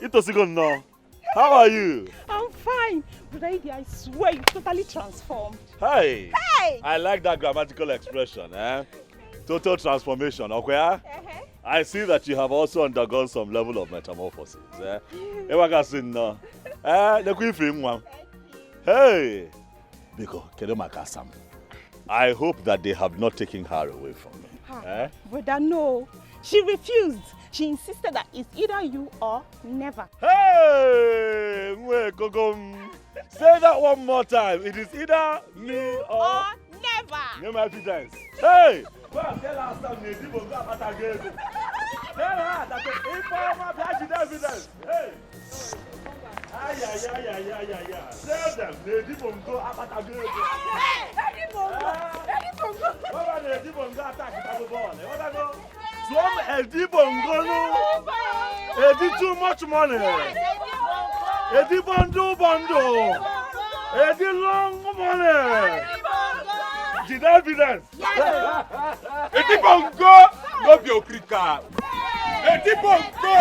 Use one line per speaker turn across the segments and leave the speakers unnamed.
Itosigon no. How are you?
I'm fine. Brother Idi, I swear you totally transformed.
Hey!
Hey!
I like that grammatical expression, eh? Total transformation, okay? I see that you have also undergone some level of metamorphosis, eh? Hey! Biko, Kedomakasam. I hope that they have not taken her away from me. Eh?
Brother, no. She refused. She insisted that it's either you or never.
Hey! Say that one more time. It is either me or
never.
No evidence. Hey! Go and tell her something. People go about again. Tell her that the informer has evidence. Hey! Yeah. Tell them. They didn't go about again. They didn't go attack the ball. Some Edi Bongo, Edi too much money. Edi Bondo, Edi long money. Did evidence?
Edi Bongo, no be okrika. Edi Bongo,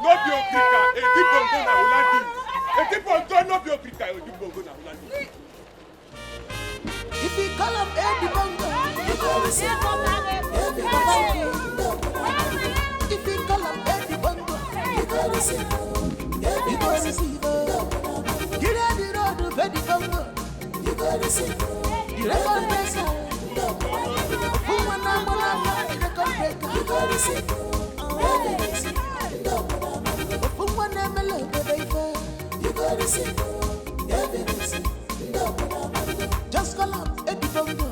no be okrika. Edi Bongo na ulandi. Edi Bongo no be okrika. Edi Bongo na ulandi.
If you call him Edi Bongo, you go receive. If you call him Edi Bongo, you go receive. You go receive. Get on the road of Edi Bongo, you go receive. The record breaker, who wanna the record breaker, you go receive. Who wanna melody, baby, you go receive. Just call him Edi Bongo,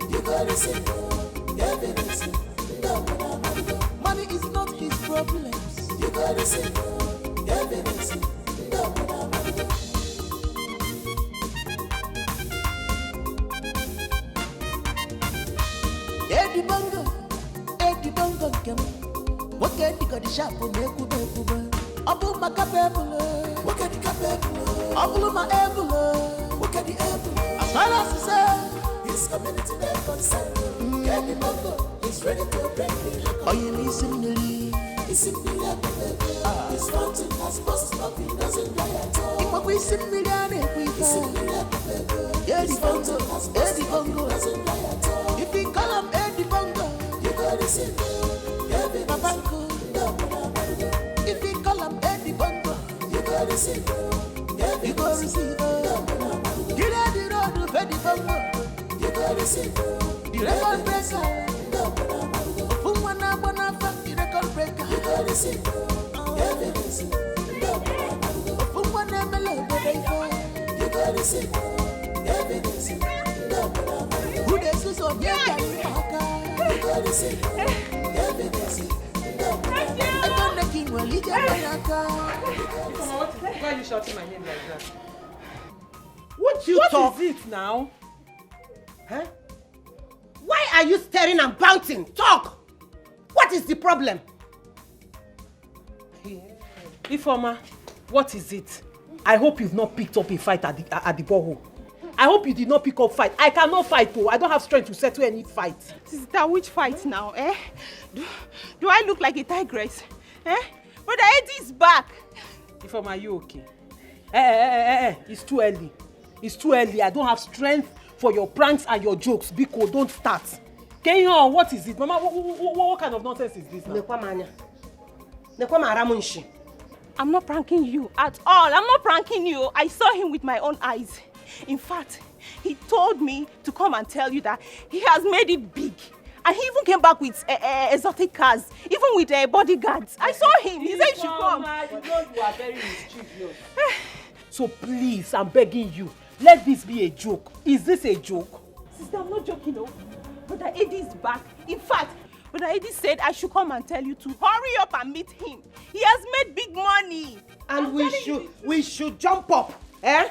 you go receive. Money is not his problems. You gotta see evidence. Edi Bongo, come. What can you got the shop for me? Abu Macabebula, what can you capable? Abu my ebula, what can the ebula? As far as he said, his community they're concerned. Edi Bongo. He's ready to break the record. Are you listening to me? He's simply like a baby. His fountain has busts up, he doesn't die at all. If we simply done it, we he's simply like a baby. Edi Bongo, Edi Bongo doesn't die at all. If we call him Edi Bongo, you gotta see Babango. If we call him Edi Bongo, you gotta see you gotta see. Get out the road of Edi Bongo, you gotta see the record breaker. Who wanna the record breaker? You gotta see evidence. Who wanna melody, baby? You gotta see evidence. Who this is on your car? You gotta see evidence. I don't know king will lead your car.
Why are you shouting my name like that?
What is it now?
Huh?
Why are you staring and bouncing? Talk! What is the problem?
Ifeoma, what is it? I hope you've not picked up a fight at the borehole. I hope you did not pick up fight. I cannot fight though. I don't have strength to settle any fight.
Sister, which fight now, eh? Do I look like a tigress? Eh? Brother Eddie is back.
Ifeoma, are you okay? It's too early. It's too early. I don't have strength for your pranks and your jokes. Biko, don't start. Kenyon, what is it? Mama, what kind of nonsense is this now?
I'm not pranking you at all. I'm not pranking you. I saw him with my own eyes. In fact, he told me to come and tell you that he has made it big. And he even came back with exotic cars, even with bodyguards. I saw him. He said you should come.
You know you are very mischievous. So please, I'm begging you, let this be a joke. Is this a joke?
Sister, I'm not joking, no. Brother Eddie is back. In fact, Brother Eddie said I should come and tell you to hurry up and meet him. He has made big money.
And we should jump up, eh?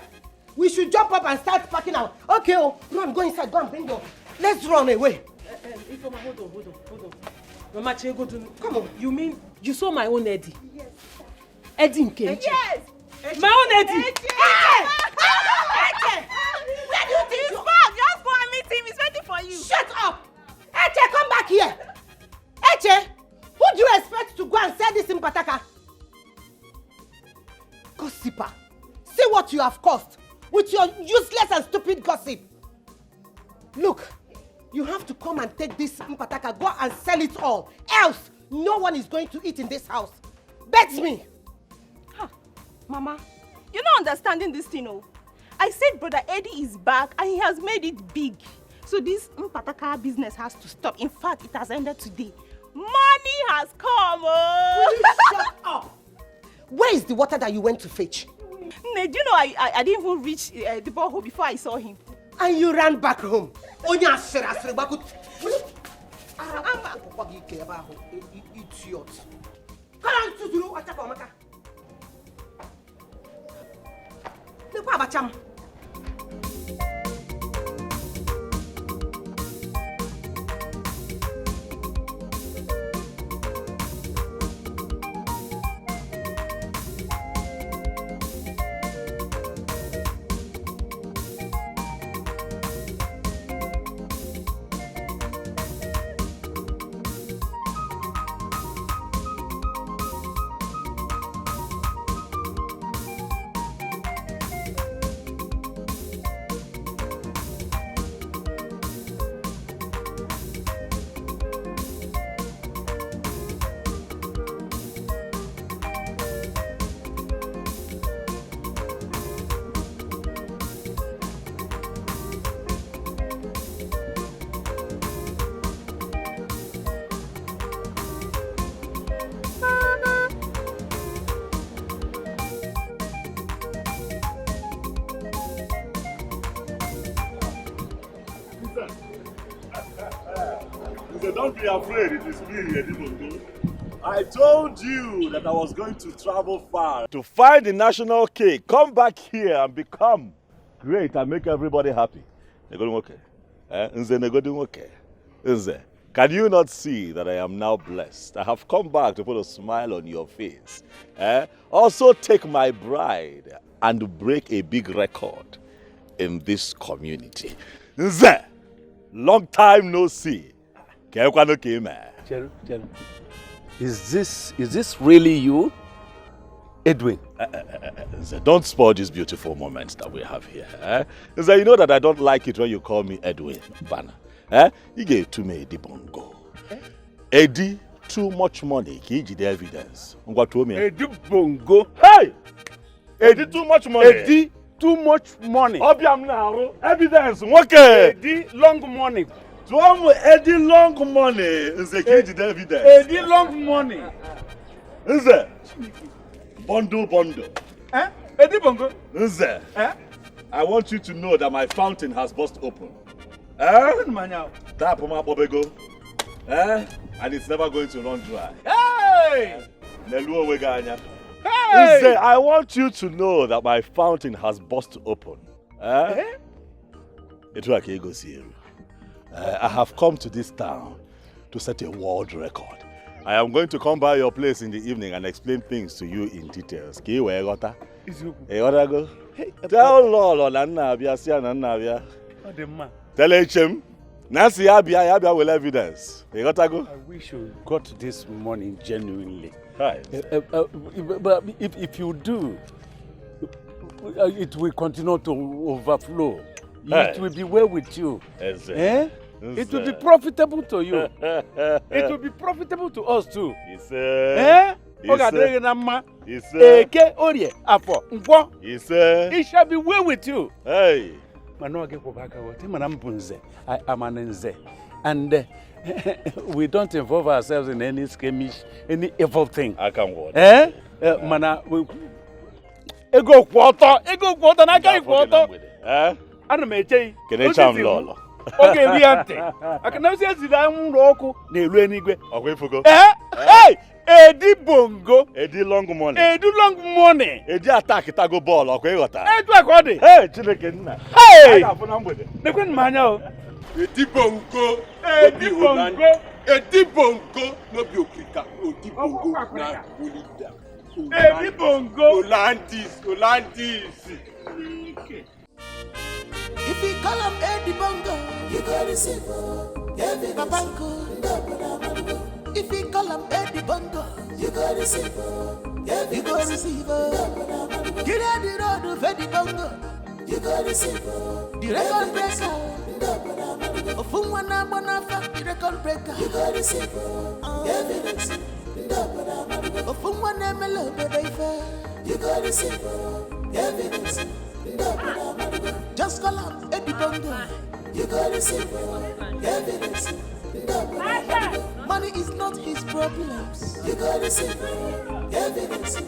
We should jump up and start packing out. Okay, run, go inside, go and bring your... Let's run away.
Ifeoma, hold on. Mama Chego, come on. You mean you saw my own Eddie?
Yes.
Eddie Nkechi?
Yes.
My own Eddie?
Eddie!
Where do you think
He's back. Just go and meet him. He's waiting for you.
Shut up! Eche, come back here! Eche, who do you expect to go and sell this in Pataka? gossiper. See what you have caused with your useless and stupid gossip. Look, you have to come and take this mpataka, go and sell it all. Else, no one is going to eat in this house. Bet me.
Huh. Mama, you're not understanding this thing, oh. I said Brother Eddie is back and he has made it big. So this mpataka business has to stop. In fact, it has ended today. Money has come, oh.
Will you shut up? Where is the water that you went to fetch?
Do you know I didn't even reach the borehole before I saw him.
And you ran back home. Idiot.
Don't be afraid, it is me, Edibondo. I told you that I was going to travel far to find the national cake, come back here and become great and make everybody happy. Can you not see that I am now blessed? I have come back to put a smile on your face. Also take my bride and break a big record in this community. Long time no see.
Cheru, is this really you, Edwin?
Don't spoil these beautiful moments that we have here. You know that I don't like it when you call me Edwin, Bana. You gave to me the bongo. Eddie, too much money. Kiji the evidence.
Eddie bongo.
Hey! Eddie, too much money.
Eddie, too much money.
Evidence. Okay.
Eddie, long money.
Eddie long money is the key to the evidence.
Eddie long money.
Is it? Bundle.
Eddie bongo.
Is it? I want you to know that my fountain has burst open. Tap my bobego. And it's never going to run dry.
Hey!
Hey! I want you to know that my fountain has burst open. It's like you go see. I have come to this town to set a world record. I am going to come by your place in the evening and explain things to you in details. Tell Lolo Nabia. Tell HM. Nancy Abia will evidence.
I wish you got this money genuinely.
Right.
But if you do, it will continue to overflow. It will be well with you. It will be profitable to you. It will be profitable to us too. It shall be well with you.
Hey.
And we don't involve ourselves in any skirmish, any evil thing.
I can word.
Ego quarter, na kai quarter. Ana meche.
Kene cham lolo.
Okay, riante. Akana se zida nroku na elu enigwe.
Okwefugo.
Hey! Eddie bongo.
Eddie long money.
Eddie long money.
Eddie attack tago ball okwegota.
Edu akodi.
Hey, Chineke nna.
Hey!
Nekwen
manya o.
Eddie bongo.
Eddie bongo.
Eddie bongo no be okrika. Eddie bongo na Olida.
Eddie bongo.
Olandis.
If you call him Eddie Bongo, you go receive Papa. If you call him Eddie Bongo, you You go receive, yeah, you go receive. Get out the road, Fedi Bongo. You go receive, the record breaker. Ofumwana Bonafa, the record breaker. You go receive, evidence. Ofumwana Melo, baby. You go receive, evidence. Just call up Eddie Bongo. You go receive, evidence. Money is not his problems. You go receive, evidence.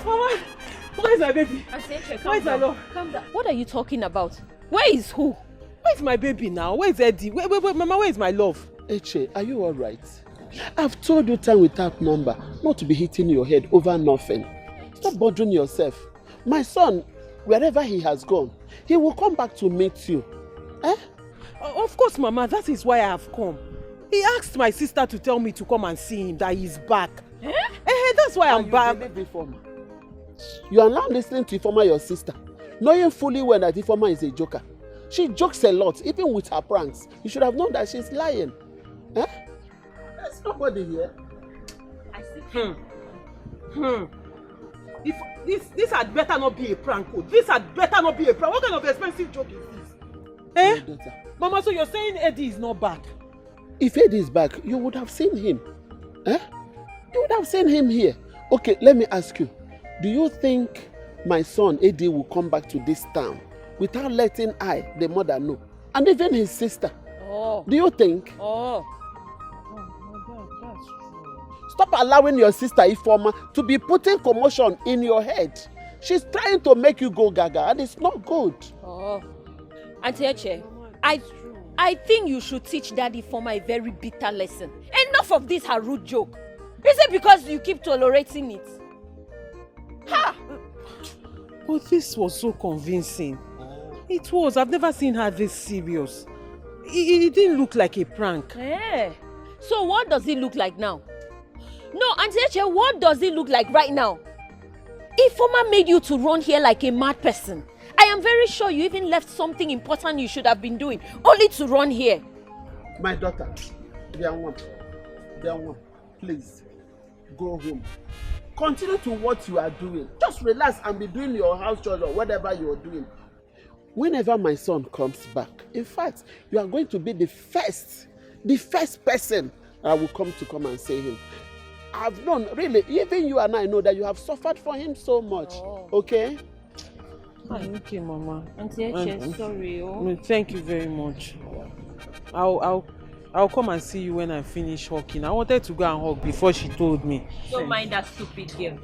Mama, where is my baby?
Where is my love? Calm down. What are you talking about? Where is who?
Where is my baby now? Where is Eddie? Wait, Mama, where is my love?
Eche, are you alright? I've told you time without number not to be hitting your head over nothing. Stop bothering yourself. My son, wherever he has gone, he will come back to meet you. Eh?
Of course, Mama, that is why I have come. He asked my sister to tell me to come and see him, that he's back. That's why I'm back.
You are now listening to Ifoma, your sister, knowing fully well that Ifoma is a joker. She jokes a lot, even with her pranks. You should have known that she's lying. Eh? There's nobody here.
I see.
If this had better not be a prank. This had better not be a prank. What kind of expensive joke is this? Eh? Mama, so you're saying Eddie is not back?
If Eddie is back, you would have seen him. Eh? You would have seen him here. Okay, let me ask you. Do you think my son Eddie will come back to this town without letting I, the mother, know? And even his sister.
Oh.
Do you think?
Oh.
That's true.
Stop allowing your sister Ifoma to be putting commotion in your head. She's trying to make you go gaga and it's not good.
Oh. Auntie Eche, I think you should teach Daddy Ifoma a very bitter lesson. Enough of this her rude joke. Is it because you keep tolerating it? Ha!
But this was so convincing. It was. I've never seen her this serious. It didn't look like a prank.
So what does it look like now? No, Auntie Eche, what does it look like right now? Ifoma made you to run here like a mad person. I am very sure you even left something important you should have been doing, only to run here.
My daughter, Dear please, go home. Continue to what you are doing. Just relax and be doing your house chores or whatever you are doing. Whenever my son comes back, in fact, you are going to be the first person I will come and see him. I've known, really, even you and I know that you have suffered for him so much. Okay?
Okay, Mama.
Auntie Eche, sorry.
Thank you very much. I'll come and see you when I finish hawking. I wanted to go and hawk before she told me.
Don't mind that stupid girl.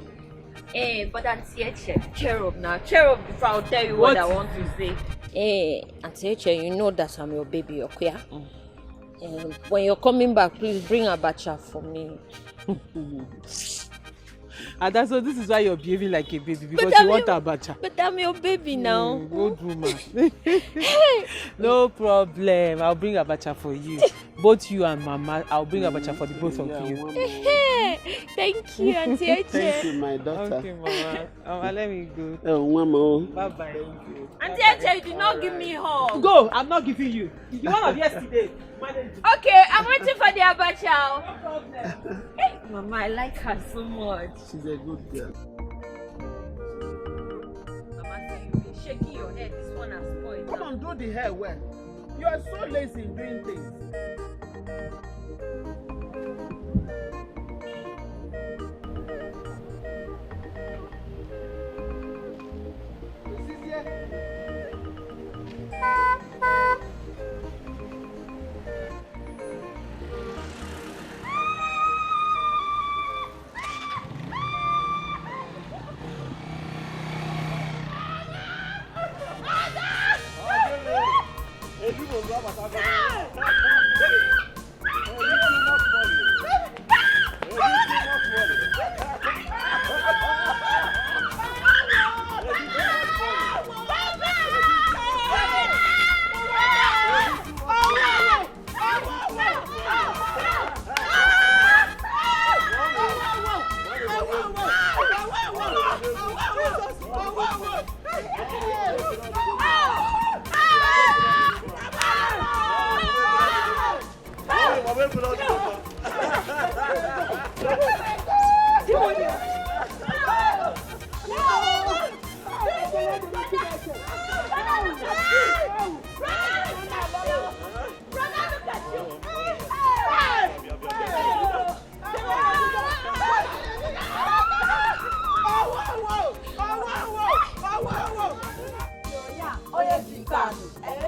But Auntie Eche, cheer up now. Cheer up before I'll tell you what I want to say. Auntie Eche, you know that I'm your baby, okay? When you're coming back, please bring abacha for me.
And that's so this is why you're behaving like a baby, because you want abacha.
But I'm your baby now.
Good woman. No problem. I'll bring abacha for you. Both you and Mama, I'll bring abacha for the both of you.
Thank you, Auntie Eche.
Thank you, my daughter.
Okay, Mama. Let me go.
Oh, Mama.
Bye-bye.
Auntie Eche, you did not give me hug.
Go. I'm not giving you. The one of yesterday.
Okay, I'm waiting for the abacha.
No problem.
Mama, I like her so much.
She's a good girl.
Mama, see you've been shaking your head. This one has spoiled.
Come on, do the hair well. You are so lazy in doing things.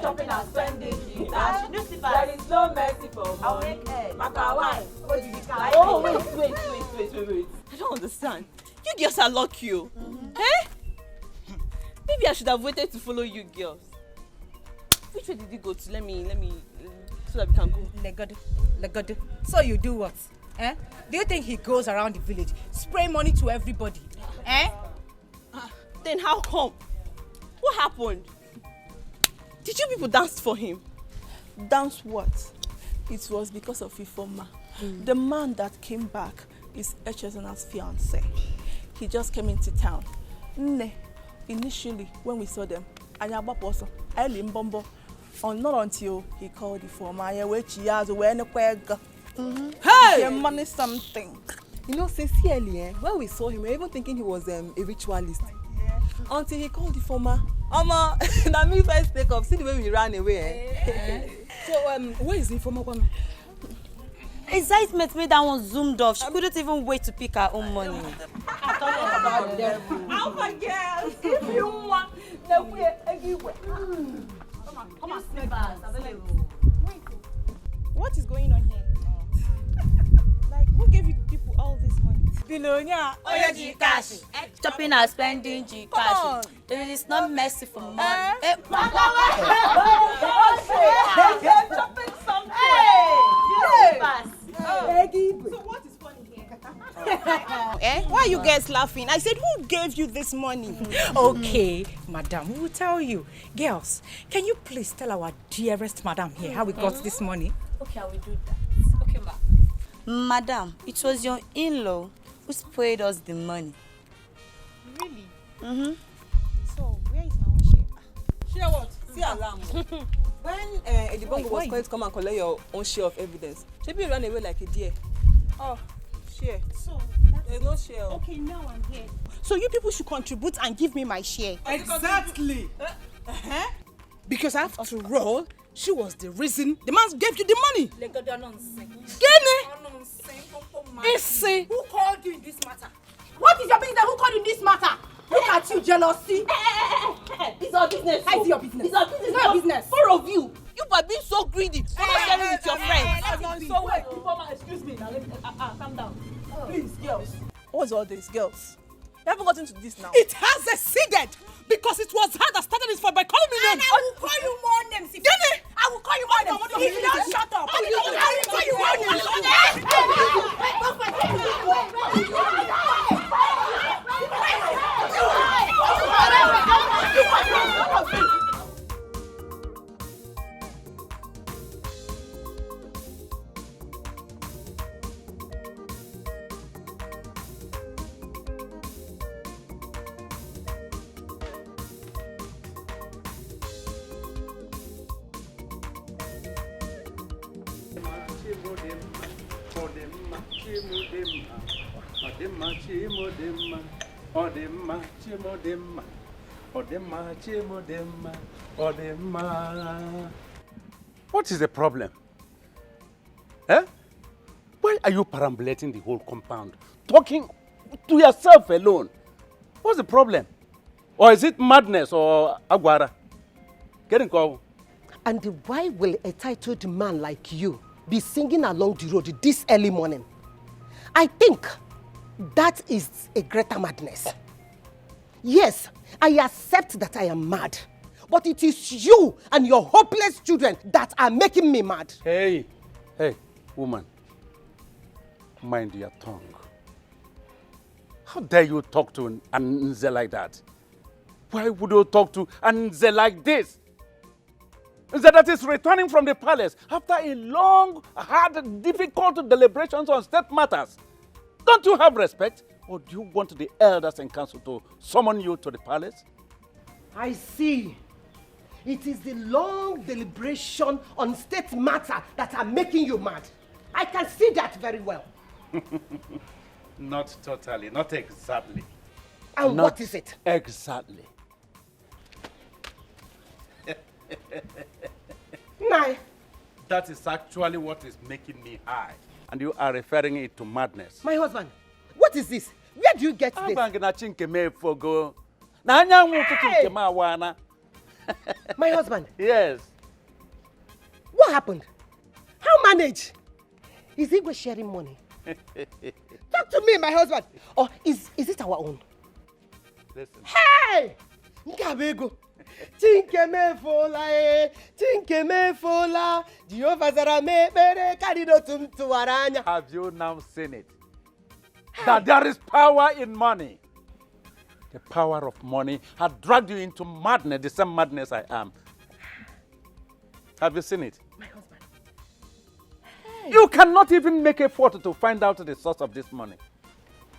Shopping and spending, there is no mercy for money. Oh, wait. I don't understand. You girls are lucky. Eh? Maybe I should have waited to follow you girls. Which way did you go to? Let me, so that we can go.
Legodo. So you do what? Eh? Do you think he goes around the village, spray money to everybody? Eh?
Then how come? What happened? Did you people dance for him? Dance what? It was because of Ifoma. The man that came back is Echezona's fiancé. He just came into town. Initially, when we saw them, not until he called Ifoma. Hey! Money something.
You know, sincerely, when we saw him, we were even thinking he was a ritualist. Until he called the former. That means I speak up. See the way we ran away. So, where is the former one?
Excitement made that one zoomed off. She couldn't even wait to pick her own money.
Alpha girls, if you want, then we're everywhere. Come on, what is going on here? Like, who gave you people all this money?
Billionaire, G cash. Shopping and spending G cash. There is no mercy for money.
Shopping something. So what is funny here? Why are you guys laughing? I said, who gave you this money?
Okay, madam, we will tell you. Girls, can you please tell our dearest madam here how we got this money?
Okay, I will do that. Okay, ma. Madam, it was your in-law who paid us the money.
Really?
Mm-hmm.
So, where is my own share?
Share what? See alarm. When Edibongo was going to come and collect your own share of evidence, Shebi ran away like a deer. Oh, share. So, there's no share.
Okay, now I'm here. So you people should contribute and give me my share.
Exactly. Because after all, she was the reason the man gave you the money.
Issy, who called you in this matter?
What is your business? Who called you in this matter? Look at you, jealousy. It's our business.
How is your business?
It's our business.
It's not your business.
Four of you. You by being so greedy. You're not sharing with your friends.
So wait, excuse me. Now let me calm down. Please, girls. What's all this, girls? You haven't gotten to this now.
It has exceeded because it was her that started this fight by calling me names.
And I will call you more names.
Give me!
I will call you more names. If you don't shut up, I will call you more names.
What is the problem? Eh? Why are you perambulating the whole compound? Talking to yourself alone? What's the problem? Or is it madness or aguara? Getting called.
And why will a titled man like you be singing along the road this early morning? I think that is a greater madness. Yes, I accept that I am mad. But it is you and your hopeless children that are making me mad.
Hey, woman. Mind your tongue. How dare you talk to Nze like that? Why would you talk to Nze like this? Nze that is returning from the palace after a long, hard, difficult deliberations on state matters. Don't you have respect? Or do you want the elders and council to summon you to the palace?
I see. It is the long deliberation on state matter that are making you mad. I can see that very well.
Not totally, not exactly.
And what is it?
Exactly.
Nai.
That is actually what is making me high. And you are referring it to madness.
My husband, what is this? Where do you get this? Hey! My husband.
Yes.
What happened? How manage? Is Igwe sharing money? Talk to me, my husband. Or is it our own?
Listen.
Hey! Nkabego. Tinkeme fola. Jehovah zara me bere kadido tumtuaranya.
Have you now seen it? That there is power in money. The power of money had dragged you into madness, the same madness I am. Have you seen it?
My husband.
Hey. You cannot even make effort to find out the source of this money.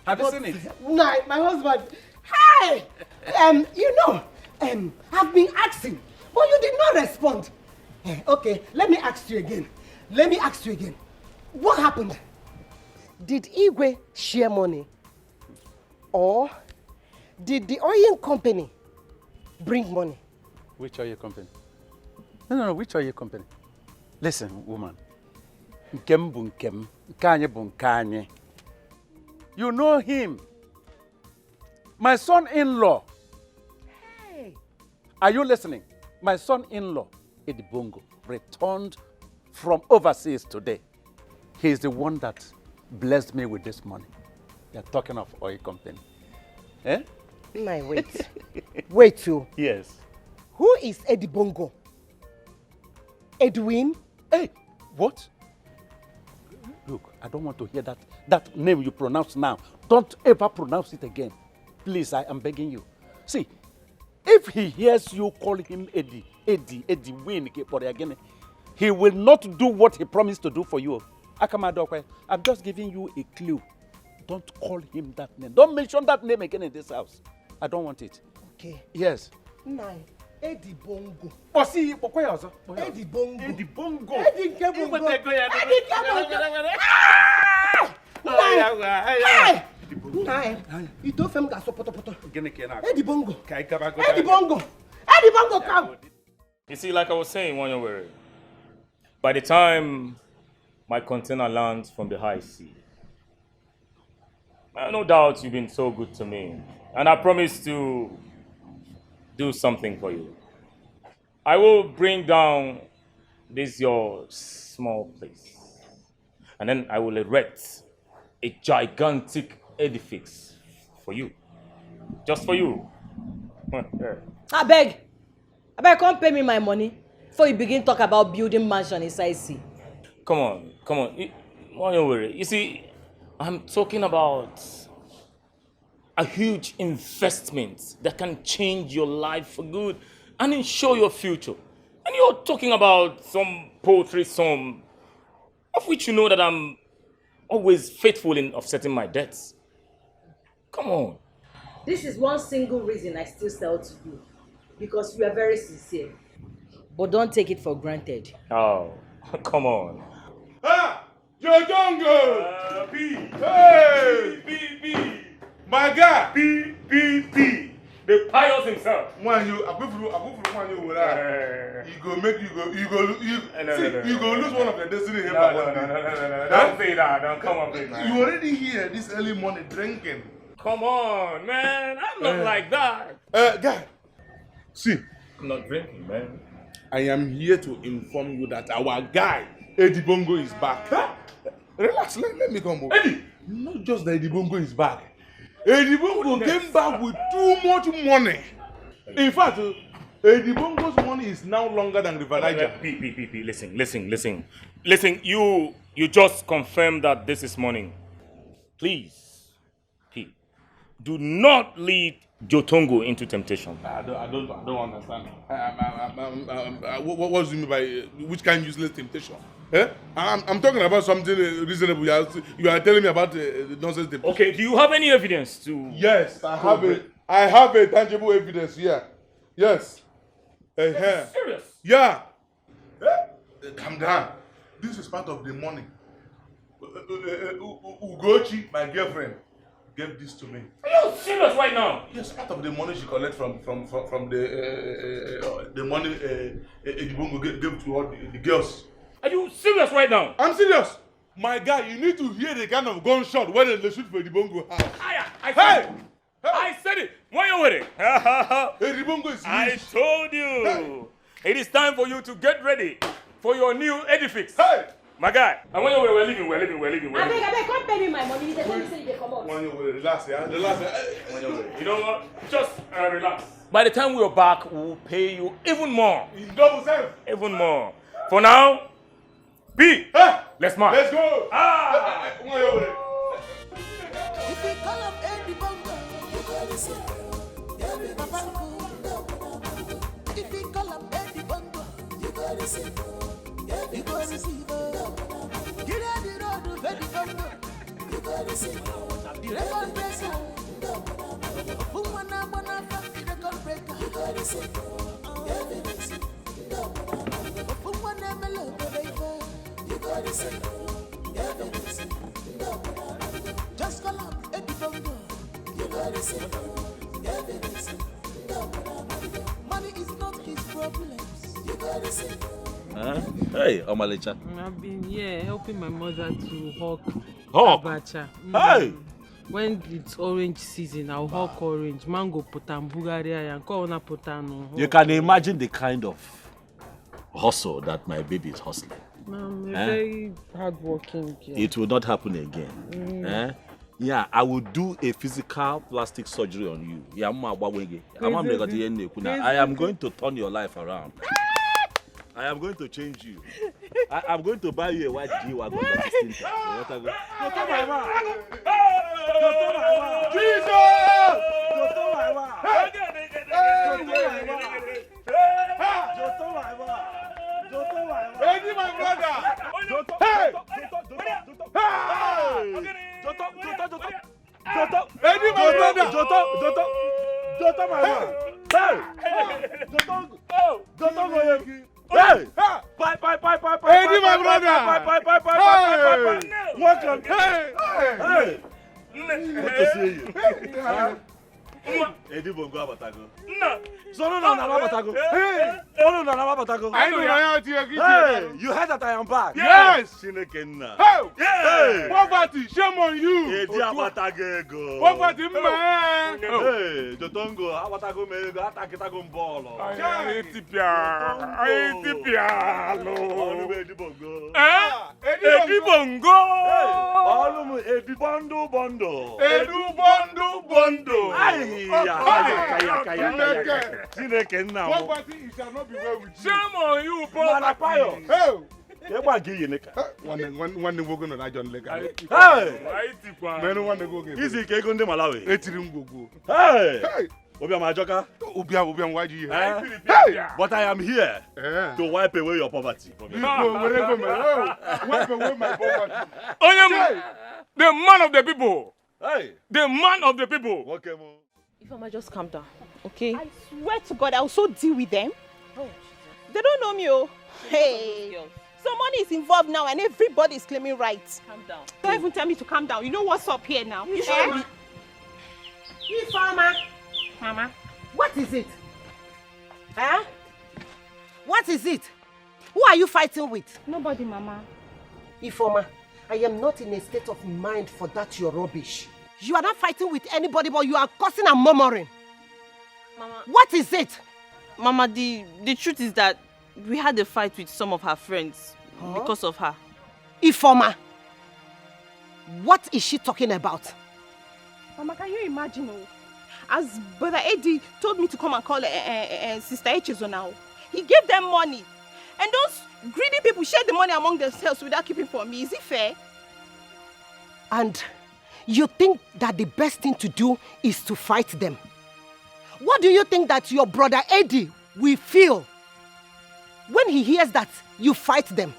Have you seen it?
No, my husband. Hey! I've been asking, but you did not respond. Okay, let me ask you again. What happened? Did Igwe share money? Or did the oil company bring money?
Which oil company? No, which oil company? Listen, woman. Nkem bu nkem, nkanye bu nkanye. You know him. My son-in-law.
Hey.
Are you listening? My son-in-law, Edibongo, returned from overseas today. He is the one that blessed me with this money. You're talking of oil company. Eh?
My wait. Wait you.
Yes.
Who is Edibongo? Edwin?
Hey, what? Look, I don't want to hear that name you pronounce now. Don't ever pronounce it again. Please, I am begging you. See, if he hears you call him Eddie, Win, he will not do what he promised to do for you. Akamadokwe, I'm just giving you a clue. Don't call him that name. Don't mention that name again in this house. I don't want it.
Okay.
Yes.
Nine. Edibongo.
Oh, see, Edibongo.
Edibongo. Nine. You don't film gas poto. Edibongo. Edibongo, come.
You see, like I was saying, Wanyawere, by the time my container lands from the high sea, no doubt you've been so good to me, and I promise to do something for you. I will bring down this your small place, and then I will erect a gigantic edifice for you, just for you.
I beg, come pay me my money before you begin talk about building mansion inside sea.
Come on. Don't worry. You see, I'm talking about a huge investment that can change your life for good and ensure your future. And you're talking about some poultry sum, of which you know that I'm always faithful in offsetting my debts. Come on.
This is one single reason I still sell to you, because you are very sincere. But don't take it for granted.
Oh, come on.
Ah! Jojongo! Hey! B. My guy! B. The pious himself. When you go lose one of the destiny.
No. Don't say that. Don't come up with that.
You already here this early morning drinking.
Come on, man. I'm not like that.
Guy, see.
I'm not drinking, man.
I am here to inform you that our guy, Edibongo, is back. Huh? Relax, let me come over. Eddie! Not just that Edibongo is back. Edibongo came back with too much money. In fact, Edibongo's money is now longer than River Niger.
P. Listen, you just confirmed that this is morning. Please, P, do not lead Jotongo into temptation.
I don't understand. What do you mean by which kind of useless temptation? Eh? I'm talking about something reasonable. You are telling me about nonsense temptation.
Okay, do you have any evidence to...
Yes, I have a tangible evidence here. Yes.
Serious?
Yeah. Calm down. This is part of the money Ugochi, my girlfriend, gave this to me.
Are you serious right now?
Yes, part of the money she collect from the money Edibongo gave to all the girls.
Are you serious right now?
I'm serious. My guy, you need to hear the kind of gunshot when they shoot for Edibongo house.
I said it. Why you with it?
Edibongo is
I told you. Hey. It is time for you to get ready for your new edifice.
Hey!
My guy, and when we're leaving.
I beg, come pay me my money. They tell me say they come out.
When you relax, yeah? Relax.
You know what? Just relax. By the time we're back, we'll pay you even more.
Double self.
Even more. For now, B, let's march.
Let's go.
If you call him Eddie Bongo, you gotta say, if you call him Eddie Bongo, you gotta say, you gotta see, get out the road of Eddie Bongo, you gotta see, the record breaker, Umana Bonaka, the record breaker, you gotta see, Umana Melo, you gotta see, just call him Eddie Bongo, you gotta see, money is not his problems, you gotta see.
Hey, Omalicha.
I've been here helping my mother to hawk abacha.
Hey!
When it's orange season, I'll hawk orange. Mango potan, Bulgaria, and Corona potan.
You can imagine the kind of hustle that my baby is hustling.
I'm a very hardworking girl.
It will not happen again. Yeah, I will do a physical plastic surgery on you. I am going to turn your life around. I am going to change you. I'm going to buy you a white G-Wagon that is tinted.
Eddie, my brother! Hey! Eddie, my brother!
Hey! Bye!
Eddie, my brother!
Welcome!
Hey!
Good to see you. Eddie Bongo Abatago. No, Abatago. Hey! Abatago.
I know
Hey! You heard that I am back?
Yes!
Shinekenna.
Hey! Poverty, shame on you!
Eddie Abatagego.
Poverty, man!
Hey! Jotongo, Abatago Mego, Atakitago Mbolo.
Eddie Bongo.
Eddie Bongo.
Eddie Bondo.
Edu Bondo. Poverty shall not be well with you.
Shame on you, poverty.
Hey! One go na John Lega.
Hey!
Man, one go get.
Easy ke go ndi Malawi.
Etirim go.
Hey!
Hey!
Obiam Ajoka.
Obiam why do you?
Hey! But I am here to wipe away your poverty.
Wipe away my poverty.
The man of the people.
Hey!
The man of the people.
Okay,
Ifeoma, just calm down, okay? I swear to God, I will so deal with them. Oh, they don't know me, oh. Hey, some money is involved now and everybody is claiming rights. Calm down. Don't even tell me to calm down. You know what's up here now?
Ifeoma.
Mama.
What is it? Huh? What is it? Who are you fighting with?
Nobody, Mama.
Ifeoma, I am not in a state of mind for that your rubbish. You are not fighting with anybody, but you are cursing and murmuring.
Mama.
What is it?
Mama, the truth is that we had a fight with some of her friends because of her.
Ifeoma, what is she talking about?
Mama, can you imagine? As Brother Eddie told me to come and call Sister Echezo now, he gave them money. And those greedy people share the money among themselves without keeping for me. Is it fair?
And you think that the best thing to do is to fight them? What do you think that your brother Eddie will feel when he hears that you fight them?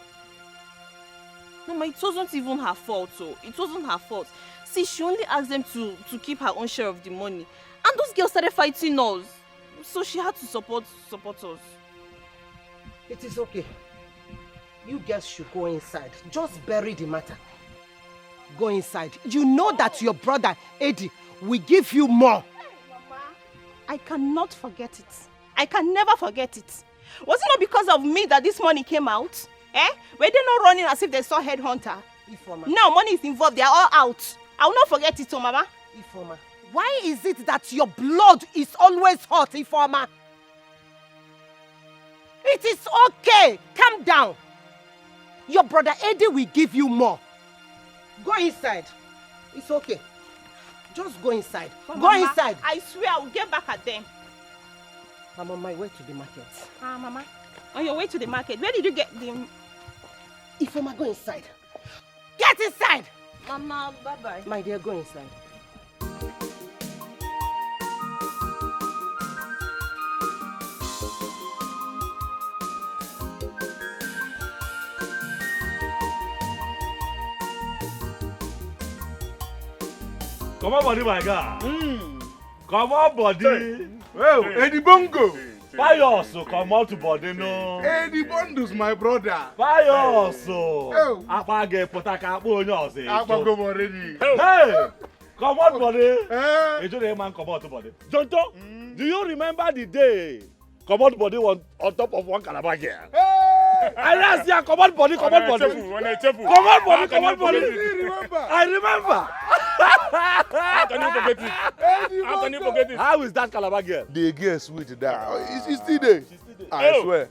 Mama, it wasn't even her fault, so it wasn't her fault. See, she only asked them to keep her own share of the money. And those girls started fighting us. So she had to support us.
It is okay. You girls should go inside. Just bury the matter. Go inside. You know that your brother, Eddie, will give you more.
Mama, I cannot forget it. I can never forget it. Was it not because of me that this money came out? Were they not running as if they saw headhunter?
Ifoma.
Now money is involved. They are all out. I will not forget it, Mama.
Ifoma, why is it that your blood is always hot, Ifoma? It is okay. Calm down. Your brother Eddie will give you more. Go inside. It's okay. Just go inside. Go inside.
I swear I will get back at them.
I'm on my way to the market.
Mama, on your way to the market, where did you get them?
Ifoma, go inside. Get inside!
Mama, bye-bye.
My dear, go inside.
Come on, body, my guy. Come on, body.
Well, Eddie Bongo.
Pious, come out, body, no.
Eddie Bondo's my brother.
Pious.
Oh.
Apage potaka bonyosi.
Apago already.
Hey, come on, body. Hey, you man, come out, body. Tonto, do you remember the day? Come on, body, on top of one calabash here. I last year, come on, body, come on, body. Come on, body, come on, body. I remember.
How can you forget it? How can you forget it?
How is that calabash girl?
The girl sweet that. She's still there. I swear.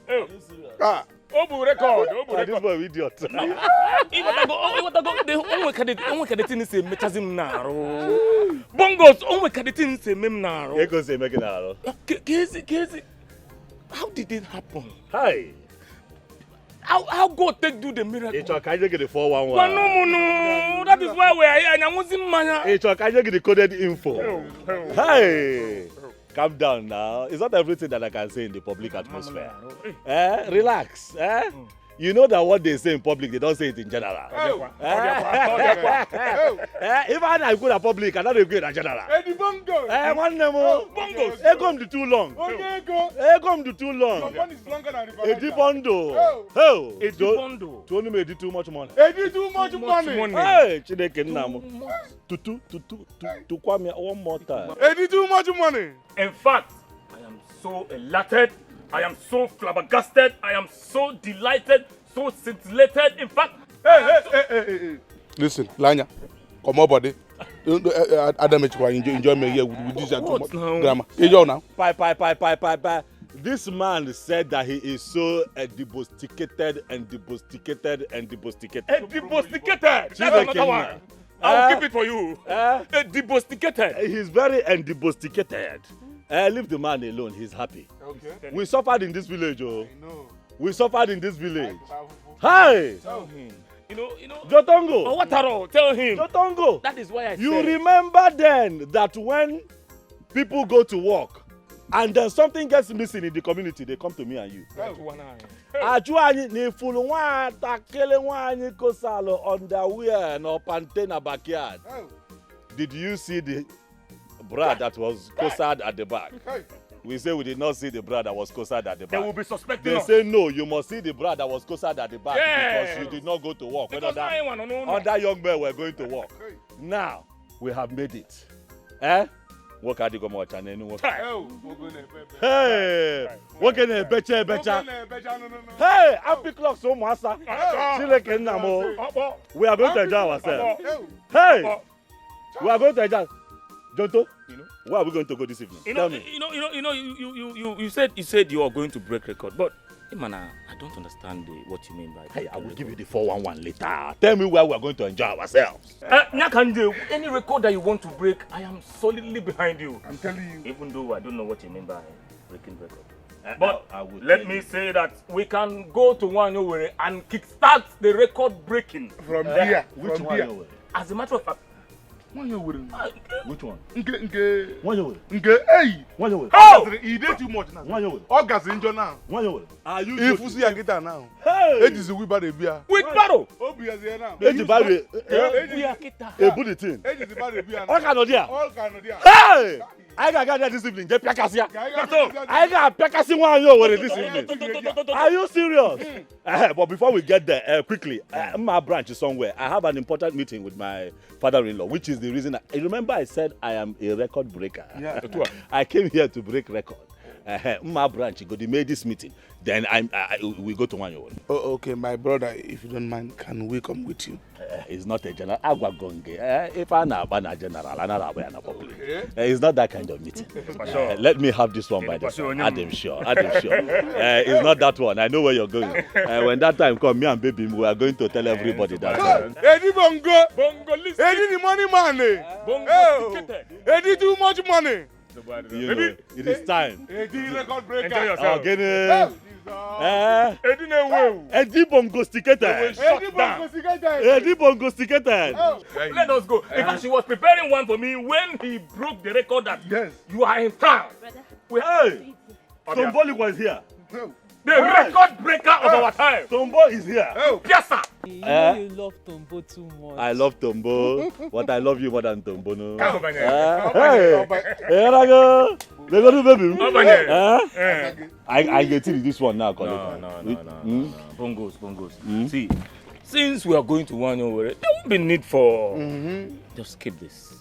Obu record.
This boy idiot.
Bongos, onwe kaditin se mem naro.
Ego se make naro.
Kezi. How did it happen?
Hi.
How God take do the miracle?
It's okay, you get the 411.
No. That is why we are here. And I was in mania.
It's okay, you get the coded info. Hey. Calm down now. It's not everything that I can say in the public atmosphere. Relax. You know that what they say in public, they don't say it in general. If I go to public, I don't go to general.
Eddie Bongo.
One name.
Bongos.
Come to too long.
Okay, go.
Come to too long.
Your money is longer than the
Eddie Bondo.
Eddie Bondo.
To only made too much money.
Eddie too much money.
Hey, Chineke Namo. To Kwame one more time.
Eddie too much money.
In fact, I am so elated. I am so flabbergasted. I am so delighted, so scintillated. In fact,
Hey. Listen, Lanya, come on, buddy. Adam, enjoy me here with this too much grammar. Enjoy now.
Bye. This man said that he is so debusticated.
Debusticated. That's another one. I will keep it for you. Debusticated.
He's very debusticated. Leave the man alone. He's happy.
Okay.
We suffered in this village, oh.
I know.
We suffered in this village. Hi.
Tell him. You know.
Jotongo.
What tell him.
Jotongo.
That is why I
You
said.
remember then that when people go to work and then something gets missing in the community, they come to me and you. Ajuani ni fulu nwata kele nwanyị kosalo underwear no pante na backyard. Did you see the bra that was cosared at the back? We say we did not see the bra that was cosared at the back.
They will be suspecting
They
us.
say no, you must see the bra that was cosared at the back
Yes.
because you did not go to work.
Because
Other young men were going to work. Now we have made it. Work at the Gomo channel. Hey, work in a becha. Hey, happy clock so massa. We are going to enjoy ourselves. Hey, we are going to enjoy. Jonto, where are we going to go this evening? Tell me.
You said you are going to break record, but Imana, I don't understand what you mean by.
Hey, I will give you the 411 later. Tell me where we are going to enjoy ourselves.
Nyakande, any record that you want to break, I am solidly behind you.
I'm telling you.
Even though I don't know what you mean by breaking record. But let me say that we can go to Wanyowere and kickstart the record breaking.
From here.
Which one?
As a matter of fact,
which one?
Nke, hey!
Oh!
He did too much now. August in now.
Are you
If you see a guitar now,
hey!
it is a wheelbarrow beer.
With battle!
Obi is here now.
Eji bari
We are kita.
a bulletin.
It is a barrow beer.
All kind of there.
All kind of there.
Hey! I got this evening. I got one over this evening. Are you serious? But before we get there, quickly, my branch is somewhere. I have an important meeting with my father-in-law, which is the reason. I remember I said I am a record breaker. Yeah. I came here to break record. My branch, go to make this meeting. Then we go to one.
Oh, okay, my brother, if you don't mind, can we come with you?
It's not a general. If I'm a general, it's not that kind of meeting. Let me have this one by the side. Adam sure. It's not that one. I know where you're going. When that time comes, me and baby, we are going to tell everybody that.
Eddie Bongo, listen. Eddie the money man. Eddie too much money.
You know, it is time.
Eddie record breaker.
Enjoy yourself. Eddie Bongo sticketed. Eddie Bongo sticketed.
Let us go. In fact, she was preparing one for me when he broke the record that you are in town.
Hey, Tomboli was here.
The record breaker of our time.
Tombo is here.
Yes, sir.
You know you love Tombo too much.
I love Tombo, but I love you more than Tombo. No.
Hey,
here I go. They go to baby. I get this one now.
No. Bongos. See, since we are going to one over, there won't be need for. Just keep this.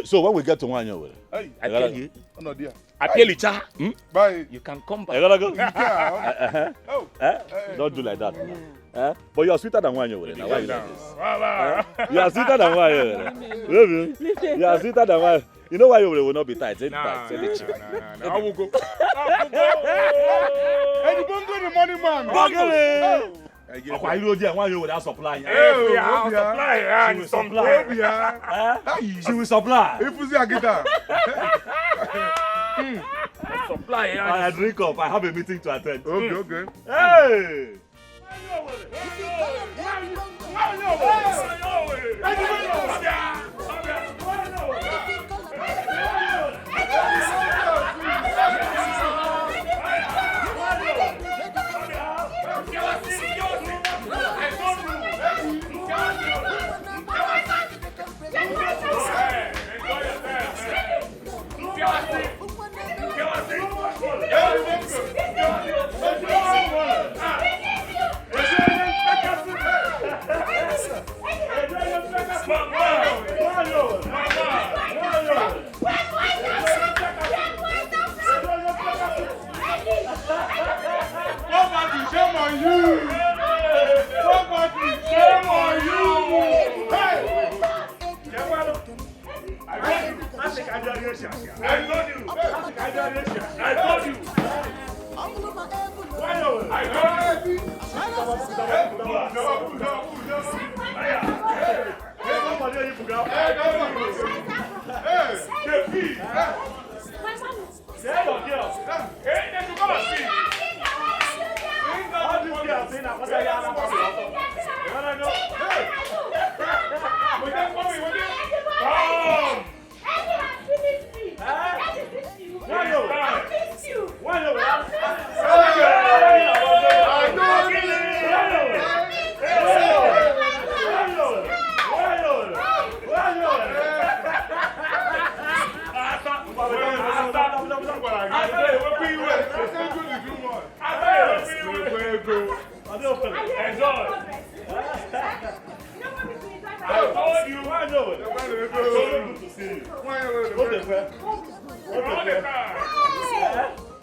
So when we get to one over,
I tell you. I tell you,
bye.
You can come back.
You gotta go. Don't do like that. But you are sweeter than one over. Now why you like this? You are sweeter than one over. You are sweeter than one. You know why you will not be tight? I
will go. Eddie Bongo the money man.
Why you there? Why you without supply? She will supply.
If you see a guitar.
Supply.
I drink up. I have a meeting to attend.
Okay.
Hey!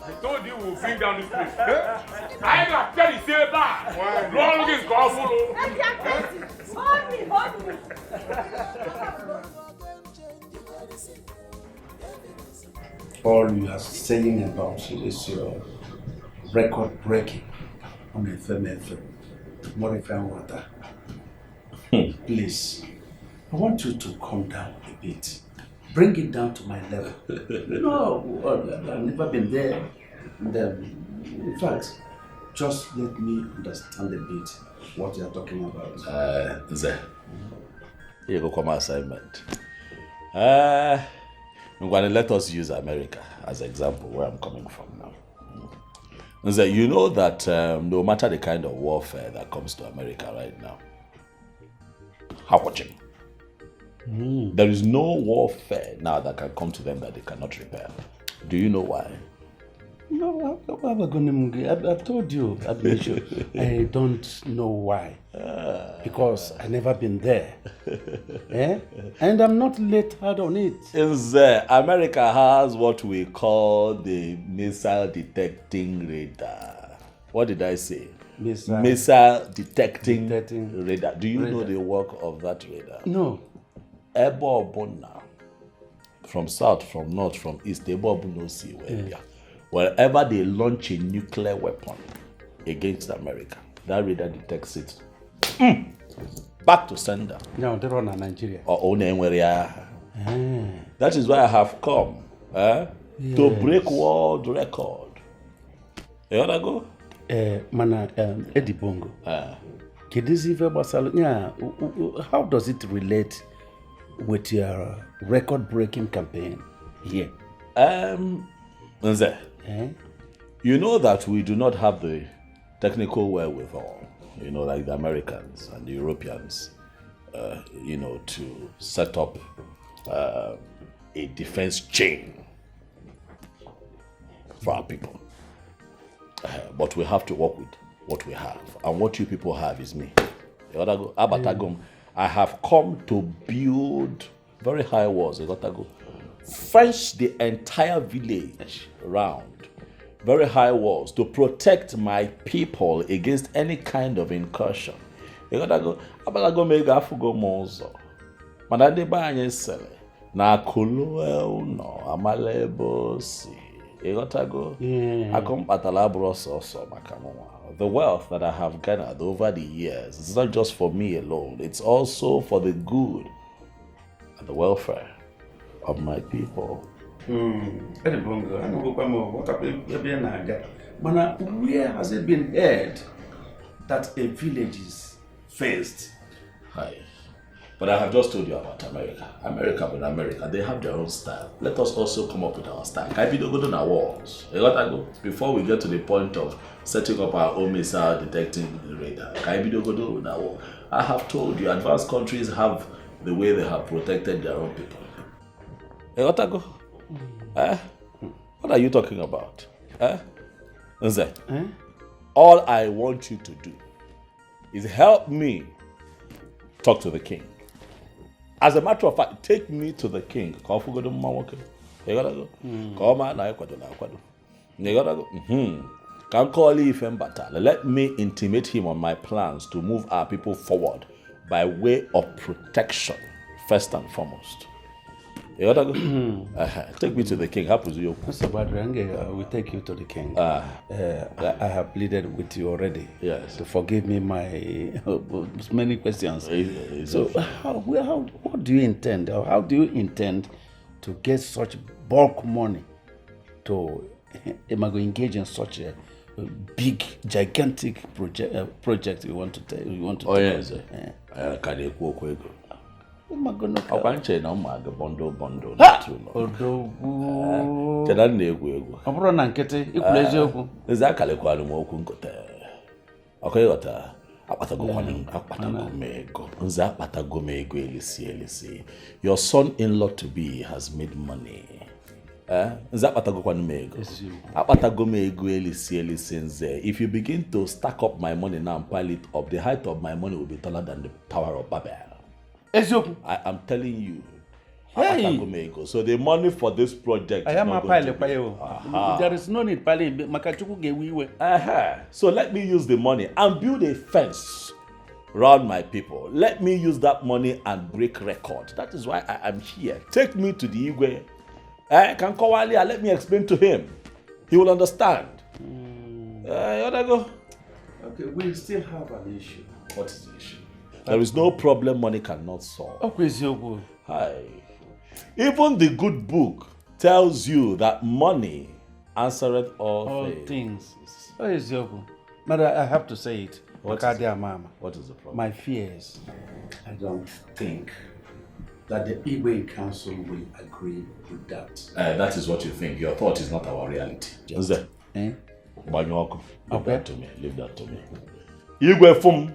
I told you we'll bring down this place. I got tell you say back. Long is powerful. Hold me.
All you are saying about is your record breaking on FM. Modify water. Please, I want you to calm down a bit. Bring it down to my level. No, I've never been there. In fact, just let me understand a bit what you are talking about.
Here go come assignment. I'm going to let us use America as an example where I'm coming from now. You know that no matter the kind of warfare that comes to America right now, how watching? There is no warfare now that can come to them that they cannot repel. Do you know why?
No, I've told you, I don't know why. Because I've never been there. And I'm not late hard on it.
America has what we call the missile detecting radar. What did I say? Missile detecting radar. Do you know the work of that radar?
No.
From south, from north, from east, wherever they launch a nuclear weapon against America, that radar detects it. Back to sender.
No, they're on Nigeria.
That is why I have come to break world record. You wanna go?
Mana Eddie Bongo. How does it relate with your record-breaking campaign here?
You know that we do not have the technical wherewithal, like the Americans and the Europeans, to set up a defense chain for our people. But we have to work with what we have. And what you people have is me. I have come to build very high walls. Fence the entire village around. Very high walls to protect my people against any kind of incursion. You gotta go. Abalago mega afugo mozo. Manade ba anye sele. Na kulu no amalebo si. You gotta go. Akom patala broso so makamoa. The wealth that I have gathered over the years, it's not just for me alone. It's also for the good and the welfare of my people.
Where has it been heard that a village is faced?
Hi. But I have just told you about America. America, they have their own style. Let us also come up with our style. Can we go to our walls? Before we get to the point of setting up our own missile detecting radar, can we go to our wall? I have told you, advanced countries have the way they have protected their own people. What are you talking about? All I want you to do is help me talk to the king. As a matter of fact, take me to the king. Let me intimate him on my plans to move our people forward by way of protection, first and foremost. Take me to the king.
Mr. Badrange, we take you to the king. I have pleaded with you already.
Yes.
To forgive me my many questions. So, what do you intend, or how do you intend to get such bulk money to engage in such a big, gigantic project you want to take?
Yes. Ọkwanche na ụmụ aga bondo cheda na-egwu egwu
ọ bụrụ na nkịtị ikwuru eziokwu
eze akalekwara m okwu nkote ọkọ ịghọta akpatago m ego elisi your son-in-law to be has made money nze akpatago m ego elisi nze. If you begin to stack up my money now and pile it up, the height of my money will be taller than the Tower of Babel. I am telling you.
Hey.
So the money for this project
I am a pilot. There is no need
So let me use the money and build a fence around my people. Let me use that money and break record. That is why I am here. Take me to the Igwe. Let me explain to him. He will understand.
Okay, we still have an issue.
What is the issue? There is no problem money cannot solve. Hi. Even the good book tells you that money answereth all things.
But I have to say it.
What is the problem?
My fears.
I don't think that the Igwe Council will agree with that.
That is what you think. Your thought is not our reality. Leave that to me. Igwe Fum.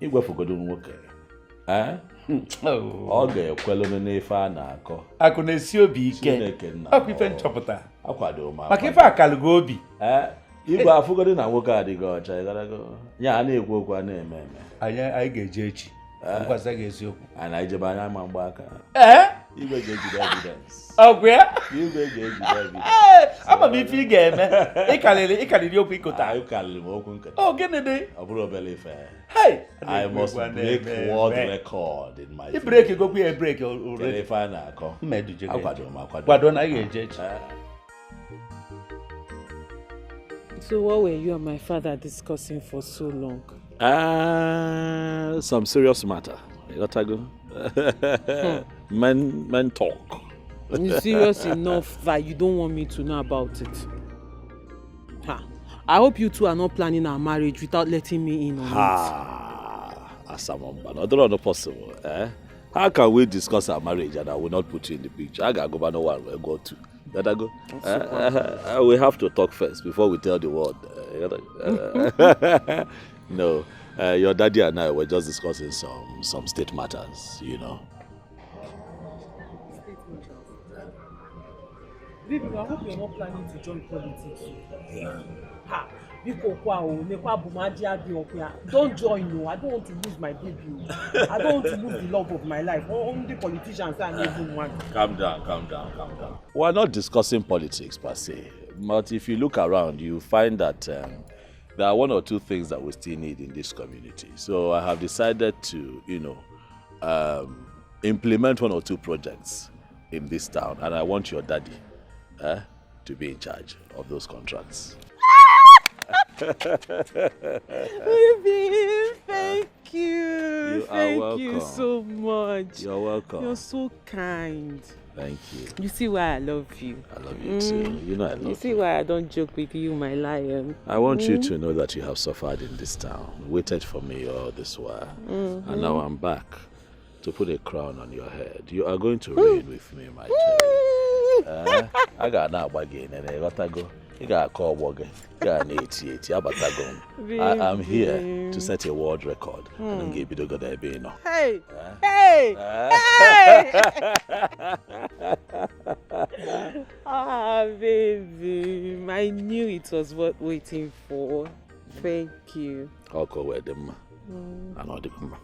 Igwe forgotten worker. Eh? Ọ ga-ekwelu n'ife a na-akọ.
Akụ na-esi obi ike. Ọkwa ife nchọpụta.
Akwado ma.
Maka ife akalụgo obi.
Igwe afụgodi na nwoke adịghị ọcha ịgarago. Ya a na-ekwu okwu a na-eme eme.
Anyị ga-eje echi. Ngwaza gị eziokwu.
Anyị na-ejebe anya ma mgba aka. Igwe ga-ejide evidence.
Ọgwụ ya?
Igwe ga-ejide evidence.
Ama m ife ị ga-eme. Ịkarịrị okwu ịkụta.
Ịkarịrị m okwu nketa.
Oh, gịnị dị?
Ọ bụrụ obere ife.
Hey!
I must break world record in my
field. Break go ya break already.
If I na akọ.
Mmeduje.
Akwado
na ga eje.
So what were you and my father discussing for so long?
Some serious matter. You got to go. Men talk.
It's serious enough that you don't want me to know about it. I hope you two are not planning our marriage without letting me in on it.
Asamamba, not possible. How can we discuss our marriage and I will not put you in the picture? I gotta go, but no one will go to. Gotta go. We have to talk first before we tell the world. No, your daddy and I were just discussing some state matters, you know.
Baby, I hope you're not planning to join politics. Don't join, no. I don't want to lose my baby. I don't want to lose the love of my life. Only politicians are even one.
Calm down. We're not discussing politics per se, but if you look around, you find that there are one or two things that we still need in this community. So I have decided to, implement one or two projects in this town, and I want your daddy to be in charge of those contracts.
Baby, thank you.
Thank
you so much.
You're welcome.
You're so kind.
Thank you.
You see why I love you.
I love you too. You know I love you.
You see why I don't joke with you, my lion.
I want you to know that you have suffered in this town, waited for me all this while, and now I'm back to put a crown on your head. You are going to reign with me, my cherry. I got now again, and I gotta go. You got call Wogger. I'm here to set a world record. And give you the good idea.
Hey! Baby, I knew it was worth waiting for. Thank you.
I'll go with them. I know them.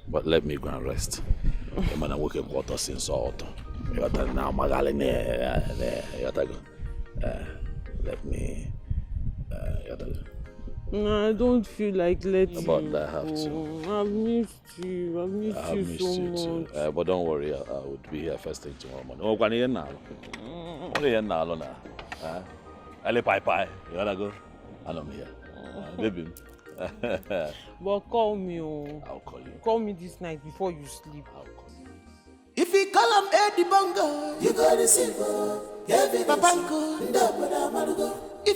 But let me go and rest. I'm gonna work in quarter since autumn. You got to now, Magali. You got to go. Let me.
No, I don't feel like letting
but
you
I have
to. I've missed you. I've missed you so much.
But don't worry, I would be here first thing tomorrow morning. Oh, can you now? Ali Pai. You wanna go? I'm here. Baby.
But call me.
I'll call you.
Call me this night before you sleep.
I'll call you.
If you call him Eddie Bongo, you got the silver. If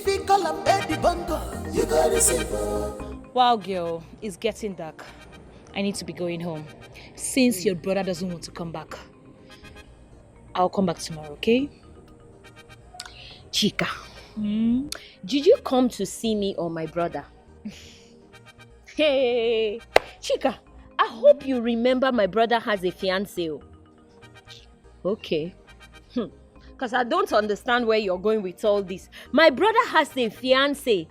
you call him Eddie Bongo, you got the silver.
Wow, girl, it's getting dark. I need to be going home. Since your brother doesn't want to come back, I'll come back tomorrow, okay?
Chika, did you come to see me or my brother? Hey, Chika, I hope you remember my brother has a fiancé. Okay. Because I don't understand where you're going with all this. My brother has a fiancé.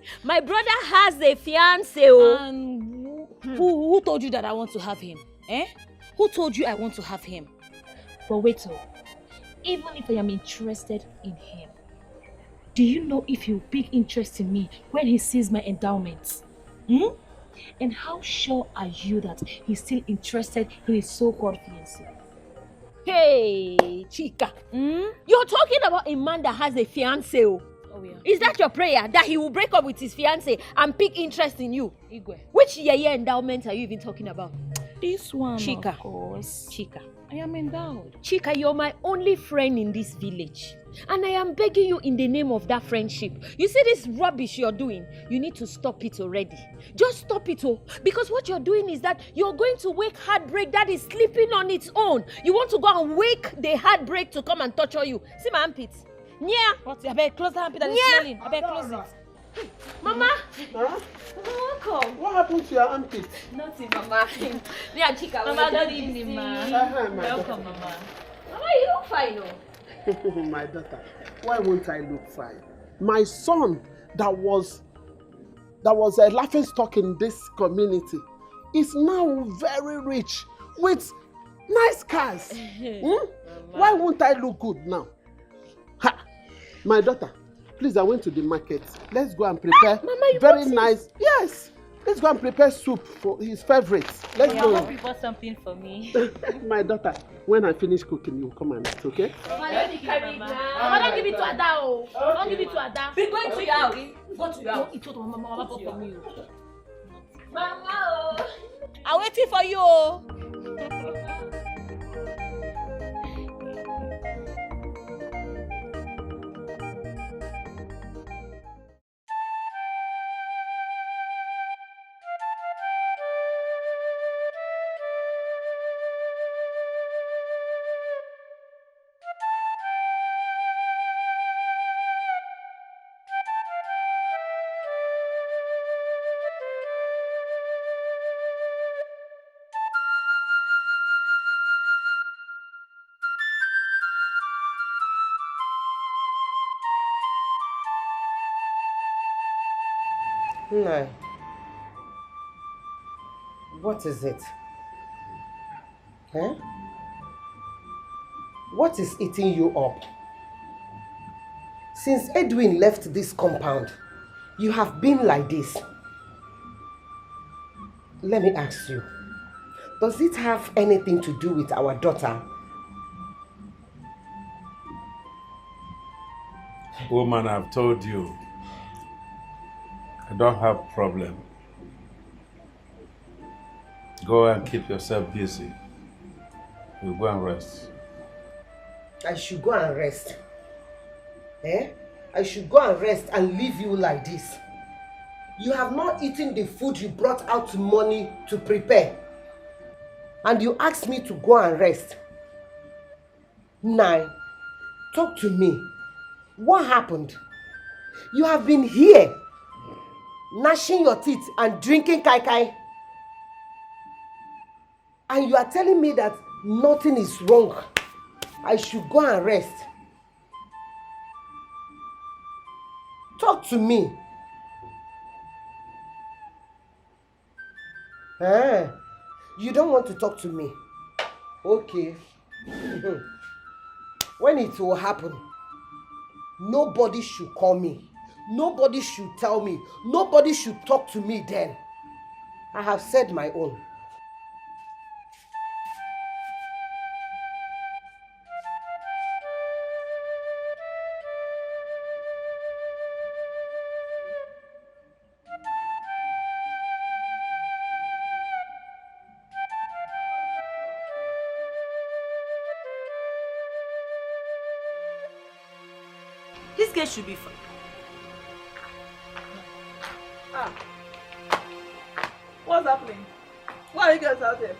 And who told you that I want to have him? Who told you I want to have him? But wait, even if I am interested in him, do you know if he'll pick interest in me when he sees my endowments? And how sure are you that he's still interested in his so-called fiancé?
Hey, Chika, you're talking about a man that has a fiancé. Oh, yeah. Is that your prayer? That he will break up with his fiancé and pick interest in you?
Igwe.
Which endowment are you even talking about?
This one,
Chika.
Of course.
Chika.
I am endowed.
Chika, you're my only friend in this village. And I am begging you in the name of that friendship. You see this rubbish you're doing? You need to stop it already. Just stop it, because what you're doing is that you're going to wake heartbreak that is sleeping on its own. You want to go and wake the heartbreak to come and torture you. See my armpits? Yeah.
What? I better close the armpit that is smelling. I better close it.
Mama!
Huh?
Welcome.
What happened to your armpit?
Nothing, Mama. Me and Chika. Mama, good evening, Ma. Welcome, Mama. Mama, you look fine, oh.
My daughter, why won't I look fine? My son that was a laughing stock in this community is now very rich with nice cars. Why won't I look good now? Ha! My daughter, please, I went to the market. Let's go and prepare
Mama, you
very nice. Yes, let's go and prepare soup for his favorites. Let's go.
I hope you bought something for me.
My daughter, when I finish cooking, you come and eat, okay?
Mama, don't carry it now. Mama, don't give it to Ada. Oh. Don't give it to Ada. Be going to your house. Go to your house. It told Mama bought for me. Mama, oh.
I'm waiting for you. Oh.
No. What is it? Huh? What is eating you up? Since Edwin left this compound, you have been like this. Let me ask you, does it have anything to do with our daughter?
Woman, I've told you, I don't have problem. Go and keep yourself busy. You go and rest.
I should go and rest. Eh? I should go and rest and leave you like this. You have not eaten the food you brought out money to prepare. And you asked me to go and rest. Now, talk to me. What happened? You have been here, gnashing your teeth and drinking kai kai. And you are telling me that nothing is wrong. I should go and rest. Talk to me. You don't want to talk to me. Okay. When it will happen, nobody should call me. Nobody should tell me. Nobody should talk to me then. I have said my own.
This case should be fine.
What's happening? Why are you guys out there?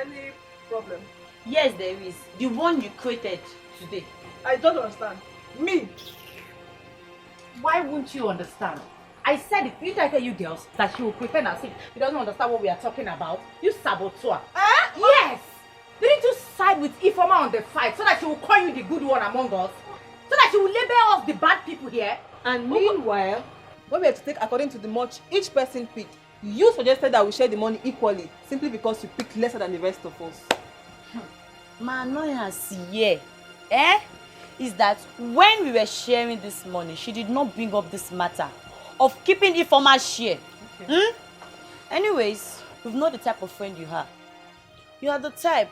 Any problem?
Yes, there is. The one you created today.
I don't understand. Me?
Why won't you understand? I said it. Didn't I tell you girls that she will pretend as if she doesn't understand what we are talking about? You saboteur. Yes! Didn't you side with Ifeoma on the fight so that she will call you the good one among us? So that she will label us the bad people here?
And meanwhile, when we have to take according to the much each person picked, you suggested that we share the money equally simply because you picked lesser than the rest of us.
My annoyance here, is that when we were sharing this money, she did not bring up this matter of keeping Ifeoma's share. Okay. Anyways, we've know the type of friend you are. You are the type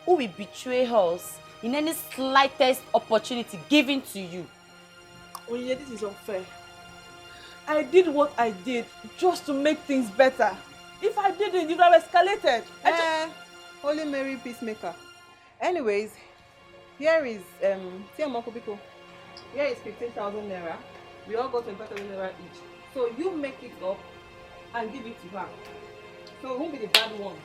who will betray us in any slightest opportunity given to you.
Oh yeah, this is unfair. I did what I did just to make things better. If I didn't, it would have escalated.
Holy Mary Peacemaker. Anyways, here is here is 15,000 naira. We all got 25,000 naira each. So you make it up and give it to her. So who will be the bad one?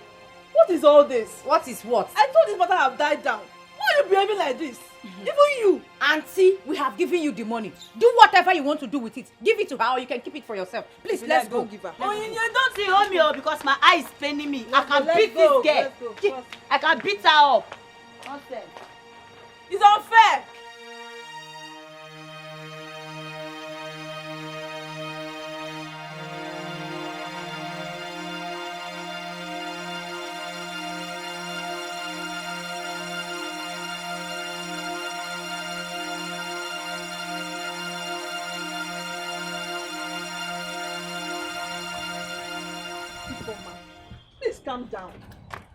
What is all this?
What is what?
I thought this matter have died down.
Why are you behaving like this? Even you.
Auntie, we have given you the money. Do whatever you want to do with it. Give it to her or you can keep it for yourself. Please, let's go.
Give her. Oh, you don't see homie because my eye is paining me. I can beat this girl. I can beat her up. Nonsense.
It's unfair. Please calm down.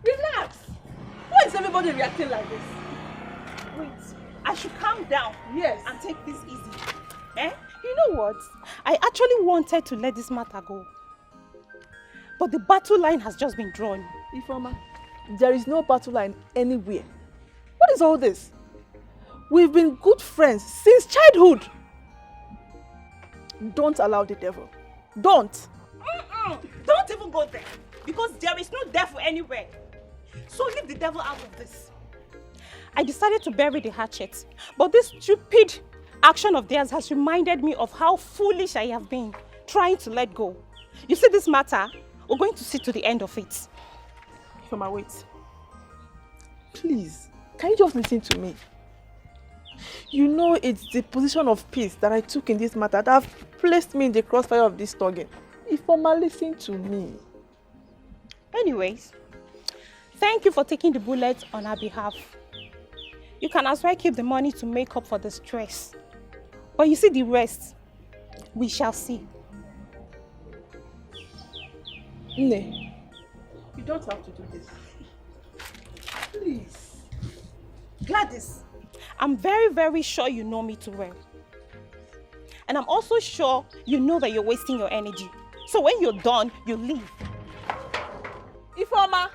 Relax. Why is everybody reacting like this?
Wait, I should calm down.
Yes.
And take this easy. Eh? You know what? I actually wanted to let this matter go. But the battle line has just been drawn.
Ifeoma, there is no battle line anywhere. What is all this? We've been good friends since childhood. Don't allow the devil. Don't.
Don't even go there. Because there is no devil anywhere. So leave the devil out of this. I decided to bury the hatchet. But this stupid action of theirs has reminded me of how foolish I have been trying to let go. You see this matter? We're going to see to the end of it.
Ifeoma, wait. Please, can you just listen to me? You know it's the position of peace that I took in this matter that have placed me in the crossfire of this target. Ifeoma, listen to me.
Anyways, thank you for taking the bullet on our behalf. You can as well keep the money to make up for the stress. But you see the rest, we shall see.
Nne, you don't have to do this. Please.
Gladys, I'm very, very sure you know me too well. And I'm also sure you know that you're wasting your energy. So when you're done, you leave.
Ifeoma.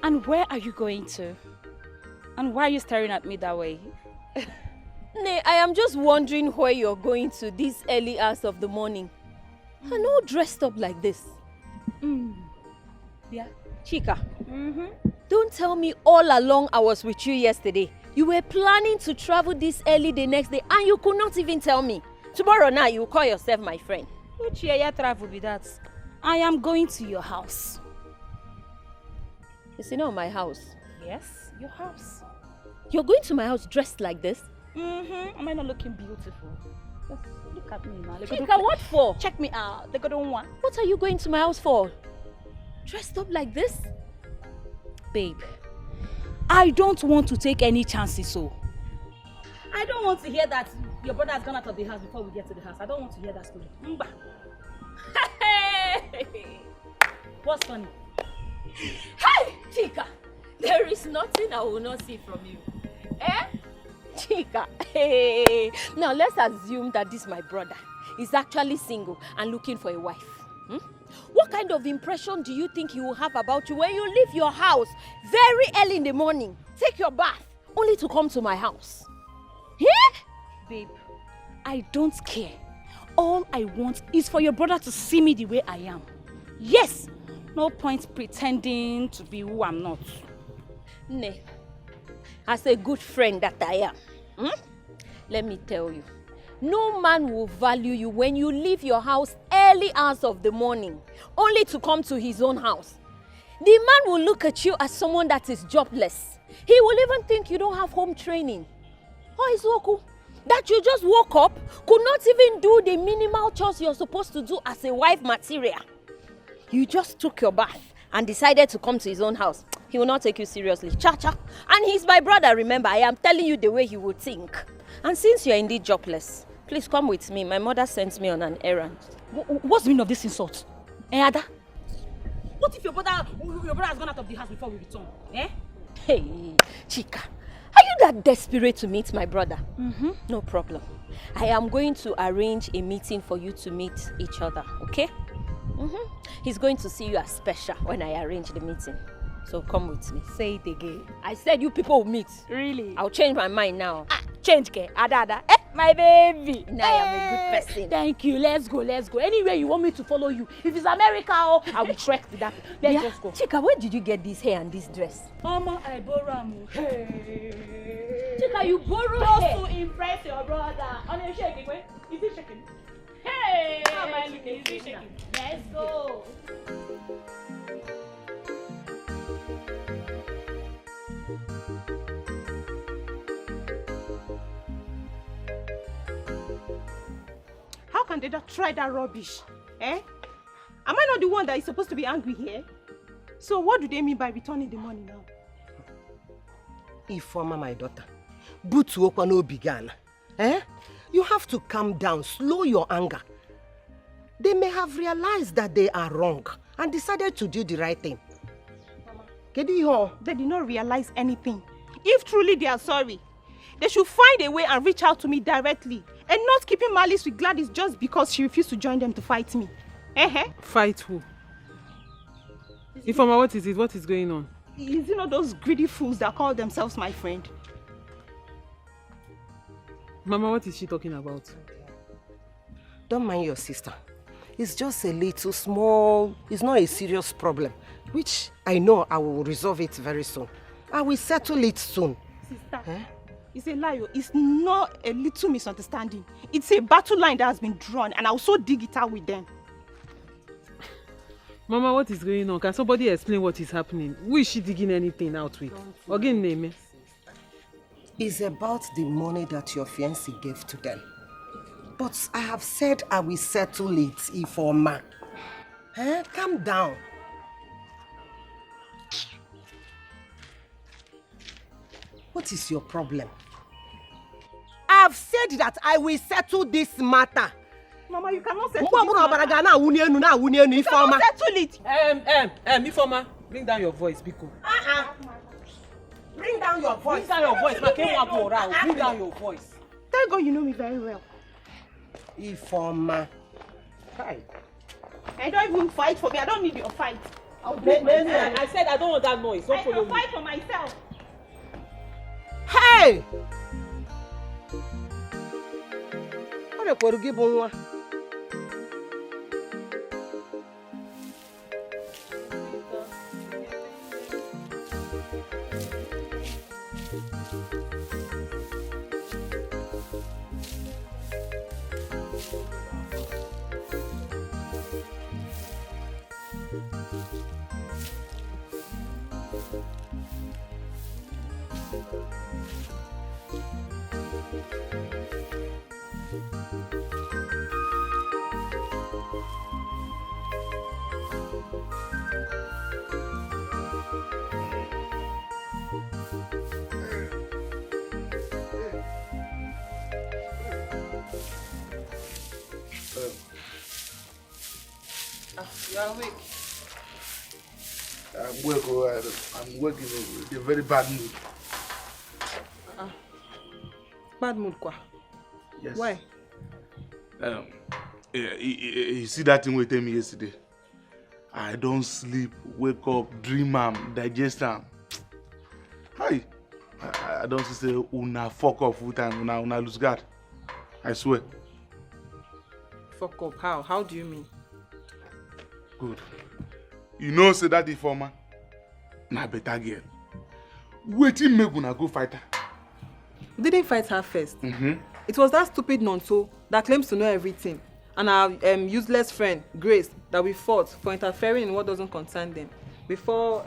And where are you going to? And why are you staring at me that way?
Nay, I am just wondering where you're going to this early hours of the morning. And all dressed up like this.
Yeah.
Chika, don't tell me all along I was with you yesterday. You were planning to travel this early the next day and you could not even tell me. Tomorrow night you call yourself my friend.
Which year travel be that? I am going to your house.
Is it not my house?
Yes, your house.
You're going to my house dressed like this?
Am I not looking beautiful? Just look at me now.
Chika, what for?
Check me out. They don't want.
What are you going to my house for? Dressed up like this?
Babe, I don't want to take any chances, so.
I don't want to hear that your brother has gone out of the house before we get to the house. I don't want to hear that story.
What's funny?
Hey, Chika, there is nothing I will not see from you. Eh? Chika, hey. Now let's assume that this my brother is actually single and looking for a wife. What kind of impression do you think he will have about you when you leave your house very early in the morning, take your bath, only to come to my house? Yeah?
Babe, I don't care. All I want is for your brother to see me the way I am. Yes! No point pretending to be who I'm not.
Nay, as a good friend that I am, let me tell you, no man will value you when you leave your house early hours of the morning, only to come to his own house. The man will look at you as someone that is jobless. He will even think you don't have home training. Oh, Izuoku, that you just woke up, could not even do the minimal chores you're supposed to do as a wife material. You just took your bath and decided to come to his own house. He will not take you seriously. Cha-cha. And he's my brother, remember. I am telling you the way he would think. And since you're indeed jobless, please come with me. My mother sent me on an errand.
What's the meaning of this insult? Eh, Ada?
What if your brother has gone out of the house before we return? Eh?
Hey, Chika, are you that desperate to meet my brother? No problem. I am going to arrange a meeting for you to meet each other, okay? He's going to see you as special when I arrange the meeting. So come with me.
Say it again.
I said you people will meet.
Really?
I'll change my mind now.
Change, ke? Ada. My baby.
Now I am a good person.
Thank you. Let's go. Anywhere you want me to follow you. If it's America, I will trek with that. Let's just go.
Chika, where did you get this hair and this dress?
Mama, I borrow am. Hey.
Chika, you borrow
Just
hair.
to impress your brother. On your shaking, wait. Is he shaking? Hey. How am I looking? Is he shaking? Let's go.
How can they not try that rubbish? Eh? Am I not the one that is supposed to be angry here? So what do they mean by returning the money now?
Ifeoma, my daughter, butu okwa no began. Eh? You have to calm down, slow your anger. They may have realized that they are wrong and decided to do the right thing.
They did not realize anything. If truly they are sorry, they should find a way and reach out to me directly and not keeping malice with Gladys just because she refused to join them to fight me.
Fight who? Ifeoma, what is it? What is going on?
Is it not those greedy fools that call themselves my friend?
Mama, what is she talking about?
Don't mind your sister. It's just a little small, it's not a serious problem, which I know I will resolve it very soon. I will settle it soon.
Sister, it's a lie. It's not a little misunderstanding. It's a battle line that has been drawn and I'll so dig it out with them.
Mama, what is going on? Can somebody explain what is happening? Who is she digging anything out with? Again, name.
It's about the money that your fiancé gave to them. But I have said I will settle it, Ifeoma. Calm down. What is your problem? I have said that I will settle this matter.
Mama, you cannot settle
this
You cannot settle it.
Ifeoma, bring down your voice, Biko.
Bring down your voice.
Bring down your voice. Bring down your voice.
Thank God you know me very well.
Ifeoma.
Hi. I don't even fight for me. I don't need your fight.
I said I don't want that noise. Don't
I
follow
can
me.
fight for myself.
Hey! What are you giving me?
You're awake. I'm working with a very bad mood.
Bad mood, quoi?
Yes.
Why?
You see that thing we tell me yesterday? I don't sleep, wake up, dream am, digest am. Hi. I don't say una fuck off full time, una lose guard. I swear.
Fuck up. How? How do you mean?
Good. You know say that Ifeoma na better girl. Wetin make una go fight her?
We didn't fight her first. It was that stupid nonto that claims to know everything, and our useless friend Grace that we fought for interfering in what doesn't concern them before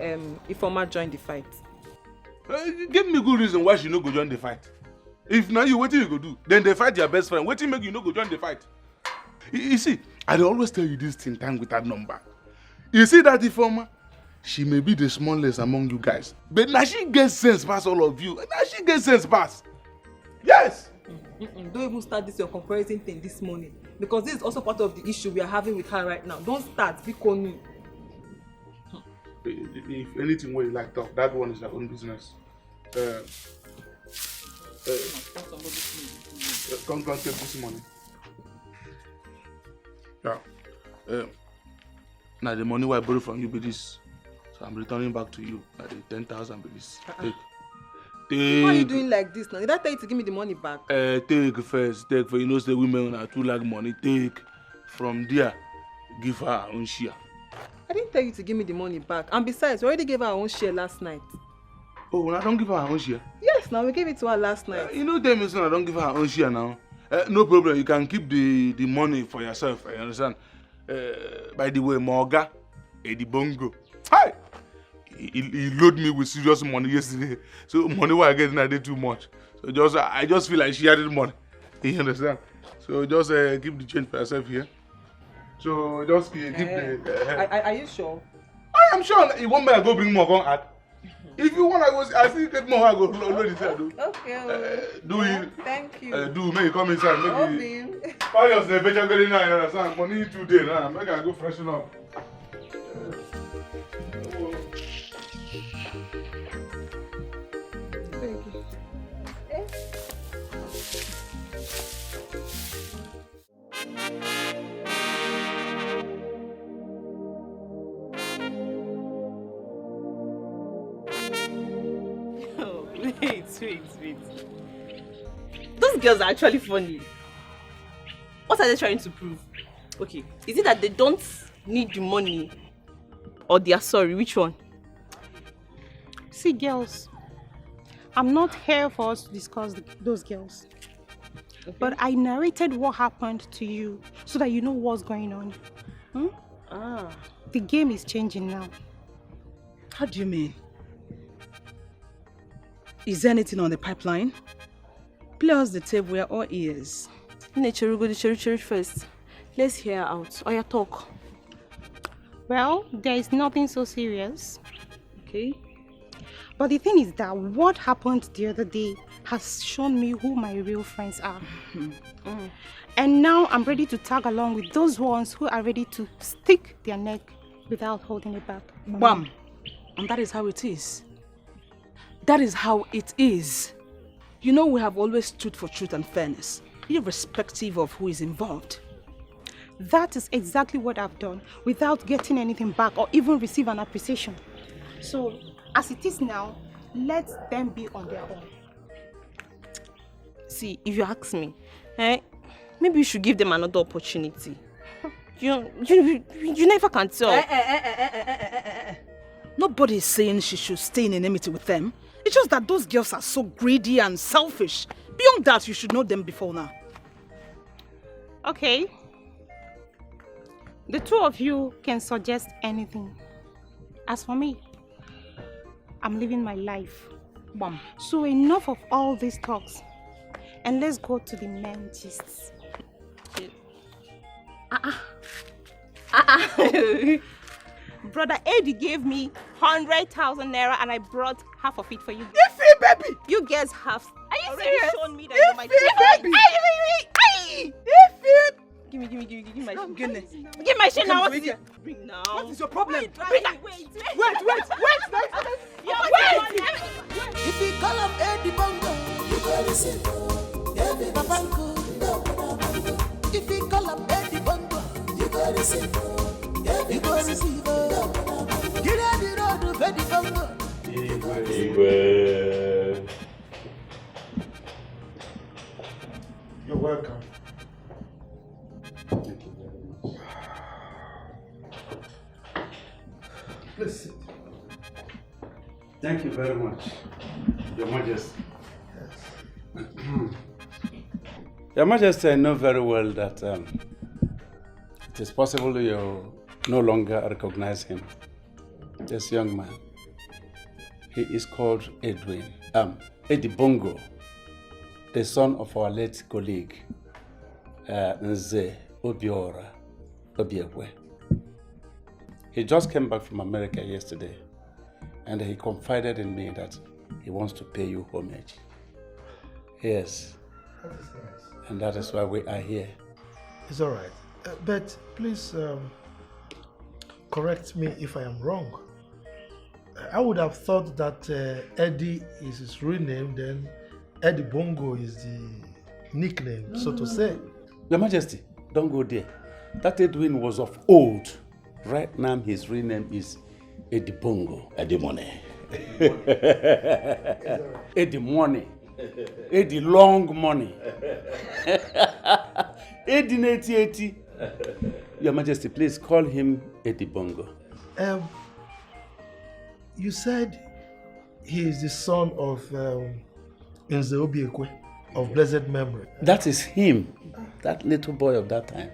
Ifeoma joined the fight.
Give me good reason why she no go join the fight. If now you wetin you go do, then they fight your best friend. Wetin make you no go join the fight? You see, I dey always tell you this thing time with that number. You see that Ifeoma, she may be the smallest among you guys, but now she gets sense past all of you. Now she gets sense past. Yes.
Don't even start this your comparison thing this morning, because this is also part of the issue we are having with her right now. Don't start, because
If anything where you like talk, that one is your own business. Come take this money. Yeah. Now the money I borrow from you be this. So I'm returning back to you. Now the 10,000 be this. Take.
Why are you doing like this now? Did I tell you to give me the money back?
Take first. Take for you know the women are too like money. Take from there. Give her her own share.
I didn't tell you to give me the money back. And besides, we already gave her our own share last night.
Oh, when I don't give her her own share?
Yes, now we gave it to her last night.
You know them is I don't give her her own share now. No problem. You can keep the money for yourself. I understand. By the way, Morga, Eddie Bongo. Hi! He loaded me with serious money yesterday. So money what I get I did too much. So I just feel like she had the money. You understand? So just keep the change for yourself here. So just keep the.
Are you sure?
I am sure. You want me to go bring more on add? If you want, I still get more. I go load it there.
Okay.
Do it.
Thank you.
Do make you come inside. Maybe. Why you say better getting now? You understand? Money today now. Make I go freshen up.
Thank you.
Wait. Those girls are actually funny. What are they trying to prove? Okay, is it that they don't need the money or they are sorry? Which one?
See, girls, I'm not here for us to discuss those girls. Okay. But I narrated what happened to you so that you know what's going on. The game is changing now.
How do you mean? Is there anything on the pipeline? Play us the tape, we are all ears.
Nature, go to church first. Let's hear her out. Or your talk.
Well, there is nothing so serious.
Okay.
But the thing is that what happened the other day has shown me who my real friends are. And now I'm ready to tag along with those ones who are ready to stick their neck without holding it back.
Bam! And that is how it is. That is how it is. You know we have always stood for truth and fairness, irrespective of who is involved.
That is exactly what I've done, without getting anything back or even receive an appreciation. So, as it is now, let them be on their own.
See, if you ask me, maybe you should give them another opportunity. You never can tell.
Nobody is saying she should stay in enmity with them. It's just that those girls are so greedy and selfish. Beyond that, you should know them before now.
Okay. The two of you can suggest anything. As for me, I'm living my life.
Bam.
So enough of all these talks. And let's go to the main gists. Brother Eddie gave me 100,000 naira and I brought half of it for you.
Iffy, baby!
You guys have
already shown me that you're my
baby!
Iffy! Give me my shit. Give my shit now. Bring now.
What is your problem?
Bring that. Wait.
If you call him Eddie Bongo, you gotta listen. If you call him Eddie Bongo, you gotta listen. You gotta receive. Get out the road, Eddie Bongo.
You're welcome.
Thank you very much. Please sit. Thank you very much, Your Majesty. Yes. Your Majesty, I know very well that it is possible you no longer recognize him. This young man. He is called Eddie Bongo, the son of our late colleague, Nze Obiora Obiekwe. He just came back from America yesterday, and he confided in me that he wants to pay you homage. Yes.
That is nice.
And that is why we are here.
It's all right. But please correct me if I am wrong. I would have thought that Eddie is his real name, then Eddie Bongo is the nickname, so to say.
Your Majesty, don't go there. That Edwin was of old. Right now, his real name is Eddie Bongo.
Eddie Money.
Eddie Money. Eddie Long Money. Eddie 8080. Your Majesty, please call him Eddie Bongo.
You said he is the son of Nze Obiekwe of blessed memory.
That is him, that little boy of that time.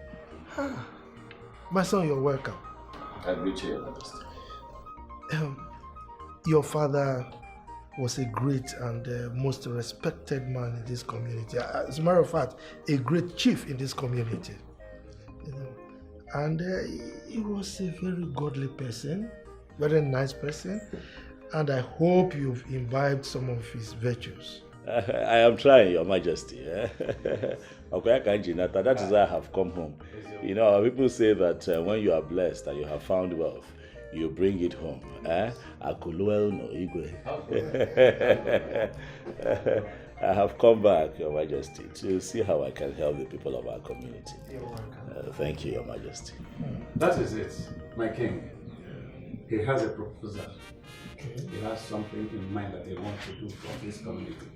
My son, you're welcome.
I greet you, Your Majesty.
Your father was a great and most respected man in this community. As a matter of fact, a great chief in this community. You know, and he was a very godly person, very nice person, and I hope you've imbibed some of his virtues.
I am trying, Your Majesty. That is why I have come home. You know, people say that when you are blessed and you have found wealth, you bring it home. I have come back, Your Majesty, to see how I can help the people of our community. Thank you, Your Majesty.
That is it, my king. He has a proposal. He has something in mind that he wants to do for this community,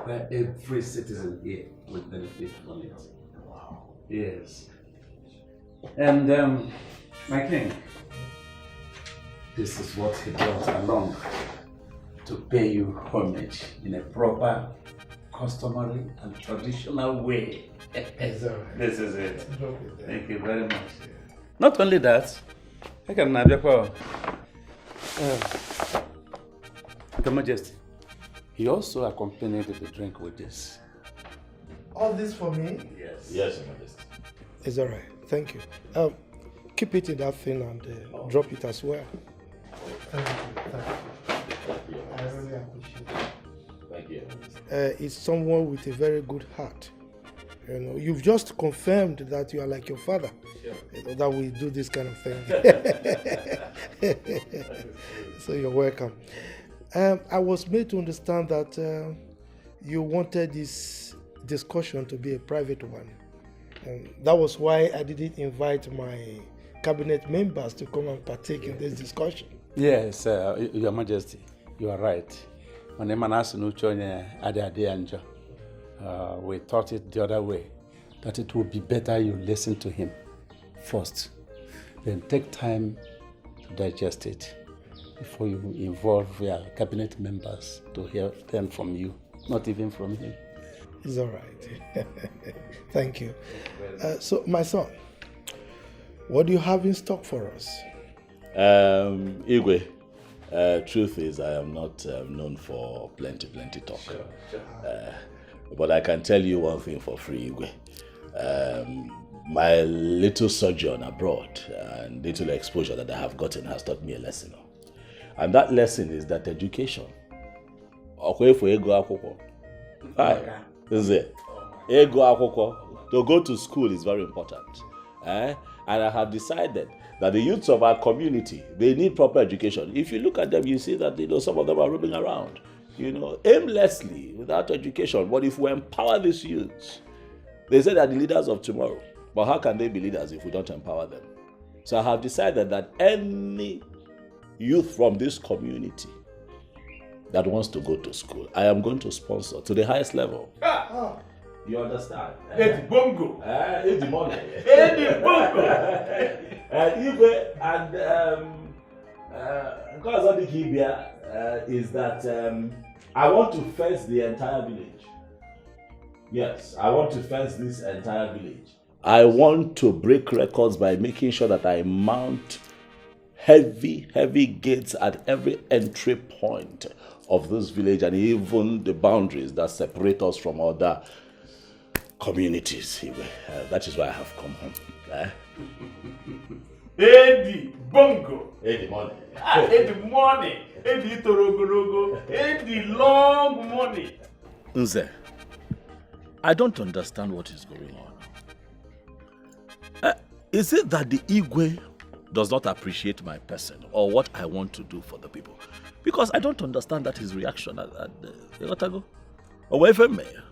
where every citizen here will benefit from it. Wow. Yes. And my king, this is what he brought along to pay you homage in a proper, customary and traditional way. This is it. Thank you very much. Not only that, I can have your Your Majesty, he also accompanied the drink with this.
All this for me?
Yes. Yes, Your Majesty.
It's all right. Thank you. Keep it in that thing and drop it as well. Thank you. I really appreciate it.
Thank you.
It's someone with a very good heart. You know, you've just confirmed that you are like your father. Sure. You know, that we do this kind of thing. So you're welcome. I was made to understand that you wanted this discussion to be a private one. That was why I didn't invite my cabinet members to come and partake in this discussion.
Yes, Your Majesty, you are right. We thought it the other way, that it would be better you listen to him first, then take time to digest it before you involve your cabinet members to hear them from you, not even from him.
It's all right. Thank you. So, my son, what do you have in stock for us?
Igwe, truth is I am not known for plenty talk. Sure. But I can tell you one thing for free, Igwe. My little sojourn abroad and little exposure that I have gotten has taught me a lesson. And that lesson is that education. To go to school is very important. And I have decided that the youths of our community, they need proper education. If you look at them, you see that some of them are roaming around, aimlessly, without education. But if we empower these youths, they say they're the leaders of tomorrow. But how can they be leaders if we don't empower them? So I have decided that any youth from this community that wants to go to school, I am going to sponsor to the highest level. You understand?
Eddie Bongo.
Eddie Money.
Eddie Bongo.
And is that I want to fence the entire village. Yes, I want to fence this entire village. I want to break records by making sure that I mount heavy gates at every entry point of this village and even the boundaries that separate us from other communities. That is why I have come home.
Eddie Bongo.
Eddie Money.
Eddie Money. Eddie Torogorogo. Eddie Long Money.
Nze, I don't understand what is going on. Is it that the Igwe does not appreciate my person or what I want to do for the people. Because I don't understand that his reaction at Otago. Or wherever mayor.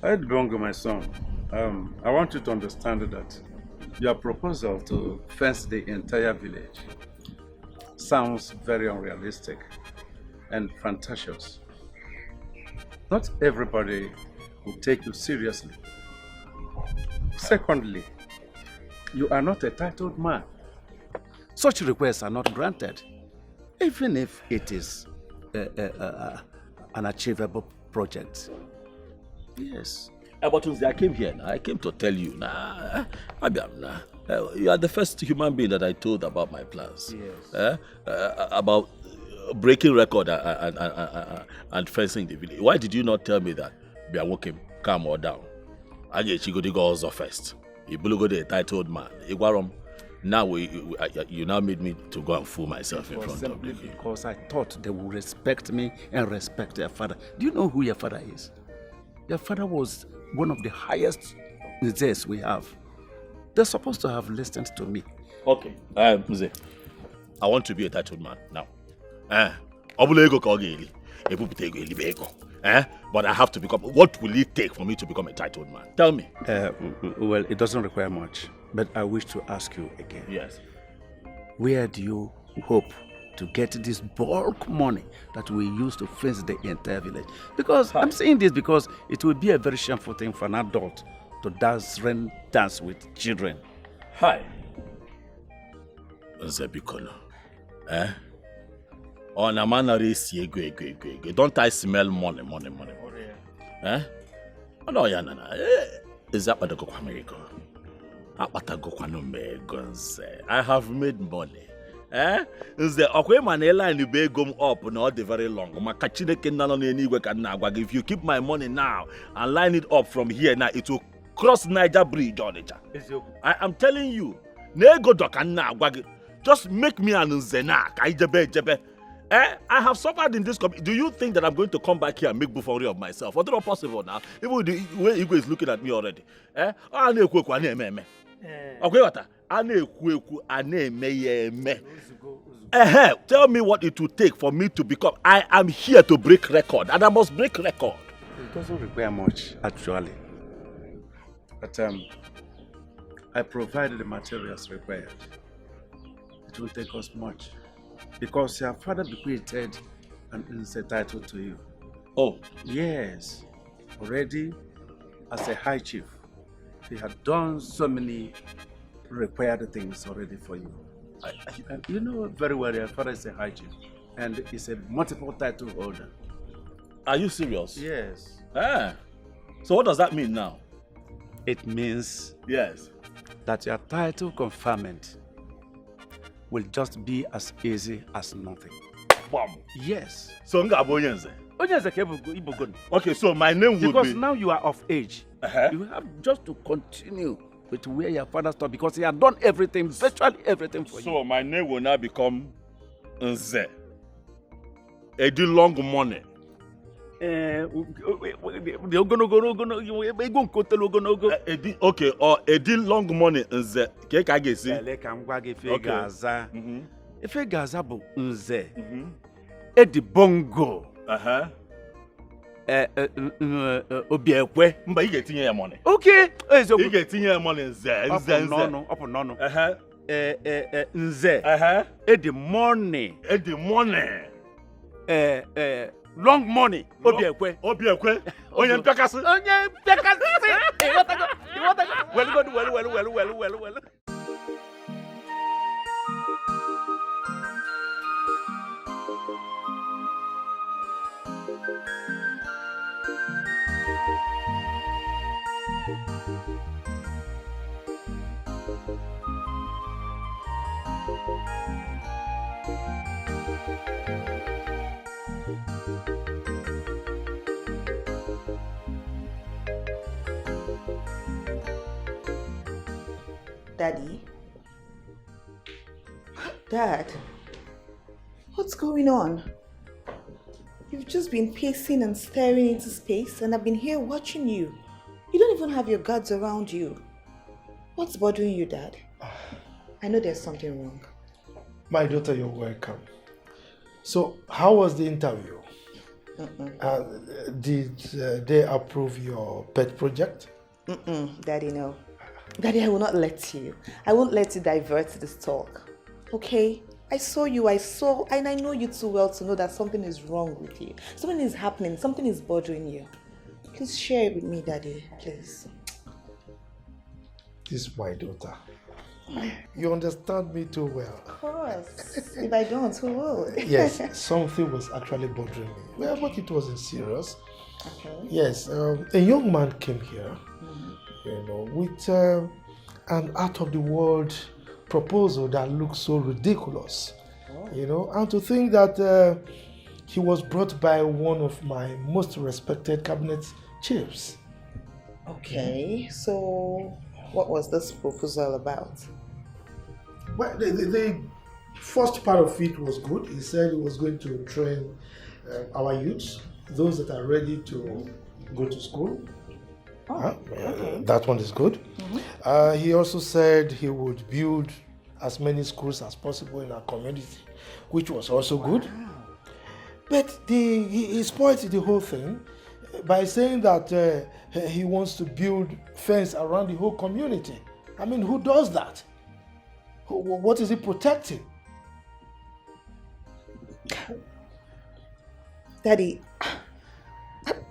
Bongo, my son. I want you to understand that your proposal to fence the entire village sounds very unrealistic and fantasious. Not everybody will take you seriously. Secondly, you are not a titled man. Such requests are not granted, even if it is an achievable project. Yes.
But I came here now. I came to tell you now. You are the first human being that I told about my plans.
Yes.
About breaking record and fencing the village. Why did you not tell me that? Be a walking, calm or down. I get you go to go also first. You go the titled man. Now you now made me to go and fool myself in front of you.
Because I thought they would respect me and respect their father. Do you know who your father is? Your father was one of the highest Nzes we have. They're supposed to have listened to me.
Okay. Mze, I want to be a titled man now. But I have to become. What will it take for me to become a titled man? Tell me.
Well, it doesn't require much. But I wish to ask you again.
Yes.
Where do you hope to get this bulk money that we use to fence the entire village? Because I'm saying this because it will be a very shameful thing for an adult to dance with children.
Hi. Zebikono. On a man don't I smell money? Oh no, yana. Is that what the America? I have made money. Nze okwe manela and be gum up not the very long. If you keep my money now and line it up from here now, it will cross Niger Bridge on it. I am telling you, just make me an Nzena. I have suffered in this company. Do you think that I'm going to come back here and make buffoonery of myself? What's not possible now? Even the way Igwe is looking at me already. Tell me what it will take for me to become. I am here to break record, and I must break record.
It doesn't require much, actually. But I provided the materials required. It won't take us much. Because your father bequeathed an insect title to you.
Oh.
Yes. Already, as a high chief, he had done so many required things already for you. You know very well your father is a high chief and is a multiple title holder.
Are you serious?
Yes.
So what does that mean now?
It means
yes
that your title conferment will just be as easy as nothing.
Wow.
Yes.
So okay, so my name will be...
Because now you are of age. You have just to continue with where your father stopped because he had done everything, virtually everything for you.
So my name will now become Nze. Edi long money. Okay, or Edi long money Nze.
If a Gaza Nze, Edi Bongo.
Obiekwe, mba you get your money.
Okay,
you get your money Nze.
Nze. Edi money. Long money. Obiekwe. Onye mpekasi. Well.
Daddy? Dad? What's going on? You've just been pacing and staring into space and I've been here watching you. You don't even have your guards around you. What's bothering you, Dad? I know there's something wrong.
My daughter, you're welcome. So, how was the interview? Did they approve your pet project?
Daddy, no. Daddy, I will not let you. I won't let you divert this talk. Okay? I saw you, and I know you too well to know that something is wrong with you. Something is happening, something is bothering you. Please share it with me, Daddy, please.
This is my daughter. You understand me too well.
Of course. If I don't, who will?
Yes, something was actually bothering me. Well, but it wasn't serious.
Okay.
Yes, a young man came here, with an out-of-the-world proposal that looked so ridiculous. And to think that he was brought by one of my most respected cabinet chiefs.
Okay, so what was this proposal about?
Well, the first part of it was good. He said he was going to train our youths, those that are ready to go to school. Okay. That one is good. He also said he would build as many schools as possible in our community, which was also good. But he spoiled the whole thing by saying that he wants to build fence around the whole community. I mean, who does that? What is he protecting?
Daddy,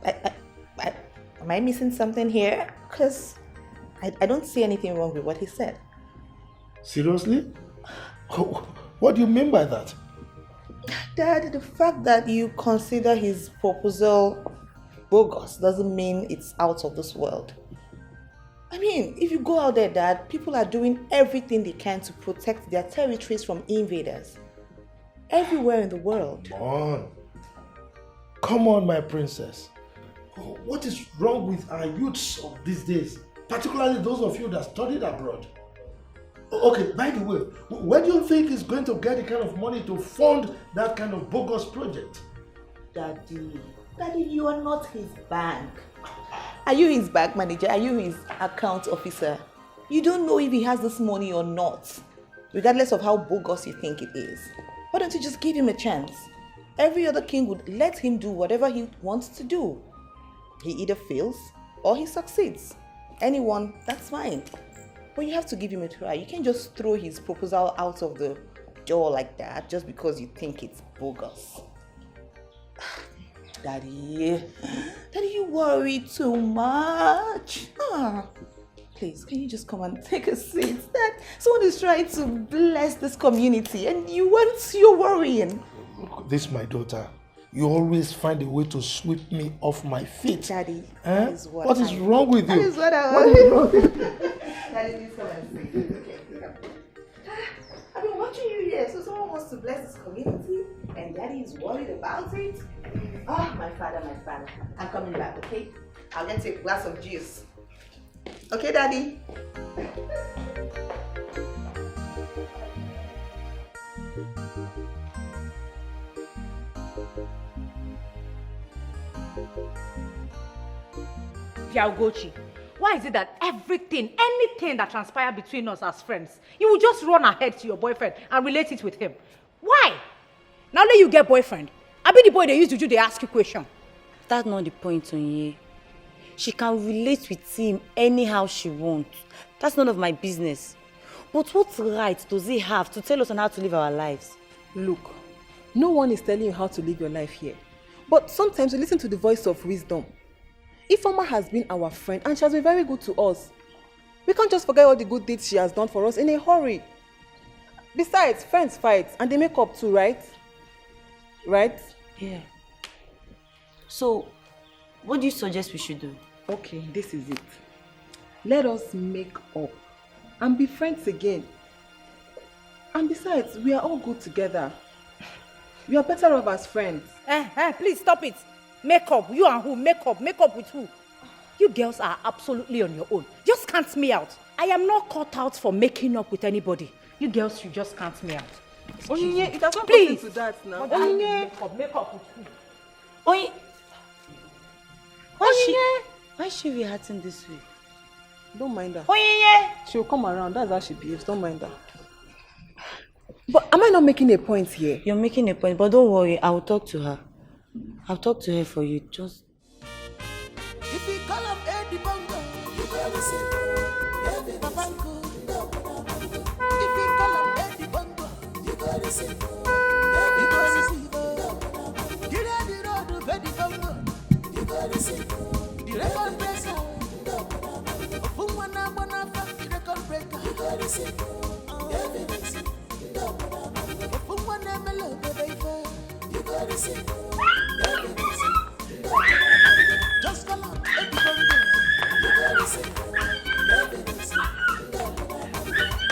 am I missing something here? Because I don't see anything wrong with what he said.
Seriously? What do you mean by that?
Dad, the fact that you consider his proposal bogus doesn't mean it's out of this world. I mean, if you go out there, Dad, people are doing everything they can to protect their territories from invaders. Everywhere in the world.
Come on, my princess. What is wrong with our youths of these days? Particularly those of you that studied abroad. Okay, by the way, where do you think he's going to get the kind of money to fund that kind of bogus project?
Daddy, you are not his bank. Are you his bank manager? Are you his account officer? You don't know if he has this money or not, regardless of how bogus you think it is. Why don't you just give him a chance? Every other king would let him do whatever he wants to do. He either fails or he succeeds. Anyone, that's fine. But you have to give him a try. You can't just throw his proposal out of the door like that just because you think it's bogus. Daddy, you worry too much. Please, can you just come and take a seat? That someone is trying to bless this community and you're worrying.
This, my daughter. You always find a way to sweep me off my feet.
Daddy,
that is what is wrong with you?
That is what I want.
What is wrong with you?
Daddy, please come and see. Okay. I've been watching you here, so someone wants to bless this community, and Daddy is worried about it. Oh, my father. I'm coming back, okay? I'll get you a glass of juice. Okay, Daddy?
Biagochi, why is it that anything that transpires between us as friends, you will just run ahead to your boyfriend and relate it with him? Why? Now that you get boyfriend, I be the boy they used to do, they ask you question.
That's not the point, Onye. She can relate with him anyhow she wants. That's none of my business. But what right does he have to tell us on how to live our lives?
Look, no one is telling you how to live your life here. But sometimes we listen to the voice of wisdom. Ifeoma has been our friend and she has been very good to us. We can't just forget all the good deeds she has done for us in a hurry. Besides, friends fight and they make up too, right? Right?
Yeah. So, what do you suggest we should do?
Okay, this is it. Let us make up and be friends again. And besides, we are all good together. We are better off as friends.
Please stop it. Make up. You and who? Make up. Make up with who? You girls are absolutely on your own. Just count me out. I am not cut out for making up with anybody. You girls should just count me out.
Onyinye, it has not
Please.
gotten to that now.
Onyinye. Make up with who?
Onyinye. Why is she reacting this way?
Don't mind her.
Onyinye.
She'll come around. That's how she behaves. Don't mind her. But am I not making a point here?
You're making a point, but don't worry, I will talk to her. I'll talk to her for you. Just.
If you call him Eddie Bongo, you better see. Babango. If you call him Eddie Bongo, you better see. You better see. Get out the road of Eddie Bongo, you better see. The record breaker. Fumana Bonafide, the record breaker, you better see. Fumana Melo, baby, you better see. Just come out, everybody. You gotta say,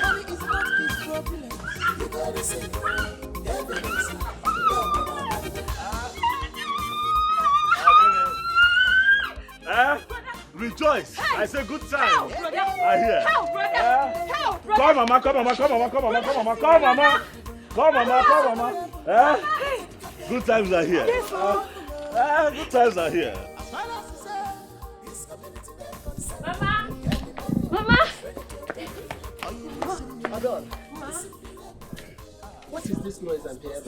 money is not his problem. You gotta say,
Rejoice! I say good time.
Help, brother!
I hear.
Help, brother! Help, brother!
Come, mama, come, mama, come, mama, come, mama, come, mama, come, mama. Come, mama, come, mama. Good times are here.
Yes,
good times are here.
Mama! Mama!
Adon, what is this noise I'm hearing?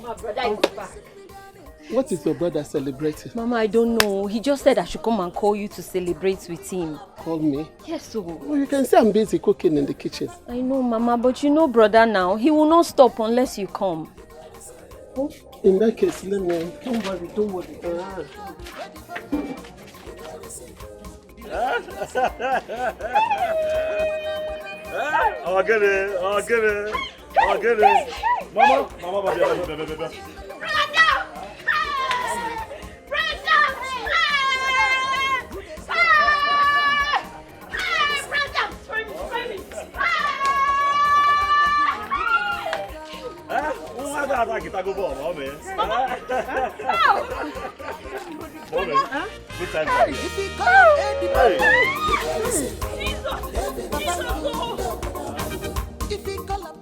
My brother is back.
What is your brother celebrating?
Mama, I don't know. He just said I should come and call you to celebrate with him.
Call me?
Yes, so.
Well, you can say I'm busy cooking in the kitchen.
I know, Mama, but you know brother now. He will not stop unless you come.
Oh, in that case, let me... Don't worry, don't worry.
I'll get it. I'll get it. I'll get it. Mama, mama, baby. Good time.
If you call Eddie Bongo, if you call him,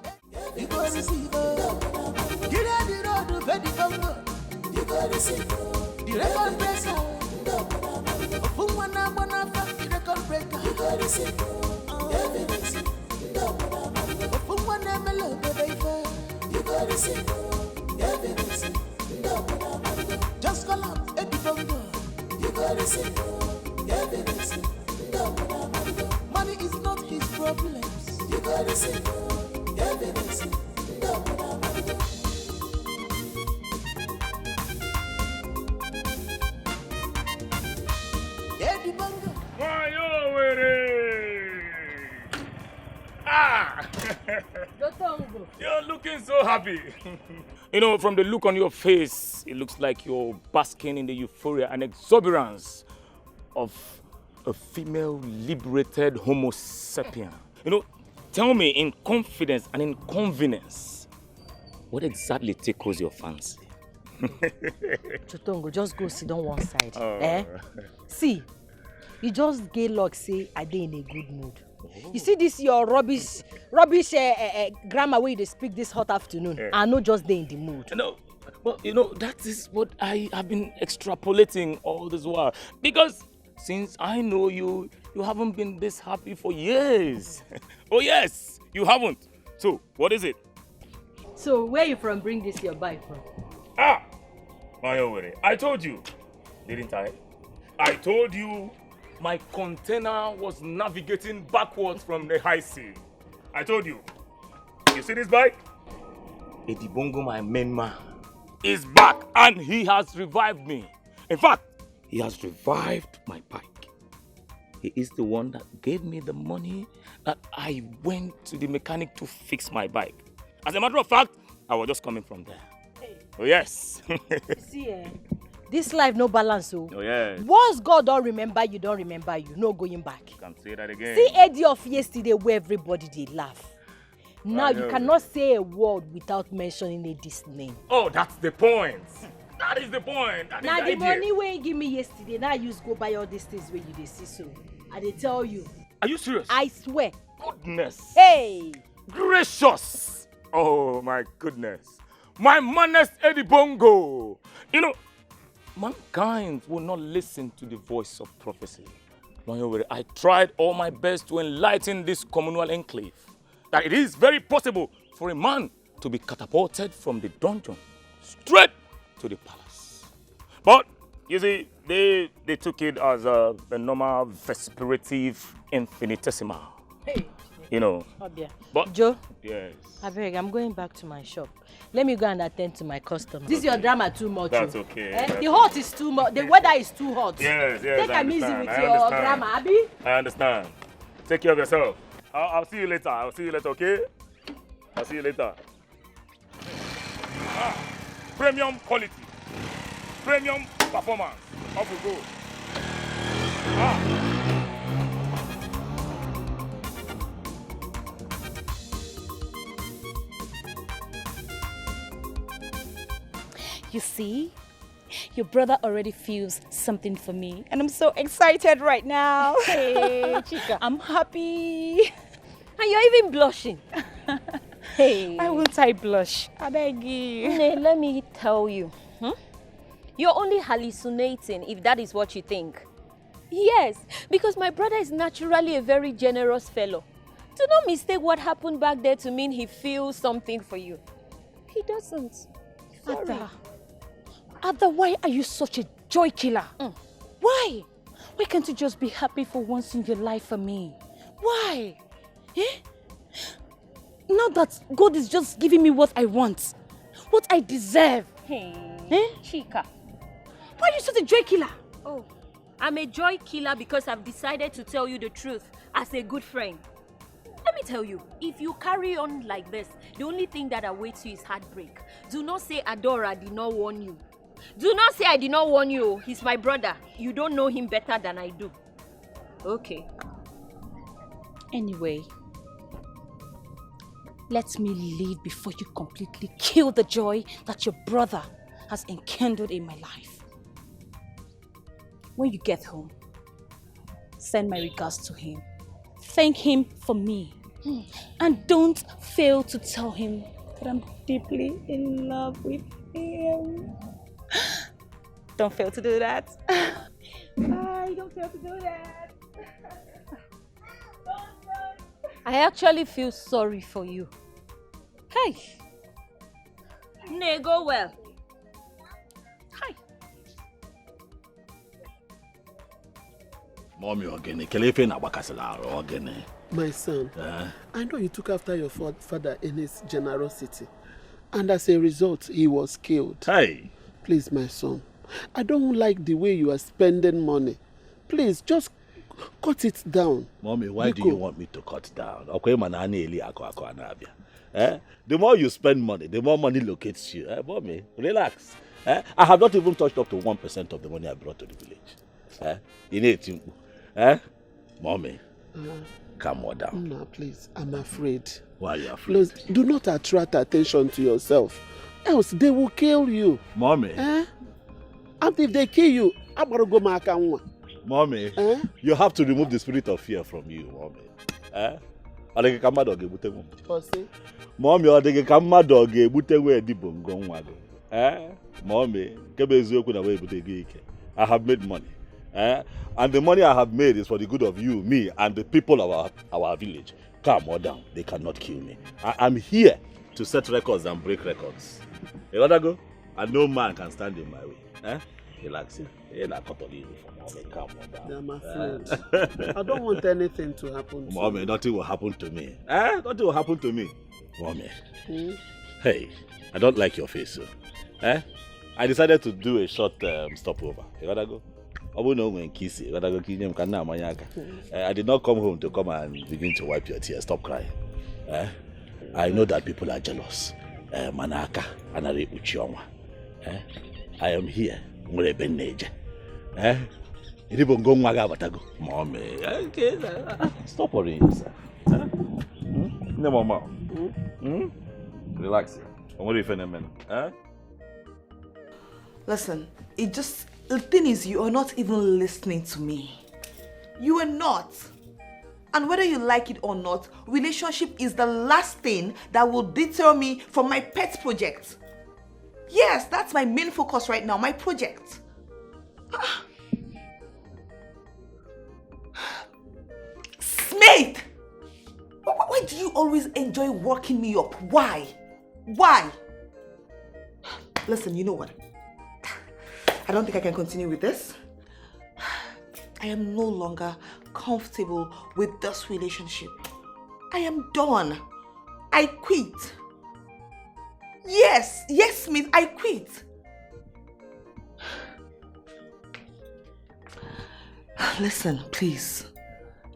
you go receive. Get out the road of Eddie Bongo, you go receive. The record breaker, Fumana Bonafide, the record breaker, you go receive. Fumana Melo, baby, you go receive. Just call him Eddie Bongo, you go receive. Money is not his problem. You gotta say, Eddie Bongo.
You're looking so happy. You know, from the look on your face, it looks like you're basking in the euphoria and exuberance of a female liberated Homo sapien. You know, tell me in confidence and in convenience, what exactly tickles your fancy?
Chotongo, just go sit on one side. See, you just get luck say I dey in a good mood. You see this your rubbish grammar where they speak this hot afternoon. I know just dey in the mood.
No, well, you know, that is what I have been extrapolating all this while. Because since I know you, you haven't been this happy for years. Oh yes, you haven't. So, what is it?
So, where you from bring this your bike from?
My Owere, I told you, didn't I? I told you my container was navigating backwards from the high sea. I told you. You see this bike? Edibongo, my main man, is back and he has revived me. In fact, he has revived my bike. He is the one that gave me the money that I went to the mechanic to fix my bike. As a matter of fact, I was just coming from there. Hey. Oh yes.
See, this life no balance. Oh
yes.
Once God don't remember you, no going back.
You can say that again.
See Eddie of yesterday where everybody they laugh. Now you cannot say a word without mentioning Eddie's name.
Oh, that's the point. That is the point. That
now
is
the
idea.
money where you give me yesterday, now I use go buy all these things where you they see so. I they tell you.
Are you serious?
I swear.
Goodness.
Hey.
Gracious. Oh my goodness. My manest Eddie Bongo. You know, mankind will not listen to the voice of prophecy. I tried all my best to enlighten this communal enclave that it is very possible for a man to be catapulted from the dungeon straight to the palace. But, you see, they took it as a normal vesperative infinitesimal.
Hey.
You know.
Oh dear.
But,
Joe.
Yes.
I beg, I'm going back to my shop. Let me go and attend to my customers. This is your drama too much.
That's okay.
The hot is too much. The weather is too hot.
Yes,
Take
I
a easy
understand.
with
I
your
understand.
drama, Abby.
I understand. Take care of yourself. I'll see you later. I'll see you later, okay? I'll see you later. Premium quality. Premium performance. Off we go.
You see, your brother already feels something for me, and I'm so excited right now.
Hey, Chica.
I'm happy.
And you're even blushing. Hey.
Why won't I blush? I beg you.
Nay, let me tell you. You're only hallucinating if that is what you think. Yes, because my brother is naturally a very generous fellow. Do not mistake what happened back there to mean he feels something for you. He doesn't. Sorry.
Ada, why are you such a joy killer? Why? Why can't you just be happy for once in your life for me? Why? Now that God is just giving me what I want, what I deserve.
Chica.
Why are you such a joy killer?
Oh, I'm a joy killer because I've decided to tell you the truth as a good friend. Let me tell you, if you carry on like this, the only thing that awaits you is heartbreak. Do not say Adora did not warn you. Do not say I did not warn you. He's my brother. You don't know him better than I do. Okay.
Anyway, let me leave before you completely kill the joy that your brother has enkindled in my life. When you get home, send my regards to him. Thank him for me. And don't fail to tell him that I'm deeply in love with him. Don't fail to do that. Don't fail to do that.
I actually feel sorry for you. Hey. Nay, go well.
Hi.
Mommy, again, Kelefe na wakasala again.
My son, I know you took after your father in his generosity, and as a result, he was killed.
Hey!
Please, my son, I don't like the way you are spending money. Please, just cut it down.
Mommy, why do you want me to cut down? The more you spend money, the more money locates you. Mommy, relax. I have not even touched up to 1% of the money I brought to the village. Ini Edo. Mommy, calm down.
No, please, I'm afraid.
Why are you afraid?
Please, do not attract attention to yourself, else they will kill you.
Mommy.
And if they kill you, I'm going to go back and one.
Mommy, you have to remove the spirit of fear from you, Mommy. Mommy, I have made money. And the money I have made is for the good of you, me, and the people of our village. Calm down. They cannot kill me. I'm here to set records and break records. You gotta go? And no man can stand in my way. Relax. Calm down.
I'm afraid. I don't want anything to happen to
Mommy,
you.
nothing will happen to me. Nothing will happen to me. Mommy. Hey, I don't like your face, so. I decided to do a short stopover. You gotta go? I did not come home to come and begin to wipe your tears. Stop crying. I know that people are jealous. Manaka, Anare Uchioma. I am here. Mommy, stop worrying yourself. No, Mama. Relax. What are you feeling?
Listen, the thing is, you are not even listening to me. You are not. And whether you like it or not, relationship is the last thing that will deter me from my pet project. Yes, that's my main focus right now, my project. Smith! Why do you always enjoy working me up? Why? Why? Listen, you know what? I don't think I can continue with this. I am no longer comfortable with this relationship. I am done. I quit. Yes, Smith, I quit. Listen, please.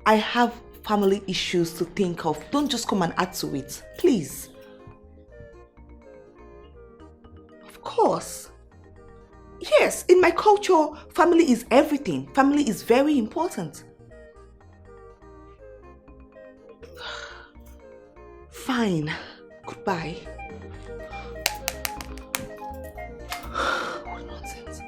I have family issues to think of. Don't just come and add to it. Please. Of course. Yes, in my culture, family is everything. Family is very important. Fine. Goodbye. What nonsense.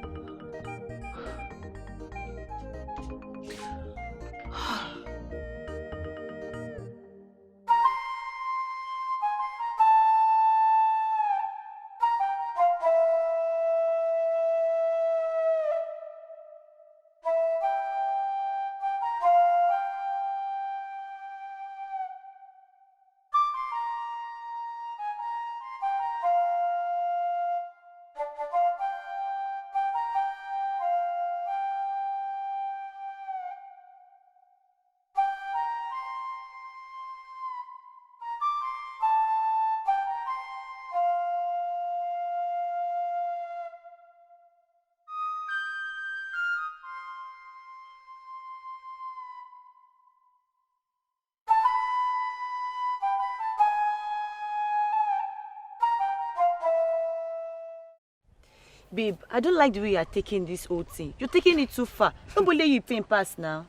Babe, I don't like the way you're taking this whole thing. You're taking it too far. Don't believe you pain pass now.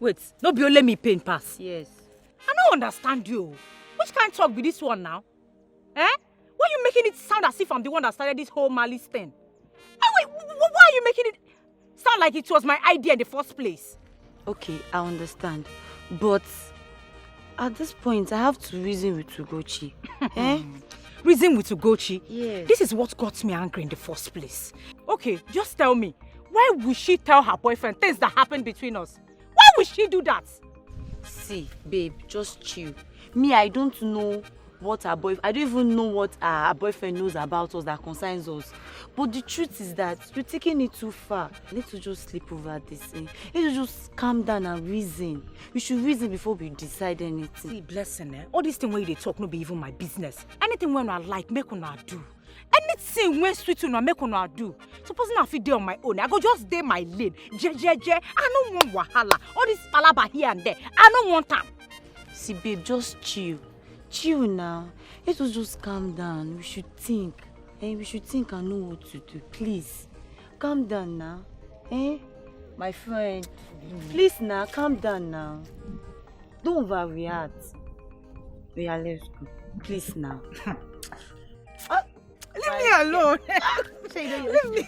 Wait, no be only me pain pass.
Yes.
I don't understand you. Which kind of talk be this one now? Eh? Why are you making it sound as if I'm the one that started this whole malice thing? Wait, why are you making it sound like it was my idea in the first place?
Okay, I understand. But at this point, I have to reason with Ugochi. Eh?
Reason with Ugochi?
Yes.
This is what got me angry in the first place. Okay, just tell me, why would she tell her boyfriend things that happened between us? Why would she do that?
See, babe, just chill. Me, I don't know what her boyfriend... I don't even know what her boyfriend knows about us that concerns us. But the truth is that you're taking it too far. I need to just sleep over this. Eh? You need to just calm down and reason. We should reason before we decide anything.
See, blessing, eh? All this thing where they talk no be even my business. Anything when I like, make una do. Anything when sweet una make una do. Supposing I fit dey on my own, I go just dey my lane. Je. I no want wahala. All this palaba here and there, I no want them.
See, babe, just chill. Chill now. Let us just calm down. We should think. We should think and know what to do. Please, calm down now. My friend, please now, calm down now. Don't overreact. Yeah, let's go. Please now.
Leave me alone. Leave me.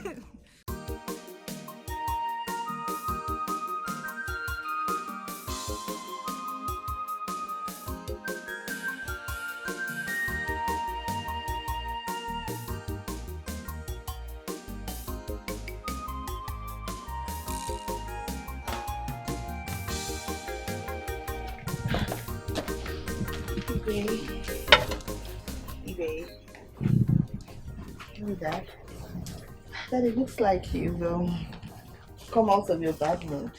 Babe. Give me that. That it looks like you've come out of your bad mood.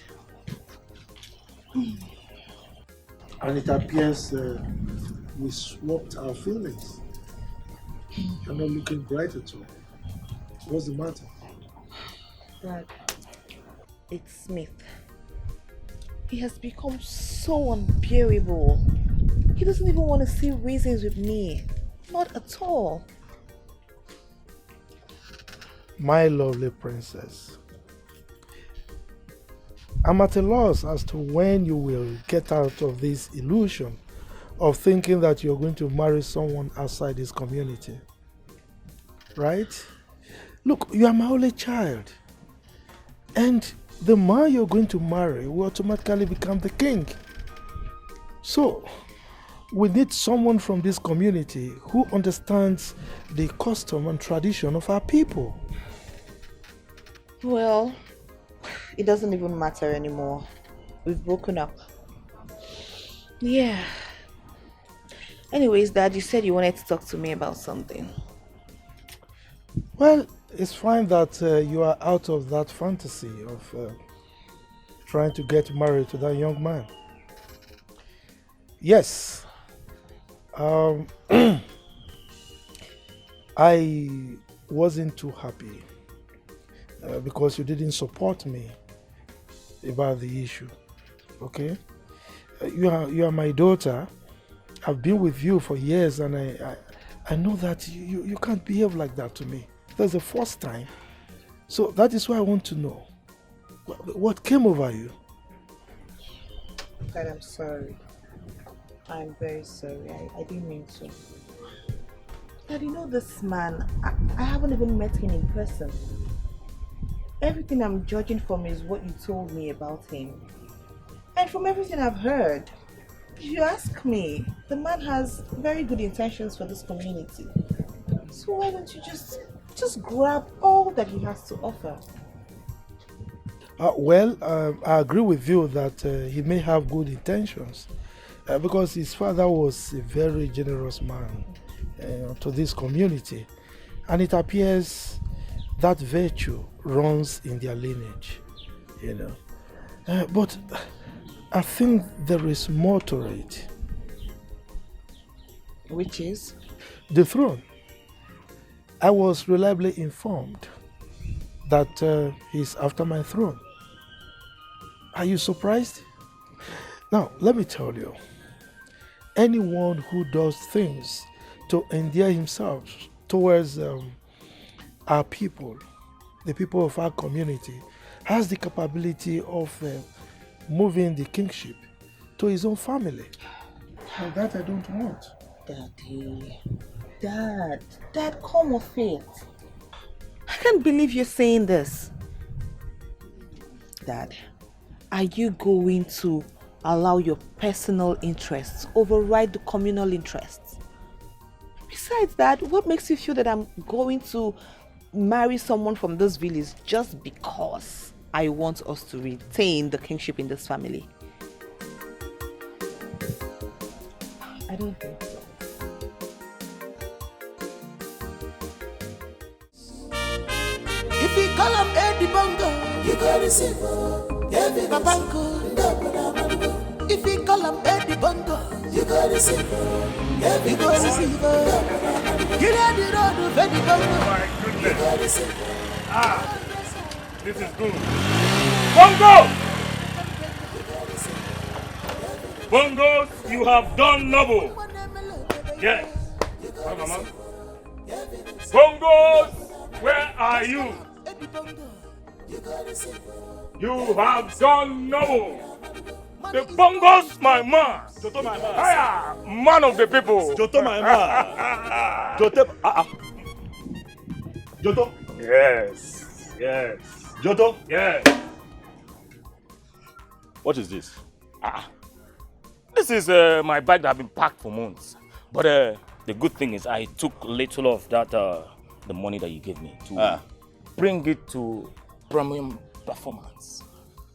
And it appears we swapped our feelings. You're not looking bright at all. What's the matter?
Dad, it's Smith. He has become so unbearable. He doesn't even want to see reasons with me. Not at all.
My lovely princess, I'm at a loss as to when you will get out of this illusion of thinking that you're going to marry someone outside this community. Right? Look, you are my only child. And the man you're going to marry will automatically become the king. So, we need someone from this community who understands the custom and tradition of our people.
Well, it doesn't even matter anymore. We've broken up. Yeah. Anyways, Dad, you said you wanted to talk to me about something.
Well, it's fine that you are out of that fantasy of trying to get married to that young man. Yes. I wasn't too happy because you didn't support me about the issue. Okay? You are my daughter. I've been with you for years, and I know that you can't behave like that to me. That's the first time. So that is why I want to know. What came over you?
Dad, I'm sorry. I'm very sorry. I didn't mean to. Dad, you know this man, I haven't even met him in person. Everything I'm judging from is what you told me about him. And from everything I've heard, if you ask me, the man has very good intentions for this community. So why don't you just grab all that he has to offer?
I agree with you that he may have good intentions because his father was a very generous man to this community, and it appears that virtue runs in their lineage, you know. But I think there is more to it.
Which is?
The throne. I was reliably informed that he's after my throne. Are you surprised? Now, let me tell you, anyone who does things to endear himself towards our people, the people of our community, has the capability of moving the kingship to his own family. And that I don't want.
Daddy, Dad, come off it. I can't believe you're saying this. Dad, are you going to allow your personal interests override the communal interests? Besides that, what makes you feel that I'm going to marry someone from this village just because I want us to retain the kingship in this family? I don't think so.
If you call him Eddie Bongo, you go receive. If you call him Eddie Bongo, you go receive. You go receive. You know the road of Eddie Bongo.
My goodness. This is good. Bongo! Bongos, you have done noble. Yes. Mama. Bongos, where are you? You have done noble. The Bongos, my man.
Joto, my man.
Hiya, man of the people.
Joto, my man. Joto.
Yes.
Joto.
Yes.
What is this?
This is my bag that has been packed for months. But the good thing is I took little of that, the money that you gave me to bring it to premium performance.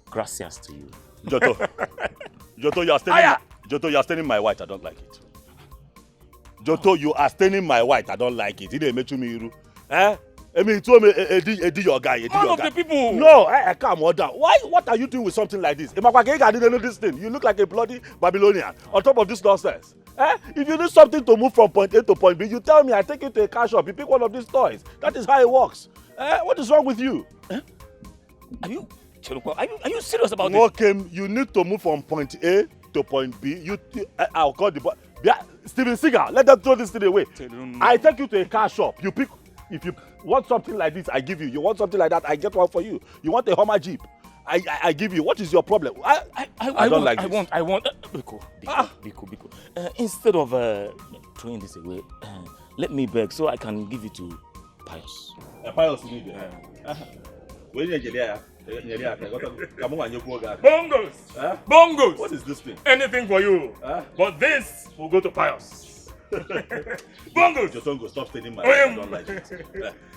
Gracias to you.
Joto, you are staining. Joto, you are staining my white. I don't like it. Joto, you are staining my white. I don't like it. He didn't make me. I mean, he told me, Eddie, your guy.
Man of the people.
No, I can't down. Why? What are you doing with something like this? I didn't know this thing. You look like a bloody Babylonian on top of this nonsense. If you need something to move from point A to point B, you tell me. I take it to a car shop. You pick one of these toys. That is how it works. What is wrong with you?
Are you serious about this?
Okay, you need to move from point A to point B. I'll call the boy. Yeah, Steven Seagal, let them throw this thing away. I take you to a car shop. You pick. If you want something like this, I give you. You want something like that, I get one for you. You want a Hummer Jeep, I give you. What is your problem? I don't like this.
I want. Biko. Instead of throwing this away, let me beg so I can give it to Pius.
Pius, you need it.
Bongos! Bongos!
What is this thing?
Anything for you. But this will go to Pius. Bongos!
Jotongo, stop staining my eyes. I don't like it.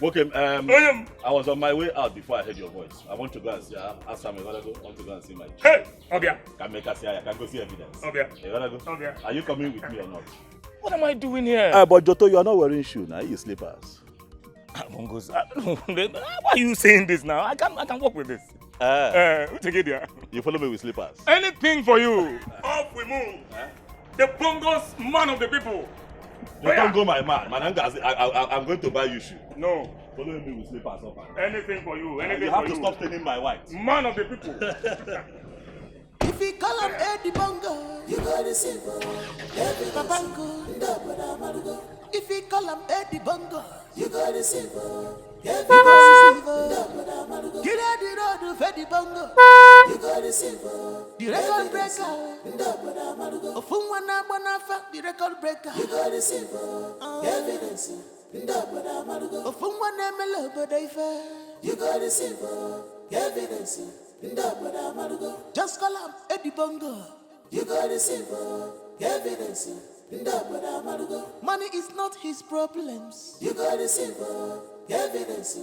Okay, I was on my way out before I heard your voice. I want to go and see. Ask Sam, I want to go and see my.
Hey! Obia!
Can make us see. I can go see evidence.
Obia!
Obia! Are you coming with me or not?
What am I doing here?
But Joto, you are not wearing shoes. Now you slippers.
Bongos, why are you saying this now? I can work with this. Take it there.
You follow me with slippers.
Anything for you. Off we move. The Bongos man of the people.
You don't go, my man. I'm going to buy you shoes.
No.
Follow me with slippers.
Anything for you. Anything
you
for
have to stop staining my white.
Man of the people.
If you call him Eddie Bongo, you got to see Papango. If you call him Eddie Bongo, you got to see Get out the road of Eddie Bongo, you got to see the record breaker. Ofumwana Bonafa, the record breaker, you got to see evidence. Ofumwana Melo Bodaifa, you got to see evidence. Just call him Eddie Bongo. You got to see evidence. Money is not his problems. You got to see evidence.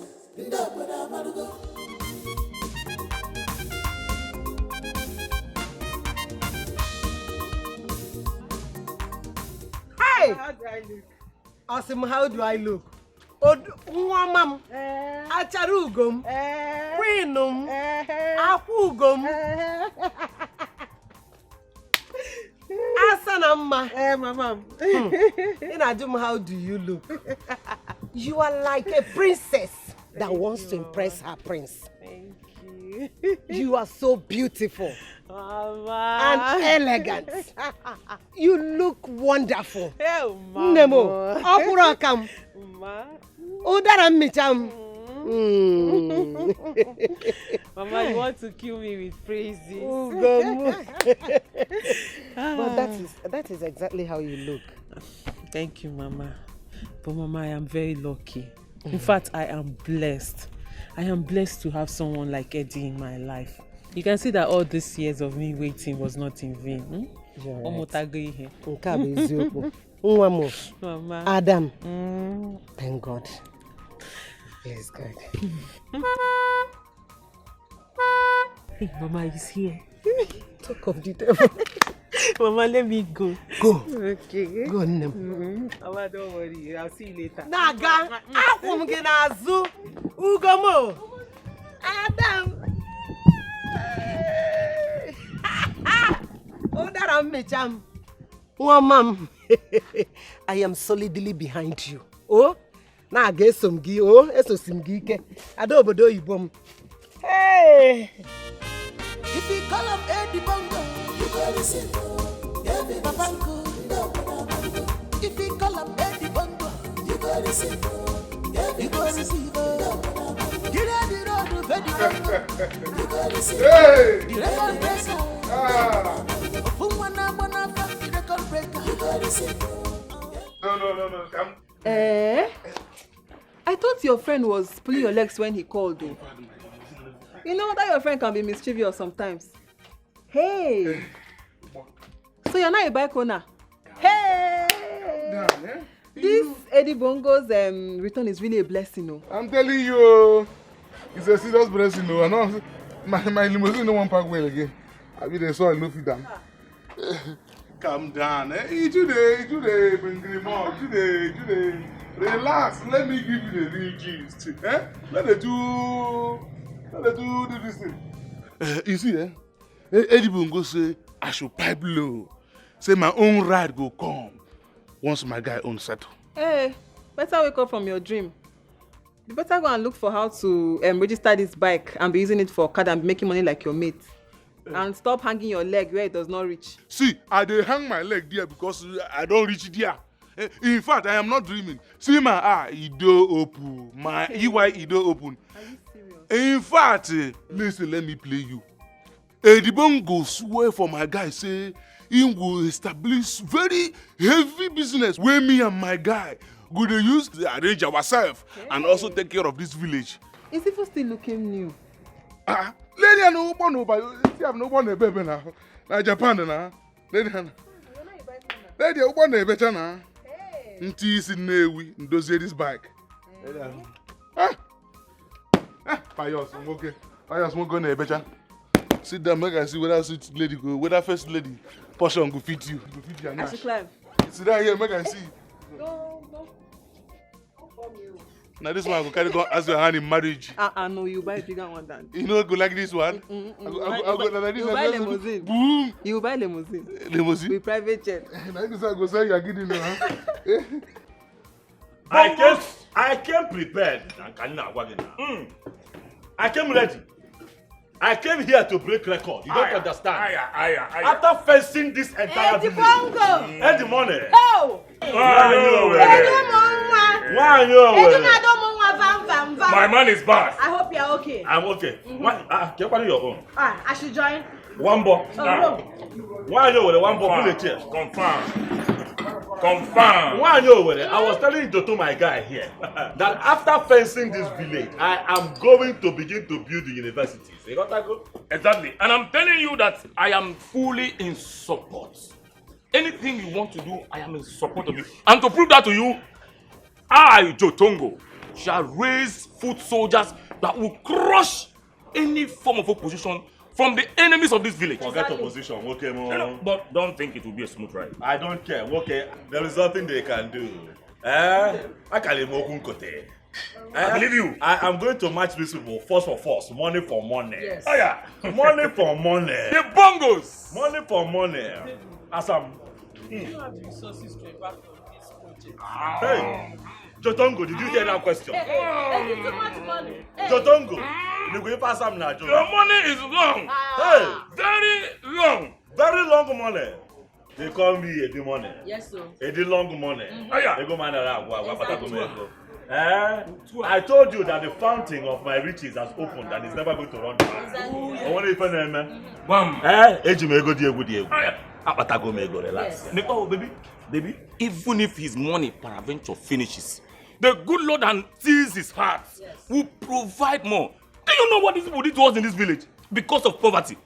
Hey! How do I look? Awesome, how do I look? Nwamam, Acharugum, Queenum, Afugum, Asanamma. Mamam. Inajum, how do you look? You are like a princess that wants to impress her prince.
Thank you.
You are so beautiful.
Mama.
And elegant. You look wonderful.
Oh, Mama.
Nemo, Opurakam.
Ma.
Udaramicham.
Mama, you want to kill me with praises.
But that is exactly how you look.
Thank you, Mama. But Mama, I am very lucky. In fact, I am blessed. I am blessed to have someone like Eddie in my life. You can see that all these years of me waiting was not in vain.
Right.
Mama.
Adam. Thank God. Yes, God.
Hey, Mama is here.
Talk of the devil.
Mama, let me go.
Go.
Okay.
Go, Nem.
Mama, don't worry. I'll see you later.
Naga, akwum gị n'azụ. Ugomo. Adam. Udara mmecham. Nwamam. I am solidly behind you. Oh, na-aga esom gị. Oh, esosim gị ike. Ada obodo oyibo m. Hey.
If you call him Eddie Bongo, you got to see Papango. If you call him Eddie Bongo, you got to see you got to see Get out the road of Eddie Bongo. You got to see the record breaker. Ofumwana Bonafa, the record breaker. You got to see.
No, come.
I thought your friend was pulling your legs when he called you. You know that your friend can be mischievous sometimes. Hey! So you're not a bike owner? Hey! This Eddie Bongo's return is really a blessing, no?
I'm telling you, it's a serious blessing, no. I know my limousine no one park well again. I mean, they saw a no fit down. Calm down, eh? Today, bring him up. Today. Relax, let me give you the real gist. Eh? Let the do this thing. You see, Eddie Bongo say I should pipe low. Say my own ride go come once my guy own settle.
Hey, better wake up from your dream. You better go and look for how to register this bike and be using it for car and be making money like your mate. And stop hanging your leg where it does not reach.
See, I dey hang my leg there because I don't reach there. In fact, I am not dreaming. See my eye, Edo open. My EY Edo open.
Are you serious?
In fact, listen, let me play you. Eddie Bongo swear for my guy, say he will establish very heavy business where me and my guy go to use to arrange ourselves and also take care of this village.
Is it still looking new?
Lady, I know one but see, I've no one a baby now. Now Japan now. Lady, one a better now. Nti is in Newi, Ndozie this bike. Payos, okay. Payos won't go near better. Sit down, make I see whether sweet lady go, whether first lady portion go fit you.
I should climb.
Sit down here, make I see.
No.
Now this one I go carry go as your hand in marriage.
No, you buy a bigger one than.
You know, go like this one. I go like this.
You buy limousine.
Boom.
You buy limousine.
Limousine.
With private jet.
Now this one go say you are getting it.
I came prepared. I came ready. I came here to break record. You don't understand. After facing this entire village. And the money.
Oh!
My man is bad.
I hope you're okay.
I'm okay. Can you your own?
I should join.
One ball. Why are you with one ball?
Confirm.
Why are you with it? I was telling Toto, my guy here, that after fencing this village, I am going to begin to build the universities. You got that go?
Exactly. And I'm telling you that I am fully in support. Anything you want to do, I am in support of you. And to prove that to you, I, Jotongo, shall raise foot soldiers that will crush any form of opposition from the enemies of this village.
Forget opposition, okay,
no, but don't think it will be a smooth ride.
I don't care, okay. There is nothing they can do. I believe you. I am going to match these people force for force, money for money.
Yes.
Oh yeah, money for money.
The bongos.
Money for money. Asam.
You have the resources to embark on this project.
Hey, Jotongo, did you hear that question?
Hey, too much money.
Jotongo, you go pass am na Jotongo.
Your money is long.
Hey,
very long.
Very long money. They call me Edi money.
Yes, sir.
Edi long money.
Aya.
They go man I told you that the fountain of my riches has opened and it's never going to run dry. I want to even
Bam.
Ejimego diegu. Apatago mego relax.
Oh, baby, even if his money peradventure finishes, the good Lord and sees his heart will provide more. Do you know what these people did to us in this village? Because of poverty.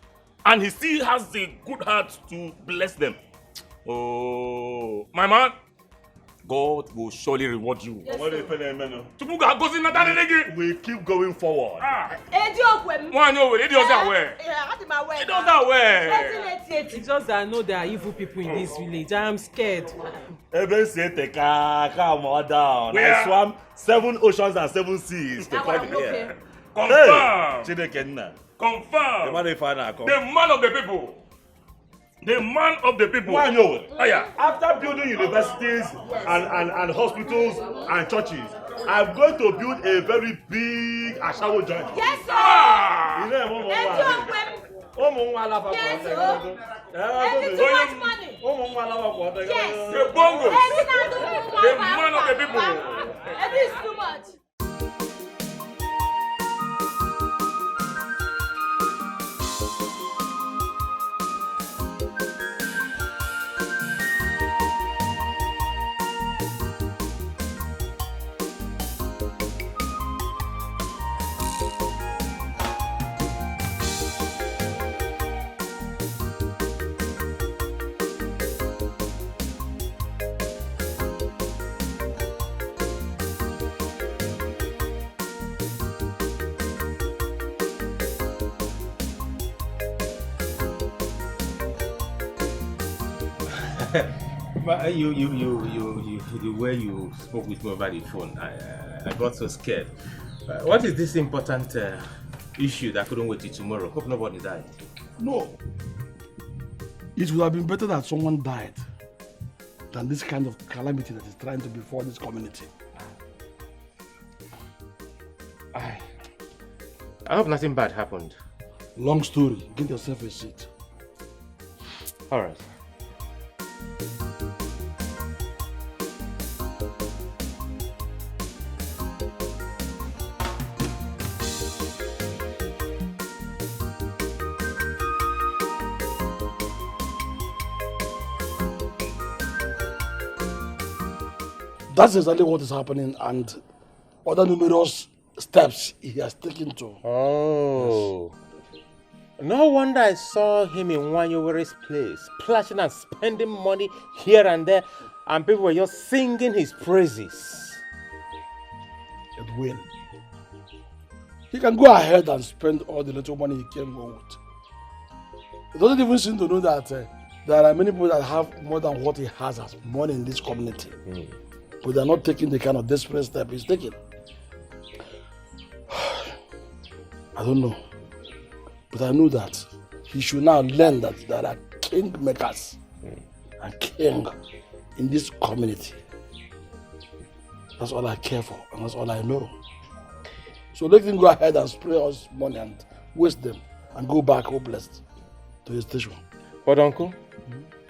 And he still has the good heart to bless them. Oh, my man, God will surely reward you.
Yes,
we
keep going forward.
It's just that I know there are evil people in this village. I am scared.
I swam 7 oceans and 7 seas to come here.
Confirm. Confirm.
The
man of the people. The man of the people.
Why no? After building universities and hospitals and churches, I'm going to build a very big Ashawo joint.
Yes, sir.
Yes,
sir. Too much money. Yes.
The bongos. The man of the people.
It is too much.
But the way you spoke with me over the phone, I got so scared. What is this important issue that couldn't wait till tomorrow? Hope nobody died.
No. It would have been better that someone died than this kind of calamity that is trying to befall this community.
I hope nothing bad happened.
Long story. Get yourself a seat.
All right.
That's exactly what is happening and other numerous steps he has taken to.
Oh. Yes. No wonder I saw him in Wanyowere's place, splashing and spending money here and there, and people were just singing his praises.
It will. He can go ahead and spend all the little money he came home with. He doesn't even seem to know that There are many people that have more than what he has as money in this community. But they are not taking the kind of desperate step he's taking. I don't know. But I know that he should now learn that there are king makers and king in this community. That's all I care for, and that's all I know. So let him go ahead and spray us money and waste them and go back hopeless to his station.
But uncle,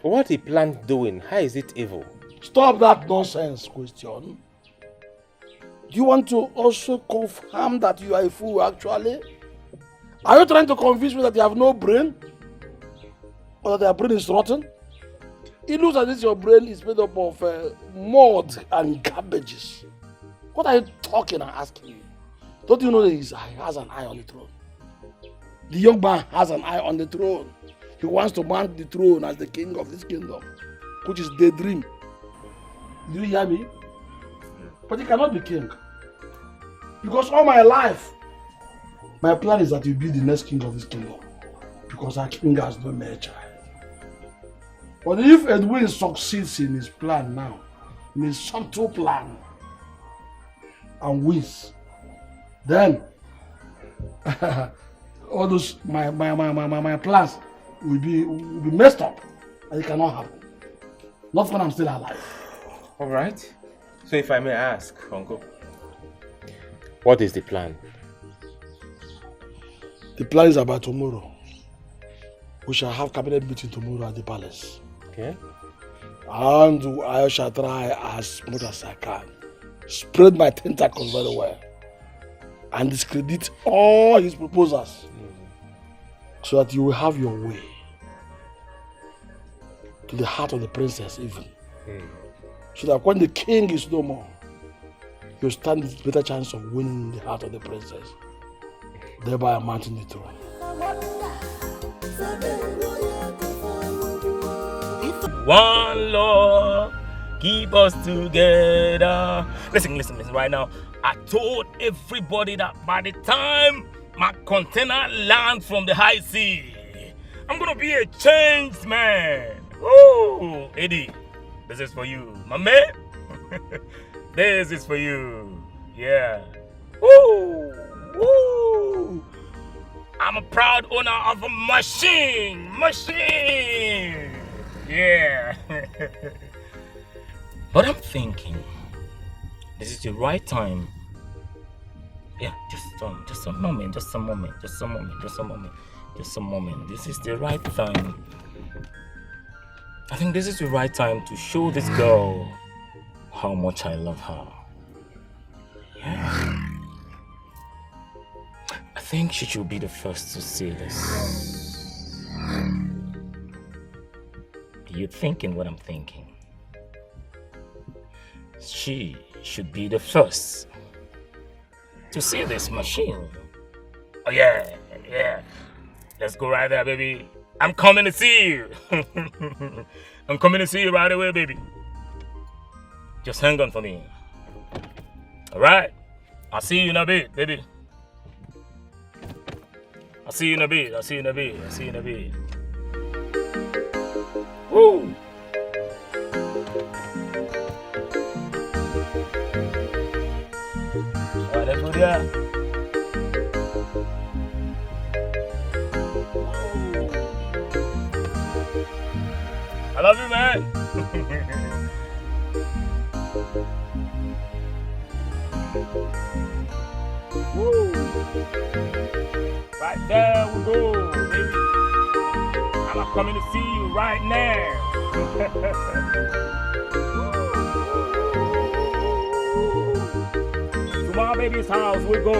what he planned doing, how is it evil?
Stop that nonsense question. Do you want to also confirm that you are a fool actually? Are you trying to convince me that you have no brain? Or that your brain is rotten? It looks as if your brain is made up of mud and garbages. What are you talking and asking me? Don't you know that he has an eye on the throne? The young man has an eye on the throne. He wants to mount the throne as the king of this kingdom, which is daydream. Do you hear me? But he cannot be king. Because all my life, my plan is that he'll be the next king of this kingdom. Because our king has no male child. But if Edwin succeeds in his plan now, in his subtle plan, and wins, then all those my plans will be messed up, and it cannot happen. Not when I'm still alive.
All right. So if I may ask, uncle, what is the plan?
The plan is about tomorrow. We shall have cabinet meeting tomorrow at the palace.
Okay.
And I shall try as much as I can. Spread my tentacles very well. And discredit all his proposals. So that you will have your way. To the heart of the princess even. So that when the king is no more, you stand with a better chance of winning the heart of the princess. Thereby mounting the throne.
One Lord, keep us together. Listen right now. I told everybody that by the time my container lands from the high sea, I'm gonna be a changed man. Woo! Eddie, this is for you. My man, this is for you. Yeah. Woo! Woo! I'm a proud owner of a machine. Yeah. But I'm thinking, this is the right time. Yeah, just a moment. This is the right time. I think this is the right time to show this girl how much I love her. Yeah. I think she should be the first to see this. Are you thinking what I'm thinking? She should be the first to see this machine. Oh yeah. Let's go right there, baby. I'm coming to see you. I'm coming to see you right away, baby. Just hang on for me. All right? I'll see you in a bit, baby. I'll see you in a bit. Woo! Alright, let's go there. I love you, man. Woo! Right there we go, baby. I'm coming to see you right now. To my baby's house we go.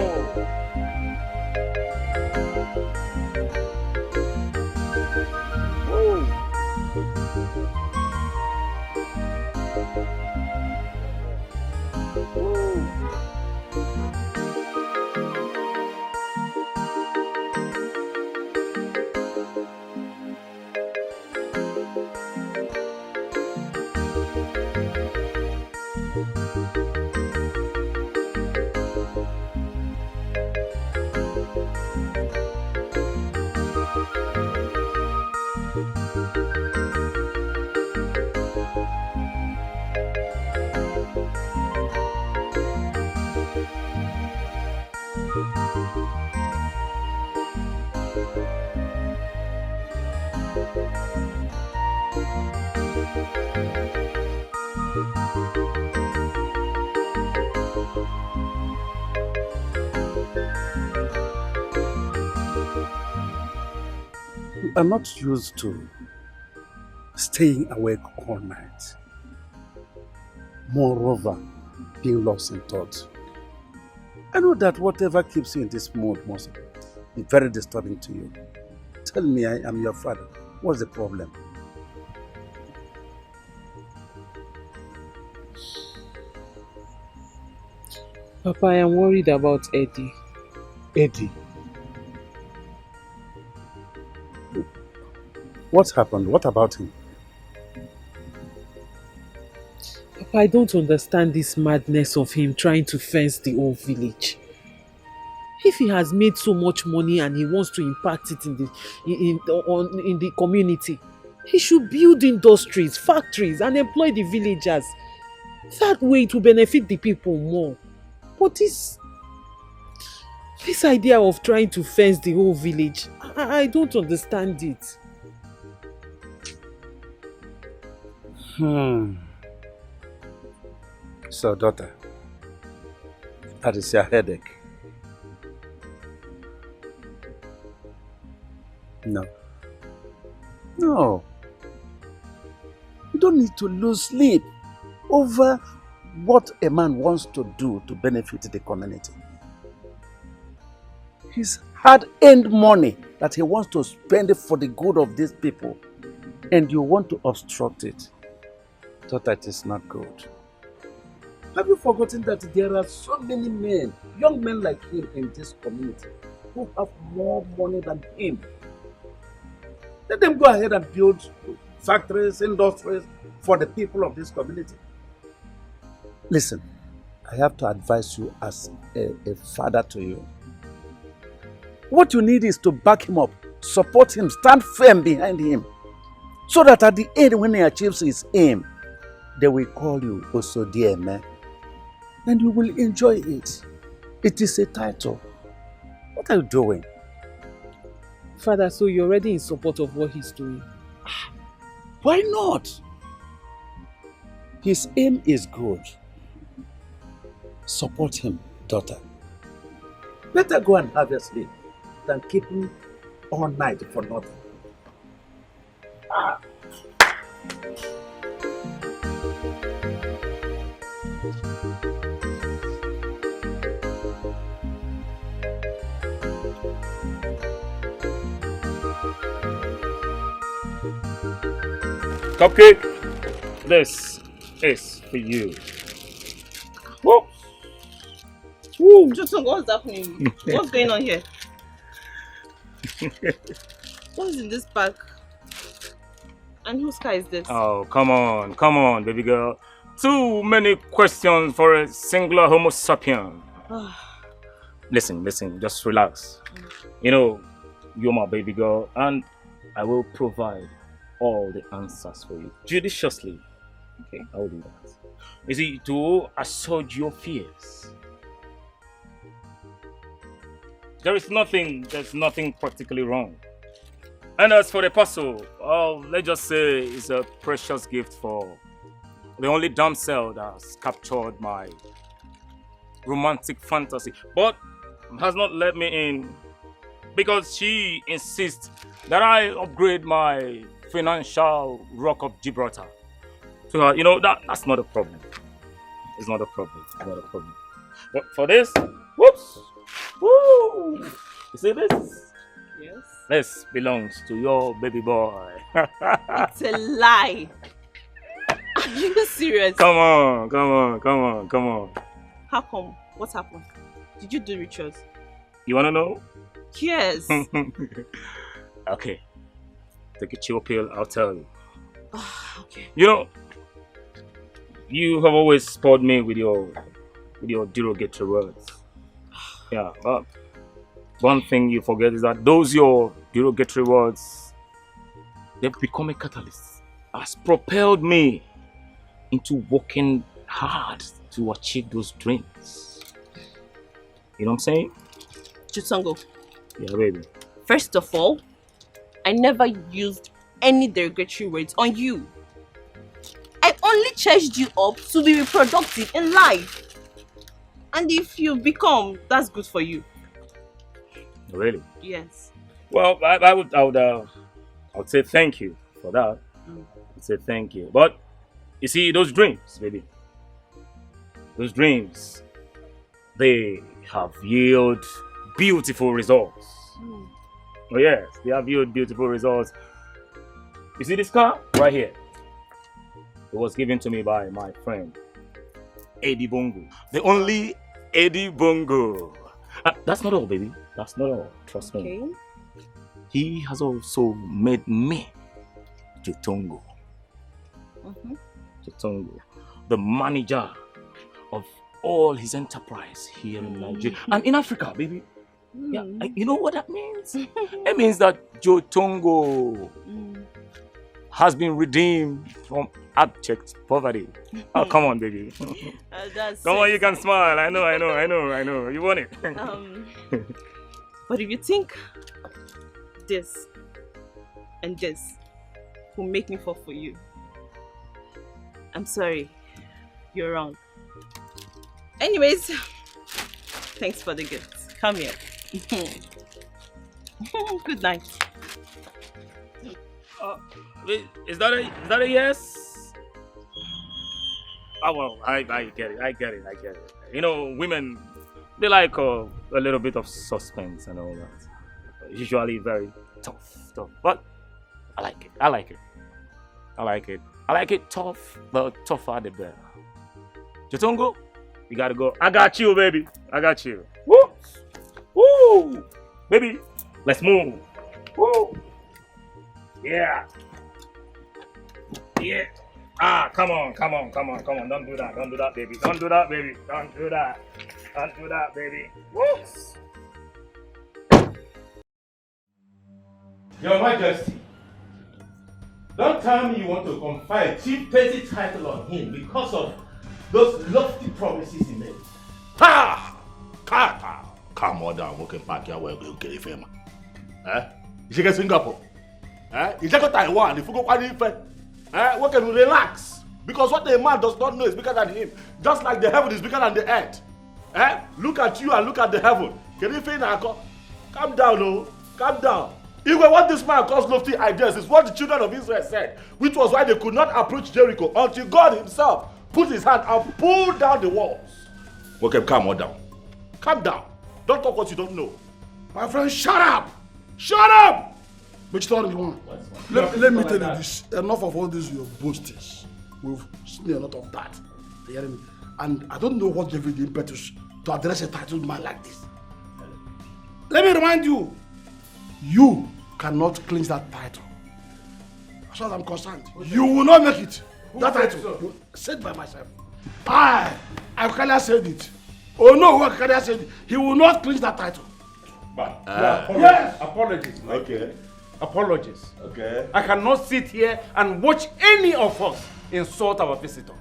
are not used to staying awake all night. Moreover, being lost in thought. I know that whatever keeps you in this mood must be very disturbing to you. Tell me I am your father. What's the problem?
Papa, I am worried about Eddie.
Eddie? What happened? What about him?
Papa, I don't understand this madness of him trying to fence the whole village. If he has made so much money and he wants to impact it in the community, he should build industries, factories and employ the villagers. That way it will benefit the people more. But this idea of trying to fence the whole village, I don't understand it.
So, daughter, that is your headache. No. No. You don't need to lose sleep over what a man wants to do to benefit the community. His hard-earned money that he wants to spend for the good of these people, and you want to obstruct it. Daughter, it is not good. Have you forgotten that there are so many men, young men like him in this community who have more money than him? Let them go ahead and build factories, industries for the people of this community. Listen, I have to advise you as a father to you. What you need is to back him up, support him, stand firm behind him, so that at the end, when he achieves his aim, they will call you Osodieme, and you will enjoy it. It is a title. What are you doing?
Father, so you're already in support of what he's doing?
Why not? His aim is good. Support him, daughter. Better go and have your sleep than keep him all night for nothing.
Cupcake, this is for you. Whoa.
Woo. Justin, what's happening? What's going on here? What is in this bag? And whose car is this?
Oh, come on, baby girl. Too many questions for a singular Homo sapien. Listen, just relax. You know, you're my baby girl, and I will provide all the answers for you judiciously. Okay, I will do that. You see, to assuage your fears. There's nothing particularly wrong. And as for the parcel, let's just say it's a precious gift for the only damsel that has captured my romantic fantasy, but has not let me in because she insists that I upgrade my financial rock of Gibraltar. So, you know, that's not a problem. It's not a problem. But for this, whoops, woo! You see this?
Yes.
This belongs to your baby boy.
It's a lie. Are you serious?
Come on.
How come? What happened? Did you do rituals?
You wanna know?
Yes.
Okay. Take a chill pill, I'll tell you.
Okay.
You know, you have always spoiled me with your derogatory words. Yeah, but one thing you forget is that those your derogatory words, they've become a catalyst. Has propelled me into working hard to achieve those dreams. You know what I'm saying?
Chutango.
Yeah, baby.
First of all, I never used any derogatory words on you. I only charged you up to be reproductive in life. And if you become, that's good for you.
Really?
Yes.
Well, I would would say thank you for that. I'd say thank you. But you see, those dreams, baby, those dreams, they have yielded beautiful results. Oh yes, they have yielded beautiful results. You see this car right here? It was given to me by my friend Eddie Bongo, the only Eddie Bongo. That's not all, baby. That's not all. Trust me. He has also made me Jotongo. Jotongo, the manager of all his enterprise here in Nigeria and in Africa, baby. Yeah, you know what that means? It means that Jotongo has been redeemed from abject poverty. Oh, come on, baby. Come on, you can smile. I know. You want it.
But if you think this and this will make me fall for you, I'm sorry. You're wrong. Anyways, thanks for the gift. Come here. Good night.
Is that a yes? Oh well, I get it. You know, women, they like a little bit of suspense and all that. Usually very tough. But I like it tough, but tougher the better. Jotongo, you gotta go. I got you, baby. I got you. Woo! Woo! Baby, let's move. Woo! Yeah. Yeah. Come on. Don't do that, baby. Don't do that, baby. Woo!
Your Majesty, don't tell me you want to confer a chief petty title on him because of those lofty promises he made.
Calm down, walking back here where you get it. You should get Singapore. You should go Taiwan. If you go we can relax. Because what the man does not know is bigger than him. Just like the heaven is bigger than the earth. Look at you and look at the heaven. Calm down, oh. Calm down. Even what this man calls lofty ideas is what the children of Israel said, which was why they could not approach Jericho until God himself put his hand and pulled down the walls. Okay, calm down. Calm down. Don't talk what you don't know.
My friend, shut up! Shut up! But you don't want. Let me tell you this. Enough of all this your boastings. We've seen a lot of that. You hear me? And I don't know what gave you the impetus to address a titled man like this. Let me remind you, you cannot clinch that title. As far as I'm concerned, you will not make it. That title, said by myself. Akalia said it. Oh no, Akalia said it. He will not clinch that title.
But
yes.
Apologies.
Okay.
Apologies.
Okay.
I cannot sit here and watch any of us insult our visitor.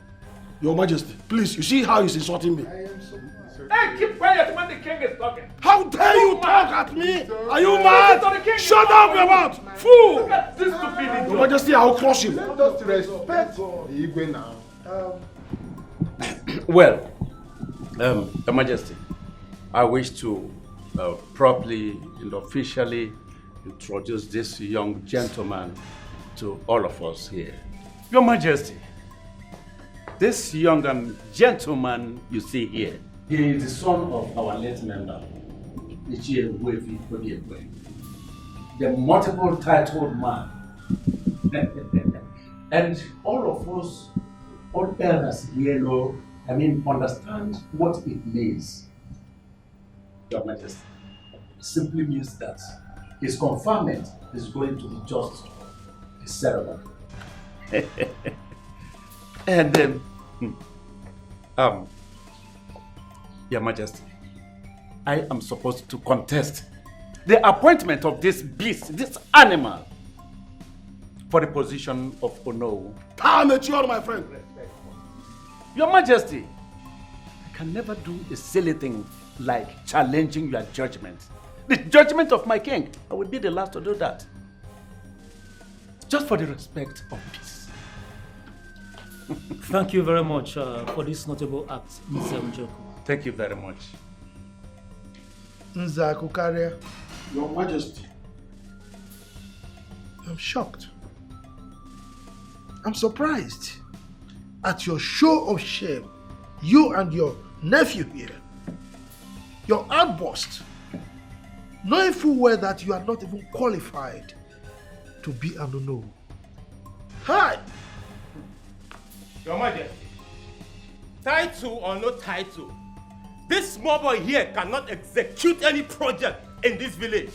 Your Majesty, please, you see how he's insulting me?
I am so sorry. Hey, keep quiet when the king is talking.
How dare you talk at me? Are you mad? Shut up your mouth, fool!
Look at this stupidity.
Your Majesty, I will crush him.
Let us respect the Igwe now. Well, Your Majesty, I wish to properly and officially introduce this young gentleman to all of us here. Your Majesty, this young gentleman you see here, he is the son of our late member, the multiple titled man. And all of us, all elders here know, understand what it means. Your Majesty, it simply means that his conferment is going to be just a ceremony. And Your Majesty, I am supposed to contest the appointment of this beast, this animal, for the position of Ono.
Mature, my friend.
Your Majesty, I can never do a silly thing like challenging your judgment. The judgment of my king, I will be the last to do that. Just for the respect of peace.
Thank you very much for this notable act, Mr. Njoku.
Thank you very much.
Nzakukaria.
Your Majesty,
I'm shocked. I'm surprised at your show of shame. You and your nephew here. Your outburst. Knowing full well that you are not even qualified to be an Ono. Hi!
Your Majesty, title or no title, this small boy here cannot execute any project in this village.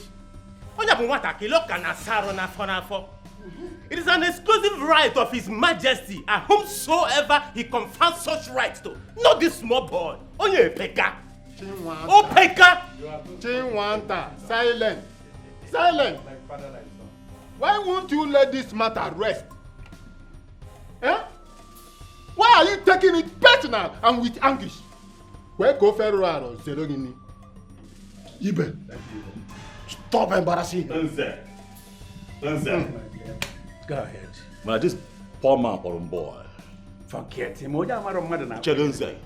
It is an exclusive right of His Majesty and whomsoever he confers such rights to. Not this small boy. Only a Peka. Oh, Peka!
Chinwanta, silent. Silent. Why won't you let this matter rest? Eh? Why are you taking it personal and with anguish? Where go Ferraro, Zerogini?
Ibe, stop embarrassing him.
Go ahead.
Man, this poor man for boy.
Forget him.
Chedunze,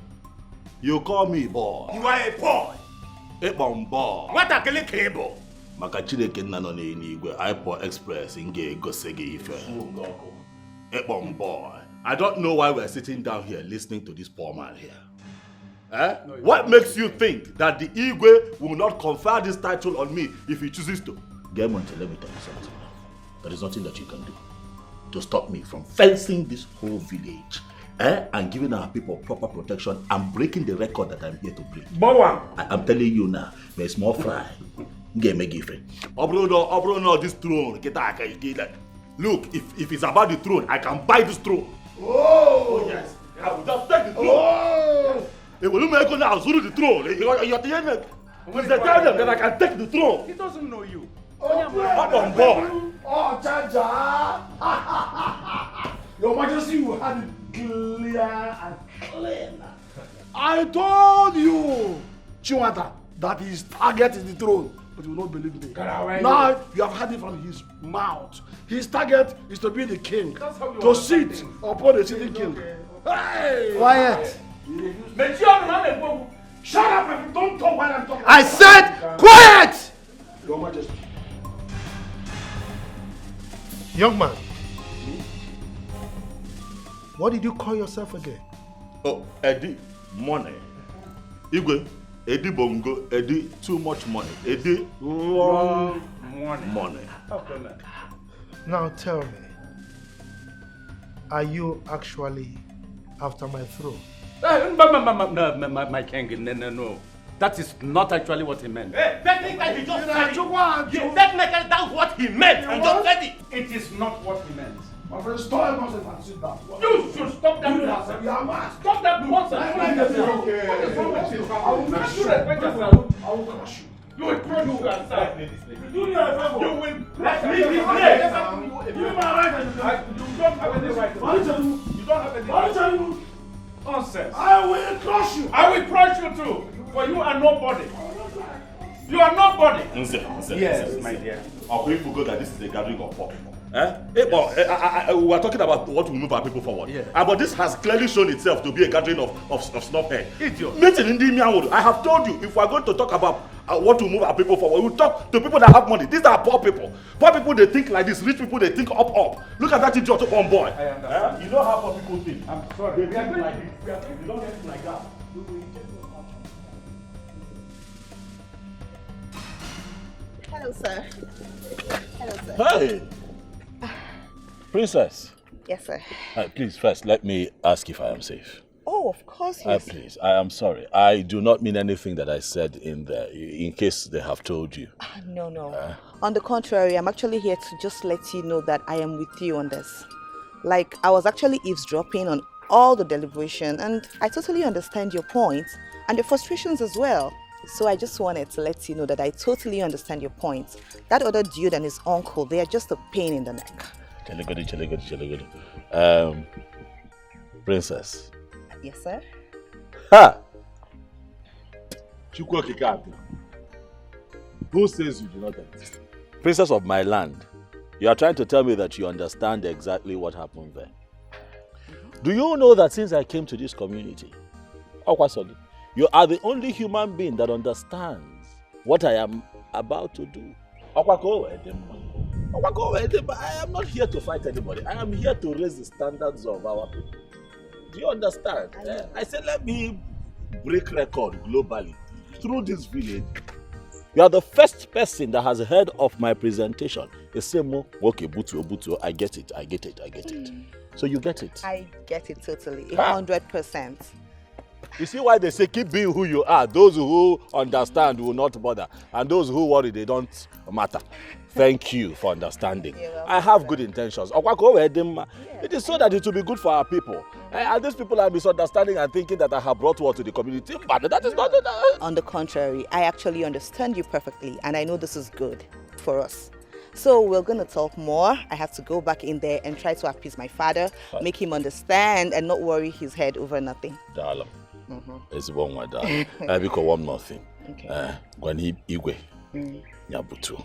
you call me boy.
You are a boy.
A boy.
What a kele cable.
Maka Chineke nna no n'eluigwe iPod Express nge gosi gị ife. A boy. I don't know why we're sitting down here listening to this poor man here. Eh? No, what makes you think that the Igwe will not confer this title on me if he chooses to? Gemonte, let me tell you something. There is nothing that you can do to stop me from fencing this whole village, and giving our people proper protection and breaking the record that I'm here to break. I'm telling you now, there's small fry. Game a gift. Obro, this throne. Look, if it's about the throne, I can buy this throne. Oh yes, I will just take the throne. Oh. It will make you now through the throne. You're the end. It's the time that I can take the throne.
He doesn't know you.
I'm on board.
Oh, Chacha! Your Majesty, you had it clear and clean. I told you, Chiwata, that his target is the throne, but you will not believe me. Now you have heard it from his mouth. His target is to be the king, to sit upon the sitting king. Hey!
Quiet!
Shut up and don't talk while I'm talking.
I said quiet!
Your Majesty.
Young man, what did you call yourself again?
Oh, Eddie, money. Igwe, Eddie Bongo, Eddie, too much money. Eddie, wrong money.
Now tell me, are you actually after my throne?
My king, no. That is not actually what he meant.
Technically, he just said it. Technically, that's what he meant. He just said it.
It is not what he meant.
My friend, stop him and sit down.
You should stop that nonsense.
You are mad.
Stop that nonsense.
Okay.
What is wrong with you?
I will
Make you respect yourself.
I will crush you.
You will crush you aside.
You do me a favor.
You will
leave
this
place. You don't have any right.
You don't have any right. Nonsense.
I will crush you.
I will crush you too. For you are nobody. You are nobody. Yes, my dear.
We forgot that this is a gathering of poor people. We are talking about what will move our people forward. Yeah. But this has clearly shown itself to be a gathering of snobhead.
Idiot.
I have told you, if we are going to talk about what will move our people forward, we will talk to people that have money. These are poor people. Poor people, they think like this. Rich people, they think up. Look at that idiot up on boy.
I understand.
You know how poor people think.
I'm sorry.
They think like this. You don't think like that.
Hello, sir. Hello, sir.
Hey! Princess.
Yes, sir.
Please, first, let me ask if I am safe.
Oh, of course, yes.
Please, I am sorry. I do not mean anything that I said in there, in case they have told you.
No. On the contrary, I'm actually here to just let you know that I am with you on this. Like, I was actually eavesdropping on all the deliberation, and I totally understand your points and your frustrations as well. So I just wanted to let you know that I totally understand your points. That other dude and his uncle, they are just a pain in the neck.
Chale. Princess.
Yes, sir?
Ha! Who says you do not exist? Princess of my land, you are trying to tell me that you understand exactly what happened there. Do you know that since I came to this community, you are the only human being that understands what I am about to do. I am not here to fight anybody. I am here to raise the standards of our people. Do you understand? I said, let me break record globally through this village. You are the first person that has heard of my presentation. They say, okay, Butu, I get it. So you get it.
I get it totally, 100%.
You see why they say keep being who you are. Those who understand will not bother, and those who worry, they don't matter. Thank you for understanding. I have good intentions. It is so that it will be good for our people. And these people are misunderstanding and thinking that I have brought war to the community, but that is not.
On the contrary, I actually understand you perfectly, and I know this is good for us. So we're going to talk more. I have to go back in there and try to appease my father, make him understand, and not worry his head over nothing.
Darling. It's one more darling. Because one more thing. When he Igwe, Nyabutu.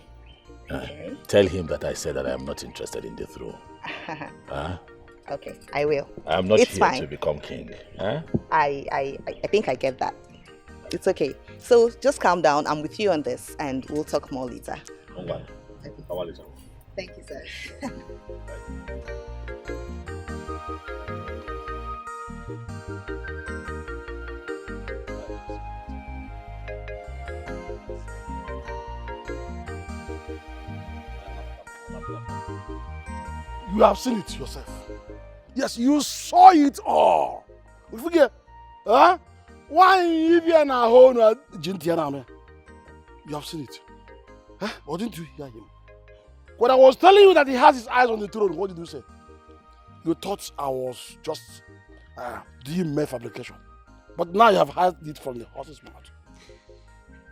Tell him that I said that I am not interested in the throne.
Okay, I will.
I am not
it's
here
fine.
to become king.
I think I get that. It's okay. So just calm down. I'm with you on this, and we'll talk more later. Thank you, sir.
You have seen it yourself. Yes, you saw it all. You forget, huh? Why you na home Jintiana? You have seen it. Huh? Or didn't you hear him? When I was telling you that he has his eyes on the throne, what did you say? You thought I was just doing mere fabrication. But now you have heard it from the horse's mouth.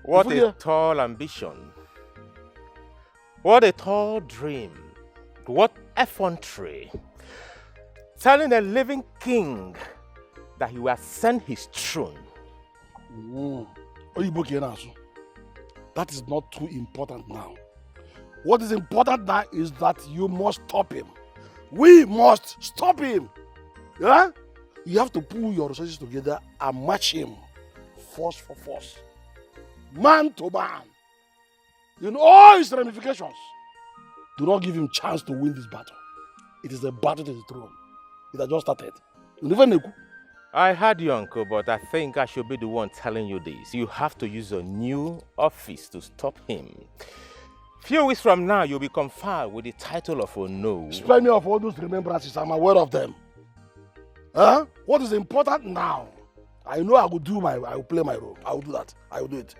What a tall ambition. What a tall dream. What effrontery. Telling a living king that he will ascend his throne.
That is not too important now. What is important now is that you must stop him. We must stop him. Yeah? You have to pull your resources together and match him. Force for force. Man to man. In all his ramifications. Do not give him chance to win this battle. It is a battle to the throne. It has just started.
I heard you, uncle, but I think I should be the one telling you this. You have to use a new office to stop him. Few weeks from now, you'll be conferred with the title of Ono.
Spare me of all those remembrances. I'm aware of them. Huh? What is important now? I know I will play my role. I will do that. I will do it.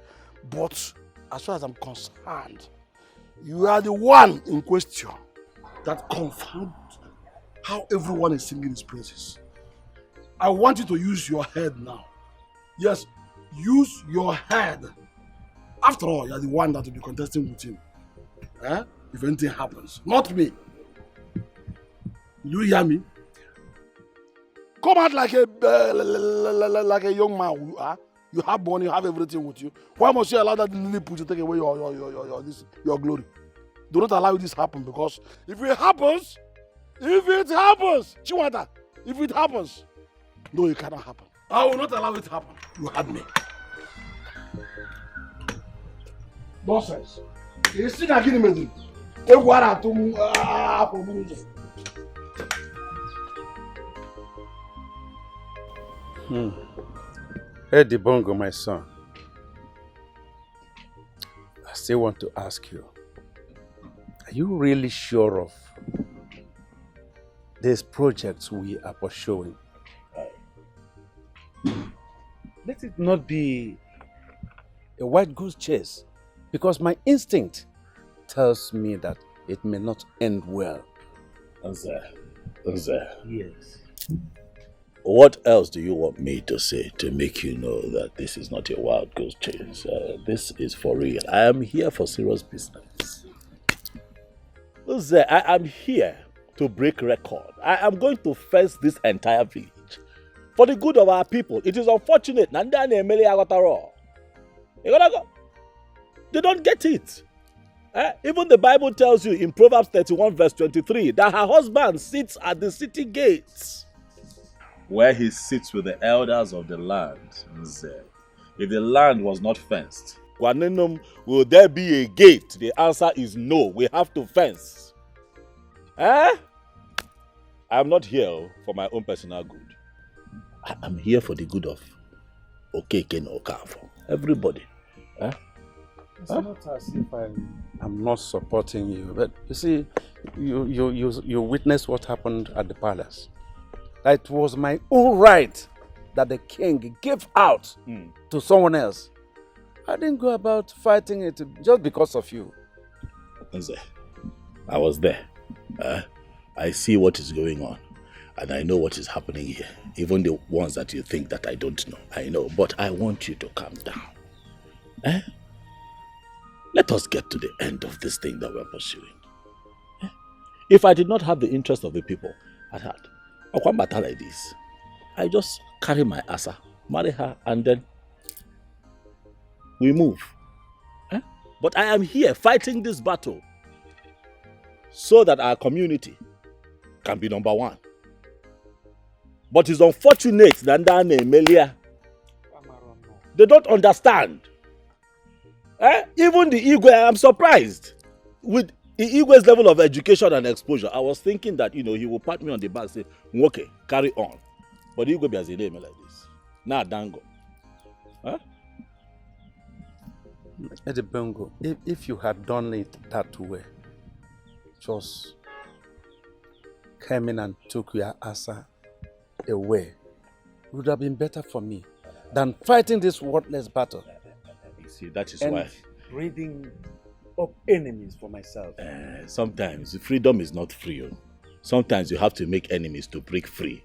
But as far as I'm concerned, you are the one in question that confirmed how everyone is singing his praises. I want you to use your head now. Yes, use your head. After all, you are the one that will be contesting with him. If anything happens, not me. You hear me? Come out like a young man who you are. You have money, you have everything with you. Why must you allow that lily put to take away your glory? Do not allow this to happen, because if it happens, Chiwata, if it happens, no, it cannot happen. I will not allow it to happen. You had me. Nonsense. You see that getting me?
Eddie Bongo, my son. I still want to ask you, are you really sure of these projects we are pursuing? Let it not be a white goose chase, because my instinct tells me that it may not end well.
Yes. What else do you want me to say to make you know that this is not a wild goose chase? This is for real. I am here for serious business. I am here to break record. I am going to fence this entire village for the good of our people. It is unfortunate. They don't get it. Even the Bible tells you in Proverbs 31 verse 23 that her husband sits at the city gates, where he sits with the elders of the land. If the land was not fenced, will there be a gate? The answer is no. We have to fence. Eh? I am not here for my own personal good. I am here for the good of Okeke and Okafo. Everybody. Eh?
It's not as if I'm not supporting you, but you see, you witnessed what happened at the palace. It was my own right that the king gave out to someone else. I didn't go about fighting it just because of you.
I was there. I see what is going on. And I know what is happening here. Even the ones that you think that I don't know. I know. But I want you to calm down. Eh? Let us get to the end of this thing that we're pursuing. Eh? If I did not have the interest of the people at heart, I can't matter like this. I just carry my asa, marry her, and then we move. Eh? But I am here fighting this battle so that our community can be number one. But it's unfortunate that they don't understand. Even the Igwe, I'm surprised. With the Igwe's level of education and exposure, I was thinking that, he will pat me on the back and say, okay, carry on. But the Igwe has a name like this. Nah, dango. Huh?
Eddie Bongo, if you had done it that way, just came in and took your asa away, it would have been better for me than fighting this worthless battle.
You see, that is
and
why.
Breeding up enemies for myself.
Sometimes freedom is not free. Sometimes you have to make enemies to break free.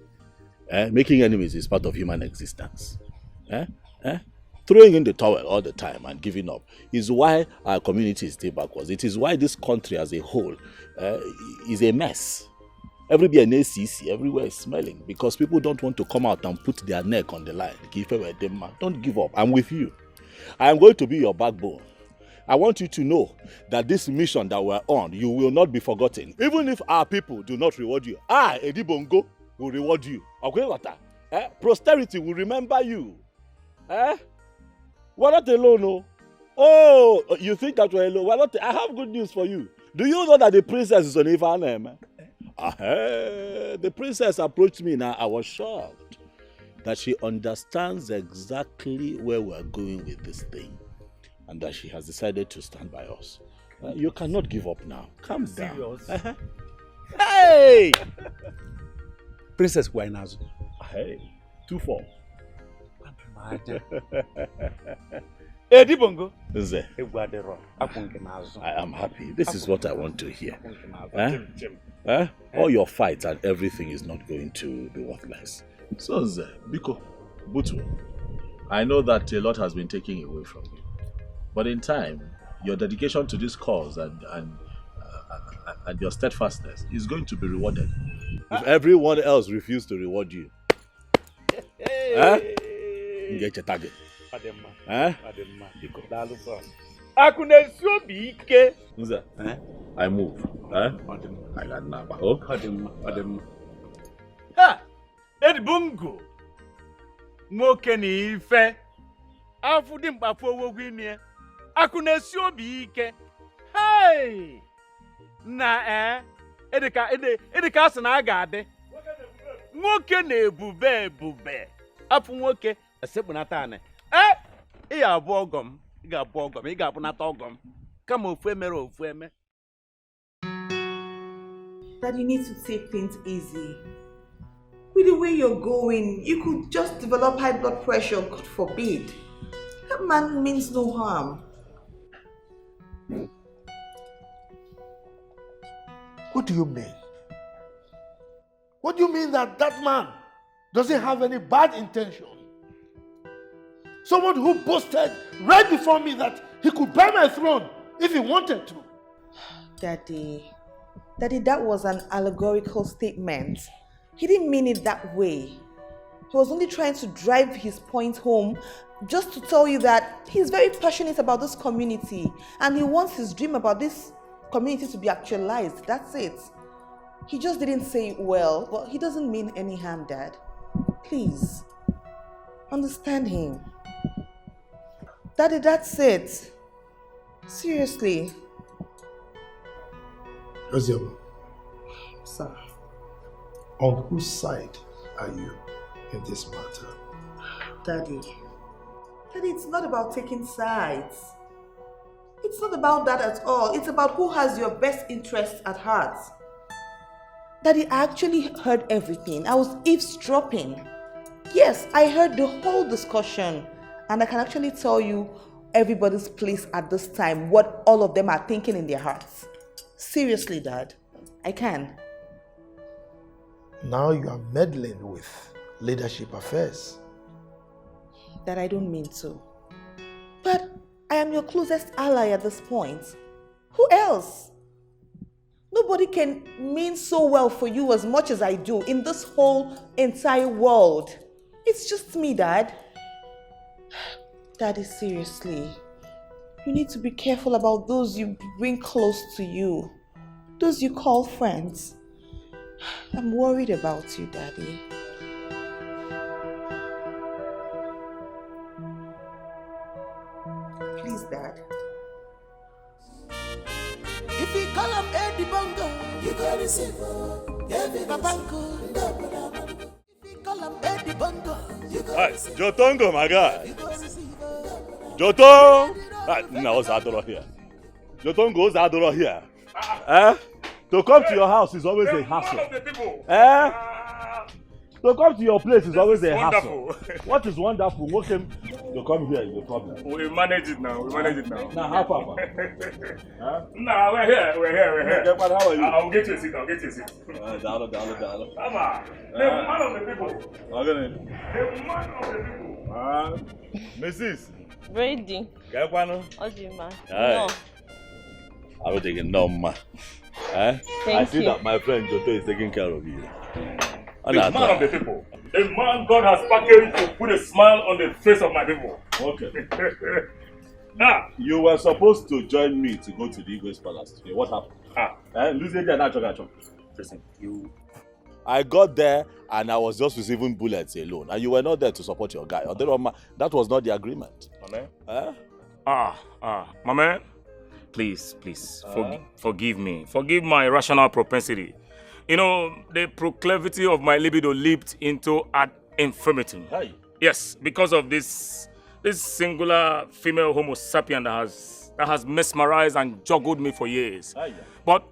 Making enemies is part of human existence. Throwing in the towel all the time and giving up is why our community is still backwards. It is why this country as a whole is a mess. Everywhere everywhere is smelling because people don't want to come out and put their neck on the line. Don't give up. I'm with you. I am going to be your backbone. I want you to know that this mission that we're on, you will not be forgotten. Even if our people do not reward you, Edi Bongo will reward you. Okay, posterity will remember you. We're not alone, no. Oh, you think that we're alone? We're not. I have good news for you. Do you know that the princess is on Ivanema? The princess approached me now. I was shocked that she understands exactly where we're going with this thing and that she has decided to stand by us. You cannot give up now. Calm down.
Hey! Princess Wainazu.
Hey, 2-4.
Eddie Bongo.
I am happy. This is what I want to hear. All your fights and everything is not going to be worthless. So, Biko, Butu, I know that a lot has been taken away from you. But in time, your dedication to this cause and your steadfastness is going to be rewarded. If everyone else refuses to reward you, you get your target. I move. I got Naba.
Edbungo. Nwoke na ife. Afu di mkpafu owogwu ine. Akunesi obi ike. Hey! Na edika asị na aga adị. Nwoke na ebube. Afu nwoke esekpunata ane. Ị ga-abụ ọgọm. Ị ga-abụnata ọgọm. Kama ofu emere ofu eme.
That you need to take things easy. With the way you're going, you could just develop high blood pressure, God forbid. That man means no harm.
What do you mean? What do you mean that man doesn't have any bad intention? Someone who boasted right before me that he could buy my throne if he wanted to.
Daddy, that was an allegorical statement. He didn't mean it that way. He was only trying to drive his point home just to tell you that he's very passionate about this community and he wants his dream about this community to be actualized. That's it. He just didn't say it well, but he doesn't mean any harm, Dad. Please, understand him. Daddy, that's it. Seriously.
Ozioma, Sir, on whose side are you in this matter?
Daddy, it's not about taking sides. It's not about that at all. It's about who has your best interests at heart. Daddy, I actually heard everything. I was eavesdropping. Yes, I heard the whole discussion. And I can actually tell you everybody's place at this time, what all of them are thinking in their hearts. Seriously, Dad, I can.
Now you are meddling with leadership affairs.
That I don't mean to. But I am your closest ally at this point. Who else? Nobody can mean so well for you as much as I do in this whole entire world. It's just me, Dad. Daddy, seriously. You need to be careful about those you bring close to you. Those you call friends. I'm worried about you, Daddy. Please, Dad.
If you call him Eddie Bongo, you got to see Babango. If you call him Eddie Bongo, you got to see
Jotongo, my guy. Jotongo! No, what's Adoro here? Jotongo, what's Adoro here? To come to your house is always a hassle. To come to your place is always a hassle. What is wonderful? What came to come here is a problem.
We manage it now.
Now, how far?
No, we're here.
How are you?
I'll get you a seat.
Dollar.
Come on. The man of the people. The man of the people.
Mrs.
Ready.
Gakwano.
Ojima.
No. I will take it no, ma. I see that my friend Joto is taking care of you.
The man of the people. The man God has packaged to put a smile on the face of my people.
Okay. Now, you were supposed to join me to go to the Igwe's palace today. What happened? Listen, I got there and I was just receiving bullets alone. And you were not there to support your guy. That was not the agreement.
My man. Please, forgive me. Forgive my rational propensity. You know, the proclivity of my libido leaped into ad infinitum. Yes, because of this singular female homo sapien that has mesmerized and juggled me for years. But,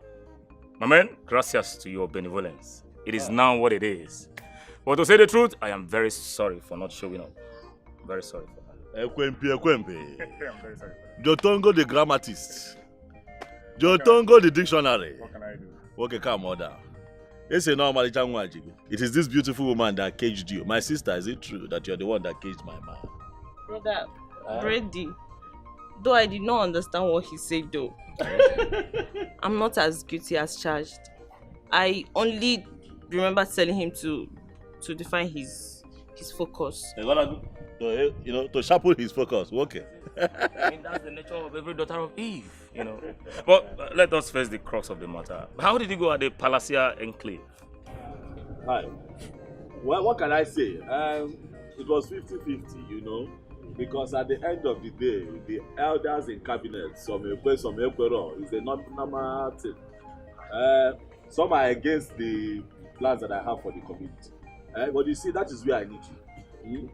my man, gracias to your benevolence. It is now what it is. But to say the truth, I am very sorry for not showing up. Very sorry for that.
Ekwempi.
I'm very sorry.
Jotongo the grammatist. Jotongo the dictionary.
What can I do?
Okay, come on down. It is this beautiful woman that caged you. My sister, is it true that you're the one that caged my man?
Brother, Brady, though I did not understand what he said though, I'm not as guilty as charged. I only remember telling him to define his focus.
To sharpen his focus. Okay.
I mean, that's the nature of every daughter of Eve, you know. But let us face the crux of the matter. How did you go at the Palacia Enclave?
Hi. Well, what can I say? It was 50-50, you know, because at the end of the day, the elders in cabinet, some Ekwero, is a normal thing. Some are against the plans that I have for the community. But you see, that is where I need you.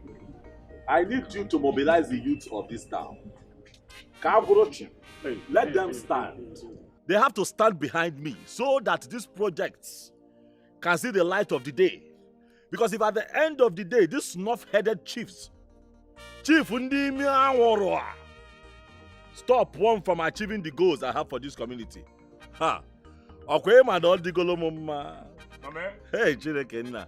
I need you to mobilize the youth of this town. Let them stand. They have to stand behind me so that these projects can see the light of the day. Because if at the end of the day, these snuff-headed chiefs, stop one from achieving the goals I have for this community. Hey, Chirekenna.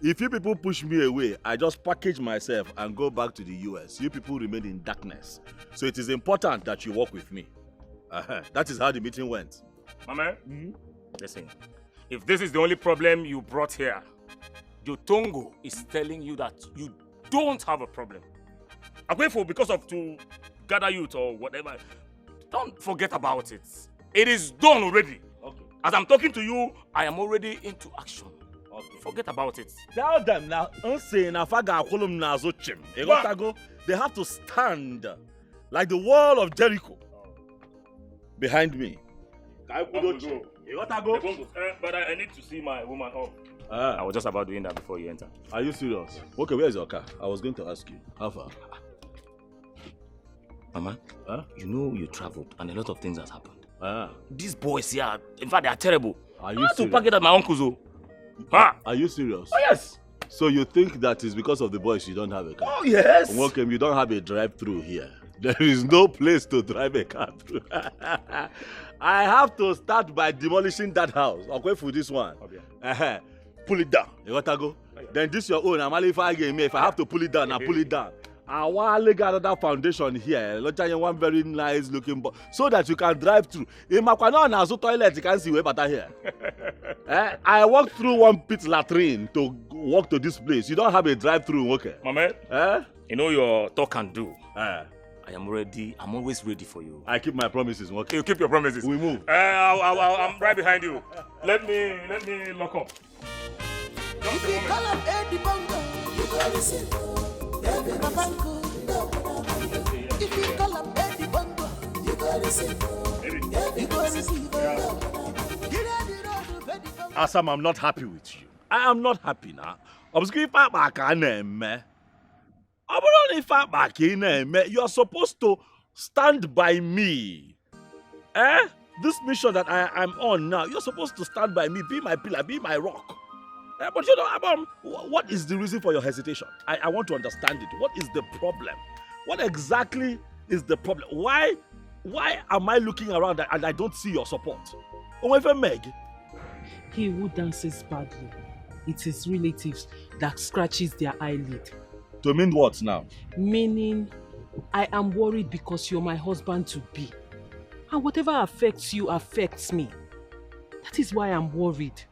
If you people push me away, I just package myself and go back to the US. You people remain in darkness. So it is important that you work with me. That is how the meeting went.
My man, listen. If this is the only problem you brought here, Jotongo is telling you that you don't have a problem. I'm grateful because of to gather youth or whatever. Don't forget about it. It is done already. Okay. As I'm talking to you, I am already into action. Okay. Forget about it.
Tell them now, they have to stand like the wall of Jericho behind me.
You gotta go. But I need to see my woman off. I was just about doing that before you enter.
Are you serious? Okay, where is your car? I was going to ask you. How far?
Mama, you know you traveled and a lot of things has happened. These boys here, in fact, they are terrible.
Are you
I have to
serious?
pack it at my uncle's.
Are you serious?
Oh, yes.
So you think that is because of the boys you don't have a car?
Oh, yes.
Okay, you don't have a drive-through here. There is no place to drive a car through. I have to start by demolishing that house. Okay, for this one. Okay. Pull it down. You gotta go. Then this your own. If I have to pull it down, I pull it down. I want to get another foundation here. One very nice looking box so that you can drive through. In my toilet, you can see way better here. I walked through one pit latrine to walk to this place. You don't have a drive-through, okay?
Mama, you know your talk and do. I am ready. I'm always ready for you.
I keep my promises, okay?
You keep your promises.
We move.
I'm right behind you. Let me lock up.
If you call up Eddie Bongo, you go receive. If you call up Eddie Bongo, you go receive. You go receive.
Asam, I'm not happy with you. I am not happy now. I'm going back you are supposed to stand by me. This mission that I'm on now, you're supposed to stand by me, be my pillar, be my rock. But you know, what is the reason for your hesitation? I want to understand it. What is the problem? What exactly is the problem? Why am I looking around and I don't see your support? Meg?
He who dances badly, it's his relatives that scratches their eyelid.
To mean what now?
Meaning, I am worried because you're my husband-to-be. And whatever affects you affects me. That is why I'm worried.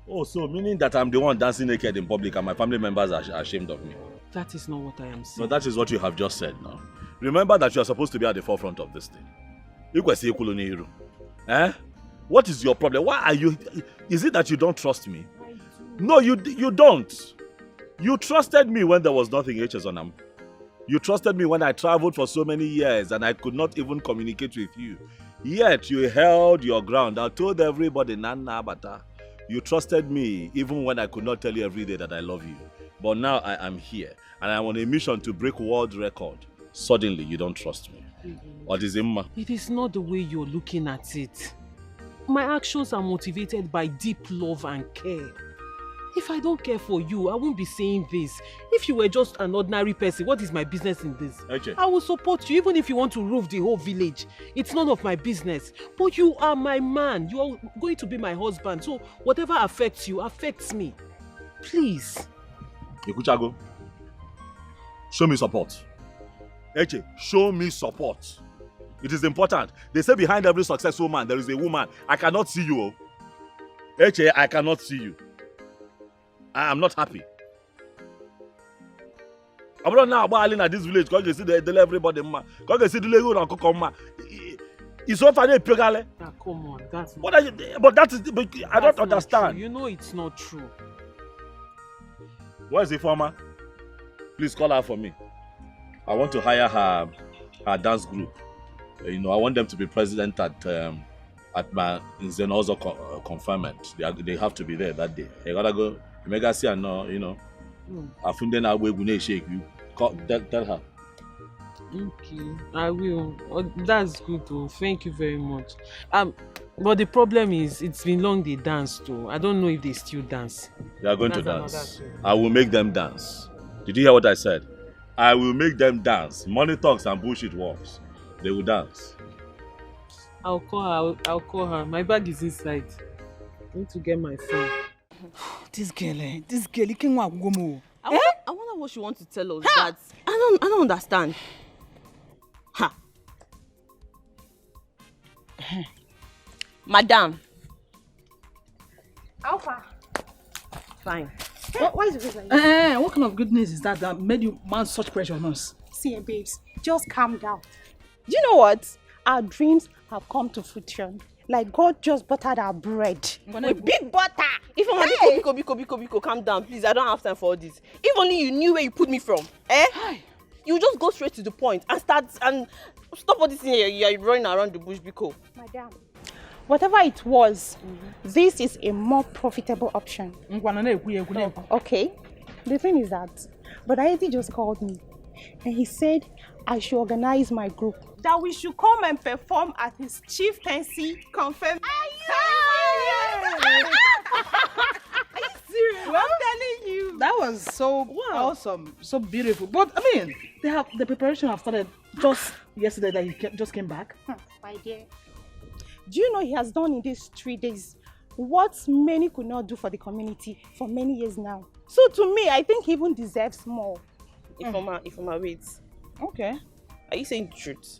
Oh, so meaning that I'm the one dancing naked in public and my family members are ashamed of me?
That is not what I am saying.
No, that is what you have just said now. Remember that you are supposed to be at the forefront of this thing. What is your problem? Why are you... Is it that you don't trust me? No, you don't. You trusted me when there was nothing on. You trusted me when I traveled for so many years and I could not even communicate with you. Yet you held your ground. I told everybody, Nana Bata. You trusted me even when I could not tell you every day that I love you. But now I am here and I'm on a mission to break world record. Suddenly you don't trust me. What is it?
It is not the way you're looking at it. My actions are motivated by deep love and care. If I don't care for you, I won't be saying this. If you were just an ordinary person, what is my business in this?
Okay.
I will support you even if you want to roof the whole village. It's none of my business. But you are my man. You are going to be my husband. So whatever affects you, affects me. Please.
Ikuchago, show me support. Eche, show me support. It is important. They say behind every successful man, there is a woman. I cannot see you. Eche, I cannot see you. I am not happy. I'm not now about at this village because you see they everybody man. Because you see the Lego and Kokoma. It's so funny, Pugale.
Come on, that's.
But that is. But I don't understand.
You know it's not true.
Where is the former? Please call her for me. I want to hire her dance group. I want them to be president at my Zenozo confinement. They have to be there that day. I gotta go. Mega see and I found them away when shake you. Tell her.
Okay, I will. That's good though. Thank you very much. But the problem is, it's been long they danced though. I don't know if they still dance.
They are going to dance. I will make them dance. Did you hear what I said? I will make them dance. Money talks and bullshit works. They will dance.
I'll call her. My bag is inside. I need to get my phone.
This girl, you can't walk go.
I wonder what she wants to tell us. That I don't understand. Ha. Madam.
Alpha.
Fine.
Why is it like this?
What kind of goodness is that made you mount such pressure on us?
See, babes, just calm down.
Do you know what?
Our dreams have come to fruition. Like God just buttered our bread.
With big butter. If I'm Biko, calm down, please. I don't have time for all this. If only you knew where you put me from. You just go straight to the point and stop all this thing you're running around the bush, Biko.
Madam,
whatever it was, this is a more profitable option. Okay, the thing is that Brother Eddie just called me and he said I should organize my group. That we should come and perform at his chieftaincy confirmation. Are you serious?
Well, I'm telling you. That was so awesome, so beautiful. But I mean, the preparation have started just yesterday that he just came back.
My dear, do you know he has done in these 3 days what many could not do for the community for many years now? So to me, I think he even deserves more.
Ifoma, wait.
Okay.
Are you saying the truth?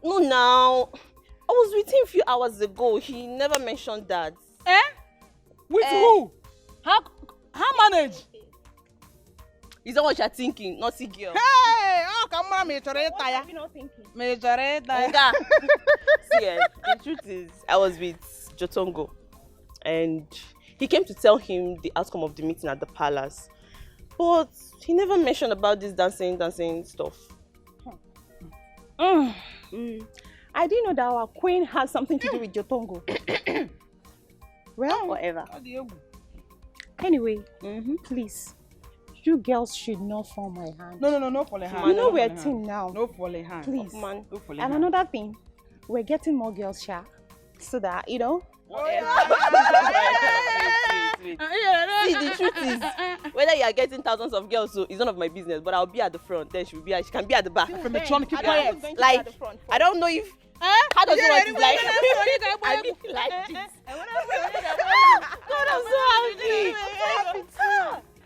No, now. I was with him a few hours ago. He never mentioned that.
With who? How manage?
Is that what you're thinking? Naughty girl.
Hey! Oh, come on, me tire.
What are you not thinking?
Me tire.
Oga. See, the truth is, I was with Jotongo, and he came to tell him the outcome of the meeting at the palace. But he never mentioned about this dancing stuff.
I didn't know that our queen has something to do with Jotongo. Well, whatever. Anyway, please, you girls should not fall my hand.
No, fall a hand.
You know we're a team now.
No fall a hand.
Please.
Man. No fall a
And
hand.
another thing, we're getting more girls, Sha, so that, you know.
Wait. See, the truth is, whether you are getting thousands of girls, so it's none of my business. But I'll be at the front. Then she can be at the back.
From the trunk, keep quiet.
Like, I don't know if. How does it work? Like, I mean, like this. God, I'm so happy.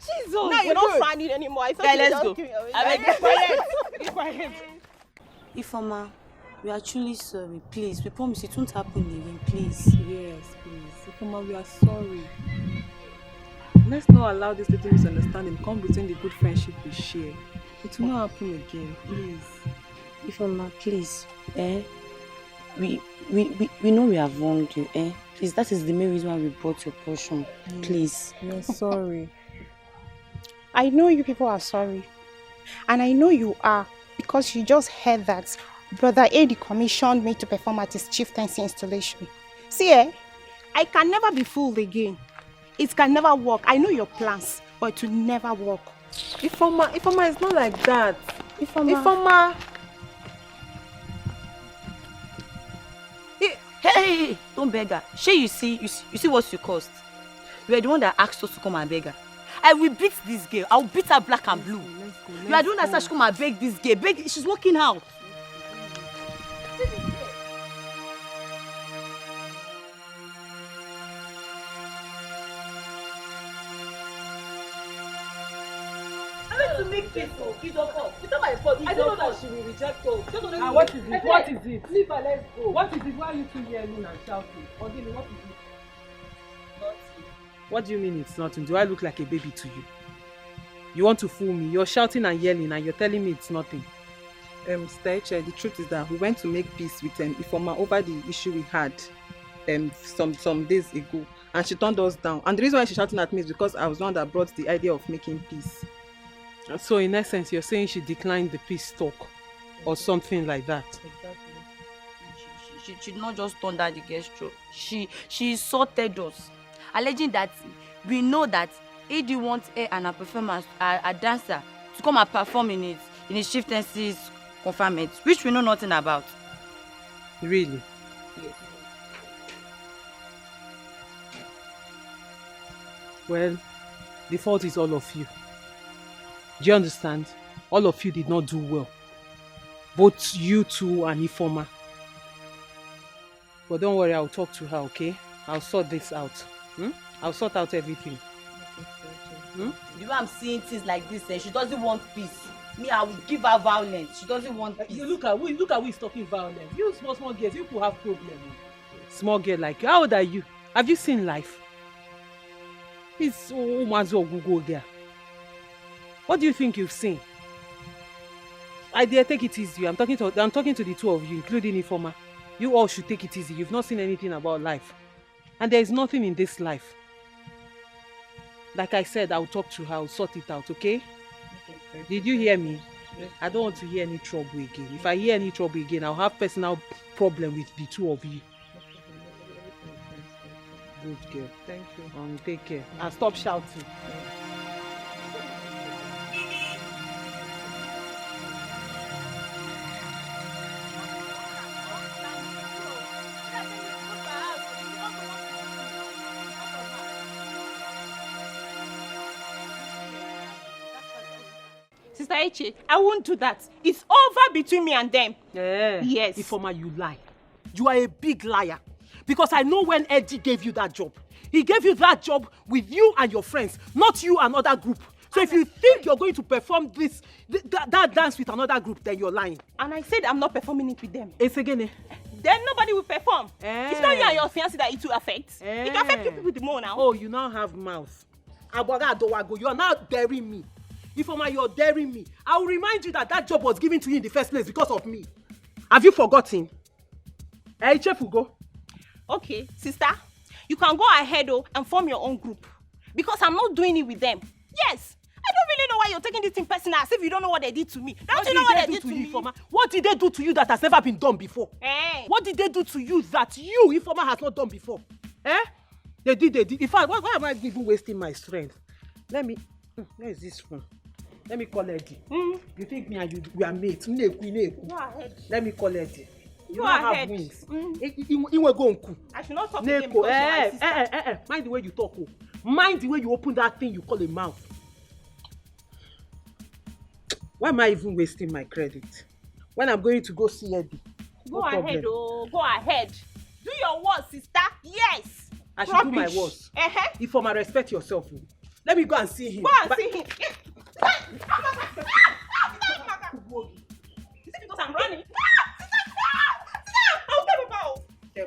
Jesus.
Now you're not frowning anymore. I thought
Guys,
you were
let's
just
go.
giving away.
I beg
Keep quiet.
Ifoma, we are truly sorry. Please, we promise it won't happen again. Please.
Yes, please. Ifoma, we are sorry. Let's not allow this little misunderstanding come between the good friendship we share. It will not happen again, please.
Ifoma, please. We know we have wronged you. Please, that is the main reason why we brought your portion. Please.
We are sorry.
I know you people are sorry. And I know you are because you just heard that Brother Eddie commissioned me to perform at his chieftaincy installation. See, I can never be fooled again. It can never work. I know your plans, but it will never work.
Ifoma, it's not like that.
Ifoma.
Hey, don't beg her. You see what you cost. You are the one that asked us to come and beg her. I will beat this girl. I'll beat her black and blue. You are the one that said she come and beg this girl. She's walking out.
To make peace, it's your fault. It's not my fault. I don't know that she will reject us.
And what is it? What is it?
Leave her, let's go.
What is it? Why are you two yelling and shouting? Odile, what is it?
Nothing.
What do you mean it's nothing? Do I look like a baby to you? You want to fool me? You're shouting and yelling and you're telling me it's nothing.
Staiche, the truth is that we went to make peace with Ifoma over the issue we had some days ago, and she turned us down. And the reason why she's shouting at me is because I was the one that brought the idea of making peace.
So in essence, you're saying she declined the peace talk or something like that.
Exactly. She did not just turn down the gesture. She insulted us, alleging that we know that Eddie wants her and her performance, a dancer, to come and perform in his chieftaincy's confinement, which we know nothing about.
Really?
Yes.
Well, the fault is all of you. Do you understand? All of you did not do well. Both you two and Ifoma. But don't worry, I'll talk to her, okay? I'll sort this out. I'll sort out everything.
You know I'm seeing things like this, she doesn't want peace. Me, I will give her violence. She doesn't want peace.
You look at we talking violence. You small girls, you could have problems. Small girl like you. How old are you? Have you seen life? It's Google girl. What do you think you've seen? I dare take it easy. I'm talking to the two of you, including Ifoma. You all should take it easy. You've not seen anything about life. And there is nothing in this life. Like I said, I'll talk to her, I'll sort it out, okay? Did you hear me? I don't want to hear any trouble again. If I hear any trouble again, I'll have personal problem with the two of you.
Good girl. Thank you. Take care. And stop shouting.
Sister Eche, I won't do that. It's over between me and them.
Yeah.
Yes.
Ifeoma, you lie. You are a big liar. Because I know when Eddie gave you that job. He gave you that job with you and your friends, not you and other group. So if you think you're going to perform that dance with another group, then you're lying.
And I said I'm not performing it with them.
It's again.
Then nobody will perform. It's not you and your fiancé that it will affect. It can affect you people the more now.
Oh, you now have mouth. Agbaga Adowago, you are now daring me. Ifeoma, you're daring me. I will remind you that job was given to you in the first place because of me. Have you forgotten? Hey, Chef Ugo.
Okay, sister, you can go ahead and form your own group. Because I'm not doing it with them. Yes. I don't really know why you're taking this thing personal as if you don't know what they did to me. Don't you know what they did to me?
Ifeoma? What did they do to you that has never been done before? What did they do to you that you, Ifeoma, has not done before? They did. In fact, why am I even wasting my strength? Let me... Where is this phone? Let me call Eddie. You think me and you we are mates? Go
ahead.
Let me call Eddie.
Go ahead.
Have wings.
I should not talk to him because you're my sister.
Mind the way you talk. Mind the way you open that thing you call a mouth. Why am I even wasting my credit? When I'm going to go see Eddie.
Go ahead, go ahead. Do your worst, sister. Yes.
I should do my worst. Ifeoma, respect yourself. Let me go and see him.
Go and see him. Is it because I'm running?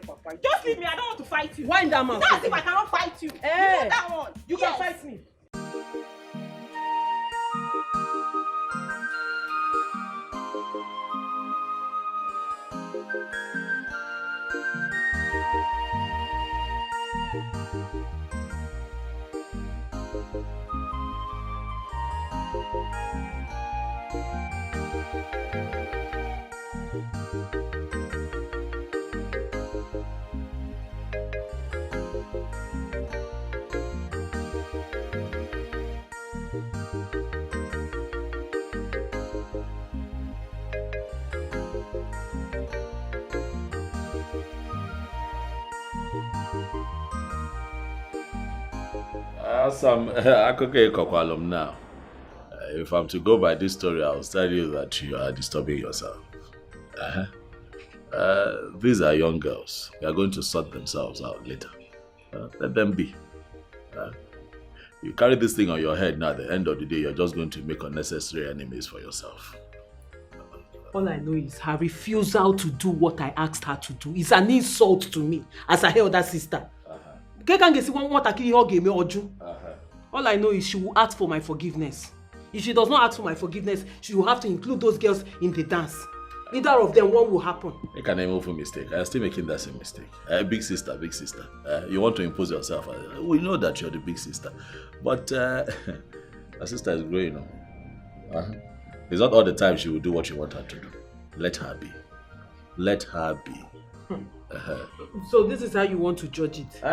Papa. Just leave me. I don't want to fight you.
Wind that man.
That's if I cannot fight you. You know that one.
You can fight me.
Now, if I'm to go by this story, I'll tell you that you are disturbing yourself. These are young girls. They are going to sort themselves out later. Let them be. You carry this thing on your head now, at the end of the day, you're just going to make unnecessary enemies for yourself.
All I know is her refusal to do what I asked her to do is an insult to me as her elder sister. All I know is she will ask for my forgiveness. If she does not ask for my forgiveness, she will have to include those girls in the dance. Either of them, one will happen.
You can move a mistake. I'm still making that same mistake. Big sister. You want to impose yourself. We know that you're the big sister. But her sister is growing up. It's not all the time she will do what you want her to do. Let her be. Let her be.
So this is how you want to judge it?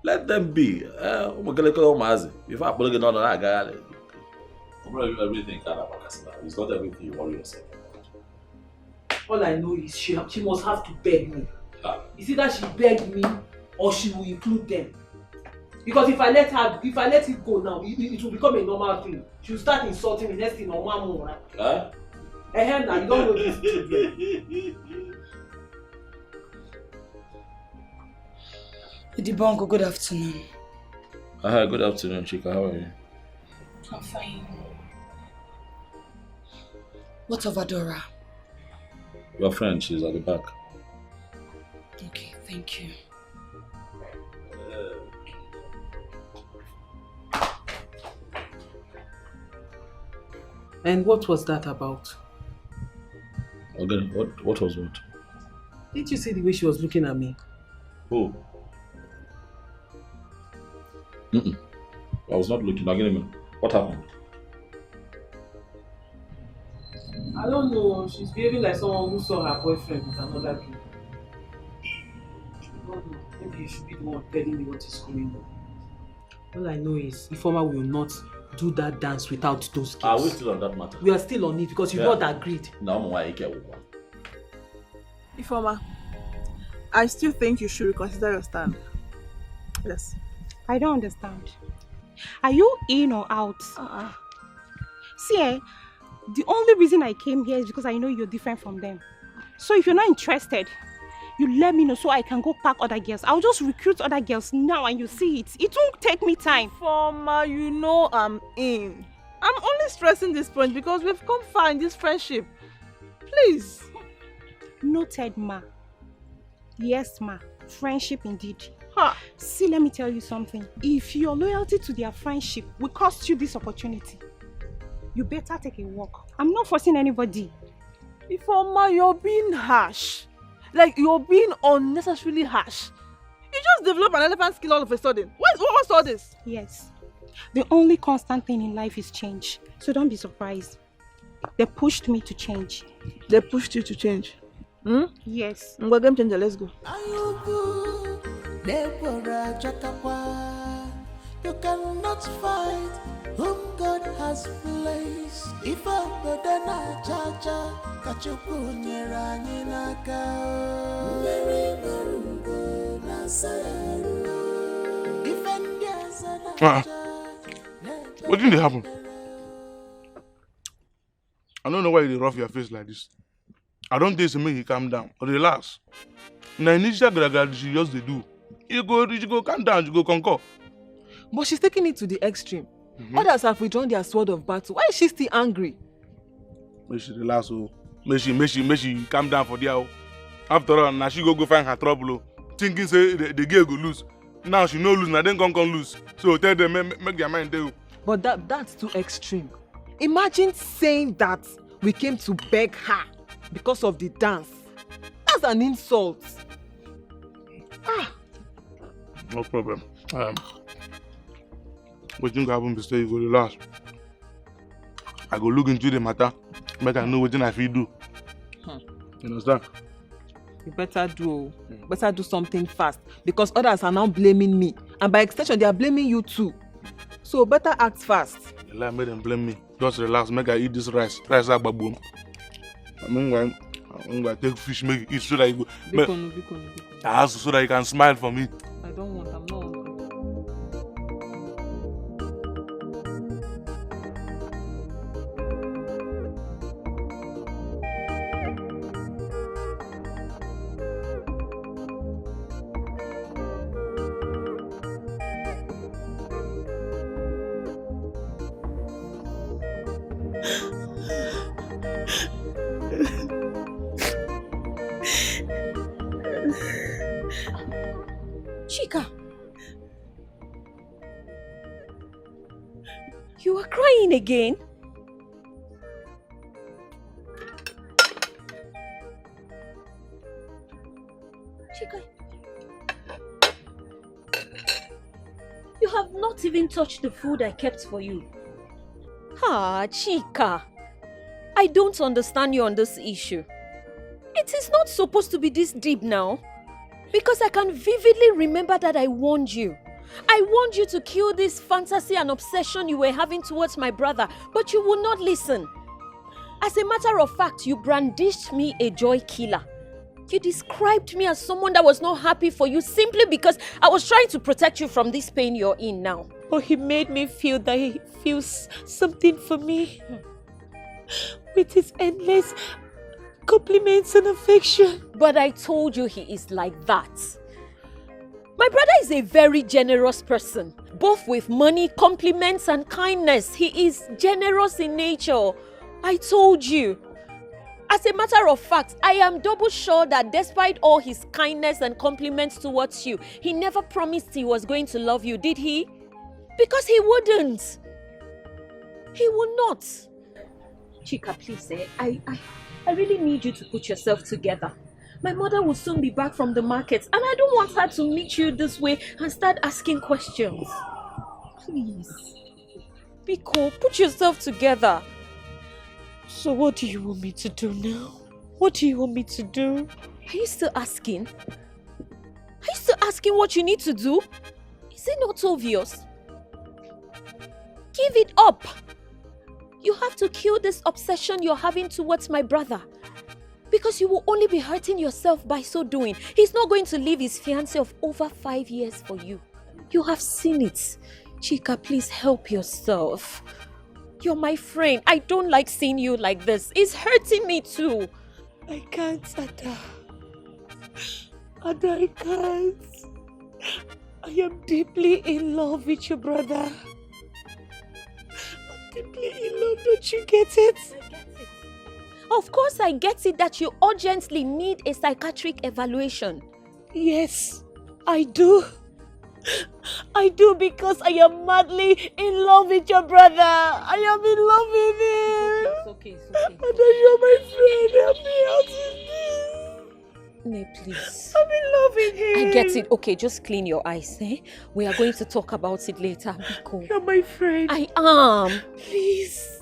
Let them be. If I put it on that guy, everything it's not everything you worry yourself about.
All I know is she must have to beg me. It's either she beg me or she will include them. Because if I let it go now, it will become a normal thing. She will start insulting me next thing on one more. Now you don't know this children.
Idibongo, good afternoon.
Good afternoon, Chika. How are you?
I'm fine. What of Adora?
Your friend, she's at the back.
Okay, thank you.
And what was that about?
Again, what was what?
Didn't you see the way she was looking at me?
Who? I was not looking. Again, what happened?
I don't know. She's behaving like someone who saw her boyfriend with another girl.
Maybe you should be the one telling me what is going on. All I know is Ifeoma will not do that dance without those girls.
Are we still on that matter?
We are still on it because you've not agreed.
Ifeoma, I still think you should reconsider your stand. Yes.
I don't understand. Are you in or out? See, the only reason I came here is because I know you're different from them. So if you're not interested, you let me know so I can go pack other girls. I'll just recruit other girls now and you see it. It won't take me time.
Ifeoma, you know I'm in. I'm only stressing this point because we've come far in this friendship. Please.
Noted, ma. Yes, ma. Friendship indeed. See, let me tell you something. If your loyalty to their friendship will cost you this opportunity, you better take a walk. I'm not forcing anybody.
Ifeoma, you're being harsh. Like, you're being unnecessarily harsh. You just develop an elephant skill all of a sudden. What's all this?
Yes. The only constant thing in life is change. So don't be surprised. They pushed me to change.
They pushed you to change?
Yes.
Game changer, let's go.
You cannot fight whom God has placed. If I'm na chacha, kachukunyera ninaka. Very marungo na sayaru.
What didn't happen? I don't know why you rough your face like this. I don't think it's make you calm down or relax. Now initial gradually she just they do. You go calm down, you go conquer.
But she's taking it to the extreme. Others have withdrawn their sword of battle. Why is she still angry?
May she relax, oh. May she calm down for there. After all, now she go find her trouble. Thinking say the girl go lose. Now she no lose, now then come lose. So tell them make their mind do.
But that's too extreme. Imagine saying that we came to beg her because of the dance. That's an insult.
No problem. What think happen is you go relax. I go look into the matter, make I know what I feel do. You understand?
You better do something fast because others are now blaming me, and by extension they are blaming you too. So better act fast.
Let me them blame me. Just relax, make I eat this rice. Rice agbaboom. I'm going to take fish, make it eat so that you go. So that you can smile for me.
I don't want. I'm not hungry.
Chika, you are crying again? Chika, you have not even touched the food I kept for you. Chika, I don't understand you on this issue. It is not supposed to be this deep now. Because I can vividly remember that I warned you. I warned you to kill this fantasy and obsession you were having towards my brother, but you would not listen. As a matter of fact, you brandished me a joy killer. You described me as someone that was not happy for you simply because I was trying to protect you from this pain you're in now. But he made me feel that he feels something for me. With his endless compliments and affection. But I told you he is like that. My brother is a very generous person, both with money, compliments and kindness. He is generous in nature. I told you. As a matter of fact, I am double sure that despite all his kindness and compliments towards you, he never promised he was going to love you, did he? Because he wouldn't. He will not. Chika, please, I really need you to put yourself together. My mother will soon be back from the market and I don't want her to meet you this way and start asking questions. Please. Biko, put yourself together. So what do you want me to do now? What do you want me to do? Are you still asking? Are you still
asking what you need to do? Is it not obvious? Give it up. You have to kill this obsession you're having towards my brother. Because you will only be hurting yourself by so doing. He's not going to leave his fiancé of over 5 years for you. You have seen it. Chika, please help yourself. You're my friend. I don't like seeing you like this. It's hurting me too.
I can't, Ada. Ada, I can't. I am deeply in love with your brother. I'm deeply in love. Don't you get it?
I get it. Of course I get it that you urgently need a psychiatric evaluation.
Yes, I do. I do because I am madly in love with your brother. I am in love with him.
It's okay.
Ada, you're my friend. Help me out with this.
Nay, please.
I'm in love with him.
I get it. Okay, just clean your eyes, eh? We are going to talk about it later. Be cool.
You're my friend.
I am.
Please.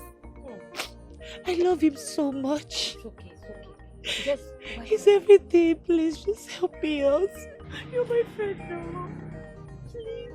I love him so much.
It's okay. Just
he's everything. Please, just help me out. You're my friend now. Please.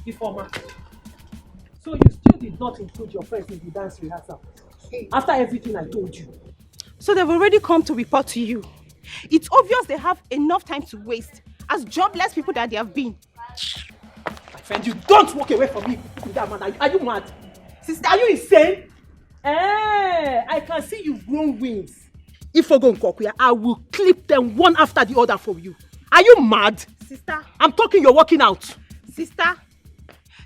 Informer. So you still did not include your friends in the dance rehearsal after everything I told you.
So they've already come to report to you. It's obvious they have enough time to waste as jobless people that they have been.
My friend, you don't walk away from me with that man. Are you mad? Sister, are you insane? I can see you've grown wings. If I go in Kokuya, I will clip them one after the other for you. Are you mad?
Sister.
I'm talking, you're walking out.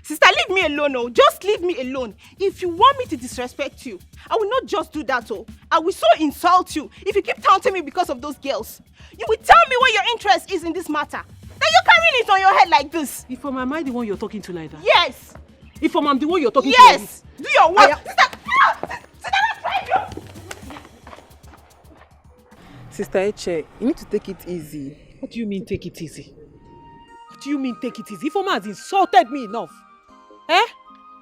Sister, leave me alone, oh. Just leave me alone. If you want me to disrespect you, I will not just do that, oh. I will so insult you if you keep taunting me because of those girls. You will tell me what your interest is in this matter. Then you're carrying it on your head like this.
If am I the one you're talking to like that?
Yes.
If I'm the one you're talking to
like
this?
Yes. Do your work. Sister, let's find you.
Sister Eche, you need to take it easy.
What do you mean take it easy? What do you mean take it easy? Ifeoma has insulted me enough.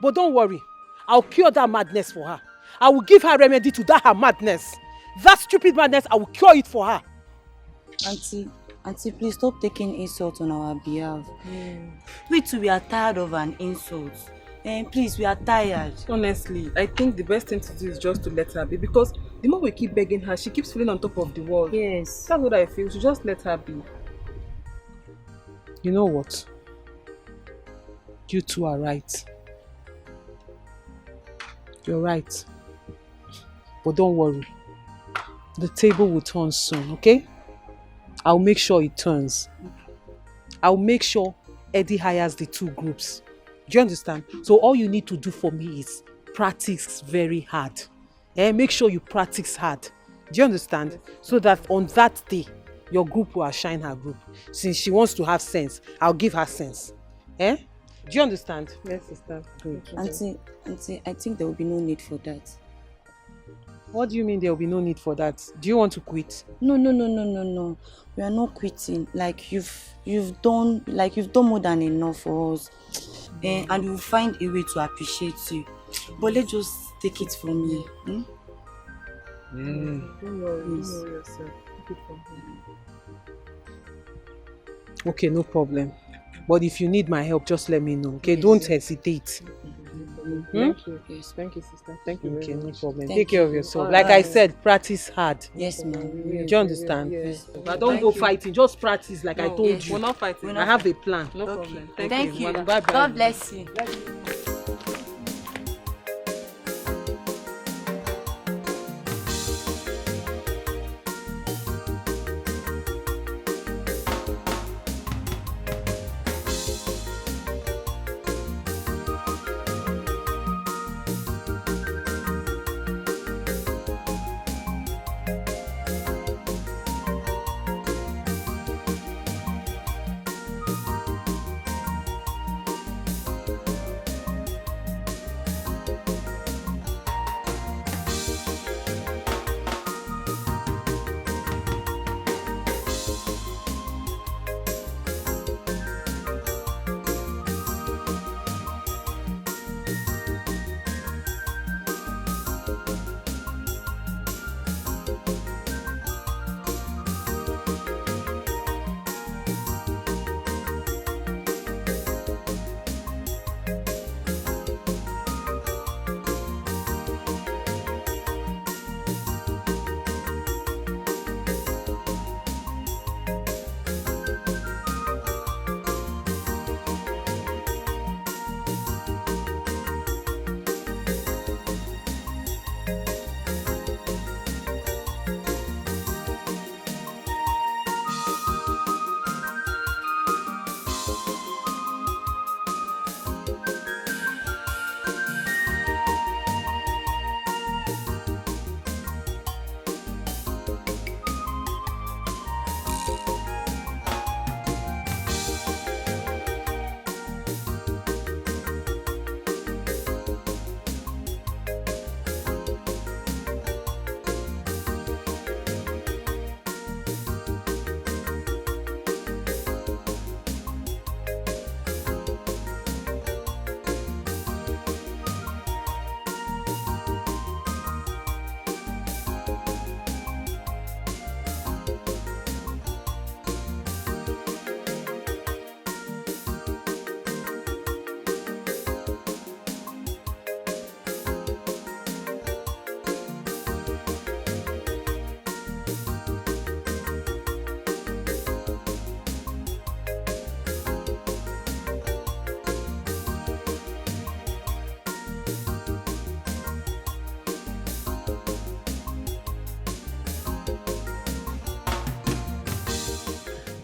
But don't worry. I'll cure that madness for her. I will give her remedy to that her madness. That stupid madness, I will cure it for her.
Auntie, please stop taking insults on our behalf. We too, we are tired of an insult. Please, we are tired.
Honestly, I think the best thing to do is just to let her be, because the more we keep begging her, she keeps feeling on top of the world.
Yes.
That's what I feel. So just let her be.
You know what? You two are right. You're right. But don't worry. The table will turn soon, okay? I'll make sure it turns. I'll make sure Eddie hires the two groups. Do you understand? So all you need to do for me is practice very hard. Make sure you practice hard. Do you understand? So that on that day, your group will outshine her group. Since she wants to have sense, I'll give her sense. Do you understand?
Yes, sister.
Good.
Auntie, I think there will be no need for that.
What do you mean there will be no need for that? Do you want to quit?
No. We are not quitting. Like you've done more than enough for us. And we'll find a way to appreciate you. But let's just take it from here.
Don't worry yourself. Take it from here.
Okay, no problem. But if you need my help, just let me know. Okay, don't hesitate.
Thank you. Yes, thank you, sister. Thank you.
Okay, no problem.
Thank
Take care of
you.
yourself. Like I said, practice hard.
Yes, ma'am.
Do you understand?
Yes.
But don't go fighting. Just practice like I told you.
We're not fighting.
I have a plan.
No problem.
Thank you.
Bye-bye.
God bless you.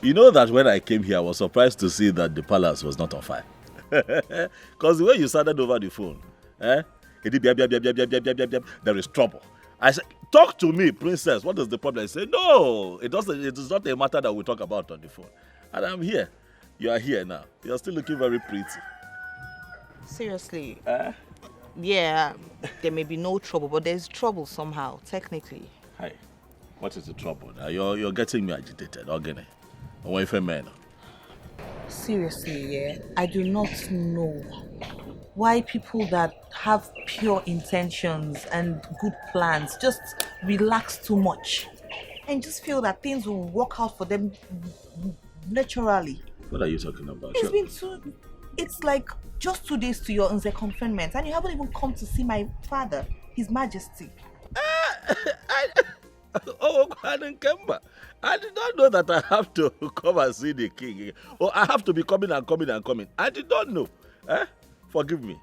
You know that when I came here, I was surprised to see that the palace was not on fire. Because the way you started over the phone, there is trouble. I said, talk to me, princess. What is the problem? I said, no, it is not a matter that we talk about on the phone. And I'm here. You are here now. You're still looking very pretty.
Seriously. Yeah, there may be no trouble, but there's trouble somehow, technically.
Hi. What is the trouble? Now you're getting me agitated, Ogene. Man.
Seriously, yeah, I do not know why people that have pure intentions and good plans just relax too much and just feel that things will work out for them naturally.
What are you talking about?
It's like just 2 days to your Nze confinement and you haven't even come to see my father, His Majesty.
Oh, Kemba, I did not know that I have to come and see the king. Or I have to be coming and coming and coming. I did not know. Forgive me.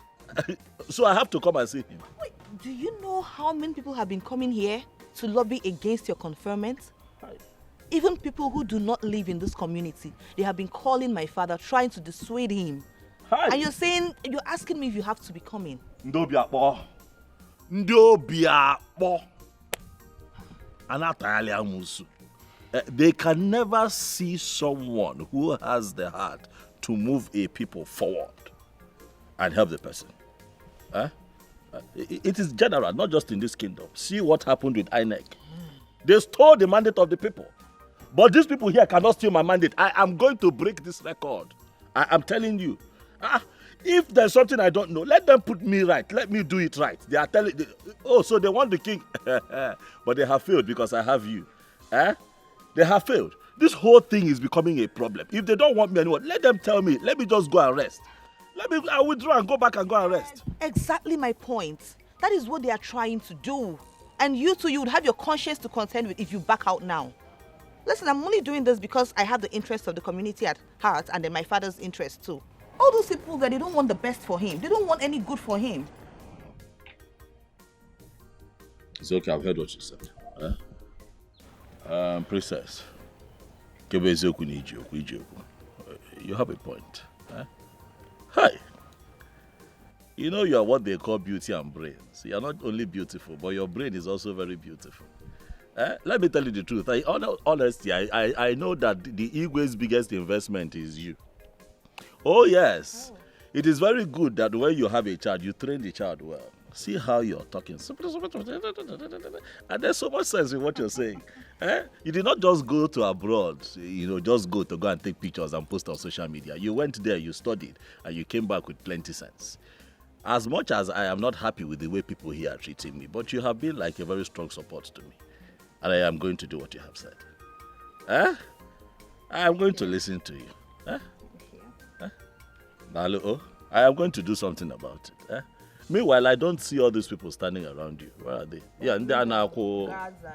So I have to come and see him.
Wait, do you know how many people have been coming here to lobby against your conferment? Even people who do not live in this community, they have been calling my father, trying to dissuade him. And you're asking me if you have to be coming.
Ndobiakpo. They can never see someone who has the heart to move a people forward and help the person. It is general, not just in this kingdom. See what happened with INEC. They stole the mandate of the people. But these people here cannot steal my mandate. I am going to break this record. I am telling you. If there's something I don't know, let them put me right. Let me do it right. They are telling, so they want the king. But they have failed because I have you. They have failed. This whole thing is becoming a problem. If they don't want me anymore, let them tell me. Let me just go and rest. I withdraw and go back and go and rest.
Exactly my point. That is what they are trying to do. And you too, you would have your conscience to contend with if you back out now. Listen, I'm only doing this because I have the interests of the community at heart and then my father's interest too. All those people that they don't want the best for him. They don't want any good for him.
It's okay, I've heard what you said. Princess. You have a point. Hi. You know you are what they call beauty and brains. You are not only beautiful, but your brain is also very beautiful. Let me tell you the truth. Honestly, I know that the Igwe's biggest investment is you. Oh yes. It is very good that when you have a child, you train the child well. See how you're talking. And there's so much sense in what you're saying. You did not just go to abroad, just go and take pictures and post on social media. You went there, you studied, and you came back with plenty sense. As much as I am not happy with the way people here are treating me, but you have been like a very strong support to me. And I am going to do what you have said. I am going to listen to you. I am going to do something about it. Meanwhile, I don't see all these people standing around you. Where are they? Yeah, and they are now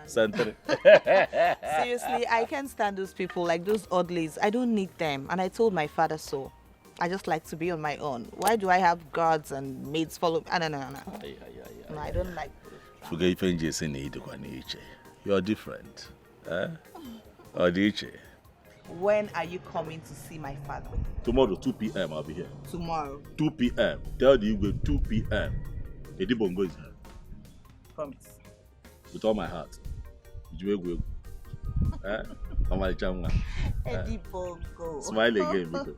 Seriously,
I can't stand those people, like those oddlies. I don't need them. And I told my father so. I just like to be on my own. Why do I have guards and maids follow me? No, I don't like those.
You're different.
When are you coming to see my father?
Tomorrow, 2 p.m. I'll be here.
Tomorrow?
2 p.m. Tell the Igwe 2 p.m. Edibongo is here.
Promise.
With all my heart. Edibongo.
Edibongo.
Smile again, Biko.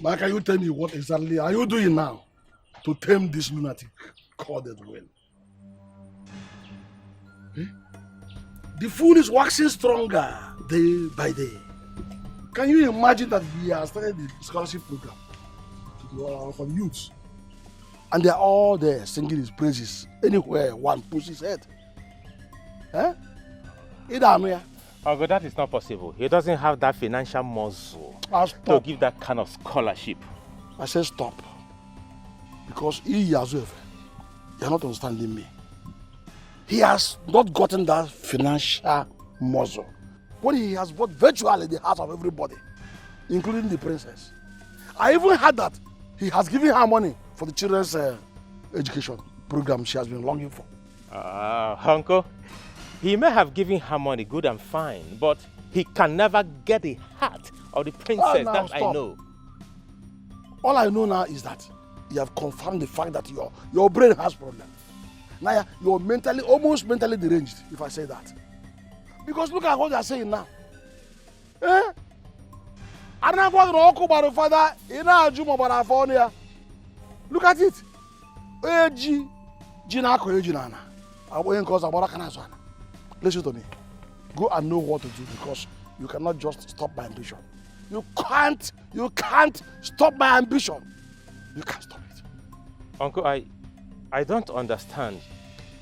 Now can you tell me what exactly are you doing now to tame this lunatic called Edwin? Eh? The fool is waxing stronger day by day. Can you imagine that he has started the scholarship program for the youths? And they are all there singing his praises anywhere one puts his head. Eh?
Uncle, that is not possible. He doesn't have that financial muscle to give that kind of scholarship.
I said stop. Because he as well, you're not understanding me. He has not gotten that financial muscle. When he has bought virtually the heart of everybody, including the princess. I even heard that he has given her money for the children's education program she has been longing for.
Uncle, he may have given her money, good and fine, but he can never get the heart of the princess,
now,
that
stop.
I know.
All I know now is that you have confirmed the fact that your brain has problems. Now you're almost mentally deranged, if I say that. Because look at what they are saying now. Eh? Look at it. Listen to me. Go and know what to do because you cannot just stop my ambition. You can't stop my ambition. You can't stop it.
Uncle, I don't understand.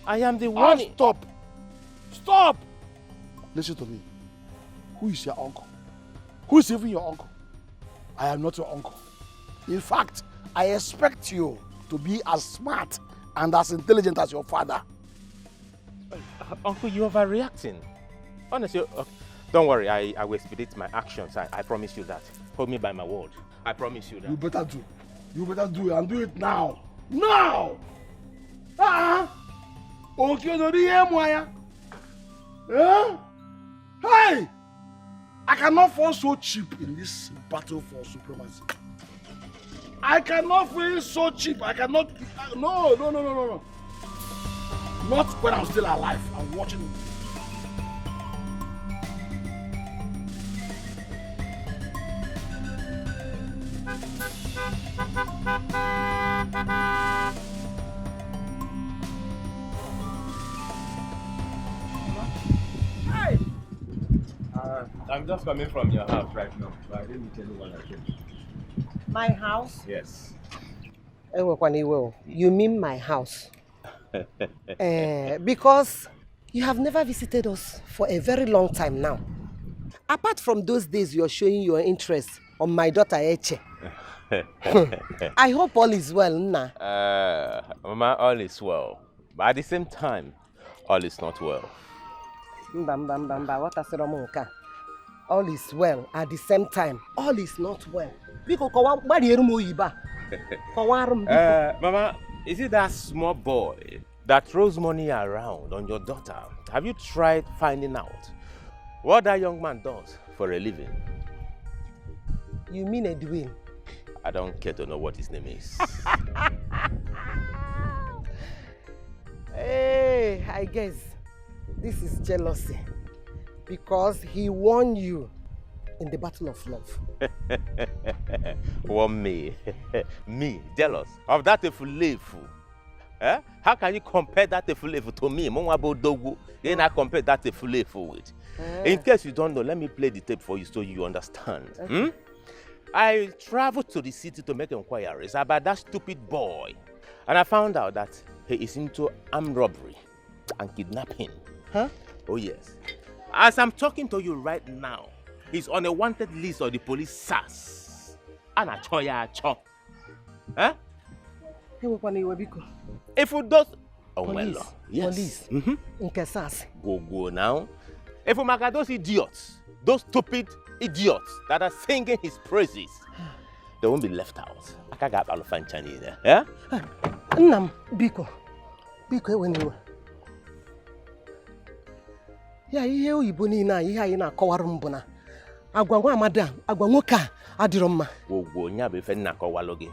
I am the one.
Stop! Stop! Listen to me. Who is your uncle? Who is even your uncle? I am not your uncle. In fact, I expect you to be as smart and as intelligent as your father.
Uncle, you are overreacting. Honestly, don't worry, I will expedite my actions. I promise you that. Hold me by my word. I promise you that.
You better do. You better do it and do it now. Now! Okay, no, hey! I cannot fall so cheap in this battle for supremacy. I cannot feel so cheap. I cannot. No. Not when I'm still alive. I'm watching you.
Hey! I'm just coming from your house right now. So I didn't meet anyone at home.
My house?
Yes.
You mean my house? Because you have never visited us for a very long time now. Apart from those days you're showing your interest on my daughter Eche. I hope all is well, Nna.
Mama, all is well. But at the same time, all is not well.
All is well at the same time. All is not well.
Mama, is it that small boy that throws money around on your daughter? Have you tried finding out what that young man does for a living?
You mean Edwin?
I don't care to know what his name is.
Hey, I guess this is jealousy. Because he won you in the battle of love.
Won me? Me, jealous of that fool? Eh? How can you compare that fool to me? Then I compare that fool with. In case you don't know, let me play the tape for you so you understand. Okay. I traveled to the city to make inquiries about that stupid boy. And I found out that he is into armed robbery and kidnapping.
Huh?
Oh yes. As I'm talking to you right now, he's on a wanted list of the police SARS. And I cho. Huh? If you does
police.
Yes.
Police. SARS.
Go now. If you make those idiots, those stupid idiots that are singing his praises, they won't be left out. I can't get Alfanchani there. Yeah?
Nam, Biko. Biko, when you. Ya ihe oyibo niile a ihe anyị na-akọwara m bụ na agwa nwa madam agwa nwoke a adịrọ mma.
Ogwo nya bụ ife nna akọwalụ gị.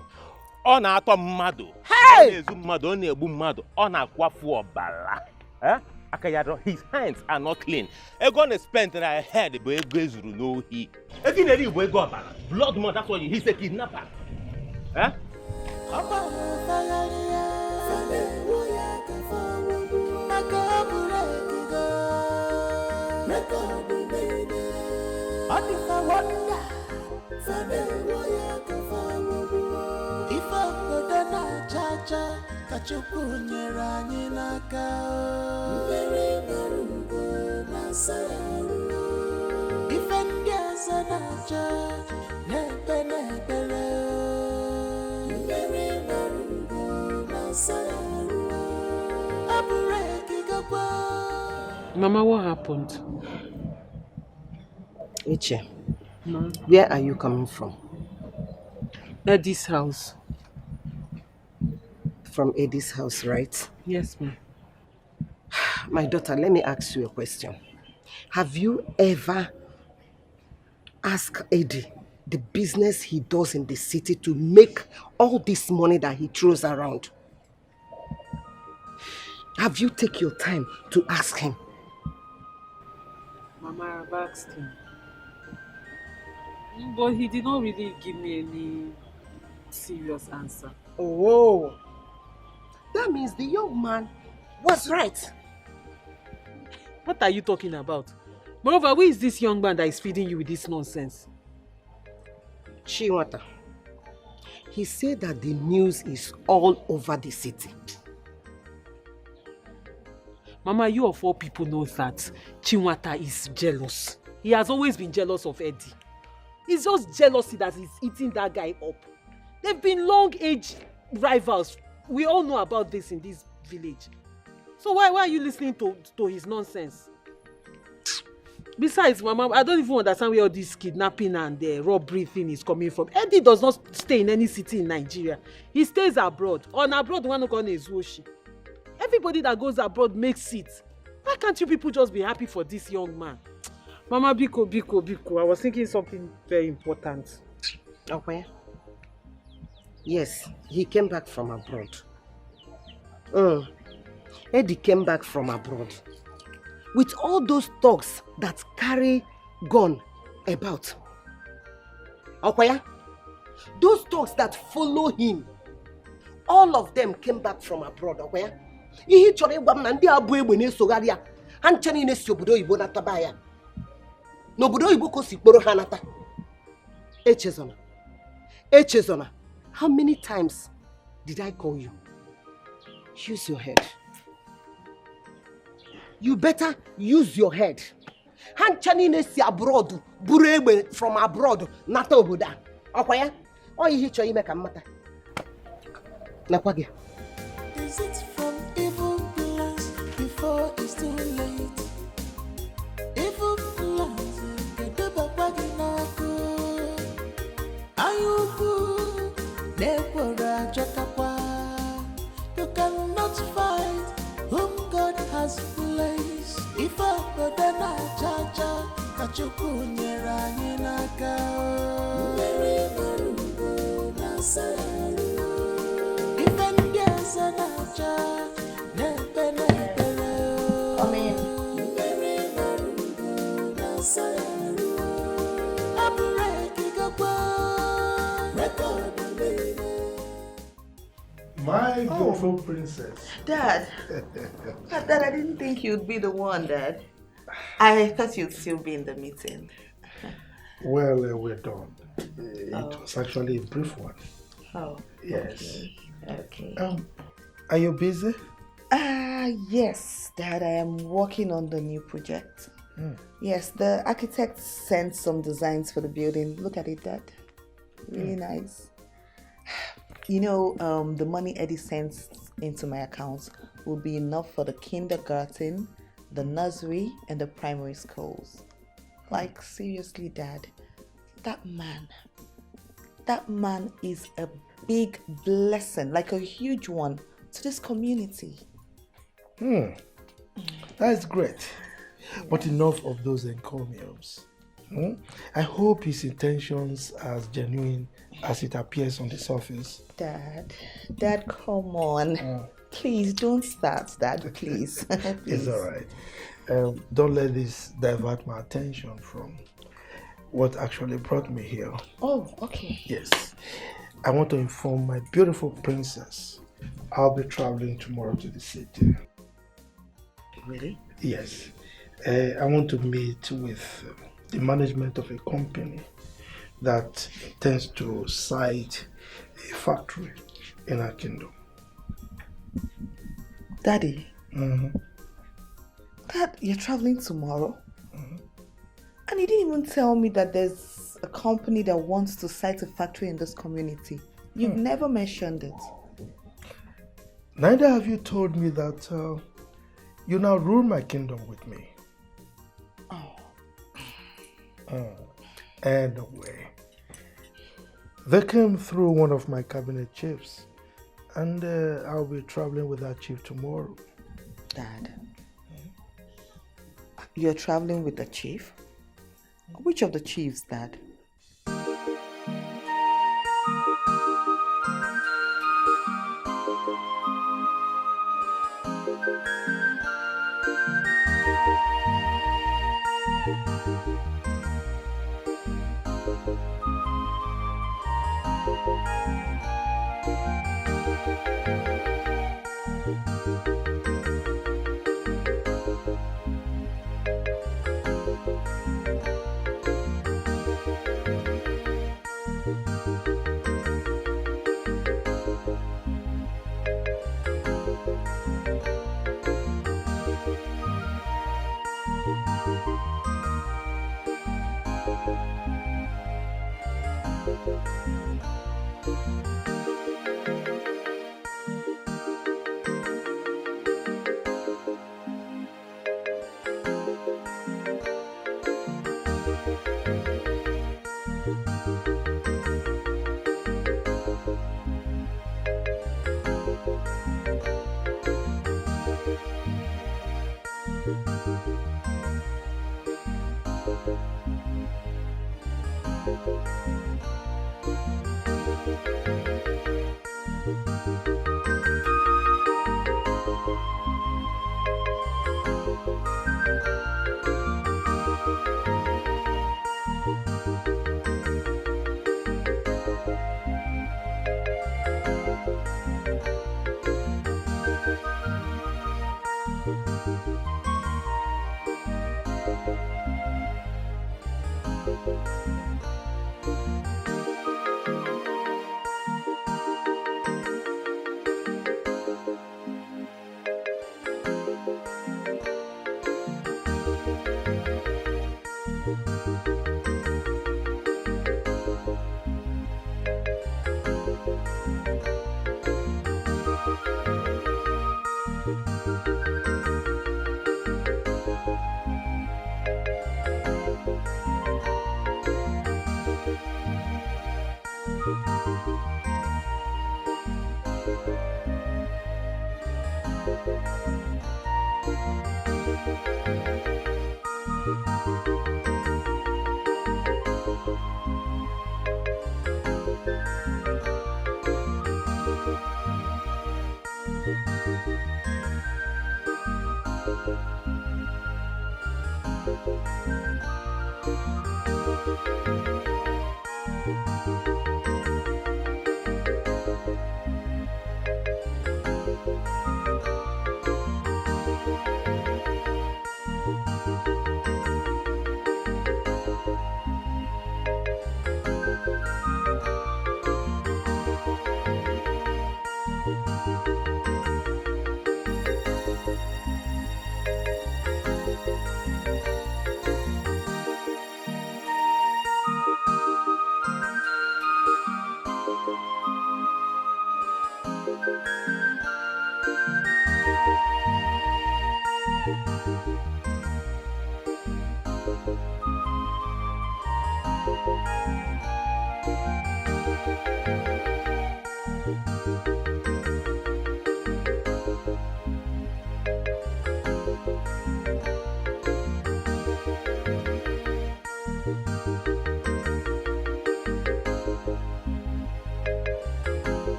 Ọ na-atọ mmadụ. Ọ na-ezu mmadụ, ọ na-egbu mmadụ, ọ na-akwafu ọbara. Akayado, his hands are not clean. Egon spent and I heard the boy goes to know he. If you need to go blood money, that's why he's a kidnapper. Huh?
Mama, what happened?
Iche, where are you coming from?
Eddie's house.
From Eddie's house, right?
Yes, ma'am.
My daughter, let me ask you a question. Have you ever asked Eddie the business he does in the city to make all this money that he throws around? Have you taken your time to ask him?
Mama, I've asked him. But he did not really give me any serious answer.
Oh, that means the young man was right.
What are you talking about? Moreover, who is this young man that is feeding you with this nonsense?
Chinwata. He said that the news is all over the city.
Mama, you of all people know that Chinwata is jealous. He has always been jealous of Eddie. It's just jealousy that is eating that guy up. They've been long-age rivals. We all know about this in this village. So why are you listening to his nonsense? Besides, Mama, I don't even understand where all this kidnapping and robbery thing is coming from. Eddie does not stay in any city in Nigeria. He stays abroad. On abroad, one of is Woshi. Everybody that goes abroad makes it. Why can't you people just be happy for this young man? Mama, Biko, I was thinking something very important.
Okay. Yes, he came back from abroad. Eddie came back from abroad. With all those thugs that carry gun about. Okay? Those thugs that follow him, all of them came back from abroad. Okay? Ihe chọrọ ịgwa m na ndị abụ egbe na-esogharị ya ha nche niile si obodo oyibo nataba ya n'obodo oyibo ka o si kporo ha nata. Echezona, how many times did I call you? Use your head. You better use your head. Ha nche niile si abroad buru egbe from abroad nata obodo a. Ọkwa ya? Ọ ihe chọrọ ime ka m mata. Nakwa gị.
Is it from evil plans before it's too late? Evil plans, get the bag in Ayubu, Nebora Jakapa. You cannot fight whom God has placed. If I put a chacha, Kachuku Nyeranaka. Mary Marugo, Nasa.
My beautiful princess.
Dad. Dad, I didn't think you'd be the one, Dad. I thought you'd still be in the meeting.
Well, we're done. It was actually a brief one.
Oh.
Yes.
Okay.
Are you busy?
Yes, Dad. I am working on the new project. Yes, the architect sent some designs for the building. Look at it, Dad. Really nice. You know, the money Eddie sends into my accounts will be enough for the kindergarten, the nursery, and the primary schools. Like, seriously, Dad, that man is a big blessing, like a huge one, to this community.
That's great. But enough of those encomiums. I hope his intentions are as genuine as it appears on the surface.
Dad, come on. Please don't start, Dad, please.
It's all right. Don't let this divert my attention from what actually brought me here.
Oh, okay.
Yes. I want to inform my beautiful princess I'll be traveling tomorrow to the city.
Really?
Yes. I want to meet with the management of a company that intends to site a factory in our kingdom.
Daddy, Dad, you're traveling tomorrow? And you didn't even tell me that there's a company that wants to site a factory in this community. You've never mentioned it.
Neither have you told me that you now rule my kingdom with me. Anyway, they came through one of my cabinet chiefs, and I'll be traveling with that chief tomorrow.
Dad, you're traveling with the chief? Which of the chiefs, Dad?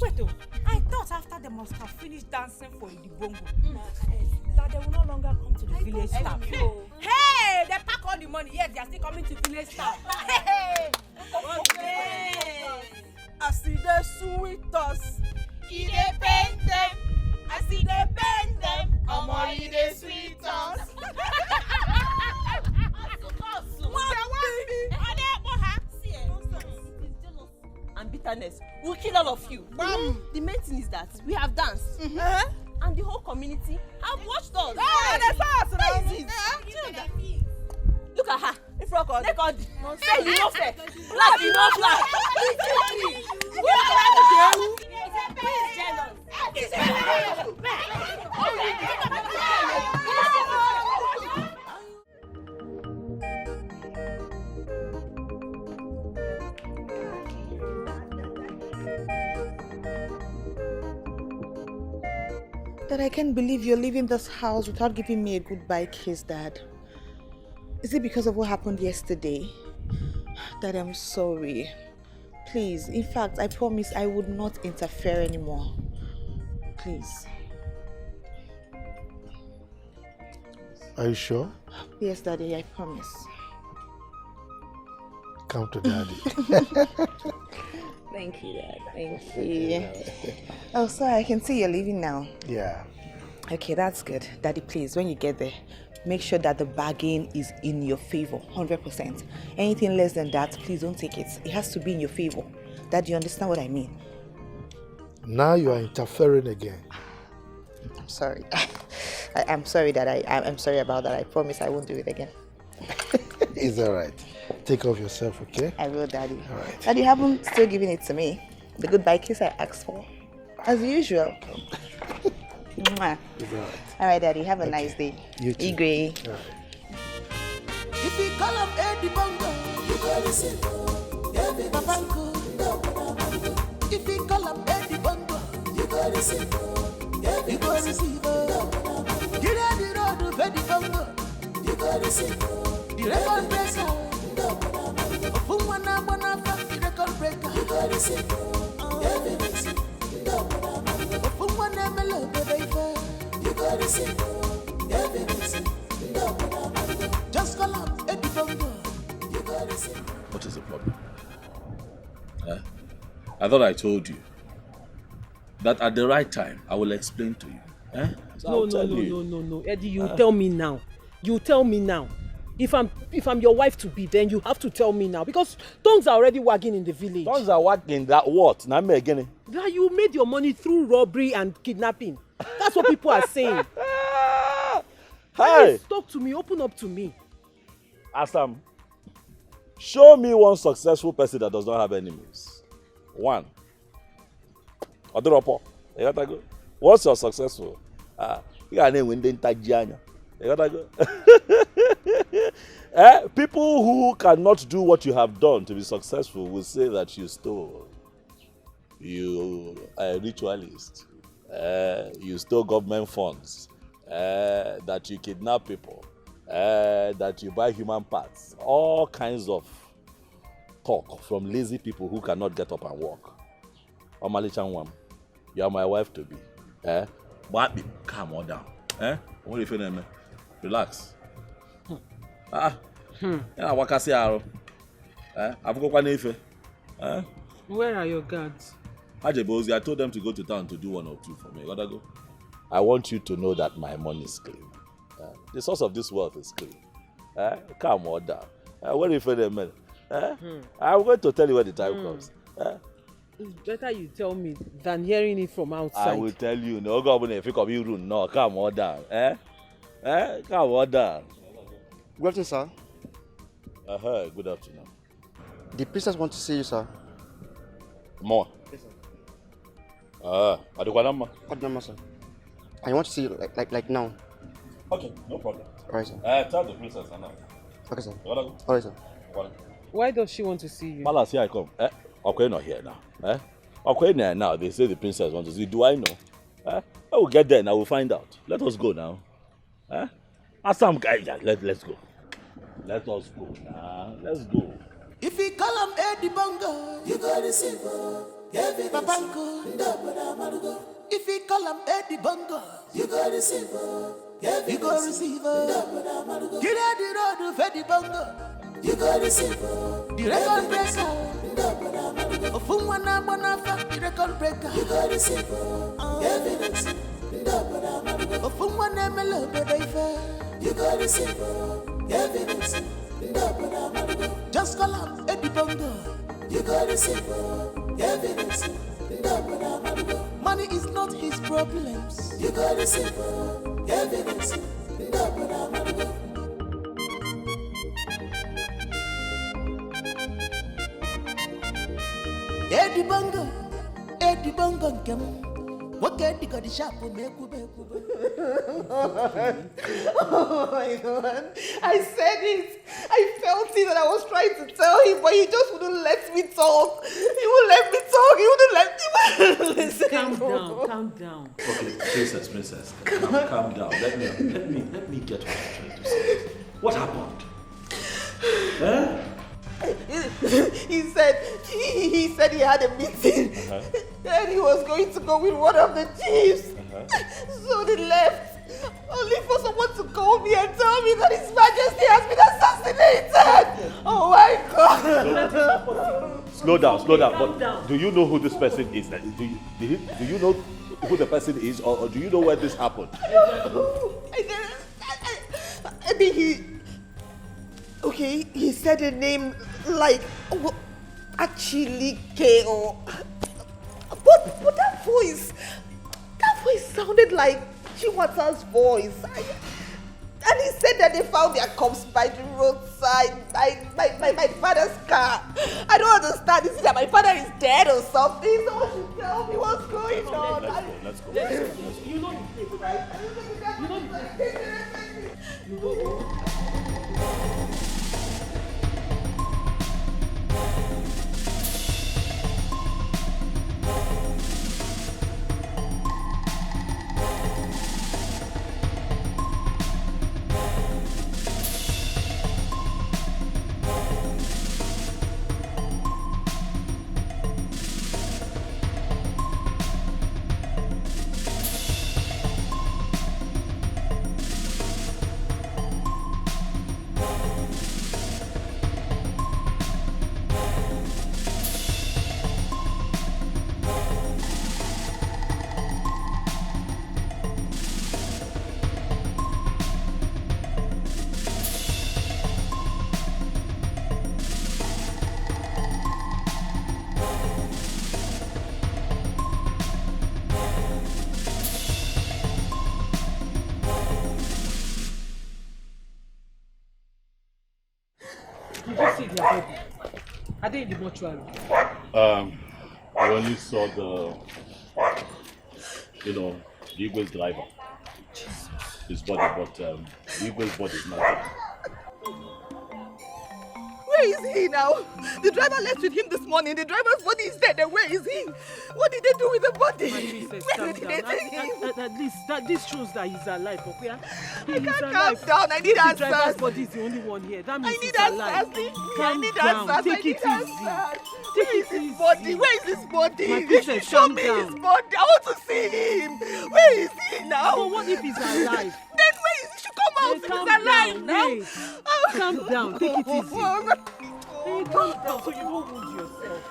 Wait, oh, I thought after they must have finished dancing for the bongo, that they will no longer come to the village staff. Hey, they pack all the money, yet they are still coming to village staff. Hey!
I see the sweet us.
He dey pain them, I see they pain them. Omo, he dey sweet us.
And bitterness will kill all of you. The main thing is that we have danced. And the whole community have watched us. Look at her. Look at say you know fair. Black you know black. That I can't believe you're leaving this house without giving me a goodbye kiss, Dad. Is it because of what happened yesterday? Dad, I'm sorry. Please, in fact, I promise I would not interfere anymore. Please.
Are you sure?
Yes, Daddy, I promise.
Come to Daddy.
Thank you, Dad. Thank you. Oh, sorry, I can see you're leaving now.
Yeah.
Okay, that's good. Daddy, please, when you get there, make sure that the bargain is in your favor, 100%. Anything less than that, please don't take it. It has to be in your favor. Dad, you understand what I mean?
Now you are interfering again.
I'm sorry. I'm sorry that I'm sorry about that. I promise I won't do it again.
It's all right. Take off yourself, okay?
I will, Daddy.
All right.
Daddy, you haven't still given it to me. The goodbye kiss I asked for. As usual. Mwah.
It's all right.
All right, Daddy. Have a nice day.
You too.
Igwe.
All right.
If you call him Eddie Bongo, you gotta listen. Babango. If you call him Eddie Bongo, you gotta listen. You gotta listen. Get out the road of Eddie Bongo, you gotta listen. The record breaker. Fumwana Bonafa, the record breaker, you gotta listen. Fumwana Melo, baby, you gotta listen. Just call up Eddie Bongo, you gotta listen.
What is the problem? I thought I told you that at the right time I will explain to you. So
No, Eddie, you tell me now. You tell me now. If I'm your wife to be, then you have to tell me now because tongues are already wagging in the village.
Tongues are wagging that what? Now me again.
That you made your money through robbery and kidnapping. That's what people are saying.
Hey!
Please, talk to me. Open up to me.
Asam, show me one successful person that does not have enemies. One. Odoropo. You gotta go. Once you're successful, you gotta name when they Tajianya. You gotta go. People who cannot do what you have done to be successful will say that you stole. You are a ritualist. You stole government funds. That you kidnap people. That you buy human parts. All kinds of talk from lazy people who cannot get up and walk. Omali Chanwam, you are my wife to be. But calm on down. What do you feel, man? Relax. Wakasi aro.
Where are your guards?
I told them to go to town to do 1 or 2 for me. Gotta go. I want you to know that my money is clean. The source of this wealth is clean. Calm on down. What do you feel, man? I'm going to tell you when the time comes.
It's better you tell me than hearing it from outside.
I will tell you. No, God, if you come here, no, calm on down. Calm on down.
Good afternoon, sir.
Good afternoon.
The princess wants to see you, sir.
More?
Yes, sir.
Adukanama?
Adukanama, sir. I want to see you like now.
Okay, no problem.
Alright, sir.
Tell the princess now.
Okay, sir.
Alright,
sir.
Why does she want to see you?
Malas, here I come. Okay, not here now. Okay, now they say the princess wants to see you. Do I know? I will get there and I will find out. Let us go now. Some guy, let's go. Let us go now. Let's go.
If you call him Eddie Bongo, you gotta listen. Papa Uncle, if you call him Eddie Bongo, you go receive her. You go receive her. Get out the road of Eddie Bongo, you go receive her. The record breaker. Ofumwana Bonafa, the record breaker, you go receive her. Ofumwana Melo, baby, you go receive her. Just call him Eddie Bongo, you go receive her. Money is not his problems. You got to see evidence. Eddie Bongo, come. What can you got the shop for me?
Oh my God. I said it. I felt it and I was trying to tell him, but he just wouldn't let me talk. He wouldn't let me talk. He wouldn't let me listen.
Calm down.
Okay, princess, calm down. Let me get what you're trying to say. What happened? Huh?
He said he had a meeting and he was going to go with one of the chiefs. So they left only for someone to call me and tell me that His Majesty has been assassinated. Oh my God!
Slow down. But do you know who this person is? Do you know who the person is, or do you know where this happened?
I think he said a name like Achilike or but that voice sounded like Chiwata's voice. And he said that they found their corpse by the roadside, my father's car. I don't understand. Is it that my father is dead or something? Someone should tell me what's going on.
Let's go.
You know the place, right? You know the place.
Did you see their body? Are they in the mortuary?
I only saw the Igwe's driver. His body, but the Igwe's body is not there.
Where is he now? The driver left with him this morning. The driver's body is dead. And where is he? What did they do with the body? Where did they take him?
At least this shows that he's alive, okay?
I can't calm down. I need answers.
The driver's body is the only one here. That means he's alive.
Calm down. Take it easy. Where is his body? Where is his body?
My princess,
show me his body. I want to see him. Where is he now?
But what if he's alive?
Then where is he? He should come out if he's alive now.
Calm down. Take it easy. Hey, calm down so you don't wound yourself.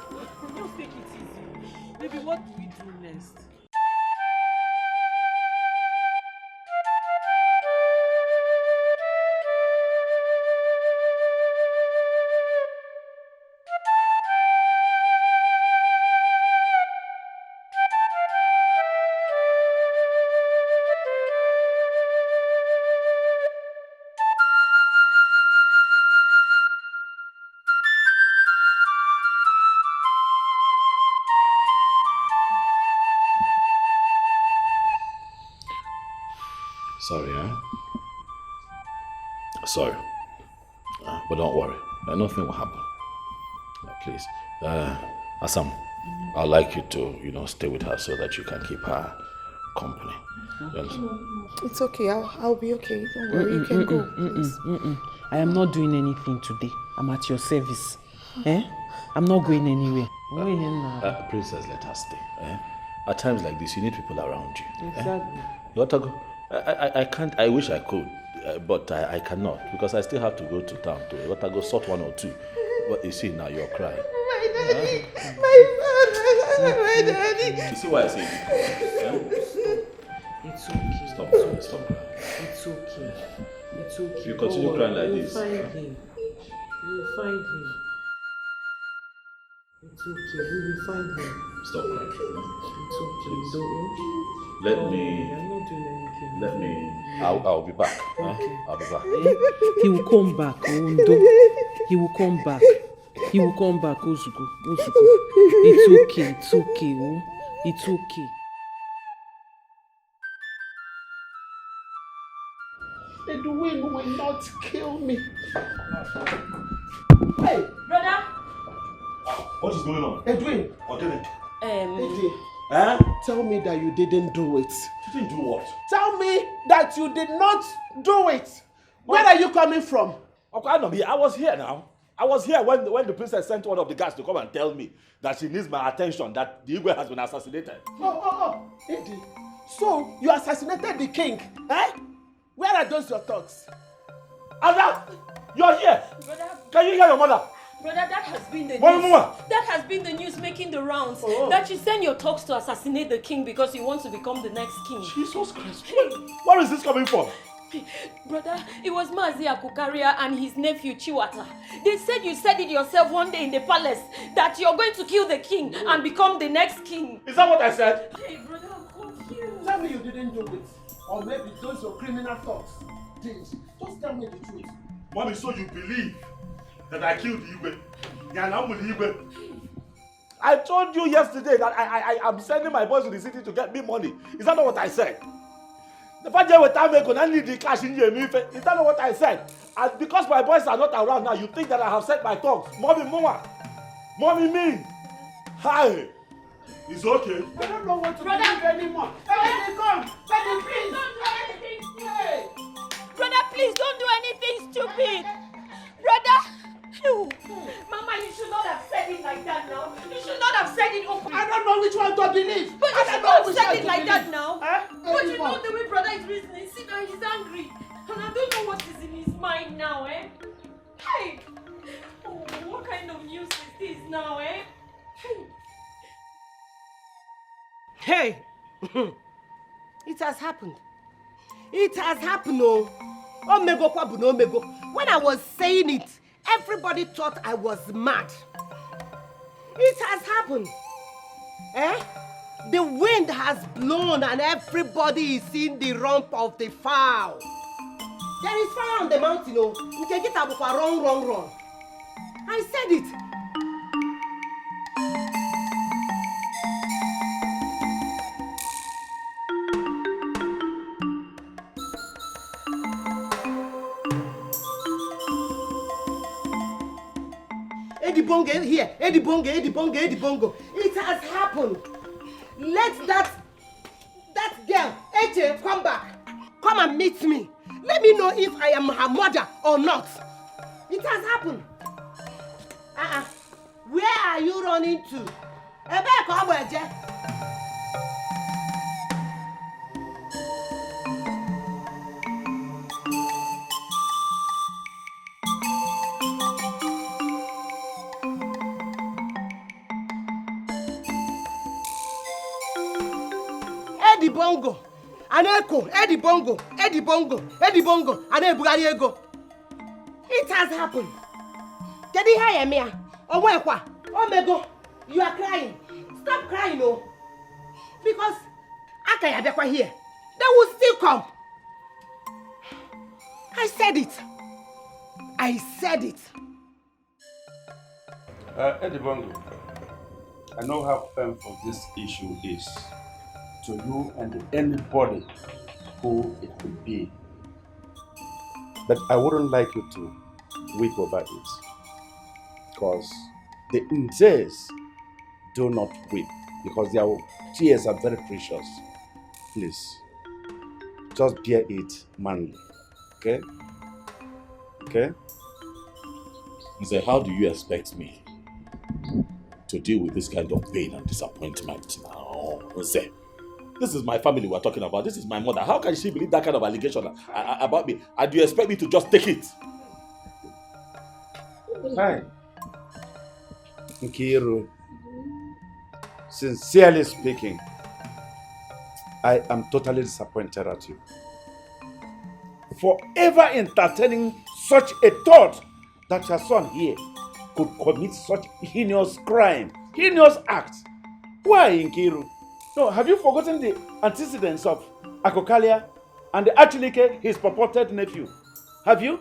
Just take it easy. Baby, what do we do next?
Sorry, huh? Sorry. But don't worry. Nothing will happen. Please. Assam, I'd like you to, stay with her so that you can keep her company.
It's okay. I'll be okay. Don't worry. You can go.
I am not doing anything today. I'm at your service. Eh? I'm not going anywhere.
Princess, let her stay. At times like this, you need people around you.
Exactly.
You want to go? I can't. I wish I could, but I cannot because I still have to go to town to go sort one or two. What you see now? You're crying.
My daddy, my father, my daddy.
You see why I say it?
It's okay.
Stop crying. Stop crying.
It's okay. It's okay.
If you continue crying like
We'll
this.
find him. We'll find him. It's okay. We will find him.
Stop crying.
It's okay. Don't.
Let
I'm
me.
not doing anything.
Let me. I'll be back.
Okay.
I'll be back.
He will come back, Ondo. He will come back. He will come back, Ozuko. Ozuko. It's okay. It's okay. Oh. It's okay.
Edwin will not kill me.
Hey, brother.
What is going on?
Edwin.
Edwin.
Tell me that you didn't do it.
You didn't do what?
Tell me that you did not do it. Where are you coming from?
Okay, I was here now. I was here when the princess sent one of the guards to come and tell me that she needs my attention, that the Igwe has been assassinated.
Eddie. So, you assassinated the king, eh? Where are those your thoughts?
Ada, you're here.
Brother,
can you hear your mother?
Brother, that has been the news.
Mama.
That has been the news making the rounds. That you send your talks to assassinate the king because you want to become the next king.
Jesus Christ. Where is this coming from?
Brother, it was Mazi Akukaria and his nephew Chiwata. They said you said it yourself one day in the palace that you're going to kill the king and become the next king.
Is that what I said?
Hey, brother, I'm confused.
Tell me you didn't do it. Or maybe those your criminal thoughts did. Just tell me the truth.
Mommy, so you believe that I killed Igwe? Igwe. I told you yesterday that I am sending my boys to the city to get me money. Is that not what I said? The fact that I need the cash in your Is that not what I said? And because my boys are not around now, you think that I have set my tongue. Mommy mean. Hi. It's okay.
I don't know what to believe anymore. Daddy, come. Daddy, please.
Don't do anything stupid. Brother, please don't do anything stupid. Brother. Mama, you should not have said it like that now. You should not have said it openly.
I don't know which one to believe.
But you should not have said it like that now.
Eh?
But you know the way brother is reasoning. See now, he's angry. And I don't know what is in his mind now, eh? Hey! Oh, what kind of news is this now, eh?
Hey! It has happened. It has happened, oh. Omego kwabuno omego. When I was saying it, everybody thought I was mad. It has happened. Eh? The wind has blown and everybody is seeing the rump of the fowl. There is fire on the mountain, oh. You can get up run. I said it. Eddie Bongo here. Eddie Bongo. It has happened. Let that girl, Eche, come back. Come and meet me. Let me know if I am her mother or not. It has happened. Where are you running to? Eddie Bongo, an echo, Eddie Bongo, and Ebugari ego. It has happened. Can you hear me? Oh Mego, you are crying. Stop crying, oh. Because Akayabekwa here, they will still come. I said it.
Eddie Bongo, I know how painful this issue is to you and anybody who it could be. But I wouldn't like you to weep over it. Because the Nzes do not weep. Because their tears are very precious. Please, just bear it manly. Okay? Okay?
Nze, how do you expect me to deal with this kind of pain and disappointment now. Jose, this is my family we're talking about. This is my mother. How can she believe that kind of allegation about me? And do you expect me to just take it?
Hi. Nkiru, sincerely speaking, I am totally disappointed at you. Forever entertaining such a thought that your son here could commit such heinous crime, heinous acts. Why, Nkiru? No, have you forgotten the antecedents of Akokalia and the Achilike, his purported nephew? Have you?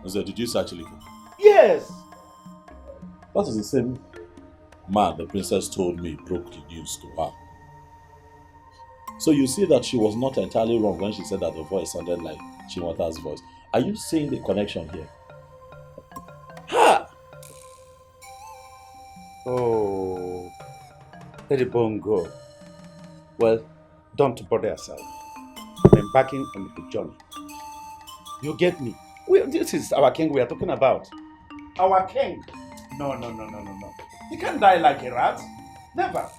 Did you say Achilike?
Yes.
That is the same man the princess told me broke the news to her. So you see that she was not entirely wrong when she said that the voice sounded like Chimota's voice. Are you seeing the connection here?
Ha! Oh, Lady Bongo. Well, don't bother yourself. I'm embarking on the journey. You get me? This is our king we are talking about. Our king. No. He can't die like a rat. Never.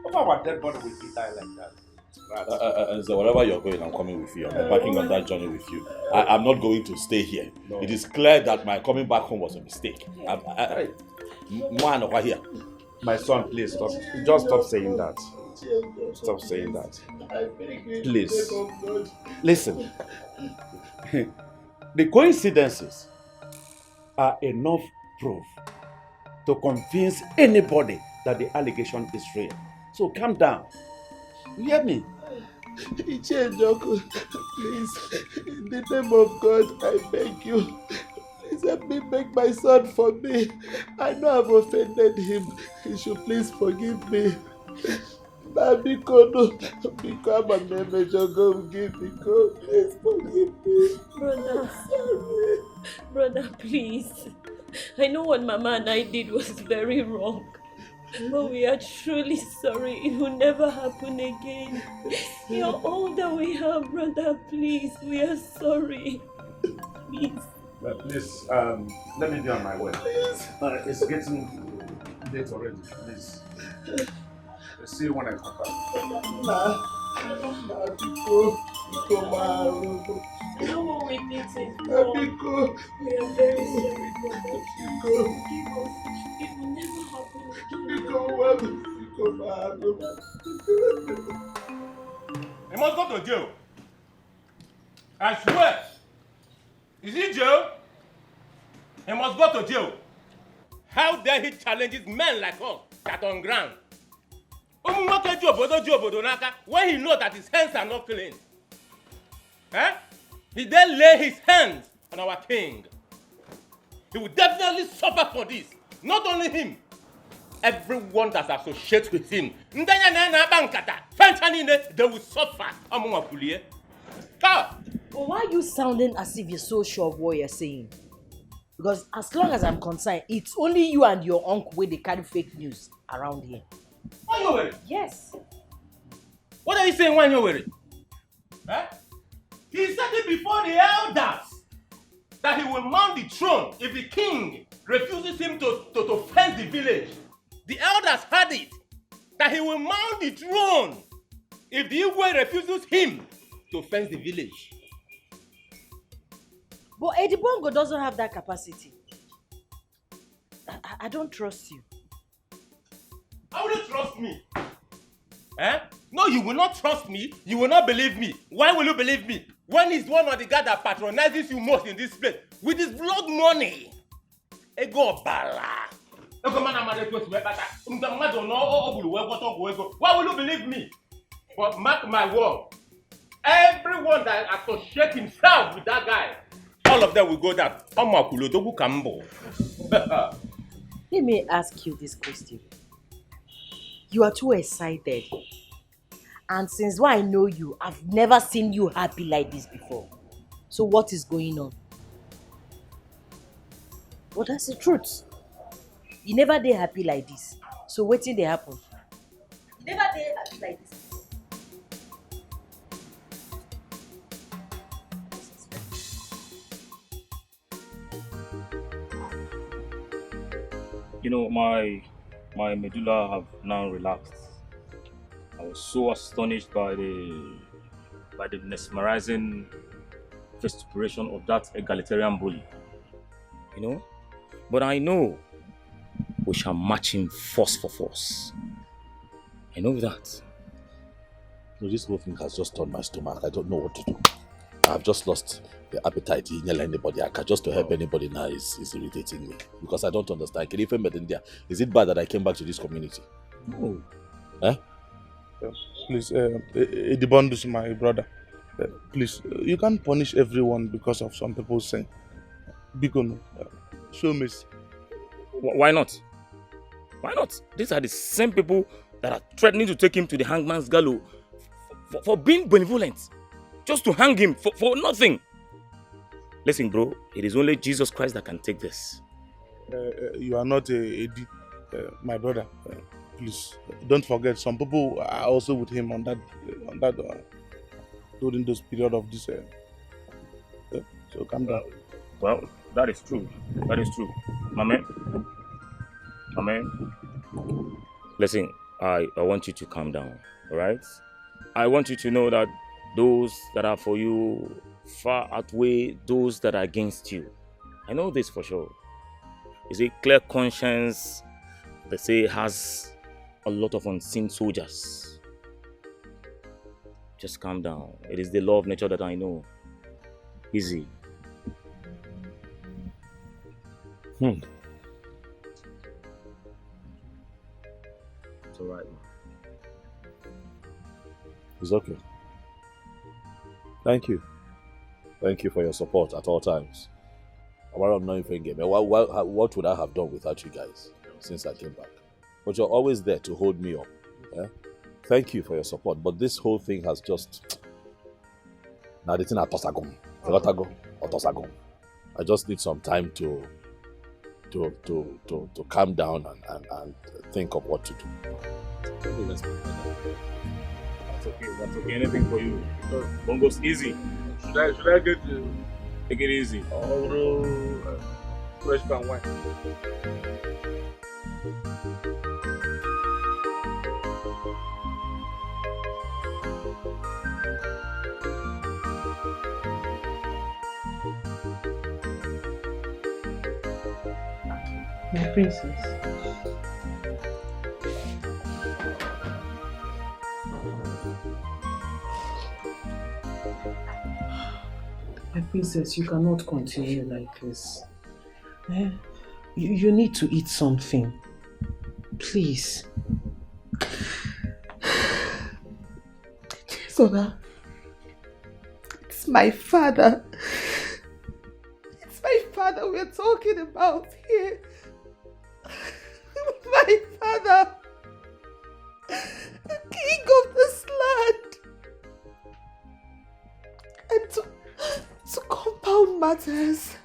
Over our dead body will he die like that.
So wherever you're going, I'm coming with you. I'm embarking on that journey with you. I'm not going to stay here. No. It is clear that my coming back home was a mistake. Man over here.
My son, please stop. Just stop saying that. Stop saying that. Please. Listen. The coincidences are enough proof to convince anybody that the allegation is real. So calm down. You hear me?
Please, in the name of God, I beg you. Please help me beg my son for me. I know I've offended him. He should please forgive me. Because I'm a major, God give me, God, please forgive me.
Brother, please. I know what Mama and I did was very wrong. But we are truly sorry. It will never happen again. You're all that we have, brother. Please, we are sorry. Please.
Please, let me be on my way. It's getting late already. Please. I'll see you when I come back.
I know what we did is wrong. We are very sorry, brother. Forgive us. It will never happen again.
He must go to jail. I swear. Is he jail? He must go to jail. How dare he challenge men like us that on ground? When he knows that his hands are not clean. He then lay his hands on our king. He will definitely suffer for this. Not only him, everyone that associates with him. They will suffer.
But why are you sounding as if you're so sure of what you're saying? Because as long as I'm concerned, it's only you and your uncle where they carry fake news around here. Yes.
What are you saying when you're worried? He said it before the elders that he will mount the throne if the king refuses him to fence the village. The elders heard it, that he will mount the throne if the Igwe refuses him to fence the village.
But Eddie Bongo doesn't have that capacity. I don't trust you.
How will you trust me? No, you will not trust me. You will not believe me. Why will you believe me? When he's one of the guys that patronizes you most in this place with his blood money. Ego bala. Why will you believe me? But mark my word. Everyone that associates himself with that guy, all of them will go down.
Let me ask you this question. You are too excited. And since I know you, I've never seen you happy like this before. So what is going on? Well, that's the truth. You never did happy like this. So what did they happen? You never did happy like this.
You know, my medulla have now relaxed. I was so astonished by the mesmerizing vituperation of that egalitarian bully. You know? But I know we shall match him force for force. I know that.
No, this whole thing has just turned my stomach. I don't know what to do. I've just lost the appetite to yell anybody. Just to help anybody now is irritating me. Because I don't understand. Is it bad that I came back to this community?
No.
Eh?
Please, Edibondus, my brother. Please, you can't punish everyone because of some people's sin. Bikono, show mercy.
Why not? Why not? These are the same people that are threatening to take him to the hangman's gallows for being benevolent. Just to hang him for nothing. Listen, bro, it is only Jesus Christ that can take this.
You are not my brother. Please, don't forget, some people are also with him on that during this period of this. So calm down.
Well, that is true. That is true. My man. Listen, I want you to calm down, alright? I want you to know that those that are for you far outweigh those that are against you. I know this for sure. It's a clear conscience, they say, has a lot of unseen soldiers. Just calm down. It is the law of nature that I know. Easy. It's alright, man.
It's okay. Thank you. Thank you for your support at all times. What would I have done without you guys since I came back? But you're always there to hold me up. Yeah? Thank you for your support. But this whole thing has just... I just need some time to calm down and think of what to do.
That's okay. Anything for you. Bongo's easy.
Should I get you?
Take it easy.
Fresh pan wine.
My princess. My princess, you cannot continue like this. You need to eat something. Please.
Sona, it's my father. It's my father we're talking about here. My father. The king of this land. And to compound matters,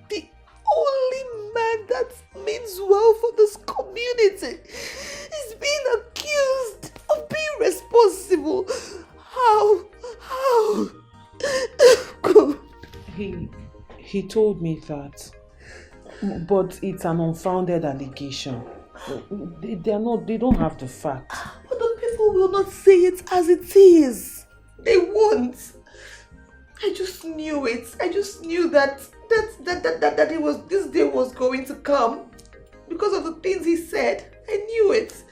the only man that means well for this community is being accused of being responsible. How?
He told me that, but it's an unfounded allegation. They don't have the facts.
But the people will not say it as it is. They won't. I just knew it. I just knew that this day was going to come because of the things he said. I knew it.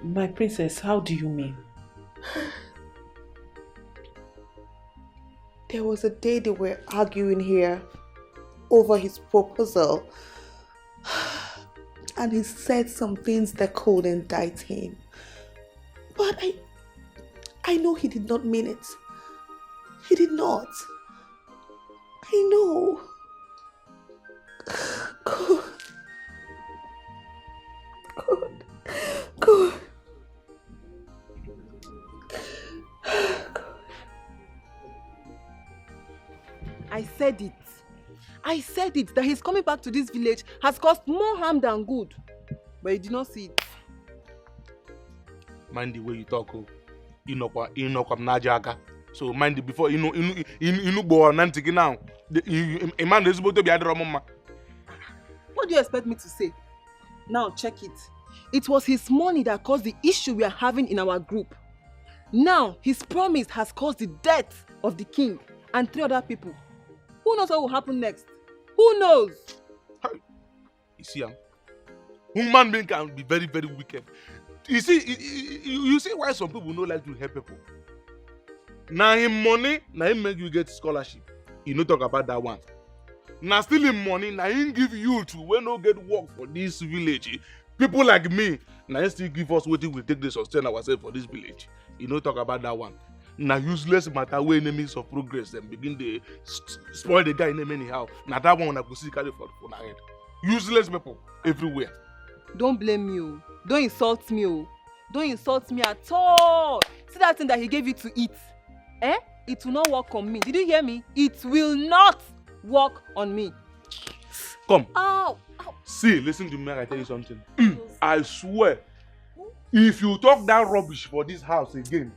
My princess, how do you mean?
There was a day they were arguing here over his proposal, and he said some things that could indict him. But I know he did not mean it. He did not. I know. God.
I said it that his coming back to this village has caused more harm than good. But he did not see it.
Mind the way you talk. So mind it before you know go nanti now. A man is supposed to be at
What do you expect me to say? Now check it. It was his money that caused the issue we are having in our group. Now his promise has caused the death of the king and 3 other people. Who knows what will happen next? Who knows?
You see, human being can be very, very wicked. You see why some people don't like to help people. Now him money, now him make you get scholarship. You no talk about that one. Now stealing money, now him give you to when no get work for this village. People like me, now him still give us what we take to sustain ourselves for this village. You no talk about that one. Now useless matter where enemies of progress then begin to spoil the guy name anyhow. Now that one I could see carry for my head. Useless people everywhere.
Don't blame me. Oh. Don't insult me. Oh. Don't insult me at all. See that thing that he gave you to eat? It will not work on me. Did you hear me? It will not work on me.
Come.
Ow.
See, listen to me, I tell you something. I swear, if you talk that rubbish for this house again,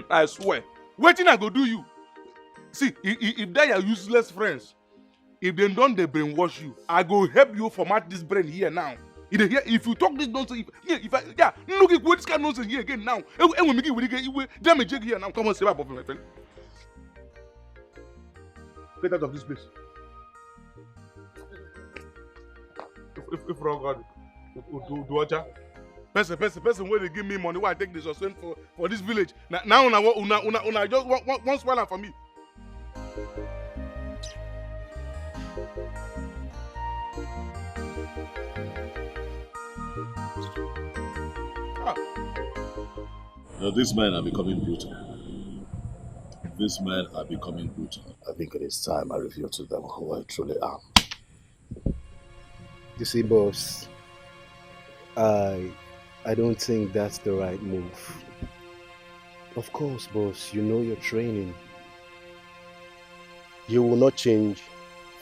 I swear, waiting I go do you. See, if they are useless friends, if they don't they brainwash you, I go help you format this brain here now. If you talk this nonsense, look at what this kind of nonsense here again now. And we make it damage here now. Come on, save up, my friend. Get out of this place. If wrong God, do what? Person where they give me money, why I take this sustain for this village. Now una just one swallow for me.
No, these men are becoming brutal. These men are becoming brutal. I think it is time I reveal to them who I truly am.
You see, boss, I don't think that's the right move. Of course, boss, you know your training. You will not change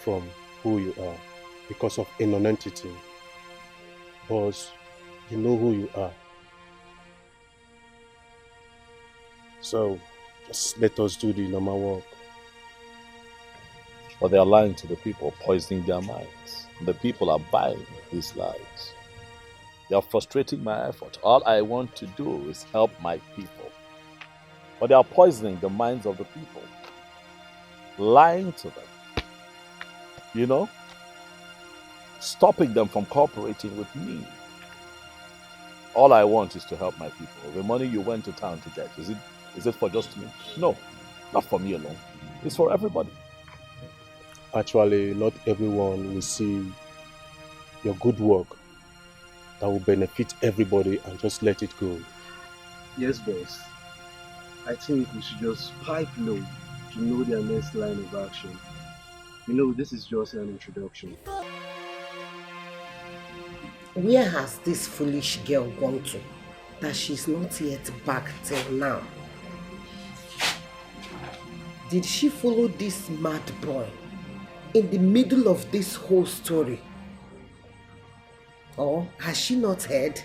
from who you are because of a non-entity. Boss, you know who you are. So, just let us do the normal work.
But they are lying to the people, poisoning their minds. The people are buying these lies. They are frustrating my effort. All I want to do is help my people. But they are poisoning the minds of the people. Lying to them. You know? Stopping them from cooperating with me. All I want is to help my people. The money you went to town to get, is it for just me? No, not for me alone. It's for everybody.
Actually, not everyone will see your good work that will benefit everybody and just let it go. Yes, boss. I think we should just pipe low to know their next line of action. You know, this is just an introduction.
Where has this foolish girl gone to that she's not yet back till now? Did she follow this mad boy in the middle of this whole story? Or has she not heard?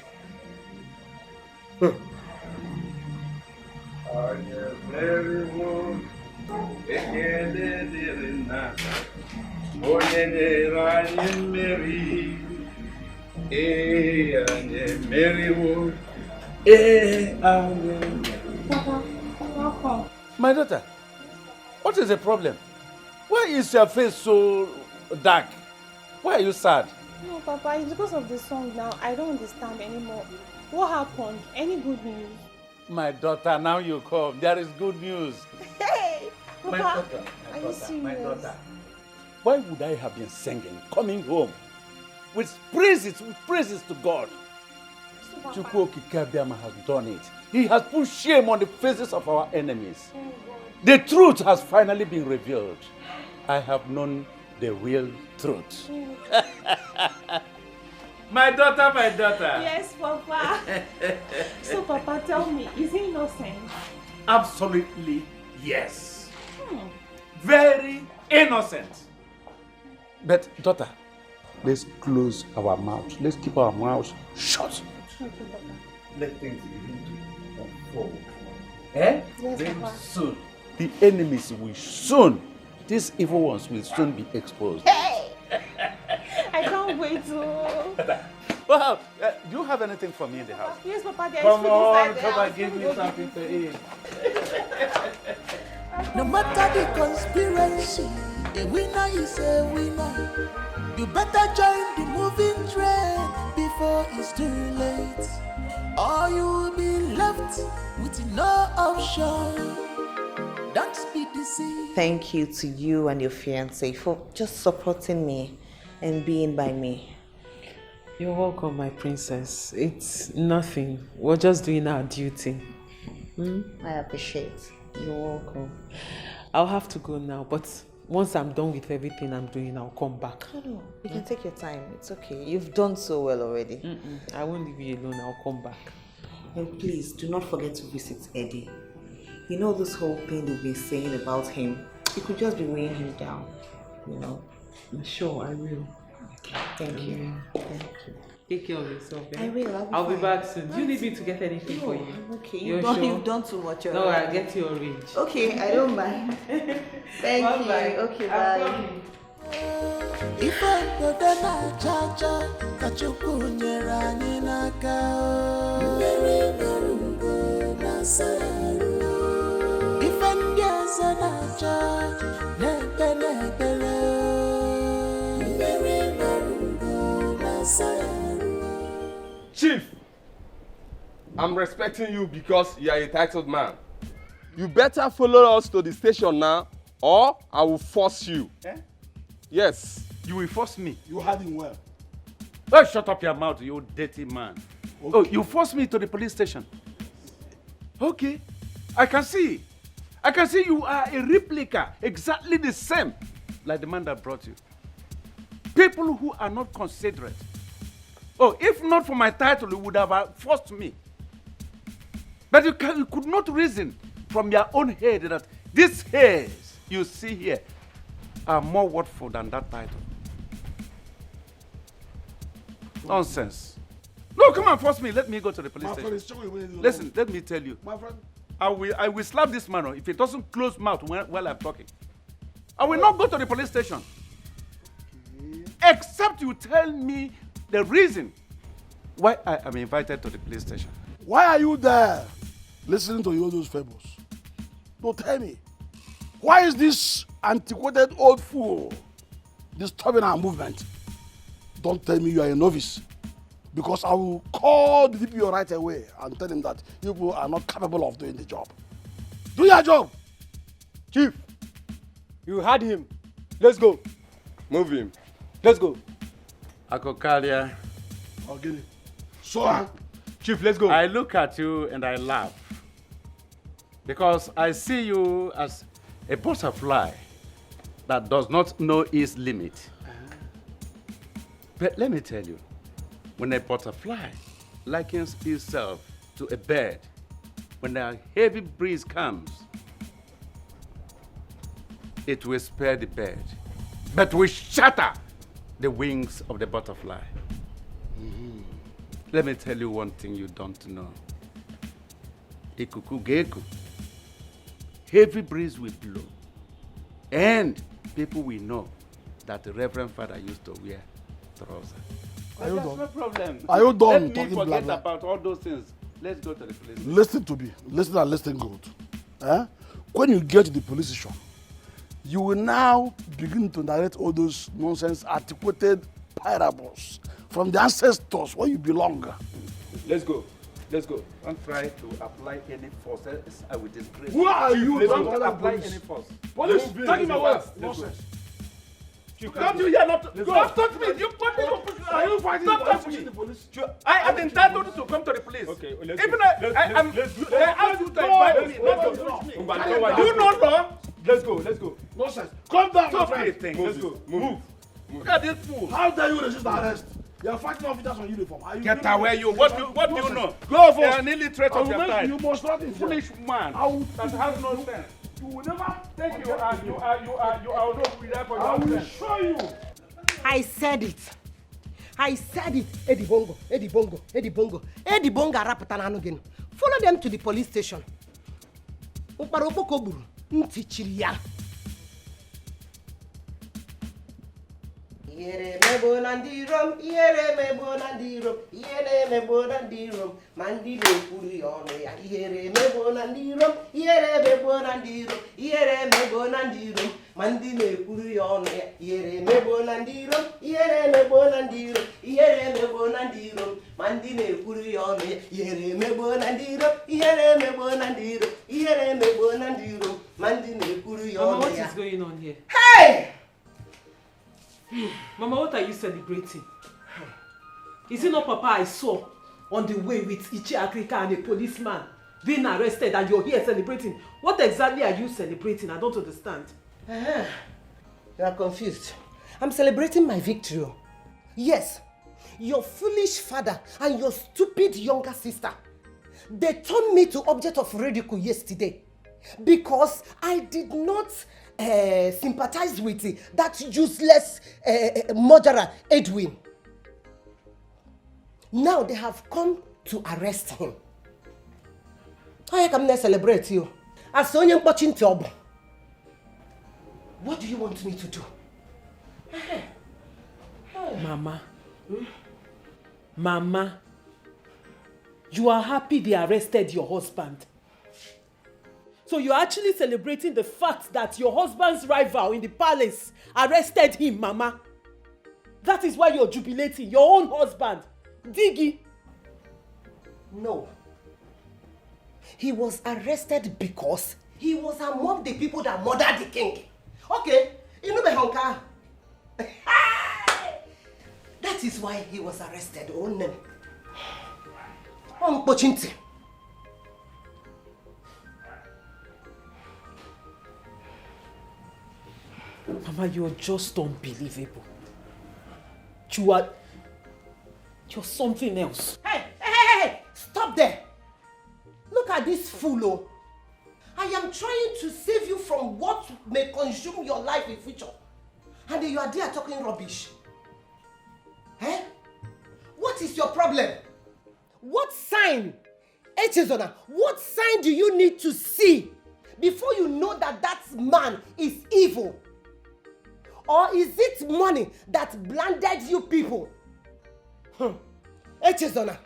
My daughter, what is the problem? Why is your face so dark? Why are you sad?
No, Papa, it's because of the song now. I don't understand anymore. What happened? Any good news?
My daughter, now you come. There is good news.
Hey! Papa,
My daughter,
are you serious?
Why would I have been singing, coming home, with praises to God? Chukwuoki Kabiama has done it. He has put shame on the faces of our enemies. The truth has finally been revealed. I have known the real truth. My daughter.
Yes, Papa. So, Papa, tell me, is he innocent?
Absolutely yes. Very innocent. But daughter, let's close our mouth. Let's keep our mouths shut.
Okay, Papa.
Let things begin to unfold.
Yes,
Very
Papa.
soon. The enemies will soon, these evil ones will soon be exposed.
Hey! I can't wait. Oh.
Well, do you have anything for me in the house?
Yes, Papa, there's
Come
food
on,
inside the
come
house.
and give me something to eat.
No matter the conspiracy, a winner is a winner. You better join the moving train before it's too late, or you will be left with no option. Don't be deceived.
Thank you to you and your fiancé for just supporting me and being by me.
You're welcome, my princess. It's nothing. We're just doing our duty.
I appreciate.
You're welcome. I'll have to go now, but once I'm done with everything I'm doing, I'll come back.
No, you can take your time. It's okay. You've done so well already.
I won't leave you alone. I'll come back.
And please, do not forget to visit Eddie. You know this whole thing they've been saying about him. You could just be weighing him down, you know.
Sure, I will.
Thank you. Thank you.
Take care of yourself. Eh?
I will.
I'll be back soon. Do you need me to get anything for you?
I'm okay.
You're
You've done too much already.
No, I'll get you orange.
Okay, I don't mind. Thank you.
Bye.
Okay,
I'm
bye.
coming.
If I go down a cha-cha, kachukwu nyere anyị n'aka. Mmeri marungo na sayaru. Ife ndị ọzọ na-acha na-ekpere. Mmeri marungo na sayaru.
Chief, I'm respecting you because you are a titled man. You better follow us to the station now, or I will force you.
Eh?
Yes.
You will force me.
You heard him well.
Oh, shut up your mouth, you dirty man. Okay. Oh, you force me to the police station. Okay. I can see. I can see you are a replica, exactly the same, like the man that brought you. People who are not considerate. Oh, if not for my title, you would have forced me. But you could not reason from your own head that these hairs you see here are more worthful than that title. Nonsense. No, come on, force me. Let me go to the police station. Listen, let me tell you.
My friend.
I will slap this man if he doesn't close mouth while I'm talking. I will not go to the police station. Okay. Except you tell me the reason why I am invited to the police station.
Why are you there listening to all those fables? Don't tell me. Why is this antiquated old fool disturbing our movement? Don't tell me you are a novice, because I will call the DPO right away and tell him that you people are not capable of doing the job. Do your job!
Chief, you heard him. Let's go. Move him. Let's go.
Akokalia.
I'll get it. So,
Chief, let's go. I look at you and I laugh, because I see you as a butterfly that does not know its limit. But let me tell you, when a butterfly likens itself to a bird, when a heavy breeze comes, it will spare the bird, but will shatter the wings of the butterfly. Mm-hmm. Let me tell you one thing you don't know. Ikuku geku. Heavy breeze will blow, and people will know that the Reverend Father used to wear trousers.
Are you
That's
done?
no problem.
Are you done
Let me
talking
forget
blah, blah?
about all those things. Let's go to the police.
Listen to me. Listen and listen good. Eh? When you get to the police station, you will now begin to narrate all those nonsense, antiquated parables from the ancestors where you belong.
Let's go. Let's go. Don't try to apply any force. Else I will disgrace.
Who are you?
Don't apply any force.
Police, take him away.
Nonsense.
Don't you hear not?
Don't touch me. You put me to push.
Are you fighting?
Don't touch me.
The police?
I am entitled to come to the police. Okay, let's
Even
I asked you to invite me, not to push me. Do you not know? Let's go. Let's go.
Nonsense. Calm down, my
Stop
friend.
it. Let's go. Move. Look at this fool.
How dare you resist arrest? You are fighting officers on uniform. Are you
Get
doing
away,
it?
you. What do you know?
Go
You are
first.
an illiterate of your time.
You must not
Foolish man that has no sense.
You will never
Take you are no without for
I will
your sense.
show you.
I said it. I said it. Eddie Bongo, Eddie Bongo, Eddie Bongo. Eddie Bongo arapụtana anụ gị. Follow them to the police station. Ụkpara okpoko gburu, ntị chiri ya. Yere me bonandirum, yere me bonandirum, yere me bonandirum, mandi le kuri ono ya. Yere me bonandirum, yere me bonandirum, yere me bonandirum, mandi le kuri ono ya. Yere me bonandirum, yere me bonandirum, yere me bonandirum, mandi le kuri ono ya. Yere me bonandirum, yere me bonandirum, yere me bonandirum, mandi le kuri ono ya.
Mama, what is going on here?
Hey!
Mama, what are you celebrating? Is it not Papa I saw on the way with Ichi Africa and a policeman being arrested and you're here celebrating? What exactly are you celebrating? I don't understand.
You are confused. I'm celebrating my victory. Yes, your foolish father and your stupid younger sister, they turned me to object of ridicule yesterday because I did not sympathize with that useless murderer Edwin. Now they have come to arrest him. I come to celebrate you. As Sonia watching job. What do you want me to do?
Mama. Mama. You are happy they arrested your husband. So you're actually celebrating the fact that your husband's rival in the palace arrested him, Mama. That is why you're jubilating. Your own husband, Dikeh.
No. He was arrested because he was among the people that murdered the king. Okay, you know the honka. That is why he was arrested. Oh no. Pochinti.
Mama, you're just unbelievable. You're something else.
Hey! Stop there. Look at this fool. Oh. I am trying to save you from what may consume your life in future. And you are there talking rubbish. Eh? What is your problem? What sign? Echezona, what sign do you need to see before you know that that man is evil? Or is it money that blinded you people? Echezona,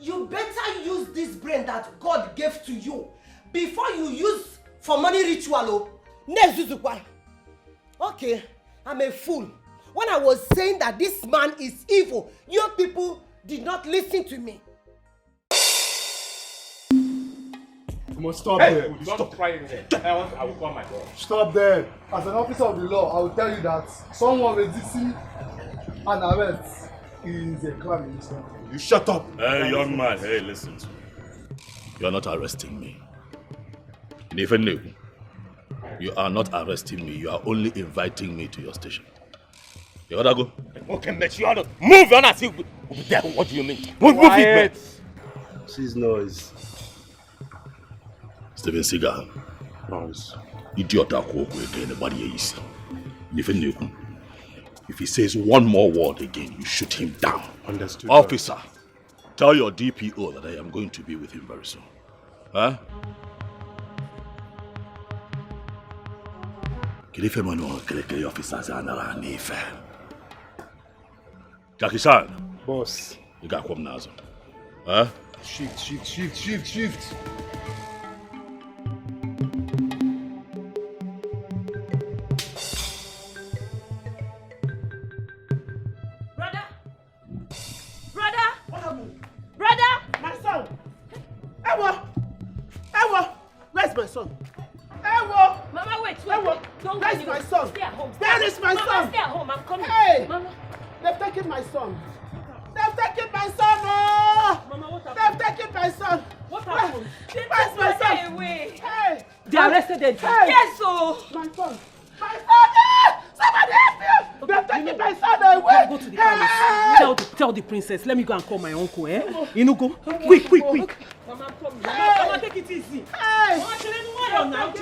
you better use this brain that God gave to you before you use for money ritual. Okay, I'm a fool. When I was saying that this man is evil, you people did not listen to me.
You must stop
Hey,
there.
don't try anything. I will call my boss.
Stop there. As an officer of the law, I will tell you that someone resisting an arrest is a crime in this country.
You shut up. Hey, young man. Hey, listen. You are not arresting me. You are not arresting me. You are only inviting me to your station. You gotta go.
Okay, make sure you move on. I see. What do you mean? Move it, man.
Cease noise.
Steven Seagal.
Noise.
Idiot again. If he says one more word again, you shoot him down.
Understood.
Officer, tell your DPO that I am going to be with him very soon. Huh? Jackie-san.
Boss.
You got come now. Huh?
Shift.
Where's my son? Ewo!
Mama, wait.
Ewo!
Don't
Where's my son?
Stay at home.
Where is my
Mama,
son?
stay at home. I'm coming.
Hey!
Mama.
They've taken my son. They've taken my son! Oh!
Mama, what happened?
They've taken my son.
What happened?
Where's my son?
Away.
Hey!
They arrested Edwin.
Hey!
Yes, so.
My son! My son! Ah! Somebody help me! They've taken my son away!
Go to the palace. Tell the princess. Let me go and call my uncle, eh? Go. Quick.
Mama, I'm coming.
Hey!
Mama, take it easy.
Hey!
Mama,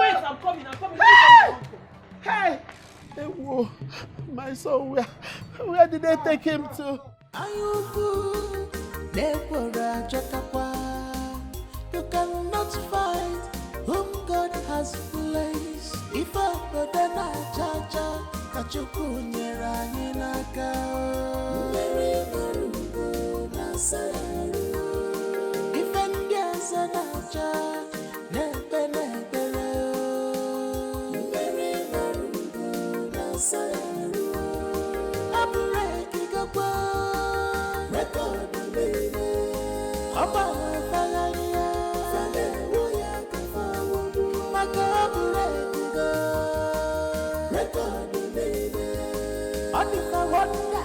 wait, I'm coming.
Hey! Hey! My son, where did they take him to?
You cannot find whom God has placed. If I then I judge, Chukwu nyere anyị n'aka. Mmeri marugo na-asa ya arụ. Ife ndị ọzọ na-acha na-ekpe n'ekpere. Mmeri marugo na-asa ya arụ. Ọ bụrụ ekigakwa rekọdụ niile. Ọ gbara fagharị ya. Fadewo ya ka fawodu. Maka ọ bụrụ ekiga rekọdụ niile. Ọ dị ka wọnda.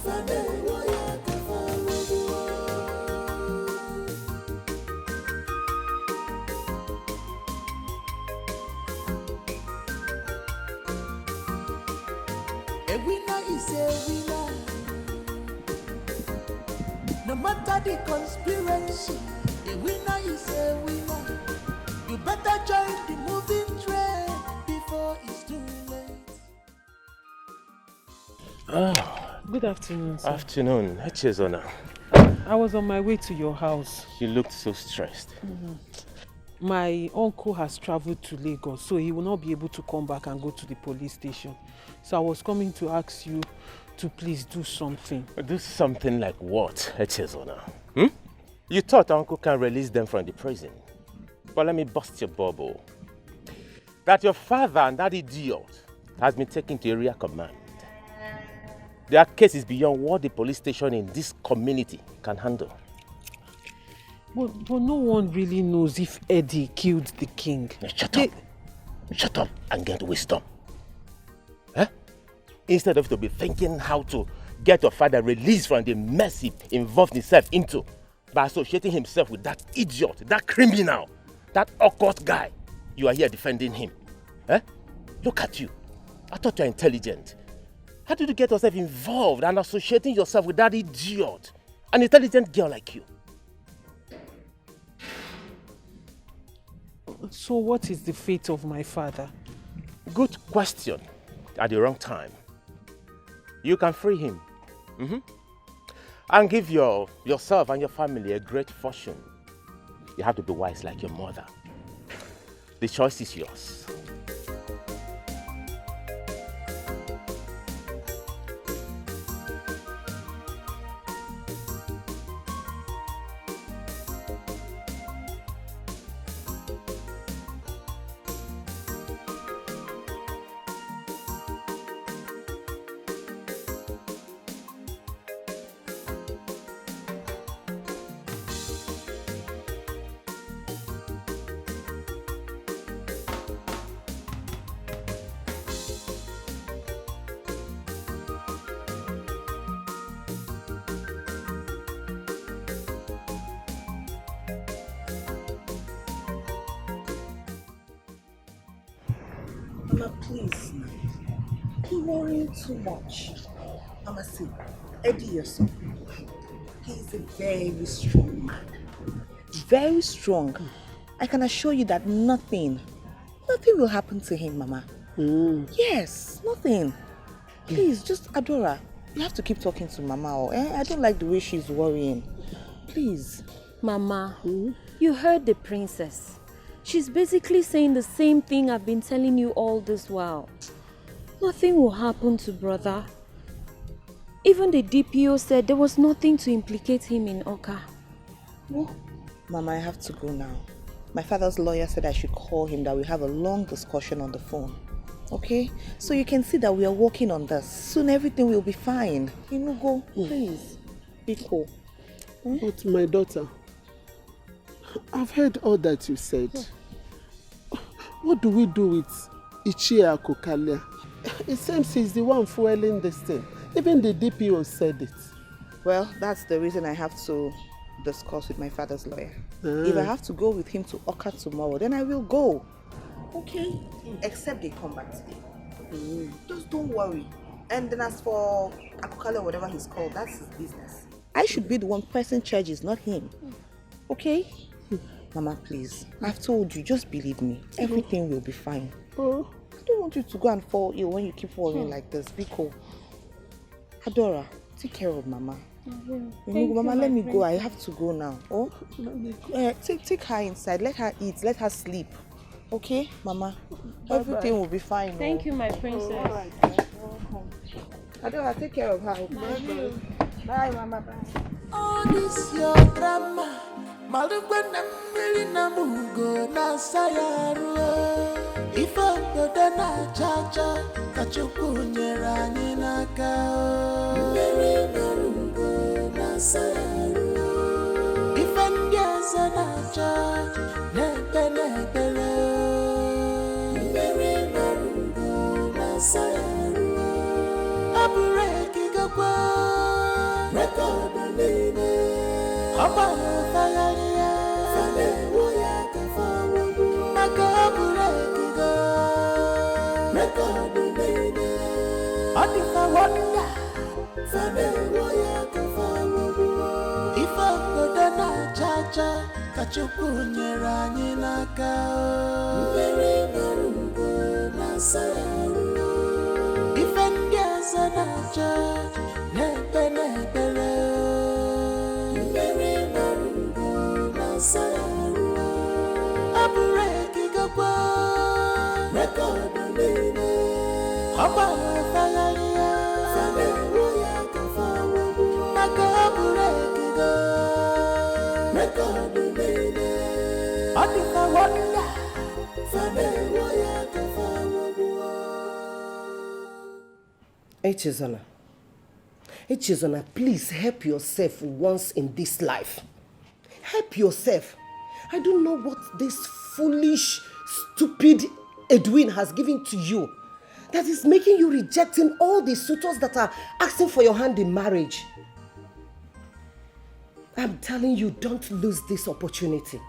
Fadewo ya ka fawodu. A winner is a winner. No matter the conspiracy, a winner is a winner. You better join the moving train before it's too late.
Good afternoon, sir.
Afternoon. Echezona.
I was on my way to your house.
You looked so stressed.
My uncle has traveled to Lagos, so he will not be able to come back and go to the police station. So I was coming to ask you to please do something.
Do something like what, Echezona? You thought Uncle can release them from the prison. But let me bust your bubble. That your father and that idiot has been taken to area command. Their case is beyond what the police station in this community can handle.
But no one really knows if Eddie killed the king.
Shut up. Shut up and get wisdom. Huh? Instead of to be thinking how to get your father released from the mess he involved himself into by associating himself with that idiot, that criminal, that occult guy, you are here defending him. Huh? Look at you. I thought you were intelligent. How did you get yourself involved and associating yourself with that idiot, an intelligent girl like you?
So what is the fate of my father?
Good question. At the wrong time. You can free him. And give yourself and your family a great fortune. You have to be wise like your mother. The choice is yours.
Mama, please. You're worrying too much. Mama, see, Eddie, your son, he's a very strong man. Very strong. I can assure you that nothing will happen to him, Mama. Yes, nothing. Please, just Adora, you have to keep talking to Mama. I don't like the way she's worrying. Please.
Mama, you heard the princess. She's basically saying the same thing I've been telling you all this while. Nothing will happen to brother. Even the DPO said there was nothing to implicate him in Oka.
Oh, Mama, I have to go now. My father's lawyer said I should call him, that we have a long discussion on the phone. Okay? So you can see that we are working on this. Soon everything will be fine. Go, please. Be cool.
But my daughter, I've heard all that you said. What do we do with Ichie Akokalia? It seems he's the one fueling this thing. Even the DPO said it.
Well, that's the reason I have to discuss with my father's lawyer. If I have to go with him to Oka tomorrow, then I will go. Okay? Except they come back today. Just don't worry. And then as for Akokalia, whatever he's called, that's his business. I should be the one pressing charges, not him. Okay? Mama, please. I've told you, just believe me. Everything will be fine. I don't want you to go and fall ill when you keep worrying like this. Be cool. Adora, take care of Mama. Mama, let me go. I have to go now. Take her inside. Let her eat. Let her sleep. Okay, Mama? Everything will be fine.
Thank you, my princess.
I don't take care of her. Bye, Mama. Bye.
All this your drama. Malungwana mili na mugo na sayaru. Ifa yoda na chacha kachuku nyerani na kao. Mili na mugo na sayaru. Ifa ndiaza na chacha nepe nepele. Mili na mugo na sayaru. Abure kigakwa record nene. Opa fagaria fane woya kafawu makabure kigo record nene. Odifa wonder fane woya kafawu ifa godana chacha kachuku nyerani naka mbere marungo na sayaru ifendia sana chacha nepe nepele. Record nene. Opa fagaria fane woya kafawu makabure kigo record nene. Odifa wonder fane woya kafawu.
Echezona, please help yourself once in this life. Help yourself. I don't know what this foolish, stupid Edwin has given to you that is making you rejecting all the suitors that are asking for your hand in marriage. I'm telling you, don't lose this opportunity.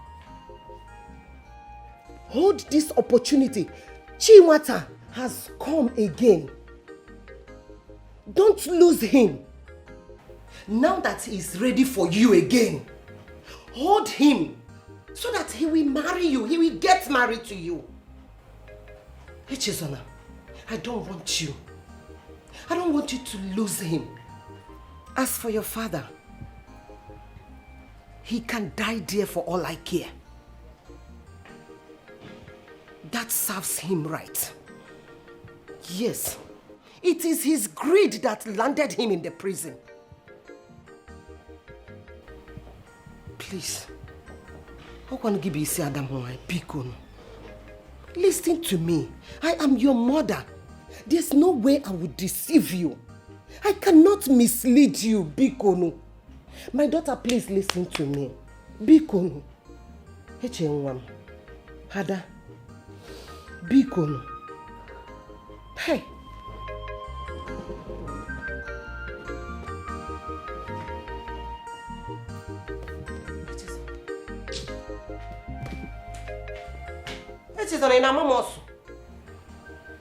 Hold this opportunity. Chinwata has come again. Don't lose him. Now that he's ready for you again, hold him so that he will marry you. He will get married to you. Echezona, I don't want you. I don't want you to lose him. As for your father, he can die there for all I care. That serves him right. Yes, it is his greed that landed him in the prison. Please, listen to me. I am your mother. There's no way I would deceive you. I cannot mislead you, Bikono. My daughter, please listen to me. Bikono. Echenwam. Hada. Bikono. Hey.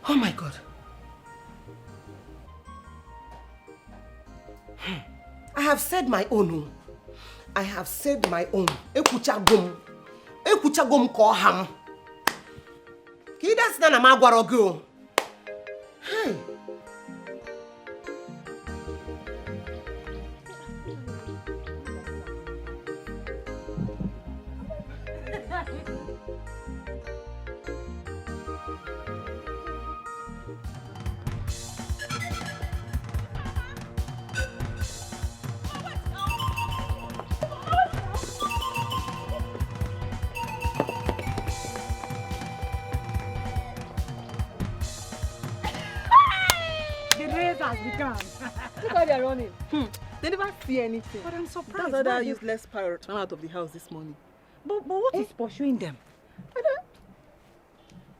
Oh my God. I have said my own. I have said my own. Ekuchagum. Ekuchagum koham. Kidas na magwarogo. Hey.
Look how they're running. They never see anything.
But I'm surprised.
That's why that useless pirate ran out of the house this morning.
But what is pursuing them?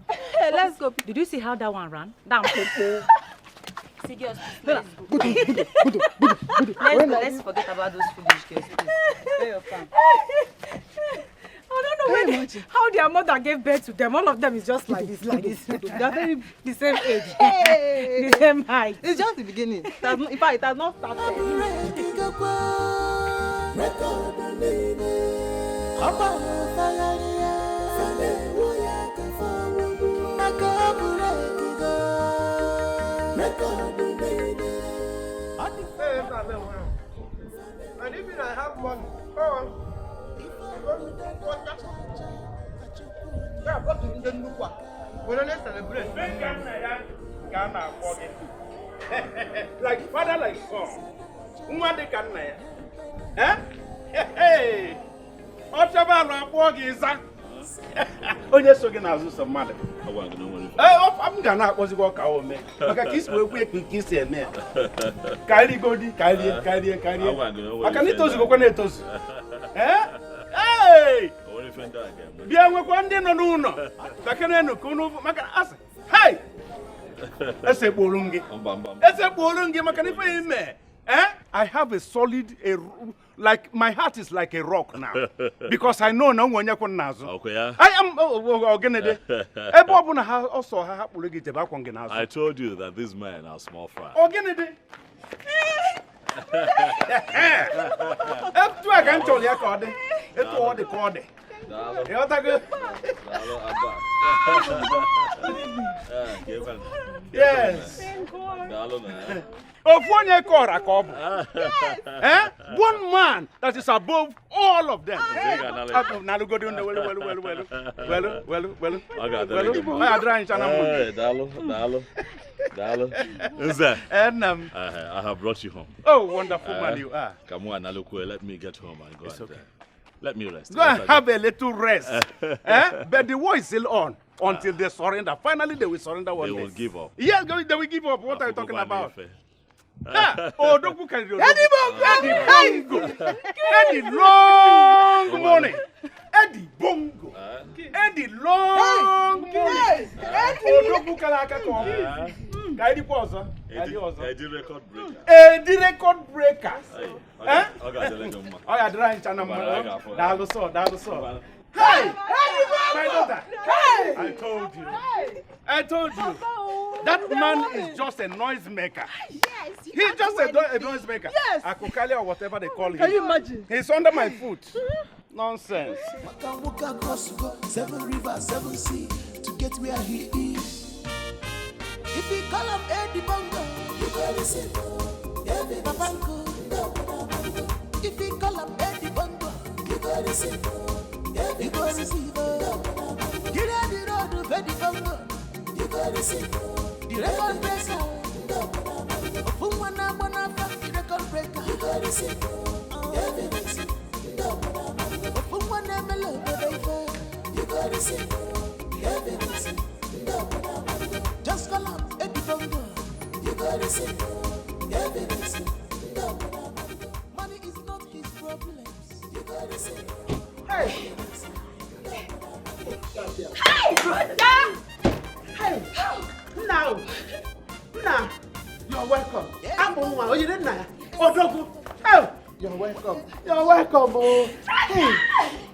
Hey, let's go.
Did you see how that one ran? Down.
See, girls, let's go. Let's forget about those foolish girls, please. Where your fam?
I don't know how their mother gave birth to them. All of them is just like this. They're very the same age.
Hey.
The same height.
It's just the beginning. In fact, it has not started.
And even I have money. Yeah, but you didn't look what. When I celebrate,
Like father, like son. Umade can eh? Hey! Otaba Rapogi is that? Onye so gị na-azụ sọ mmadụ. I'm gonna akpọzi gị ọka ome. Maka ka isi wee kwe ka isi eme. Karị godi, karịa. Maka na itozu gokwa na-etozu. Hey! Bịa nwekwa ndị nọ n'ụlọ. Maka na enu ka unu maka asị. Hey! Esekporo m gị maka na ife ime. I have a solid, like my heart is like a rock now, because I know no one yakon nazo. Okay, I am organide.
I told you that these men are small fry.
Organide. If I can tell you, it's all the code. Yes. Of one one man that is above all of them.
I have brought you home.
Oh, wonderful man you are.
Come on, let me get home and go. Okay. Let me rest.
Go and have a little rest. But the war is still on until they surrender. Finally, they will surrender one day.
They will give up.
Yes, they will give up. What are you talking about?
Oh, don't look at
Eddie long morning. Eddie Bongo. Eddie long morning. Oh, don't look at Eddie Posa.
Eddie record breaker.
Eddie record breaker.
Okay,
Hey, my daughter. Hey, I told you. That man is just a noise maker.
Yes.
He's just a noise maker.
Yes.
Akokali or whatever they call him.
Can you imagine?
He's under my foot. Nonsense.
Walk across, go 7 rivers, 7 seas to get where he is. If we call him Eddie Bongo, you gotta listen. Babango. If we call him Eddie Bongo, you gotta listen. You gotta listen. Get out the road of Eddie Bongo. You gotta listen. The record breaker. Fumwana Bonafa, the record breaker. You gotta listen. Fumwana Melo, you gotta listen. Just call up Eddie Bongo. You gotta listen. Money is not his problem. You gotta listen.
Hey! Hey, brother! Hey! Now! You're welcome. I'm on one. Oh, you didn't know? Oh, Dogu! Oh! You're welcome. You're welcome, oh! Hey!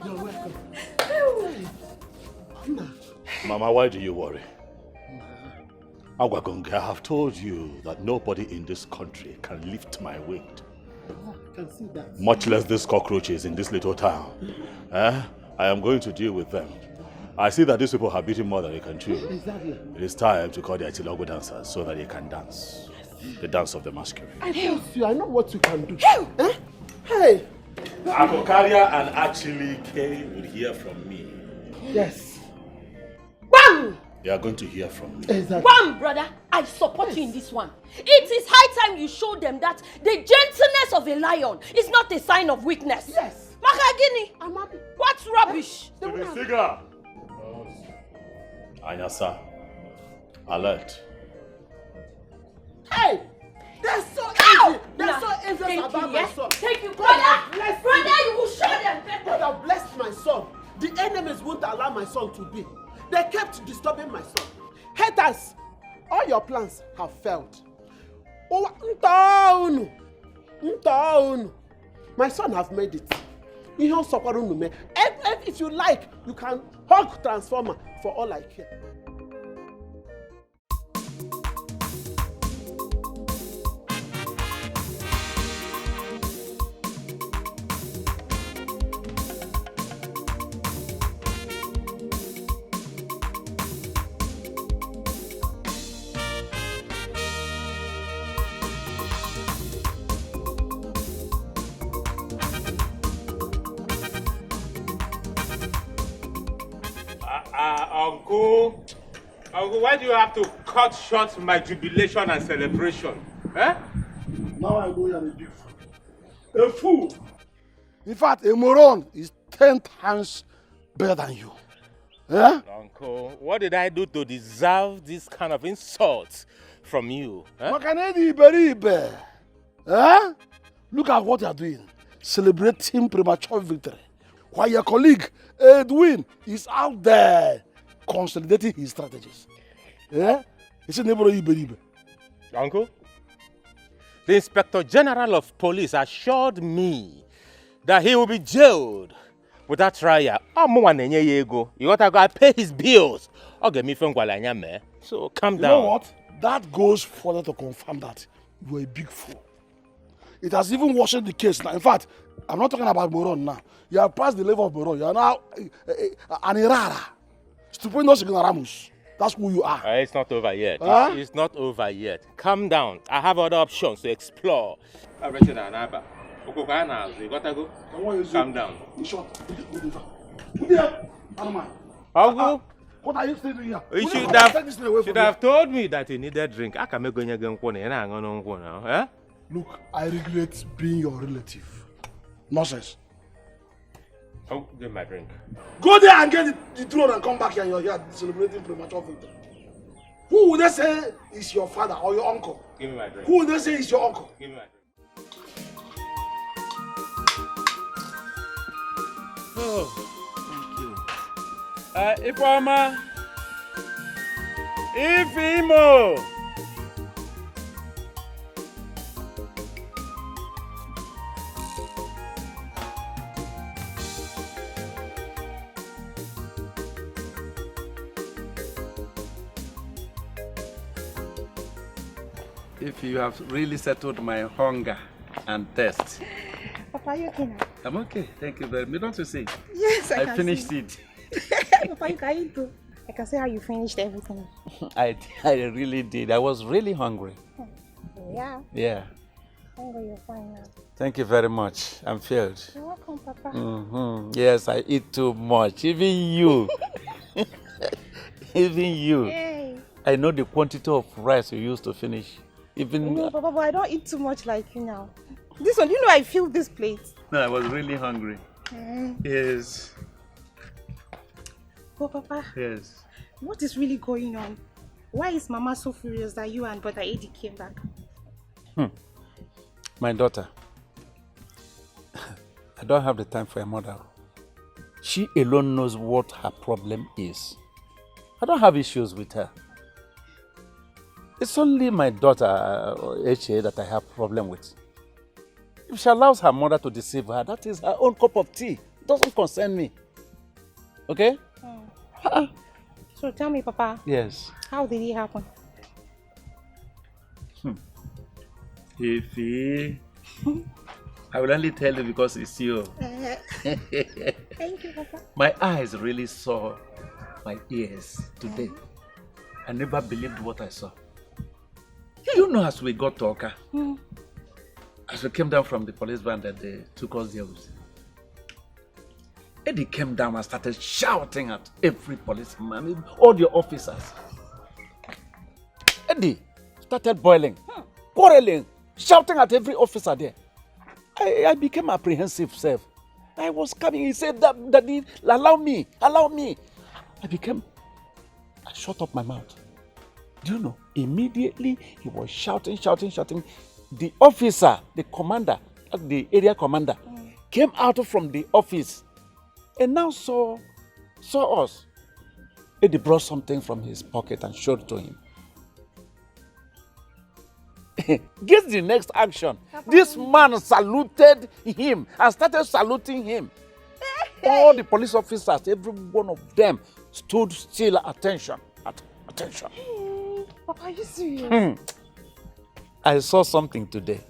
You're welcome. Hey!
Mama, why do you worry? Agwagonga, I have told you that nobody in this country can lift my weight.
I can see that.
Much less these cockroaches in this little town. I am going to deal with them. I see that these people have beaten more than they can chew.
Exactly.
It is time to call the Atilogo dancers so that they can dance. The dance of the masquerade.
I told you, I know what you can do. Hey!
Akokaria and actually K will hear from me.
Yes.
Bam!
You are going to hear from me.
Exactly.
Bam, brother! I support you in this one. It is high time you show them that the gentleness of a lion is not a sign of weakness.
Yes.
Makagini! What's rubbish?
Figure! Anyasa. Alert.
Hey! They're so easy! They're so envious about my son.
Thank you, brother! Brother, you will show them better!
God have blessed my son. The enemies won't allow my son to be. They kept disturbing my son. Haters, all your plans have failed. Oh, my son have made it. If you like, you can hug Transformer for all I care.
Uncle,
Uncle, why do you have to cut short my jubilation and celebration? Eh?
Now I know you're a big fool. A fool! In fact, a moron is 10 times better than you. Eh?
Uncle, what did I do to deserve this kind of insult from you? Eh?
Eh? Look at what you are doing. Celebrating premature victory. While your colleague, Edwin, is out there consolidating his strategies. Eh?
Uncle, the Inspector General of Police assured me that he will be jailed without trial. You got to go pay his bills. So calm down.
You know what? That goes further to confirm that you are a big fool. It has even worsened the case now. In fact, I'm not talking about Moron now. You have passed the level of Moron. You are now an errara. Stupendous ignoramus. That's who you are.
It's not over yet.
Huh?
It's not over yet. Calm down. I have other options to explore. You gotta go. Calm down. Uncle,
what are you still doing here?
You should have told me that you needed drink. I can make eh?
Look, I regret being your relative. Nonsense.
Oh, get my drink.
Go there and get the throne and come back here and you're here celebrating premature victory. Who would they say is your father or your uncle?
Give me my drink.
Who would they say is your uncle?
Give me my drink.
Oh, thank you. Ifeoma. Ifeimo. If you have really settled my hunger and thirst.
Papa, are you okay now?
I'm okay, thank you very much. Don't you see?
Yes, I can
finished
see.
it.
Papa, you can eat too. I can see how you finished everything.
I really did. I was really hungry.
Yeah.
Yeah.
You're fine now.
Thank you very much. I'm filled.
You're welcome, Papa.
Yes, I eat too much. Even you. Even you.
Hey.
I know the quantity of rice you used to finish. Even
No, Papa, but I don't eat too much like you now. This one, you know I feel this plate.
No, I was really hungry. Yes.
Oh, Papa.
Yes.
What is really going on? Why is Mama so furious that you and Brother Eddie came back?
My daughter. I don't have the time for a mother. She alone knows what her problem is. I don't have issues with her. It's only my daughter, H.A., that I have problem with. If she allows her mother to deceive her, that is her own cup of tea. It doesn't concern me. Okay?
So tell me, Papa.
Yes.
How did it happen?
Ify, I will only tell you because it's you.
Thank you, Papa.
My eyes really saw my ears today. I never believed what I saw. You know, as we got to Oka, as we came down from the police van that they took us there with, Eddie came down and started shouting at every policeman, all the officers. Eddie started boiling, quarreling, shouting at every officer there. I became apprehensive, self. I was coming, he said, Daddy, allow me. I shut up my mouth. Do you know, immediately he was shouting. The officer, the commander, the area commander, came out from the office and now saw us. Eddie brought something from his pocket and showed it to him. Guess the next action. This man saluted him and started saluting him. All the police officers, every one of them, stood still at attention.
Papa, are you serious?
I saw something today.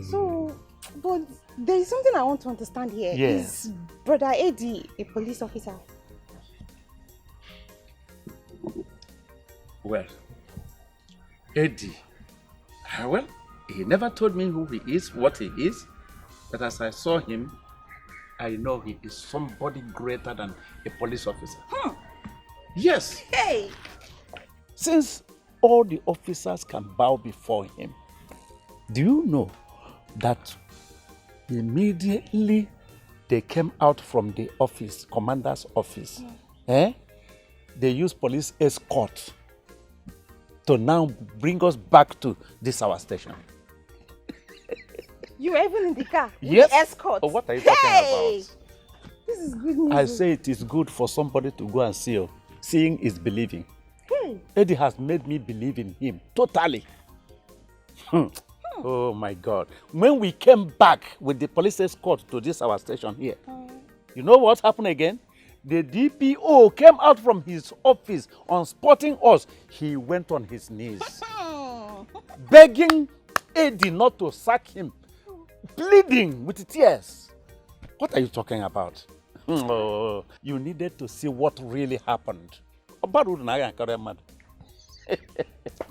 So, but there is something I want to understand here.
Yes.
Is Brother Eddie a police officer?
Well, Eddie, well, he never told me who he is, what he is, but as I saw him, I know he is somebody greater than a police officer. Yes.
Hey!
Since all the officers can bow before him, do you know that immediately they came out from the office, commander's office, they used police escort to now bring us back to this our station.
You were even in the car?
Yes.
With the escort?
Oh, what are you talking about?
This is good news.
I say it is good for somebody to go and see. Seeing is believing. Eddie has made me believe in him totally. Oh my God. When we came back with the police escort to this our station here, you know what happened again? The DPO came out from his office on spotting us. He went on his knees, begging Eddie not to sack him, pleading with tears. What are you talking about? Oh, you needed to see what really happened.
Oh,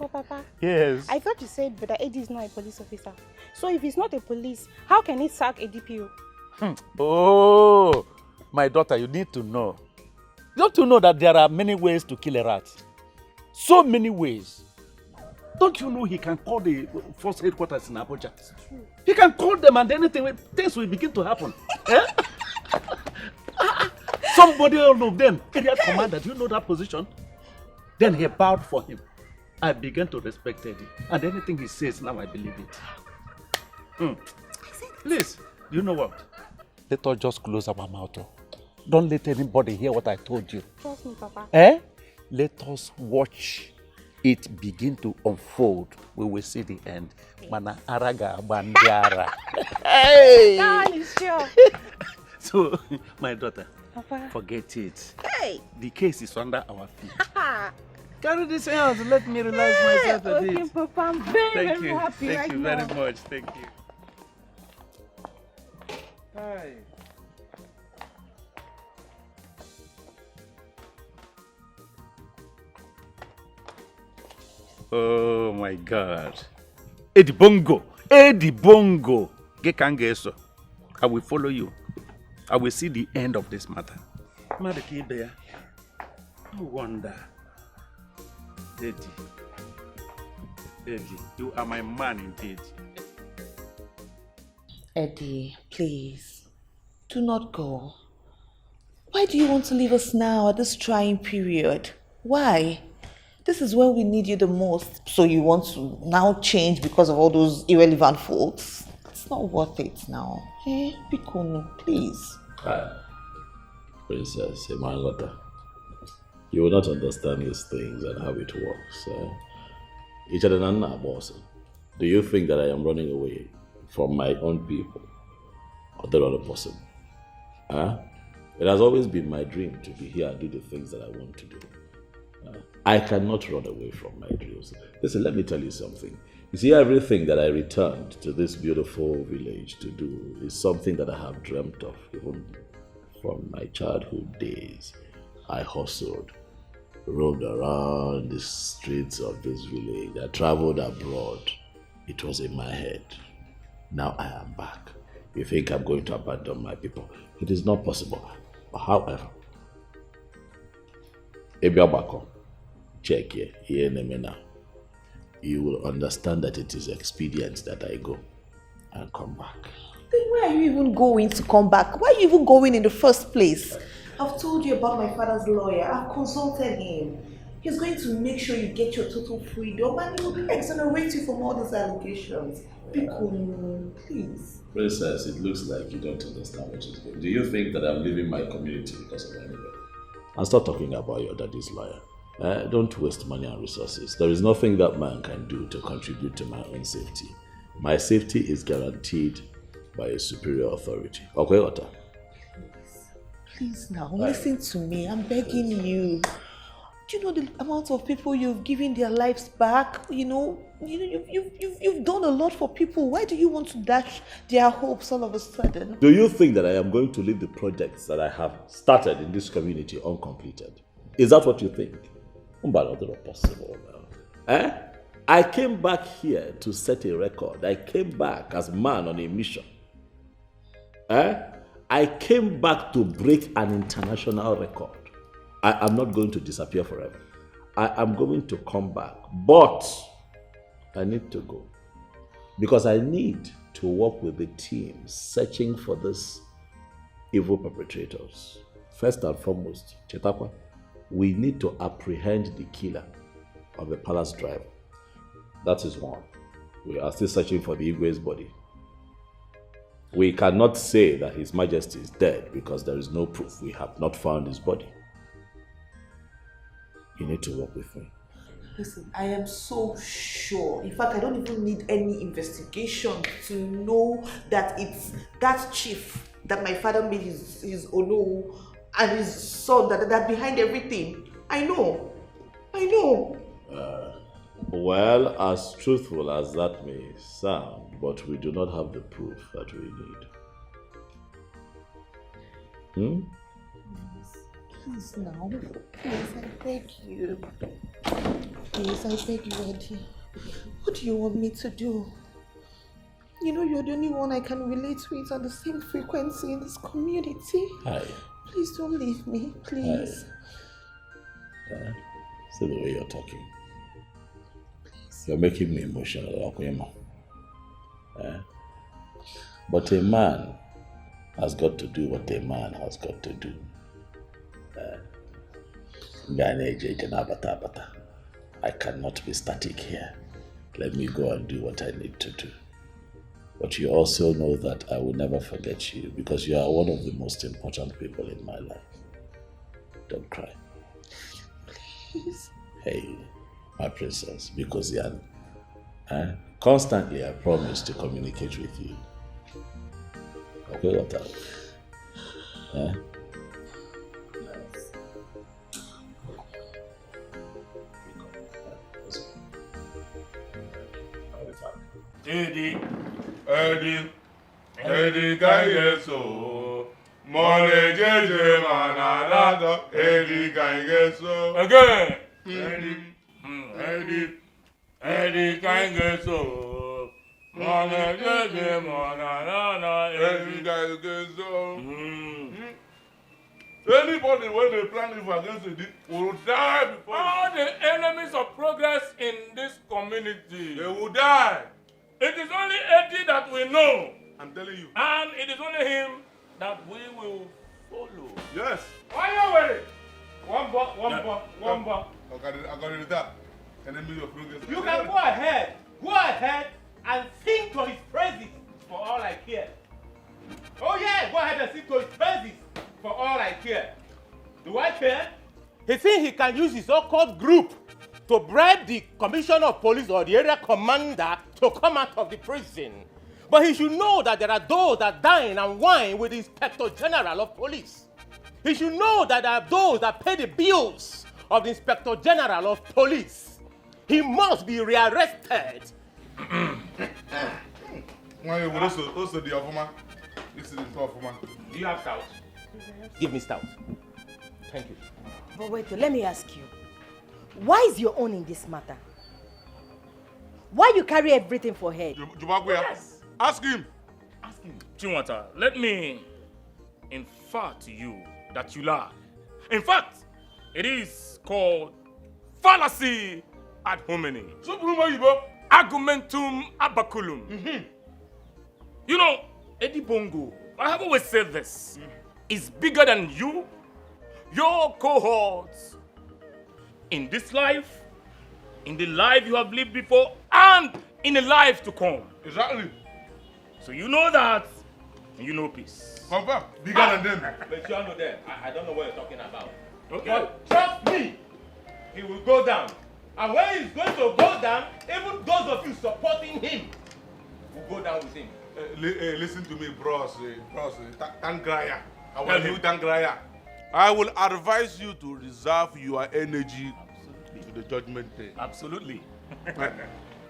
Papa.
Yes.
I thought you said Brother Eddie is not a police officer. So if he's not a police, how can he sack a DPO?
Oh, my daughter, you need to know. Don't you know that there are many ways to kill a rat? So many ways. Don't you know he can call the force headquarters in Abuja? He can call them and anything, things will begin to happen. Somebody all of them, area commander, do you know that position? Then he bowed for him. I began to respect Eddie. And anything he says, now I believe it. Please, you know what? Let us just close our mouth. Don't let anybody hear what I told you.
Trust me, Papa.
Let us watch it begin to unfold. We will see the end. Mana araga bandiara. Hey!
God is sure.
So, my daughter,
Papa.
forget it.
Hey!
The case is under our feet. Carry this out. Let me relax myself a bit.
Okay, Papa. I'm very,
Thank
very
you.
happy
Thank
right
you
now.
very much. Thank you. Hi. Oh my God. Eddie Bongo. Eddie Bongo. Gekangeso. I will follow you. I will see the end of this matter. No wonder. Eddie. Eddie, you are my man indeed.
Eddie, please, do not go. Why do you want to leave us now at this trying period? Why? This is where we need you the most. So you want to now change because of all those irrelevant faults? It's not worth it now. Hey, Bikono, please.
Princess Emangota, you will not understand these things and how it works. Do you think that I am running away from my own people or the other person? It has always been my dream to be here and do the things that I want to do. I cannot run away from my dreams. Listen, let me tell you something. You see, everything that I returned to this beautiful village to do is something that I have dreamt of even from my childhood days. I hustled, roamed around the streets of this village. I traveled abroad. It was in my head. Now I am back. You think I'm going to abandon my people? It is not possible. However, Ebiabako, check here now. You will understand that it is expedient that I go and come back.
Then why are you even going to come back? Why are you even going in the first place? I've told you about my father's lawyer. I've consulted him. He's going to make sure you get your total freedom and he will exonerate you from all these allegations. Bikono, please.
Princess, it looks like you don't understand what is going on. Do you think that I'm leaving my community because of anybody? And stop talking about your daddy's lawyer. Don't waste money and resources. There is nothing that man can do to contribute to my own safety. My safety is guaranteed by a superior authority. Okay, Otta?
Please now, listen to me. I'm begging you. Do you know the amount of people you've given their lives back? You've done a lot for people. Why do you want to dash their hopes all of a sudden?
Do you think that I am going to leave the projects that I have started in this community uncompleted? Is that what you think? Not possible now. I came back here to set a record. I came back as man on a mission. I came back to break an international record. I am not going to disappear forever. I am going to come back, but I need to go. Because I need to work with the team searching for these evil perpetrators. First and foremost, Chetakwa, we need to apprehend the killer of the palace driver. That is one. We are still searching for the Igwe's body. We cannot say that His Majesty is dead because there is no proof. We have not found his body. You need to work with me.
Listen, I am so sure. In fact, I don't even need any investigation to know that it's that chief that my father made his Ono and his son that behind everything. I know.
Well, as truthful as that may sound, but we do not have the proof that we need.
Please now. Please, I beg you. Please, I beg you, Eddie. What do you want me to do? You know you're the only one I can relate with on the same frequency in this community.
Hi.
Please don't leave me, please.
See the way you're talking. You're making me emotional, Akuyama. But a man has got to do what a man has got to do. I cannot be static here. Let me go and do what I need to do. But you also know that I will never forget you because you are one of the most important people in my life. Don't cry.
Please.
Hey, my princess, because constantly I promise to communicate with you. Okay, what else?
Eddie, Dikeh so. Mole jeje manarado, Eddie Dikeh so. Again. Eddie Dikeh so. Mole jeje manarado, Eddie Dikeh so. Anybody when they plan evil against Eddie will die before. All the enemies of progress in this community, they will die. It is only Eddie that we know. I'm telling you. And it is only him that we will follow. Yes. Why are you worried? One bar. I got it that. Enemy of progress.
You can go ahead and sing to his praises for all I care. Oh yeah, go ahead and sing to his praises for all I care. Do I care? He thinks he can use his so-called group to bribe the commissioner of police or the area commander to come out of the prison. But he should know that there are those that dine and wine with the Inspector General of Police. He should know that there are those that pay the bills of the Inspector General of Police. He must be rearrested.
Also the Ofuma. This is the Ofuma.
Do you have stout? Give me stout. Thank you.
But wait, let me ask you. Why is your own in this matter? Why you carry everything for head?
Yes. Ask him. Chinwata, let me infer to you that you lie. In fact, it is called fallacy ad hominem. Argumentum abaculum. You know, Eddie Bongo, I have always said this, is bigger than you, your cohorts, in this life, in the life you have lived before, and in the life to come. Exactly. So you know that, and you know peace. Confirm. Bigger than them.
But you all know them. I don't know what you're talking about. Okay. But trust me, he will go down. And when he's going to go down, even those of you supporting him will go down with him.
Listen to me, bros. Tangraya. I will do Tangraya. I will advise you to reserve your energy to the judgment day. Absolutely.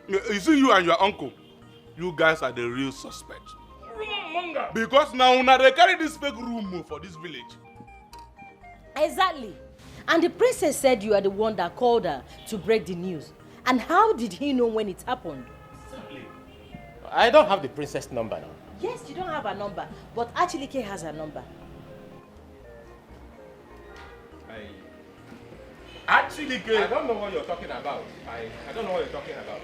You see, you and your uncle, you guys are the real suspects. Because now they carry this fake rumor for this village.
Exactly. And the princess said you are the one that called her to break the news. And how did he know when it happened?
Exactly. I don't have the princess number now.
Yes, you don't have her number, but Achilike has her number.
Actually, I don't know what you're talking about. I don't know what you're talking about.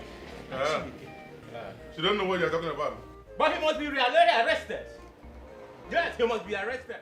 You don't know what you're talking about.
But he must be arrested. Yes, he must be arrested.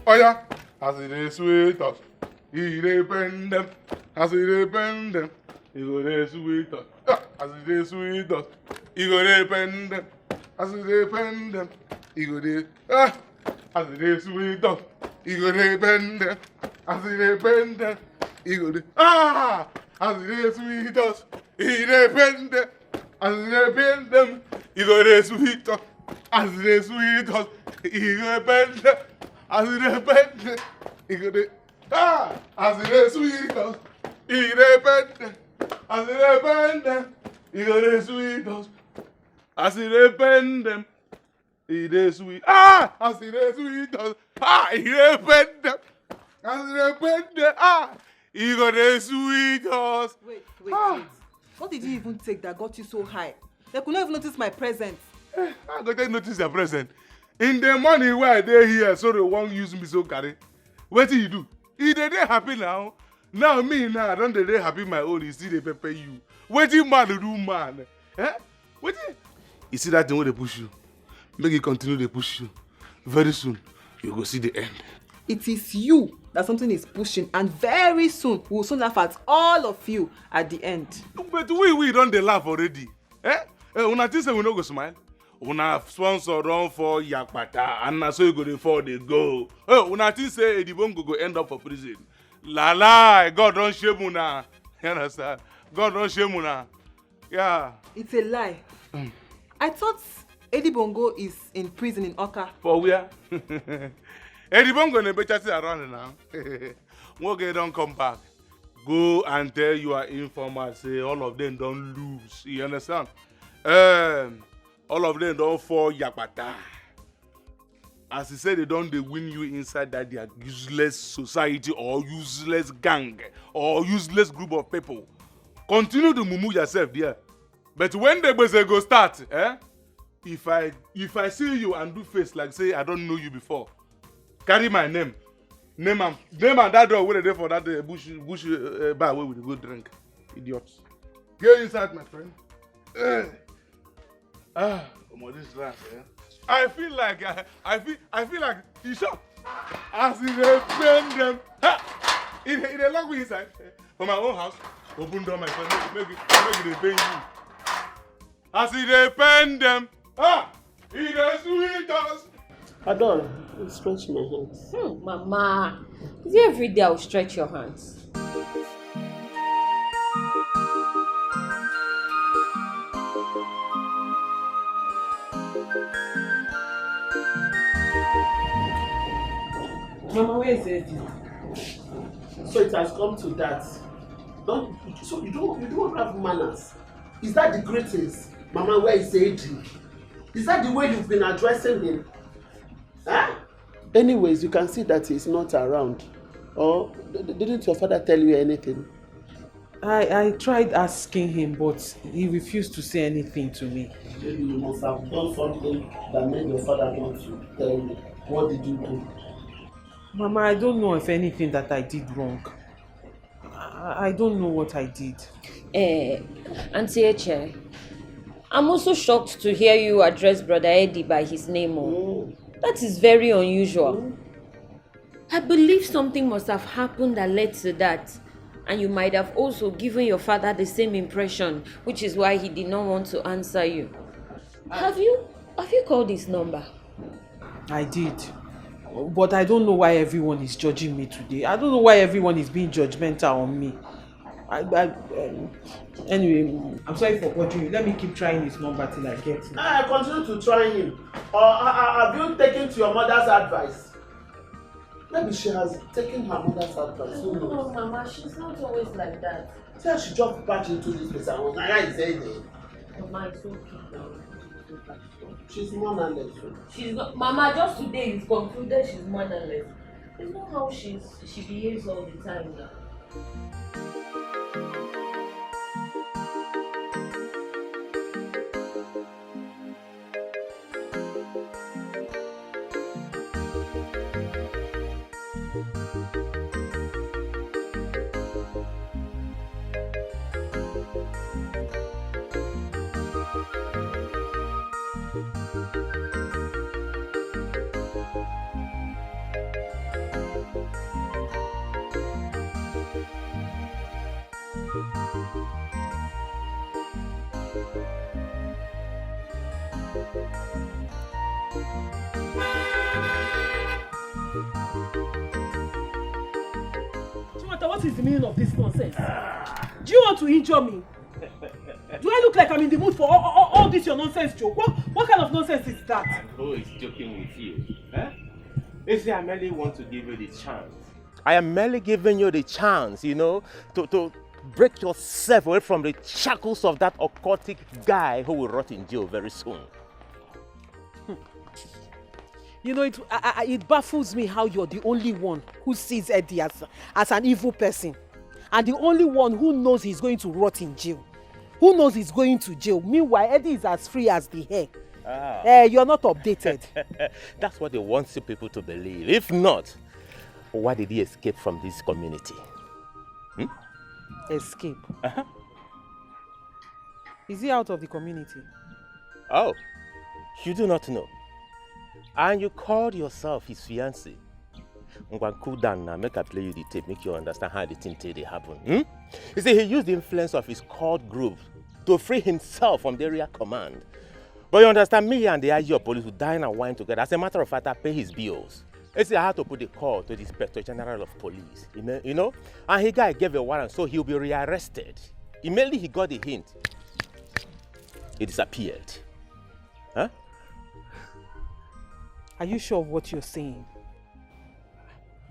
Oh yeah, as it is sweet us, he depend them, as it depend them, he go there sweet us, as it is sweet us, he go depend them, as it depend them, he go there, as it is sweet us, he go depend them, as it depend them, he go there, as it is sweet us, he depend them, as it depend them, he go there sweet us, as it is sweet us, he go depend them. As it depend, he could as it is sweet us, he depend, as it depend, he could sweet us, as it depend, he is sweet, as it is sweet us, he depend, As they bend them, he gonna sweet us.
Wait. What did you even take that got you so high? They could not even notice my presence.
I got to notice your present. In the morning where they here, so they won't use me so carry. What do you do? If they happy now, now I don't they happy my own, you see they pepper you. What do man do, man? Eh? What you see that thing where they push you? Make it continue to push you. Very soon, you go see the end.
It is you that something is pushing, and very soon we will soon laugh at all of you at the end.
But we don't they laugh already. Eh? Una think say we no go smile. Una sponsor run for Yakpata, and na so you go dey fall dey go. Una think say Edibongo go end up for prison. La, God don't shame una. You understand? God don't shame una. Yeah.
It's a lie. I thought Eddie Bongo is in prison in Oka.
For where? Eddie Bongo ne better around now. Woge don't come back. Go and tell your informers, say all of them don't lose. You understand? All of them don't fall Yakpata. As he said, they win you inside that their useless society or useless gang or useless group of people. Continue to mumu yourself there. But when the buzzer go start, if I see you and do face like say I don't know you before, carry my name and that door where they there for that bush bar where we go drink. Idiots. Get inside, my friend. Come on, this last, I feel like he shot. As he bend them. In a long way inside. From my own house. Open door, my friend. Make it pain you. As he bend them. He does sweet us.
Adol, stretch my hands.
Mama, is it every day I'll stretch your hands?
Mama, where is Eddie? So it has come to that. So you don't have manners. Is that the greatest? Mama, where is Eddie? Is that the way you've been addressing him? Huh? Anyways, you can see that he's not around. Or didn't your father tell you anything?
I tried asking him, but he refused to say anything to me.
Maybe you must have done something that made your father want to tell you. What did you do?
Mama, I don't know if anything that I did wrong. I don't know what I did.
Auntie Eche, I'm also shocked to hear you address Brother Eddie by his name. That is very unusual. I believe something must have happened that led to that. And you might have also given your father the same impression, which is why he did not want to answer you. Have you called his number?
I did. But I don't know why everyone is judging me today. I don't know why everyone is being judgmental on me. Anyway, I'm sorry for bothering you. Let me keep trying his number till I get him.
I continue to try him. Or have you taken to your mother's advice? Maybe she has taken her mother's advice.
No, Mama, she's not always like that.
See how she jumped back into this place and was like, is there?
Mama, it's okay.
She's mannerless.
She's not. Mama, just today you've concluded she's mannerless. It's not how she behaves all the time now.
What is the meaning of this nonsense? Do you want to injure me? Do I look like I'm in the mood for all this your nonsense joke? What kind of nonsense is that?
And who is joking with you? I merely want to give you the chance. I am merely giving you the chance, to break yourself away from the shackles of that occultic guy who will rot in jail very soon.
You know, it baffles me how you're the only one who sees Eddie as an evil person. And the only one who knows he's going to rot in jail. Who knows he's going to jail. Meanwhile, Eddie is as free as the hair. You're not updated.
That's what they want you people to believe. If not, why did he escape from this community?
Escape? Is he out of the community?
Oh, you do not know. And you called yourself his fiancé. Cool down now, make I play you the tape, make you understand how the thing they happen. You see, he used the influence of his cult group to free himself from the area command. But you understand, me and the IG police would dine and wine together. As a matter of fact, I pay his bills. You see, I had to put the call to the Inspector General of Police, you know? And he guy gave a warrant, so he'll be rearrested. Immediately he got the hint, he disappeared. Huh?
Are you sure of what you're saying?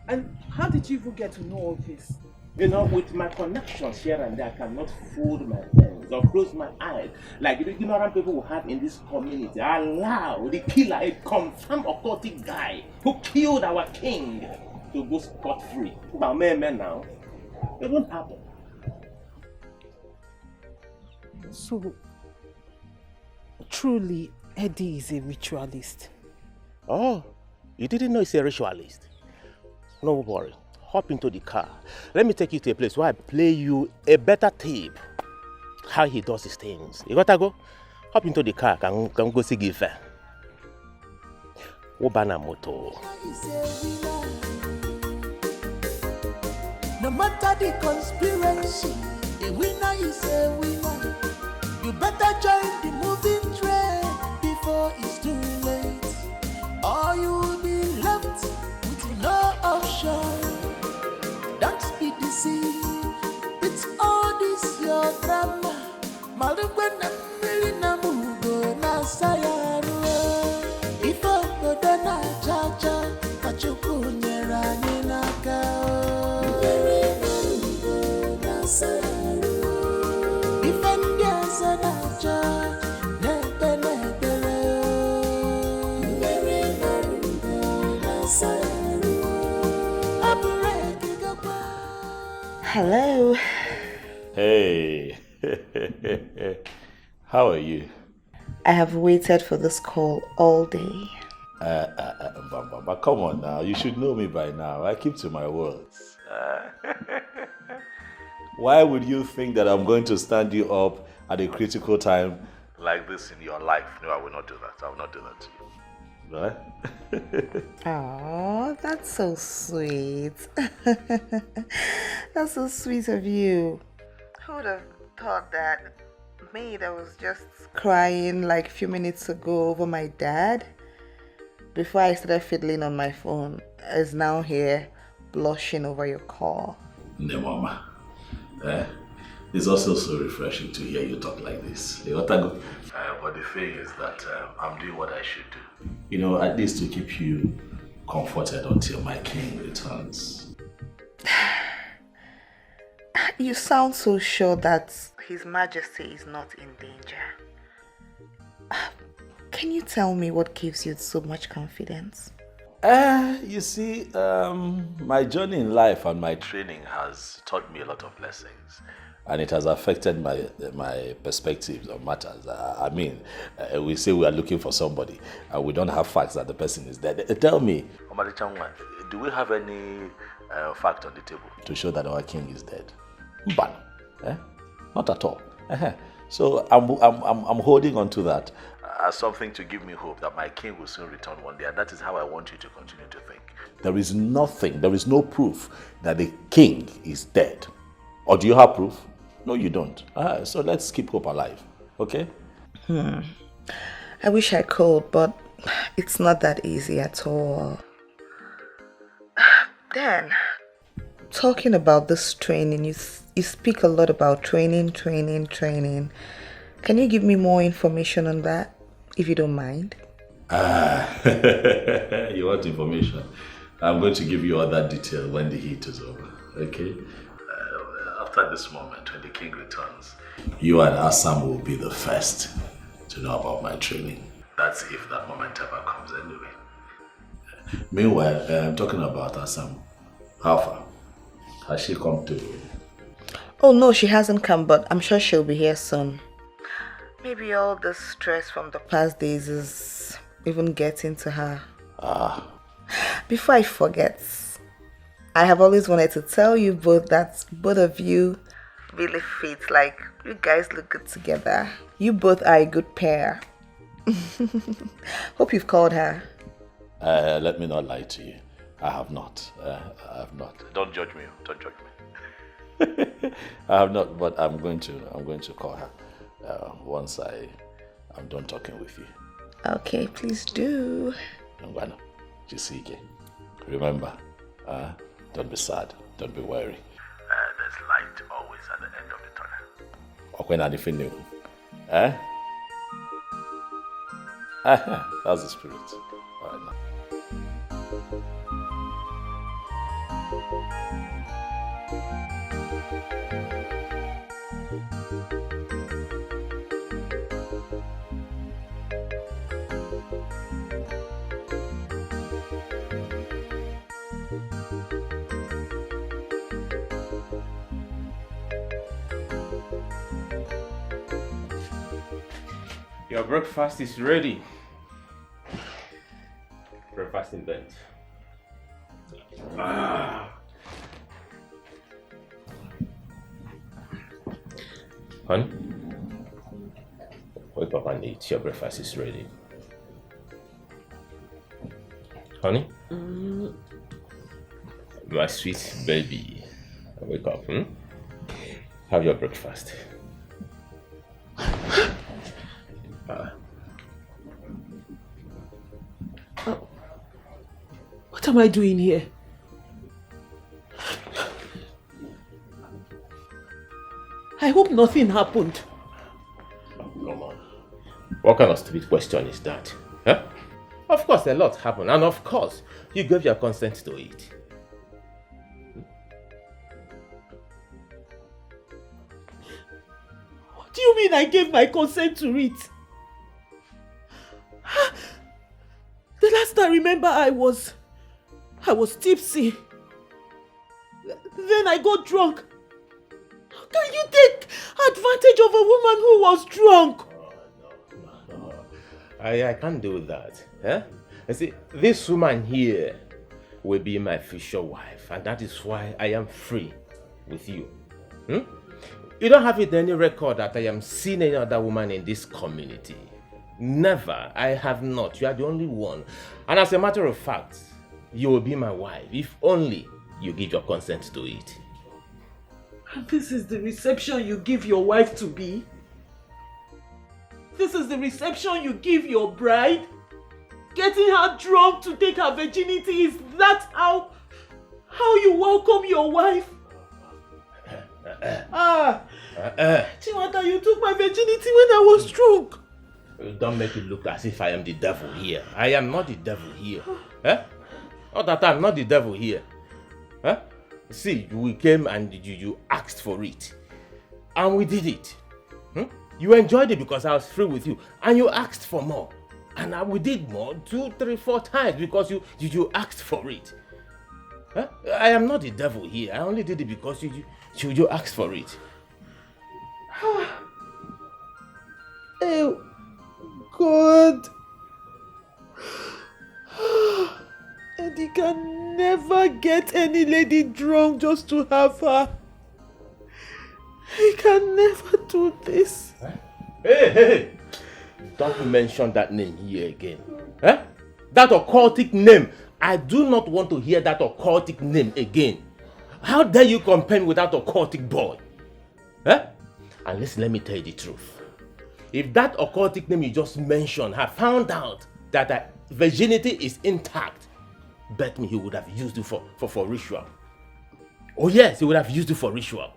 And how did you even get to know all this?
You know, with my connections here and there, I cannot fold my hands or close my eyes like the ignorant people we have in this community. Allow the killer, a confirmed occultic guy who killed our king, to go scot-free. But men now, it won't happen.
So, truly, Eddie is a ritualist.
Oh, you didn't know he's a ritualist? No worry. Hop into the car. Let me take you to a place where I play you a better tape. How he does his things. You gotta go? Hop into the car. Can go see Gife. Obana moto.
No matter the conspiracy, a winner is a winner. You better join the moving train before it's too late. Or you will be left with no option. Don't be deceived. It's all this your drama. Malugwana milina mugo na sayaru. If I go na chacha, kachuku nyera ninaka. Mugo na sayaru. If I'm gasa na cha, nepe nepere. Mugo na sayaru.
Hello.
Hey. How are you?
I have waited for this call all day.
But come on now. You should know me by now. I keep to my words. Why would you think that I'm going to stand you up at a critical time like this in your life? No, I will not do that. I will not do that to you. Right?
Oh, that's so sweet. That's so sweet of you. Who would have thought that me that was just crying like a few minutes ago over my dad before I started fiddling on my phone is now here blushing over your call?
No, Mama. It's also so refreshing to hear you talk like this. But the thing is that I'm doing what I should do. You know, at least to keep you comforted until my king returns.
You sound so sure that His Majesty is not in danger. Can you tell me what gives you so much confidence?
You see, my journey in life and my training has taught me a lot of lessons. And it has affected my perspectives on matters. We say we are looking for somebody and we don't have facts that the person is dead. Tell me, do we have any fact on the table to show that our king is dead? Not at all. So I'm holding on to that as something to give me hope that my king will soon return one day, and that is how I want you to continue to think. There is no proof that the king is dead. Or do you have proof? No, you don't. So let's keep hope alive, okay?
I wish I could, but it's not that easy at all. Then, talking about this training, you speak a lot about training. Can you give me more information on that, if you don't mind?
You want information? I'm going to give you all that detail when the heat is over, okay? After this moment, when the king returns, you and Assam will be the first to know about my training. That's if that moment ever comes anyway. Meanwhile, I'm talking about Assam. How far? Has she come to?
Oh no, she hasn't come, but I'm sure she'll be here soon. Maybe all the stress from the past days is even getting to her. Before I forget, I have always wanted to tell you both that both of you really fit. Like, you guys look good together. You both are a good pair. Hope you've called her.
Let me not lie to you. I have not. I have not. Don't judge me. Don't judge me. I have not, but I'm going to call her once I'm done talking with you.
Okay, please do.
Ngwana, Jisike. Remember, don't be sad. Don't be worried. There's light always at the end of the tunnel. When anything new, that's the spirit. All right now.
Your breakfast is ready. Breakfast in bed. Honey, wake up and eat. Your breakfast is ready. Honey? My sweet baby. Wake up. Have your breakfast.
What am I doing here? I hope nothing happened.
Come on. What kind of stupid question is that? Huh? Of course a lot happened, and of course you gave your consent to it.
What do you mean I gave my consent to it? The last I remember I was tipsy. Then I got drunk. How can you take advantage of a woman who was drunk?
No. I can't do that. Huh? You see, this woman here will be my future wife, and that is why I am free with you. You don't have it any record that I am seeing any other woman in this community. Never. I have not. You are the only one. And as a matter of fact, you will be my wife if only you give your consent to it.
And this is the reception you give your wife to be? This is the reception you give your bride? Getting her drunk to take her virginity, is that how you welcome your wife? Chiwata, you took my virginity when I was drunk.
Don't make it look as if I am the devil here. I am not the devil here. Not that I'm not the devil here. See, we came and you asked for it. And we did it. You enjoyed it because I was free with you. And you asked for more. And we did more, 2, 3, 4 times because you asked for it. I am not the devil here. I only did it because you asked for it.
Oh, God. Eddie can never get any lady drunk just to have her. He can never do this.
Hey! Don't mention that name here again. That occultic name. I do not want to hear that occultic name again. How dare you compare me with that occultic boy? And listen, let me tell you the truth. If that occultic name you just mentioned had found out that that virginity is intact, bet me he would have used it for ritual. Oh yes, he would have used it for ritual.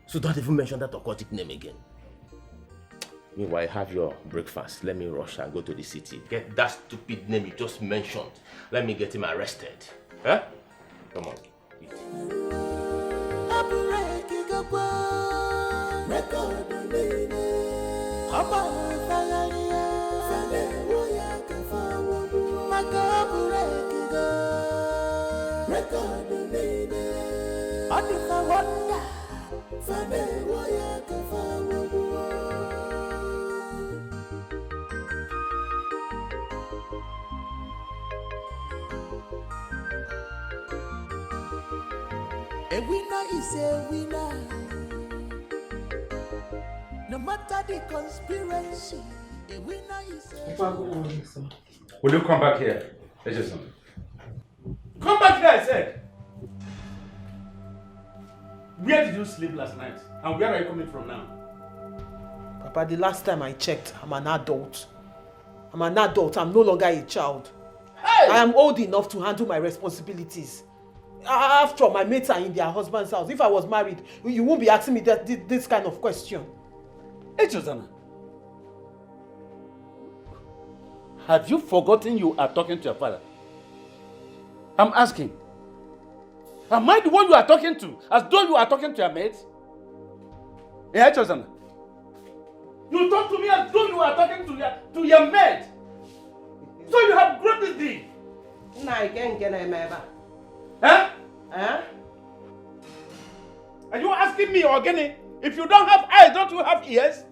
So don't even mention that occultic name again. Meanwhile, have your breakfast. Let me rush and go to the city. Get that stupid name you just mentioned. Let me get him arrested. Come on, eat.
record nene. Adika wanda, fame waya kafawu. A winner is a winner. No matter the conspiracy, a winner is a winner.
Will you come back here, Edgerton? Come back here, I said! Where did you sleep last night? And where are you coming from now?
Papa, the last time I checked, I'm an adult. I'm no longer a child. Hey! I am old enough to handle my responsibilities. After all, my mates are in their husband's house. If I was married, you won't be asking me this kind of question.
Hey, Josana. Have you forgotten you are talking to your father? I'm asking. Am I the one you are talking to? As though you are talking to your mate? Yeah, Josana. You talk to me as though you are talking to your mate. So you have grown this deep. Huh? Huh? Are you asking me, Ogeni, if you don't have eyes, don't you have ears?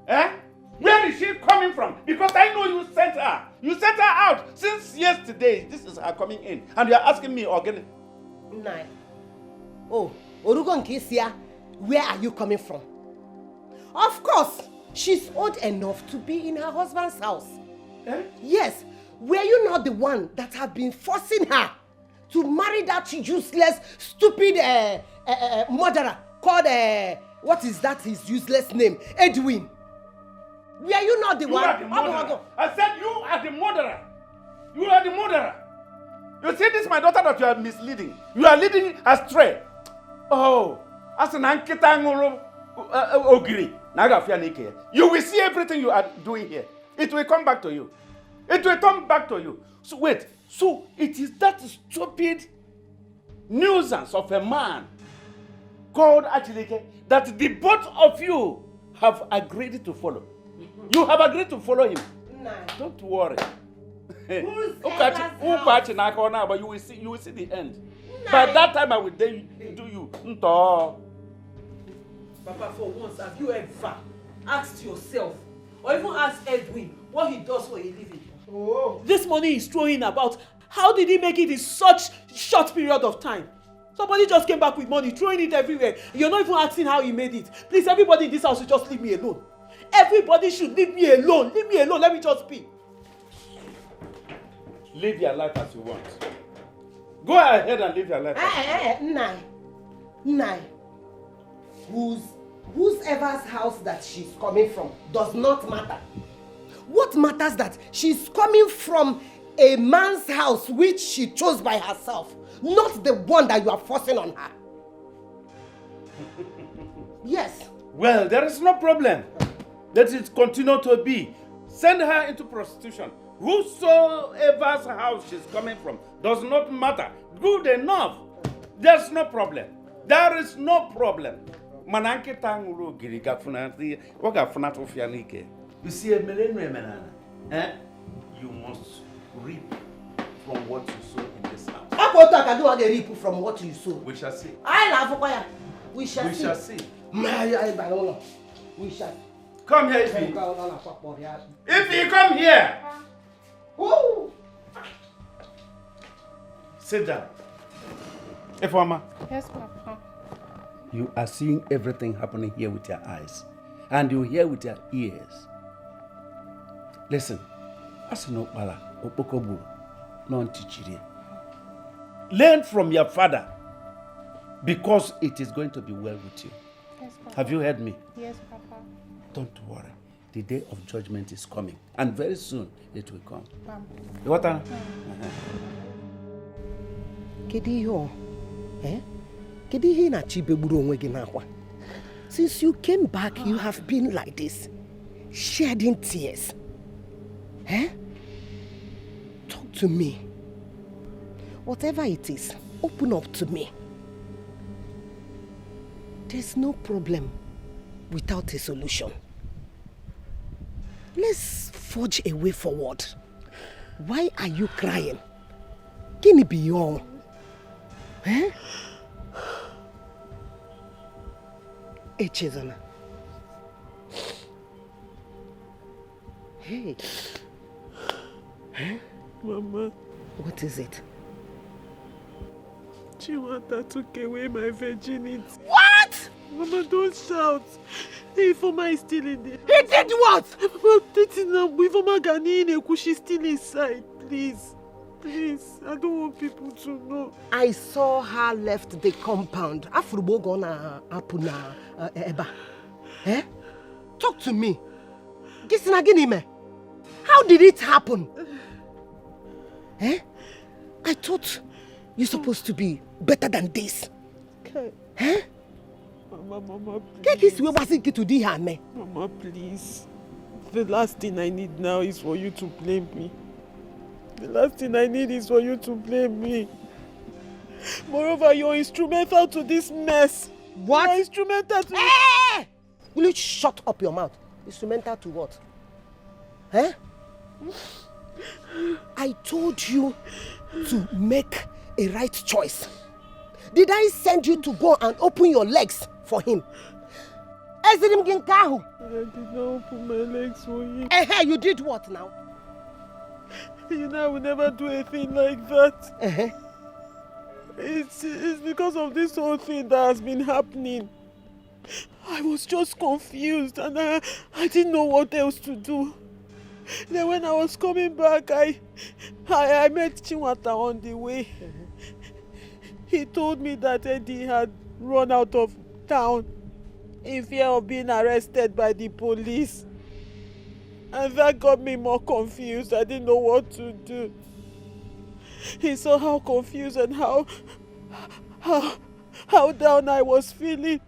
Huh? Where is she coming from? Because I know you sent her. You sent her out since yesterday. This is her coming in. And you are asking me, Ogeni.
Nai. Oh, Orugo Nkisia, where are you coming from? Of course, she's old enough to be in her husband's house. Eh? Yes. Were you not the one that have been forcing her to marry that useless, stupid murderer called, what is that his useless name? Edwin. Were you not the one?
You are the murderer. I said you are the murderer. You are the murderer. You see, this is my daughter that you are misleading. You are leading astray. Oh, as an anketangoro ogiri. You will see everything you are doing here. It will come back to you. It will come back to you. So wait, so it is that stupid nuisance of a man called Achileke that the both of you have agreed to follow. You have agreed to follow him. Nah. Don't worry. But you will see the end. Nah. By that time I will do you.
Papa, for once, have you ever asked yourself or even asked Edwin what he does for a living? Oh. This money he's throwing about, how did he make it in such short period of time? Somebody just came back with money, throwing it everywhere. You're not even asking how he made it. Please, everybody in this house should just leave me alone. Everybody should leave me alone. Leave me alone. Let me just be.
Live your life as you want. Go ahead and live your life.
Nai. Whoever's house that she's coming from does not matter. What matters that she's coming from a man's house which she chose by herself, not the one that you are forcing on her. Yes.
Well, there is no problem. Let it continue to be. Send her into prostitution. Whosoever's house she's coming from does not matter. Good enough. There's no problem. There is no problem. Mananke tanguro giri gafunati wagafunato fianike. You see a millennium, you must reap from what you sow in this house.
I do reap from what you sow.
We shall see.
I love we shall see.
We shall see.
We shall.
Come here, Ify. Ify, come here.
Woo.
Sit down. Ifeoma.
Yes, Papa.
You are seeing everything happening here with your eyes, and you hear with your ears. Listen, learn from your father, because it is going to be well with you.
Yes, Papa.
Have you heard me?
Yes, Papa.
Don't worry. The day of judgment is coming, and very soon it will come.
What? Since you came back, you have been like this, shedding tears. Talk to me. Whatever it is, open up to me. There's no problem without a solution. Let's forge a way forward. Why are you crying? Gini beyond. Eh? Echezona. Hey. Huh?
Mama.
What is it?
Chiwata took away my virginity.
What?
Mama, don't shout. Ifoma is still in there.
He did what?
Ifoma Ghanaian, she's still inside. Please. Please. I don't want people to know.
I saw her left the compound. Afrubo gonna apuna eba. Eh? Talk to me. How did it happen? Eh? I thought you're supposed to be better than this.
Okay.
Eh?
Mama, please. Mama, please. The last thing I need now is for you to blame me. The last thing I need is for you to blame me. Moreover, you're instrumental to this mess.
What?
You're instrumental to...
Hey! Will you shut up your mouth? Instrumental to what? Eh? I told you to make a right choice. Did I send you to go and open your legs for him?
I did not open my legs for him.
Hey, you did what now?
You know I would never do a thing like that. It's because of this whole thing that has been happening. I was just confused and I didn't know what else to do. Then when I was coming back, I met Chinwata on the way. He told me that Eddie had run out of town in fear of being arrested by the police. And that got me more confused. I didn't know what to do. He saw how confused and how down I was feeling.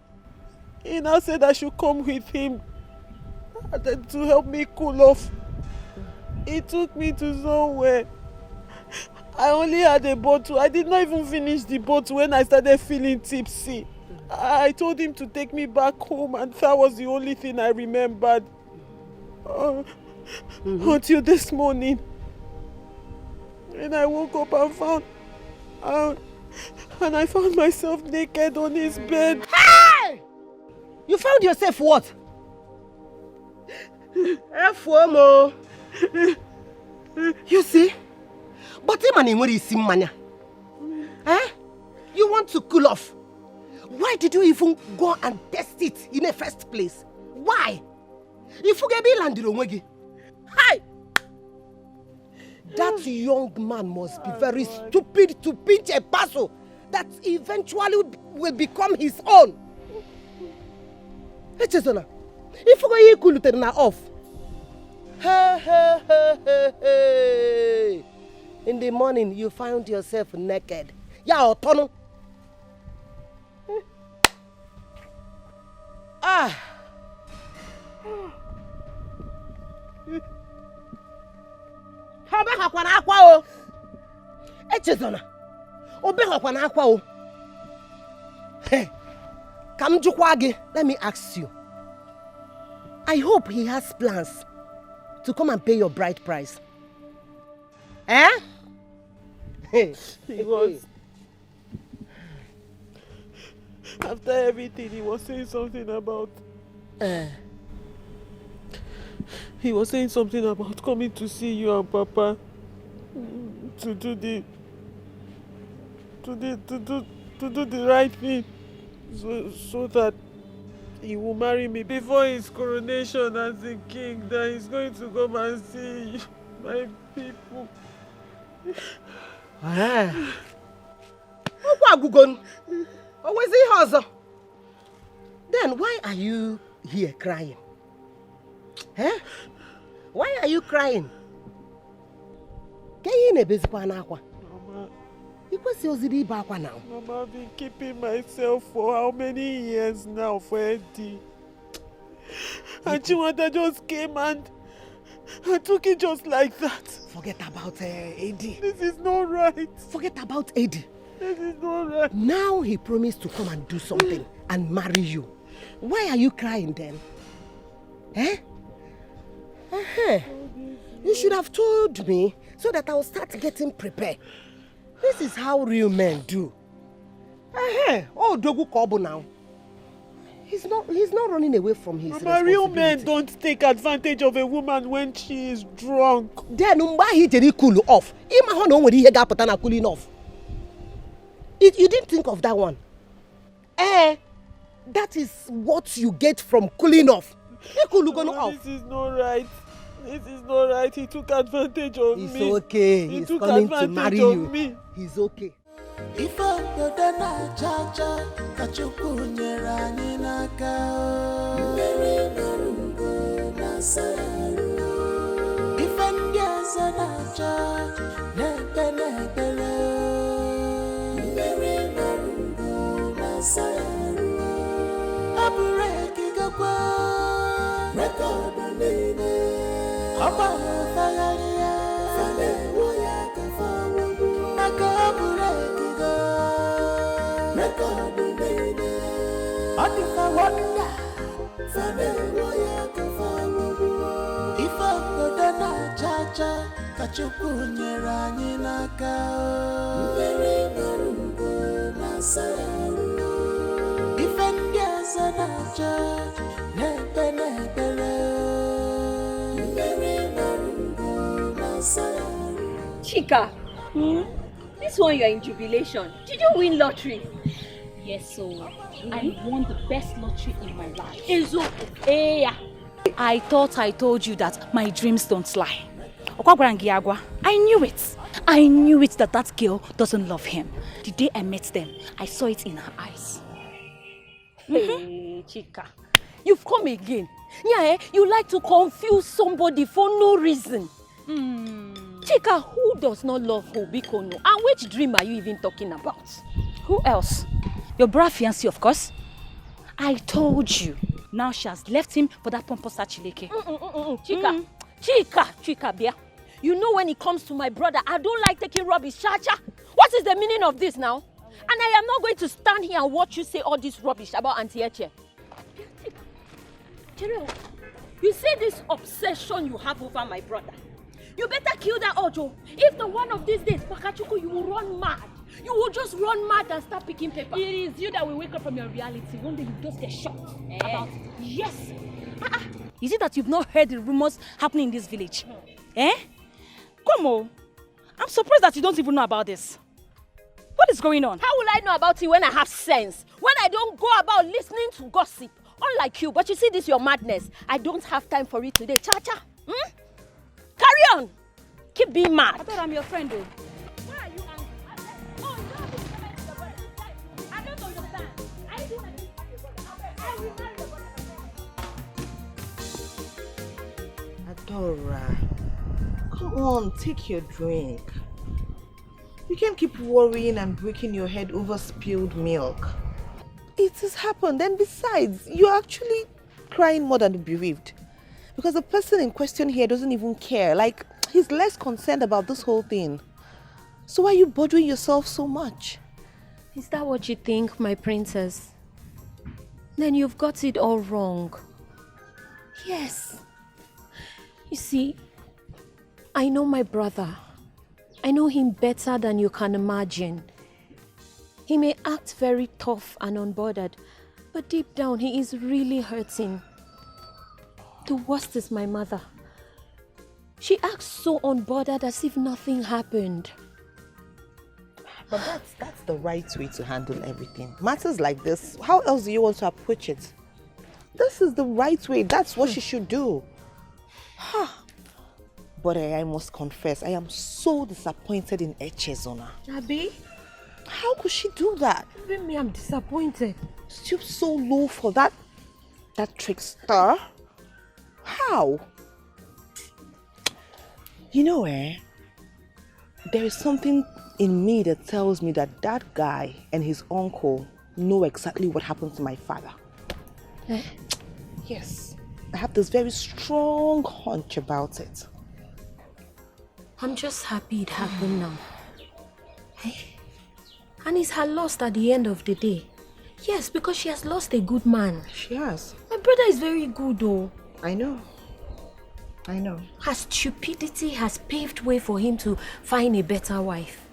He now said I should come with him to help me cool off. He took me to somewhere. I only had a bottle. I did not even finish the bottle when I started feeling tipsy. I told him to take me back home and that was the only thing I remembered. Until this morning. And I woke up and I found myself naked on his bed.
Hey! You found yourself what? FOMO. You see? But you want to cool off. Why did you even go and test it in the first place? Why? If you get landed, hi! That young man must be very stupid to pinch a parcel that eventually will become his own. If you go to off. Hey. In the morning, you found yourself naked. Yeah, Tono. Let me ask you. I hope he has plans to come and pay your bride price. Eh?
He was. After everything, he was saying something about... He was saying something about coming to see you and Papa to do the right thing so that he will marry me before his coronation as the king. That he's going to come and see my people.
Then why are you here crying? Eh? Why are you crying?
Mama, Mama, I've been keeping myself for how many years now for Eddie? And Chiwata just came and took it just like that.
Forget about Eddie.
This is not right.
Forget about Eddie.
This is not right.
Now he promised to come and do something and marry you. Why are you crying then? Eh? You should have told me so that I will start getting prepared. This is how real men do. Oh, Dogu Kobo now. He's not running away from his responsibility.
Real men don't take advantage of a woman when she is drunk.
Then he did cool off. Cooling off. You didn't think of that one. That is what you get from cooling off.
This is not right. This is not right. He took advantage of me.
It's okay.
He
He's
took
coming to
advantage
marry
of
you.
me.
He's okay.
If I go down cha-cha, kachuku nyera ninaka. Mary Narungo Nasaru. If I'm gaza nacha, nepe nepere. Mary Narungo Nasaru. Abureki gakwa, record nene. Apa fagaria, fane woya kafawu. Nakabureki.
Chika, this one you are in jubilation. Did you win lottery? Yes, so I won the best lottery in my life.
I thought I told you that my dreams don't lie. I knew it. I knew it that girl doesn't love him. The day I met them, I saw it in her eyes.
Hey, Chika, you've come again. Yeah, you like to confuse somebody for no reason. Chika, who does not love Hobikono? And which dream are you even talking about?
Who else? Your brother fiancé, of course. I told you. Now she has left him for that pompous Chileke.
Chika, Bia. You know when it comes to my brother, I don't like taking rubbish. Chacha, what is the meaning of this now? And I am not going to stand here and watch you say all this rubbish about Auntie Eche. You see this obsession you have over my brother. You better kill that Ojo. If the one of these days, Pakachuku, you will run mad. You will just run mad and start picking paper.
It is you that will wake up from your reality. One day you just get shocked about it.
Yes.
Is it that you've not heard the rumors happening in this village? Come on. I'm surprised that you don't even know about this. What is going on?
How will I know about it when I have sense? When I don't go about listening to gossip? Unlike you, but you see this your madness. I don't have time for it today. Cha-cha. Carry on. Keep being mad.
I thought I'm your friend though.
Why are you angry? Oh, no, I don't understand. I do like I will marry your brother.
Adora, come on, take your drink. You can't keep worrying and breaking your head over spilled milk. It has happened, and besides, you're actually crying more than the bereaved. Because the person in question here doesn't even care. Like, he's less concerned about this whole thing. So why are you bothering yourself so much?
Is that what you think, my princess? Then you've got it all wrong. Yes. You see, I know my brother. I know him better than you can imagine. He may act very tough and unbothered, but deep down he is really hurting. The worst is my mother. She acts so unbothered as if nothing happened.
But that's the right way to handle everything. Matters like this, how else do you want to approach it? This is the right way. That's what she should do. But I must confess, I am so disappointed in Echezona.
Abi?
How could she do that?
Even me, I'm disappointed.
Stoop so low for that trickster? How? You know, there is something in me that tells me that that guy and his uncle know exactly what happened to my father. Yes, I have this very strong hunch about it.
I'm just happy it happened now. And it's her loss at the end of the day. Yes, because she has lost a good man.
She has.
My brother is very good though.
I know.
Her stupidity has paved way for him to find a better wife.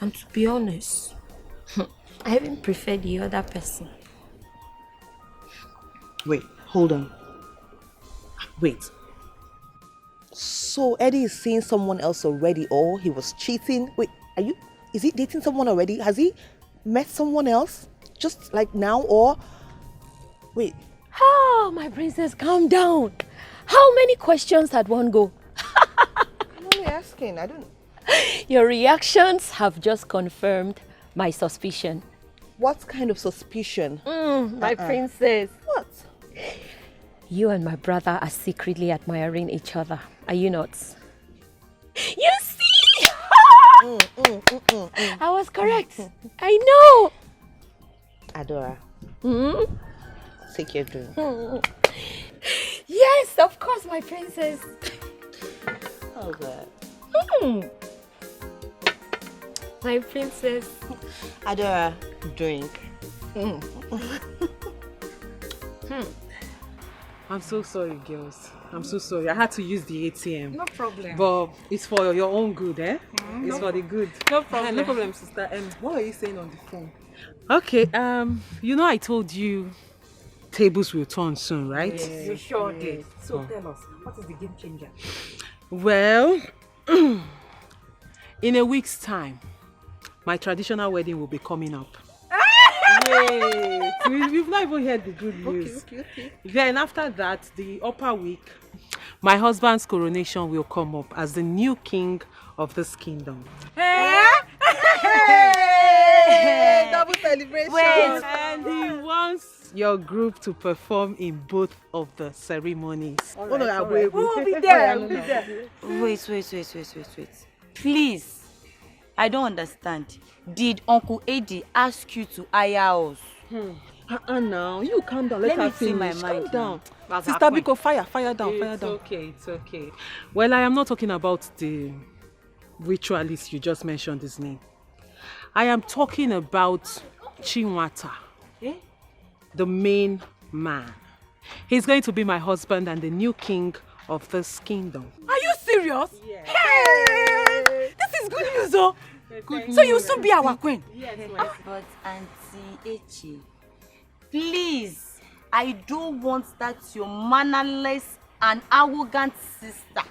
And to be honest, I even prefer the other person.
Wait, hold on. Wait. So Eddie is seeing someone else already, or he was cheating? Wait, is he dating someone already? Has he met someone else? Just like now, or? Wait.
Oh, my princess, calm down. How many questions at one go?
I'm only asking, I don't...
Your reactions have just confirmed my suspicion.
What kind of suspicion?
My princess.
What?
You and my brother are secretly admiring each other. Are you not? You see? I was correct. I know.
Adora. Take your drink.
Yes, of course, my princess.
How's that?
My princess.
Adora, drink.
I'm so sorry, girls. I'm so sorry. I had to use the ATM.
No problem.
But it's for your own good, eh? It's
no.
for the good.
No problem. No problem, sister. What were you saying on the phone?
Okay, you know I told you tables will turn soon, right?
Yes, you sure did. So tell us, what is the game changer?
Well, in a week's time, my traditional wedding will be coming up. Wait, we've not even heard the good news.
Okay.
Then after that, the upper week, my husband's coronation will come up as the new king of this kingdom.
Hey! Double celebration.
Wait. And he wants your group to perform in both of the ceremonies.
All right. We'll be there. We'll be there.
Wait. Please. I don't understand. Did Uncle Eddie ask you to hire us?
Now, you calm down. Let
me
her
see my
finish.
mind.
Calm down.
Sister
Biko, fire down, fire down.
It's okay. Well, I am not talking about the ritualist you just mentioned his name. I am talking about Chinwata, the main man. He's going to be my husband and the new king of this kingdom.
Are you serious?
Yes.
Hey! This is good news, though. So you'll soon be our queen.
Yes, but Auntie Echi, please, I don't want that your mannerless and arrogant sister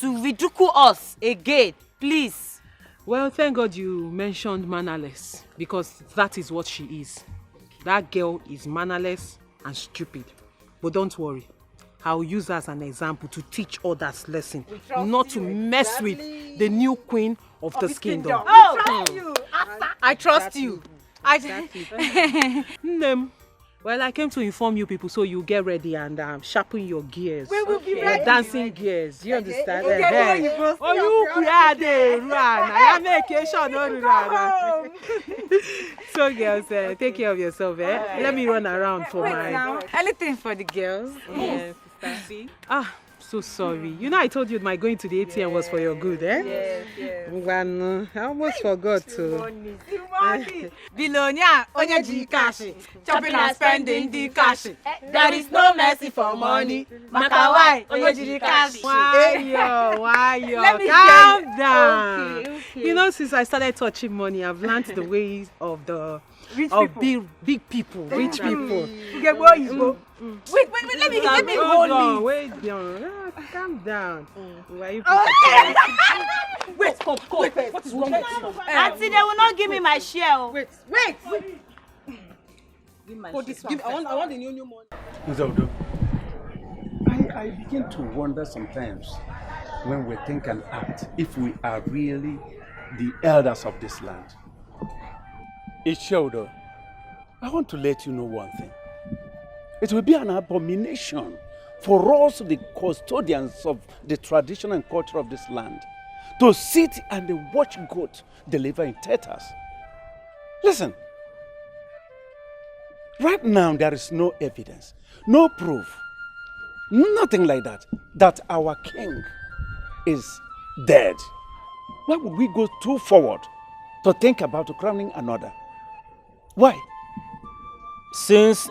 to ridicule us again, please.
Well, thank God you mentioned mannerless, because that is what she is. That girl is mannerless and stupid. But don't worry, I'll use her as an example to teach others lesson, not to mess with the new queen of this kingdom.
Oh, I trust you.
Well, I came to inform you people so you get ready and sharpen your gears.
We will be
Your
ready.
Dancing gears. You understand?
Oh,
you run. I am vacation. So, girls, take care of yourself. Let me run around for my.
Anything for the girls.
Yes, sister. So sorry. You know I told you my going to the ATM was for your good, eh?
Yes.
Well, I almost forgot to.
Billionaire, onye cash, chopping and spending the cash. There is no mercy for money. Makawai, onye cash.
Why?
Let me
Calm down.
Okay.
You know, since I started touching money, I've learned the ways of the big people, rich people.
Wait, let me hold it.
Wait, calm down. Why you
Wait, come. What is wrong with you?
Auntie, they will not give me my share.
Wait.
Give my
Hold this one. I want the new money.
Nzaudo, I begin to wonder sometimes when we think and act if we are really the elders of this land. Isheldo, I want to let you know one thing. It will be an abomination for us, the custodians of the tradition and culture of this land, to sit and watch goat deliver in tatters. Listen, right now there is no evidence, no proof, nothing like that our king is dead. Why would we go too forward to think about crowning another? Why?
Since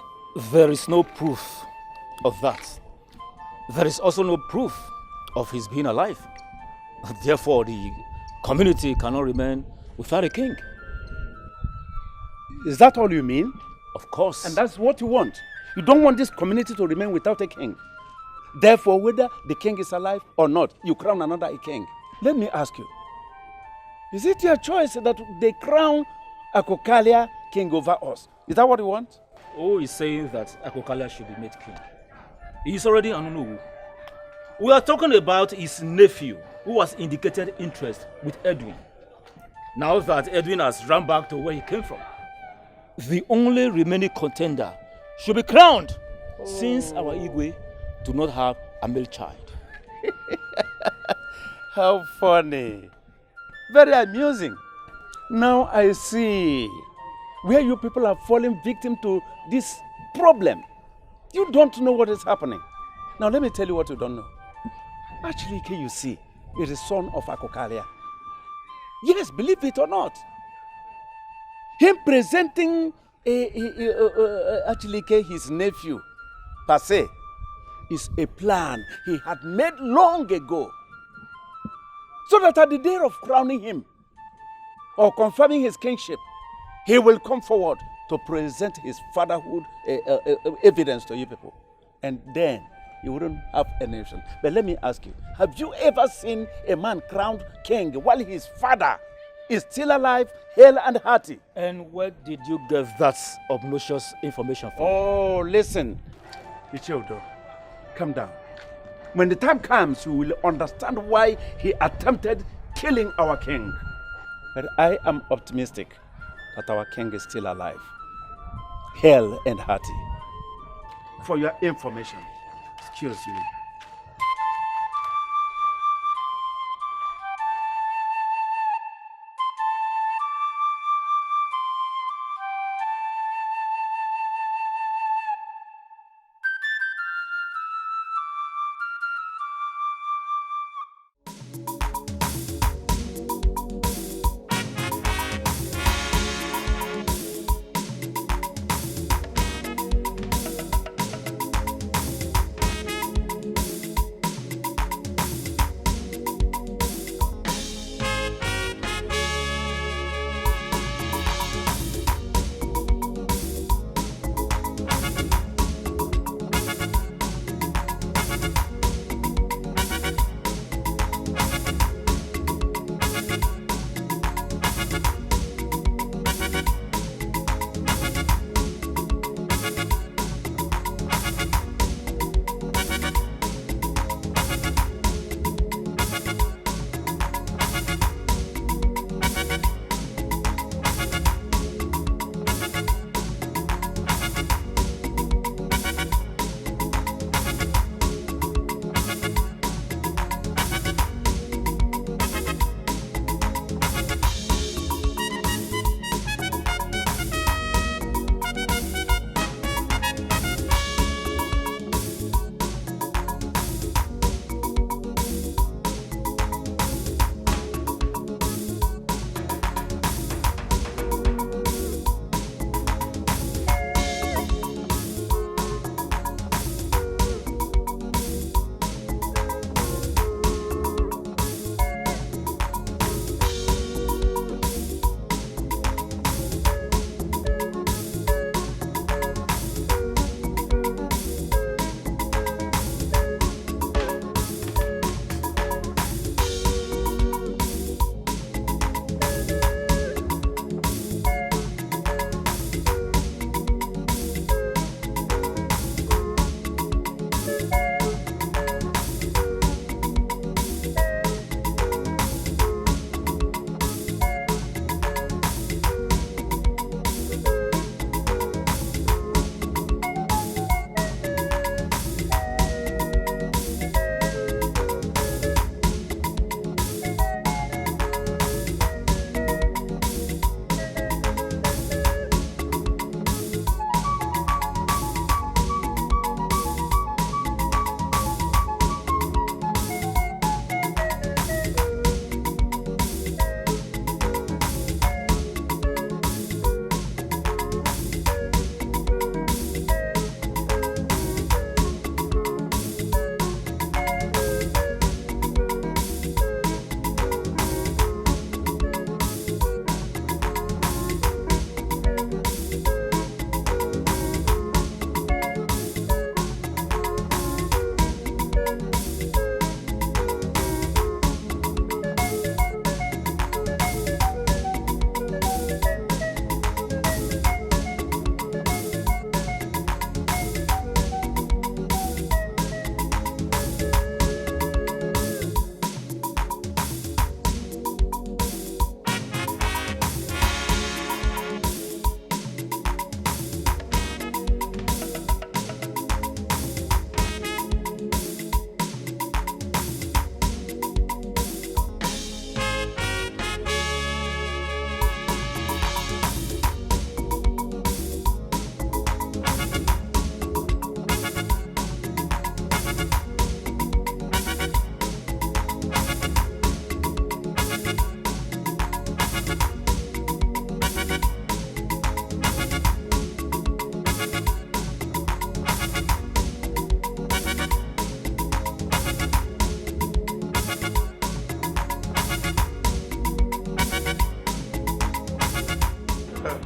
there is no proof of that, there is also no proof of his being alive. Therefore, the community cannot remain without a king.
Is that all you mean?
Of course.
And that's what you want. You don't want this community to remain without a king. Therefore, whether the king is alive or not, you crown another king. Let me ask you, is it your choice that they crown Akokalia king over us? Is that what you want?
Oh, he's saying that Akokalia should be made king. He's already Anunuwu. We are talking about his nephew, who has indicated interest with Edwin. Now that Edwin has run back to where he came from, the only remaining contender should be crowned, since our Igwe do not have a male child.
How funny. Very amusing. Now I see where you people are falling victim to this problem. You don't know what is happening. Now let me tell you what you don't know. Actually, can you see, is the son of Akokalia. Yes, believe it or not. Him presenting actually his nephew, per se, is a plan he had made long ago. So that at the day of crowning him, or confirming his kingship, he will come forward to present his fatherhood evidence to you people. And then you wouldn't have a nation. But let me ask you, have you ever seen a man crowned king while his father is still alive, hale and hearty?
And where did you get that obnoxious information from?
Oh, listen. Ichiodo, calm down. When the time comes, you will understand why he attempted killing our king. But I am optimistic that our king is still alive, hale and hearty. For your information, excuse me.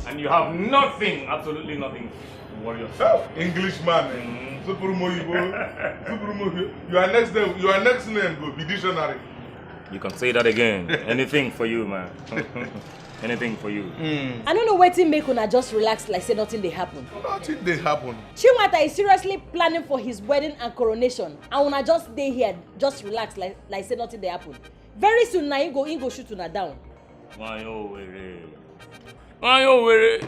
And you have nothing, absolutely nothing to worry yourself.
Englishman, Super Mohibo. Your next name go be dictionary.
You can say that again. Anything for you, man. Anything for you.
I don't know wetin make una just relax like say nothing dey happen.
Nothing dey happen.
Chimata is seriously planning for his wedding and coronation, and una just dey here, just relax like say nothing dey happen. Very soon na he go shoot una down.
Why you worry?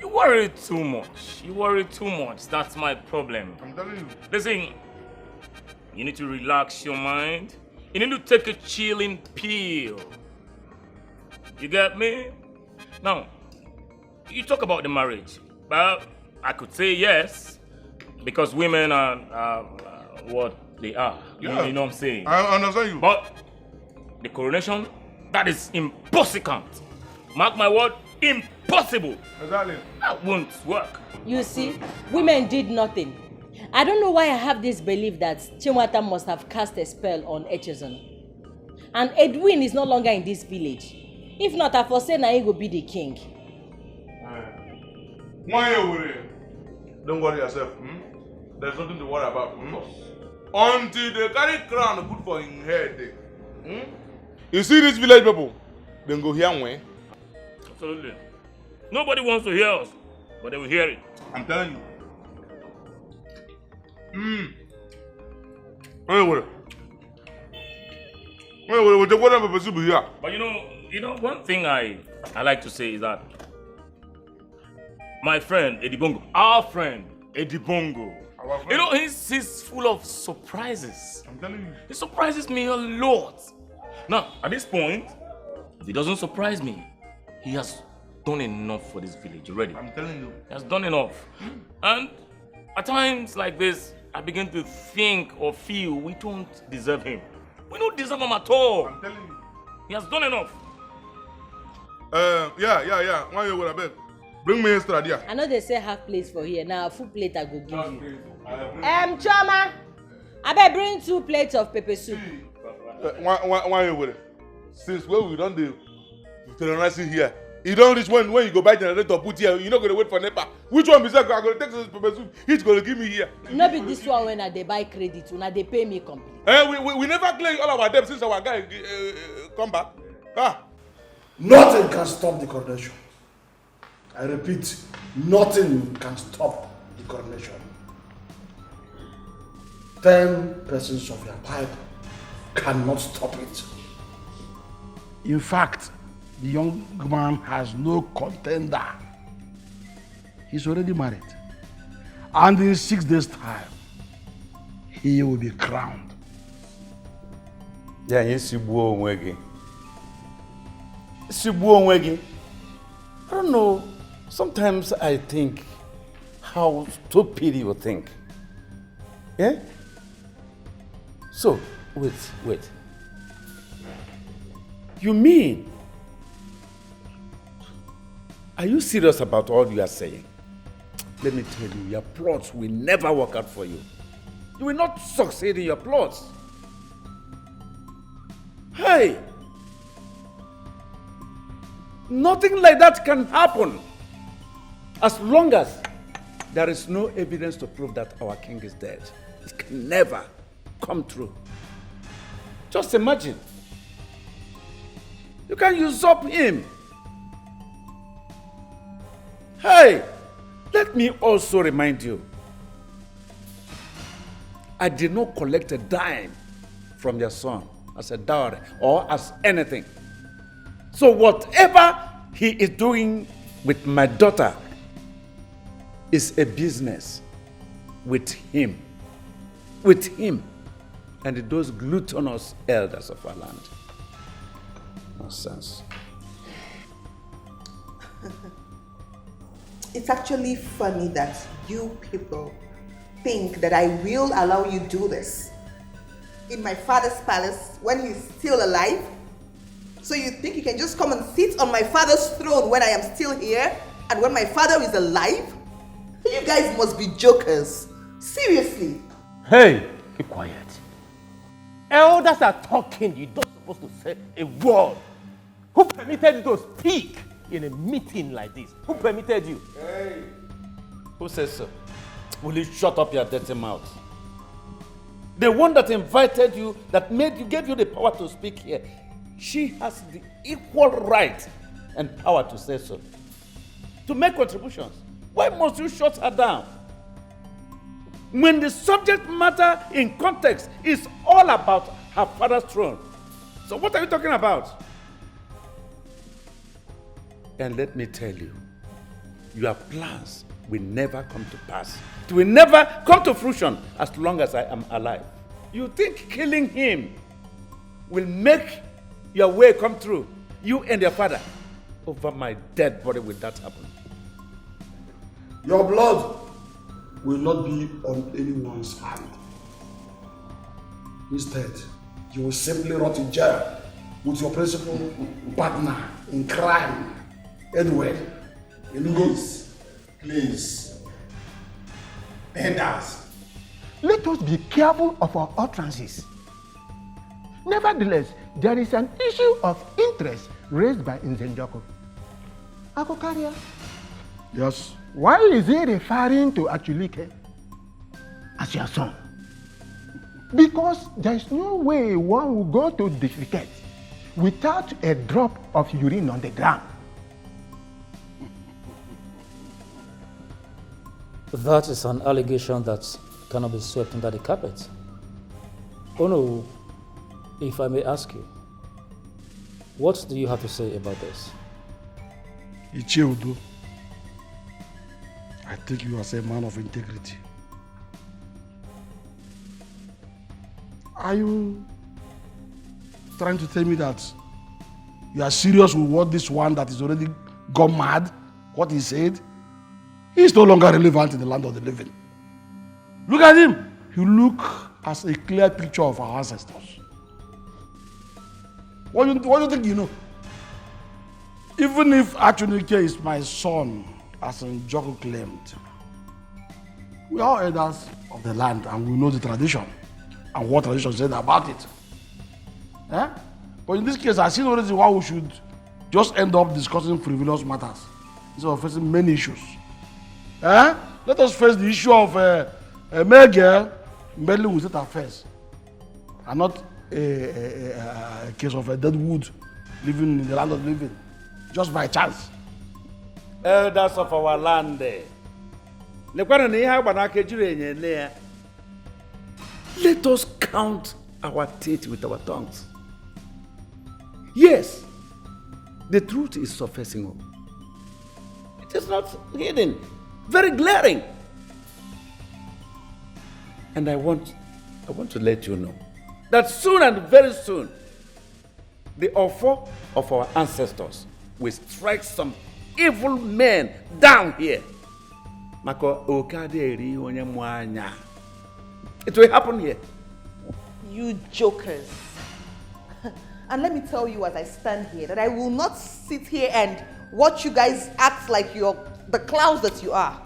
You worry too much. You worry too much. That's my problem.
I'm telling you.
Listen, you need to relax your mind. You need to take a chilling pill. You get me? Now, you talk about the marriage. Well, I could say yes, because women are what they are.
Yeah.
You know what I'm saying?
I understand you.
But the coronation, that is impossible. Mark my word, impossible.
Exactly.
That won't work.
You see, women did nothing. I don't know why I have this belief that Chimata must have cast a spell on Echezon. And Edwin is no longer in this village. If not, I foresee na he go be the king.
Why you worry? Don't worry yourself. There's nothing to worry about. Until they carry crown put for his head. You see these village people? Then go hear me.
Absolutely. Nobody wants to hear us, but they will hear it.
I'm telling you. Anyway,
but you know, one thing I like to say is that my friend Edibongo, our friend Edibongo, you know, he's full of surprises.
I'm telling you.
He surprises me a lot. Now, at this point, if he doesn't surprise me, he has done enough for this village already.
I'm telling you.
He has done enough. And at times like this, I begin to think or feel we don't deserve him. We don't deserve him at all.
I'm telling you.
He has done enough.
Yeah. Why you would have bring me extra there.
I know they say half plate for here. Now a full plate I go give you. Choma, I better bring 2 plates of pepper soup.
Why you would? Since when we don't do terrorize here, you don't reach when you go buy generator put here, you're not going to wait for NEPA. Which one is that? I'm going to take this pepper soup. He's going to give me here.
No be this one when they buy credit, when they pay me complete.
We never clear all our debt since our guy come back.
Nothing can stop the coronation. I repeat, nothing can stop the coronation. 10 persons of your type cannot stop it. In fact, the young man has no contender. He's already married. And in 6 days' time, he will be crowned.
Yeah, Sigbuo Onwegi. Sigbuo Onwegi. I don't know. Sometimes I think how stupid you think. Yeah? So, wait. You mean? Are you serious about all you are saying? Let me tell you, your plots will never work out for you. You will not succeed in your plots. Hey! Nothing like that can happen as long as there is no evidence to prove that our king is dead. It can never come true. Just imagine. You can usurp him. Hey, let me also remind you, I did not collect a dime from your son as a dowry or as anything. So whatever he is doing with my daughter is a business with him and those gluttonous elders of our land. Nonsense.
It's actually funny that you people think that I will allow you do this in my father's palace when he's still alive. So you think you can just come and sit on my father's throne when I am still here and when my father is alive? You guys must be jokers. Seriously.
Hey, keep quiet. Elders are talking. You're not supposed to say a word. Who permitted you to speak? in a meeting like this? Who permitted you?
Hey! Who says so? Will you shut up your dirty mouth? The one that invited you, that gave you the power to speak here, she has the equal right and power to say so. To make contributions. Why must you shut her down? When the subject matter in context is all about her father's throne. So what are you talking about? And let me tell you, your plans will never come to pass. It will never come to fruition as long as I am alive. You think killing him will make your way come true? You and your father. Over my dead body will that happen.
Your blood will not be on anyone's hand. Instead, you will simply rot in jail with your principal partner in crime, Edward.
Please. Elders, let us be careful of our utterances. Nevertheless, there is an issue of interest raised by Nzenjoko. Akokaria?
Yes.
Why is he referring to Achulike as your son? Because there is no way one will go to defecate without a drop of urine on the ground.
That is an allegation that cannot be swept under the carpet. Oh no, if I may ask you, what do you have to say about this?
Icheudo, I take you as a man of integrity. Are you trying to tell me that you are serious with what this one that is already gone mad, what he said? He is no longer relevant in the land of the living. Look at him. You look as a clear picture of our ancestors. What do you think you know? Even if Achunike is my son, as Njoku claimed, we are elders of the land and we know the tradition and what tradition said about it. Eh? But in this case, I see no reason why we should just end up discussing frivolous matters instead of facing many issues. Eh? Let us face the issue of a male girl meddling with state affairs and not a case of a dead wood living in the land of the living just by chance.
Elders of our land. Let us count our teeth with our tongues. Yes, the truth is surfacing up. It is not hidden, very glaring. And I want to let you know that soon and very soon, the offer of our ancestors will strike some evil men down here. It will happen here.
You jokers. And let me tell you as I stand here that I will not sit here and watch you guys act like you're the clowns that you are.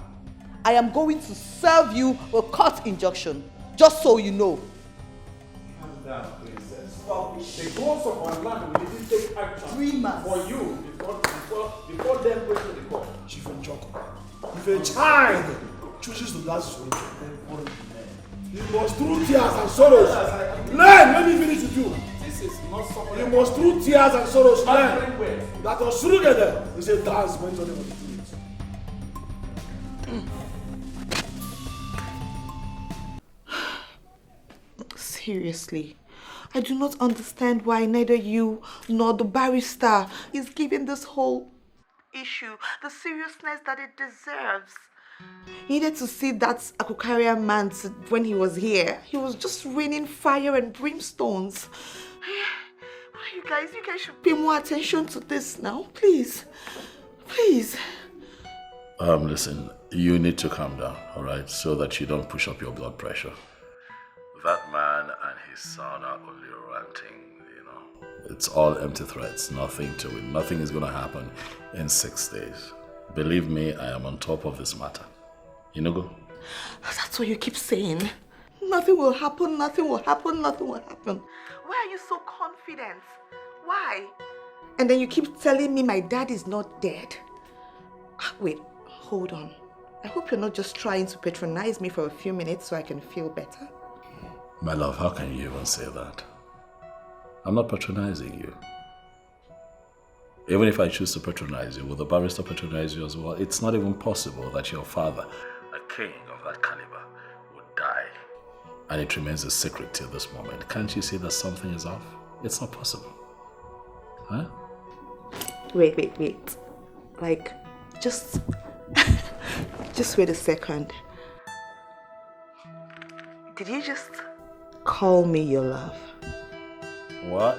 I am going to serve you a court injunction, just so you know.
Calm down, princess. The goals of our land will even take action
3 months
for you before them going to the court.
Chief Njoku, if a child chooses to dance with you, he must through tears and sorrows. Learn, let me finish with you.
This is not something.
You must through tears and sorrows learn that Osurugede is a dance when somebody wants to do it.
Seriously, I do not understand why neither you nor the barrister is giving this whole issue the seriousness that it deserves. You needed to see that Akukaria man when he was here. He was just raining fire and brimstones. You guys should pay more attention to this now, please. Please.
Listen, you need to calm down, all right, so that you don't push up your blood pressure. That man and his son are only ranting, you know. It's all empty threats, nothing to it. Nothing is going to happen in 6 days. Believe me, I am on top of this matter. Inugo?
That's what you keep saying. Nothing will happen, nothing will happen, nothing will happen. Why are you so confident? Why? And then you keep telling me my dad is not dead. Wait, hold on. I hope you're not just trying to patronize me for a few minutes so I can feel better.
My love, how can you even say that? I'm not patronizing you. Even if I choose to patronize you, will the barrister patronize you as well? It's not even possible that your father, a king of that caliber, would die. And it remains a secret till this moment. Can't you see that something is off? It's not possible. Huh?
Wait. Like, just wait a second. Did you just call me your love?
What?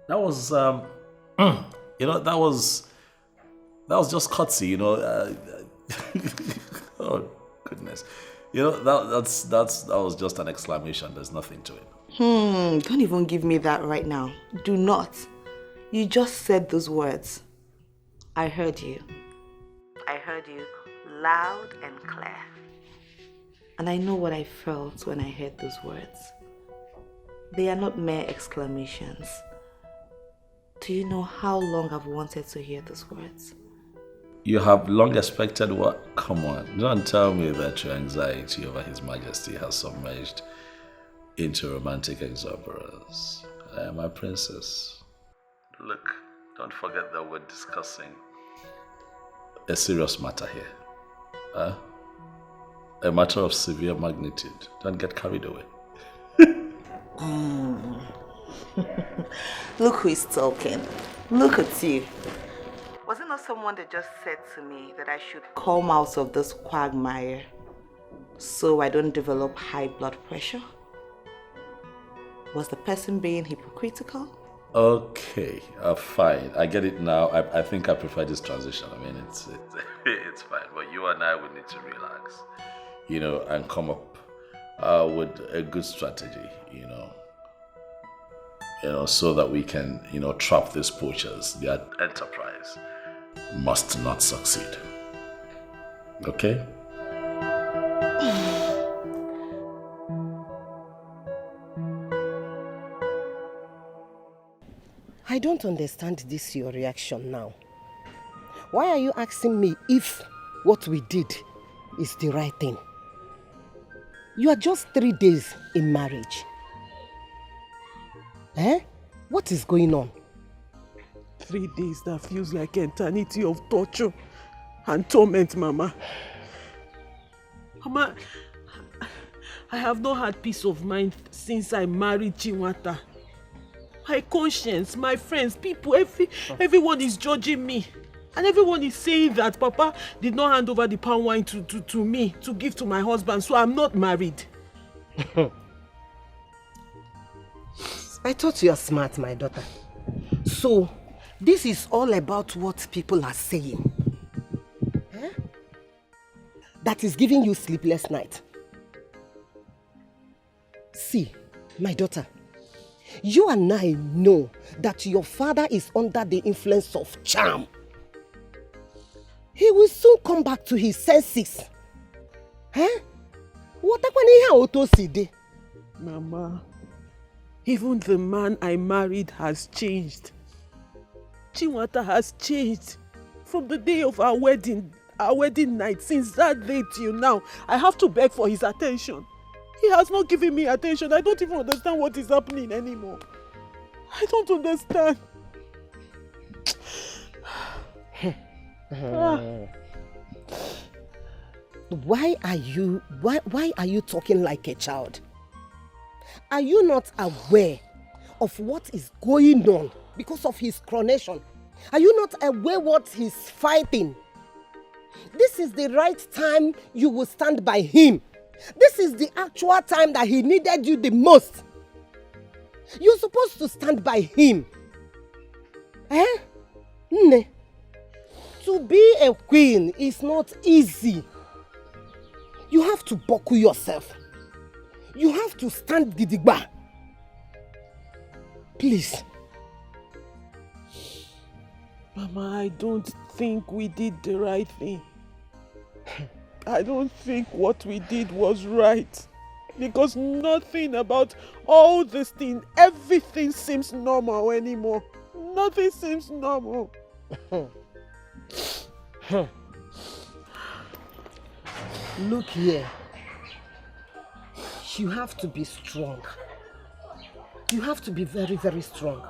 That was, that was just courtesy, oh, goodness. That was just an exclamation. There's nothing to it.
Don't even give me that right now. Do not. You just said those words. I heard you. I heard you loud and clear. And I know what I felt when I heard those words. They are not mere exclamations. Do you know how long I've wanted to hear those words?
You have long expected what? Come on, don't tell me that your anxiety over His Majesty has submerged into romantic exuberance. My princess, look, don't forget that we're discussing a serious matter here. A matter of severe magnitude. Don't get carried away.
Look who is talking. Look at you. Was it not someone that just said to me that I should come out of this quagmire so I don't develop high blood pressure? Was the person being hypocritical?
Okay, fine. I get it now. I think I prefer this transition. I mean, it's fine. But you and I would need to relax, and come up with a good strategy, so that we can, trap these poachers. Their enterprise must not succeed. Okay?
I don't understand this your reaction now. Why are you asking me if what we did is the right thing? You are just 3 days in marriage. What is going on?
3 days that feels like eternity of torture and torment, Mama. Mama, I have not had peace of mind since I married Chinwata. My conscience, my friends, people, everyone is judging me. And everyone is saying that Papa did not hand over the palm wine to me to give to my husband, so I'm not married.
I thought you are smart, my daughter. So, this is all about what people are saying. That is giving you sleepless night. See, my daughter, you and I know that your father is under the influence of charm. He will soon come back to his senses. What happened?
Mama, even the man I married has changed. Chinwata has changed from the day of our wedding night. Since that day till now, I have to beg for his attention. He has not given me attention. I don't even understand what is happening anymore. I don't understand.
Why are you talking like a child? Are you not aware of what is going on because of his coronation? Are you not aware what he's fighting? This is the right time you will stand by him. This is the actual time that he needed you the most. You're supposed to stand by him. To be a queen is not easy. You have to buckle yourself. You have to stand gidigba. Please.
Mama, I don't think we did the right thing. I don't think what we did was right.
Because nothing about all this thing, everything seems normal anymore. Nothing seems normal.
Look here. You have to be strong. You have to be very, very strong.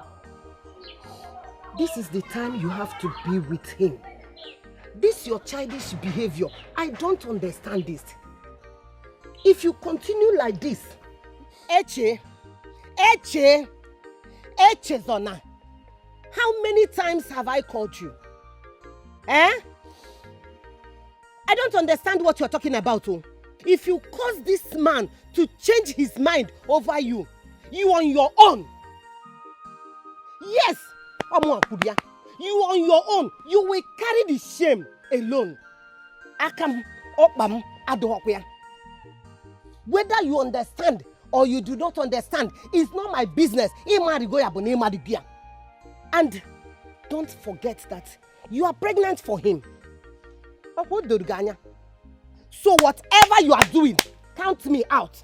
This is the time you have to be with him. This your childish behavior. I don't understand this. If you continue like this, Eche Zona, how many times have I called you? I don't understand what you're talking about. Oh. If you cause this man to change his mind over you, you on your own. Yes, you on your own. You will carry the shame alone. Akam opam adokwea. Whether you understand or you do not understand, it's not my business. And don't forget that you are pregnant for him. So whatever you are doing, count me out.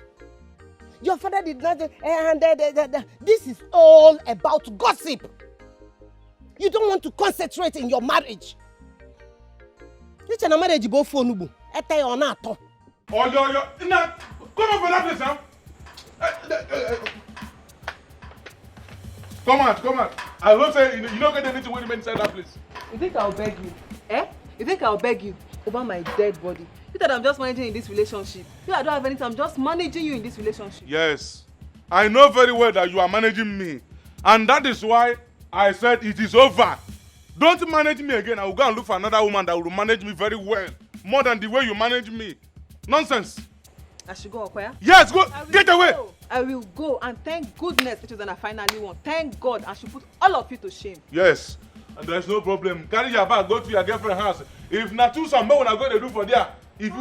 Your father did not. This is all about gossip. You don't want to concentrate in your marriage. This is a marriage both for Nubu.
Come on for that place now. Come on. I hope say you don't get anything when you inside that place.
You think I'll beg you? You think I'll beg you over my dead body? You thought I'm just managing in this relationship. I don't have anything. I'm just managing you in this relationship.
Yes. I know very well that you are managing me. And that is why I said it is over. Don't manage me again. I will go and look for another woman that will manage me very well. More than the way you manage me. Nonsense.
I should go, Okoya?
Yes, go. Get away.
I will go, and thank goodness it was I finally won. Thank God I should put all of you to shame.
Yes. And there's no problem. Carry your bag, go to your girlfriend's house. If not two some when I go to do for there. If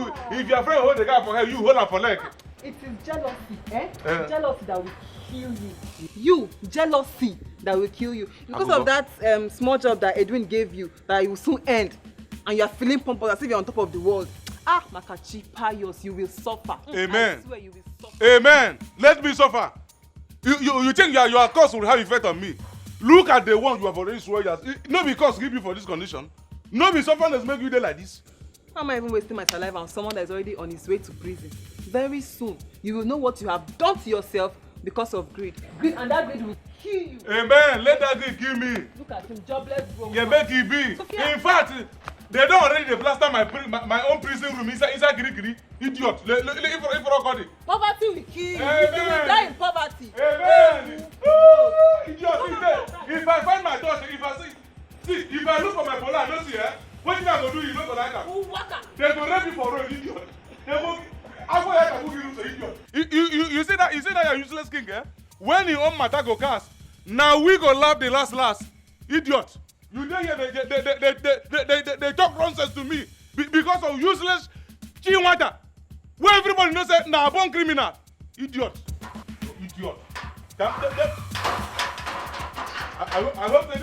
your friend hold the guy for her, you hold her for leg.
It is jealousy, Jealousy that will kill you. You, jealousy that will kill you. Because of that small job that Edwin gave you, that you will soon end, and you are feeling pompous as if you're on top of the world. Makachi Pius, you will suffer.
Amen.
I swear you will suffer.
Amen. Let me suffer. You think your curse will have effect on me? Look at the one you have already sworn yours. No because give you for this condition. No be suffering make you there like this.
How am I even wasting my saliva on someone that is already on his way to prison? Very soon, you will know what you have done to yourself because of greed. Greed, and that greed will kill you.
Amen. Let that greed kill me.
Look at him, jobless broke.
Yeah, make it be. In fact, they don't already plaster my own prison room inside Giri. Idiot. If
poverty will kill you.
Amen.
You will die in poverty.
Amen. Idiot. If I find my daughter, if I look for my polar, I don't see her. What you going to do? You don't like her. They go rape you for road, idiot. They go. You see that you're useless king, eh? When your own matter go cast, now we go laugh the last. Idiot. You don't hear they talk nonsense to me because of useless Chinwata. Where everybody knows that now born criminal. Idiot. I hope that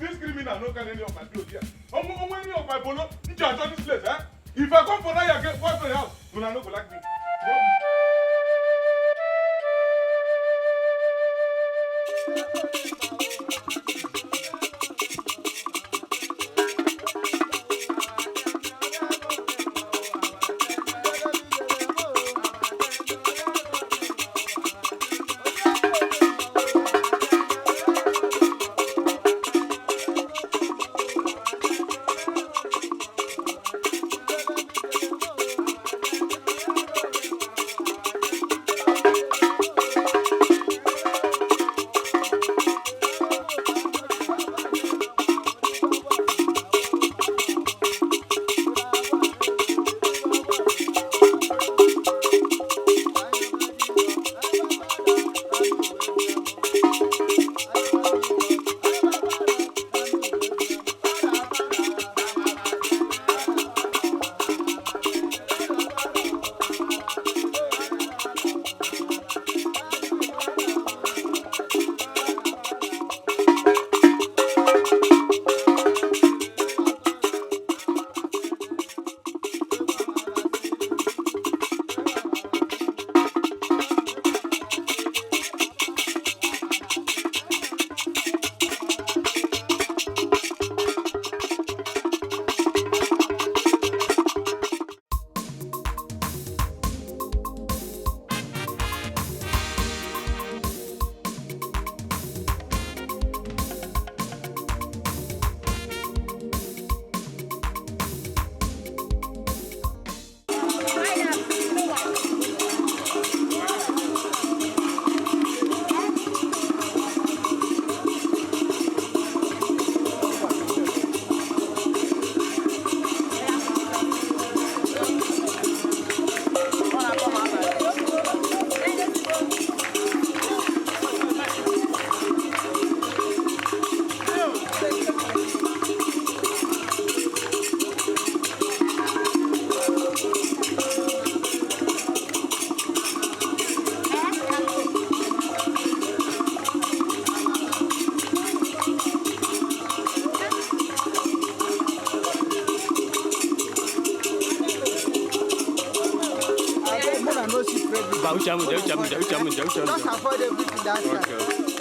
this criminal no can any of my clothes here. Any of my polo, you charge on this place, eh? If I come for that, you get boyfriend house. You will not go like me.
Just avoid everything that side.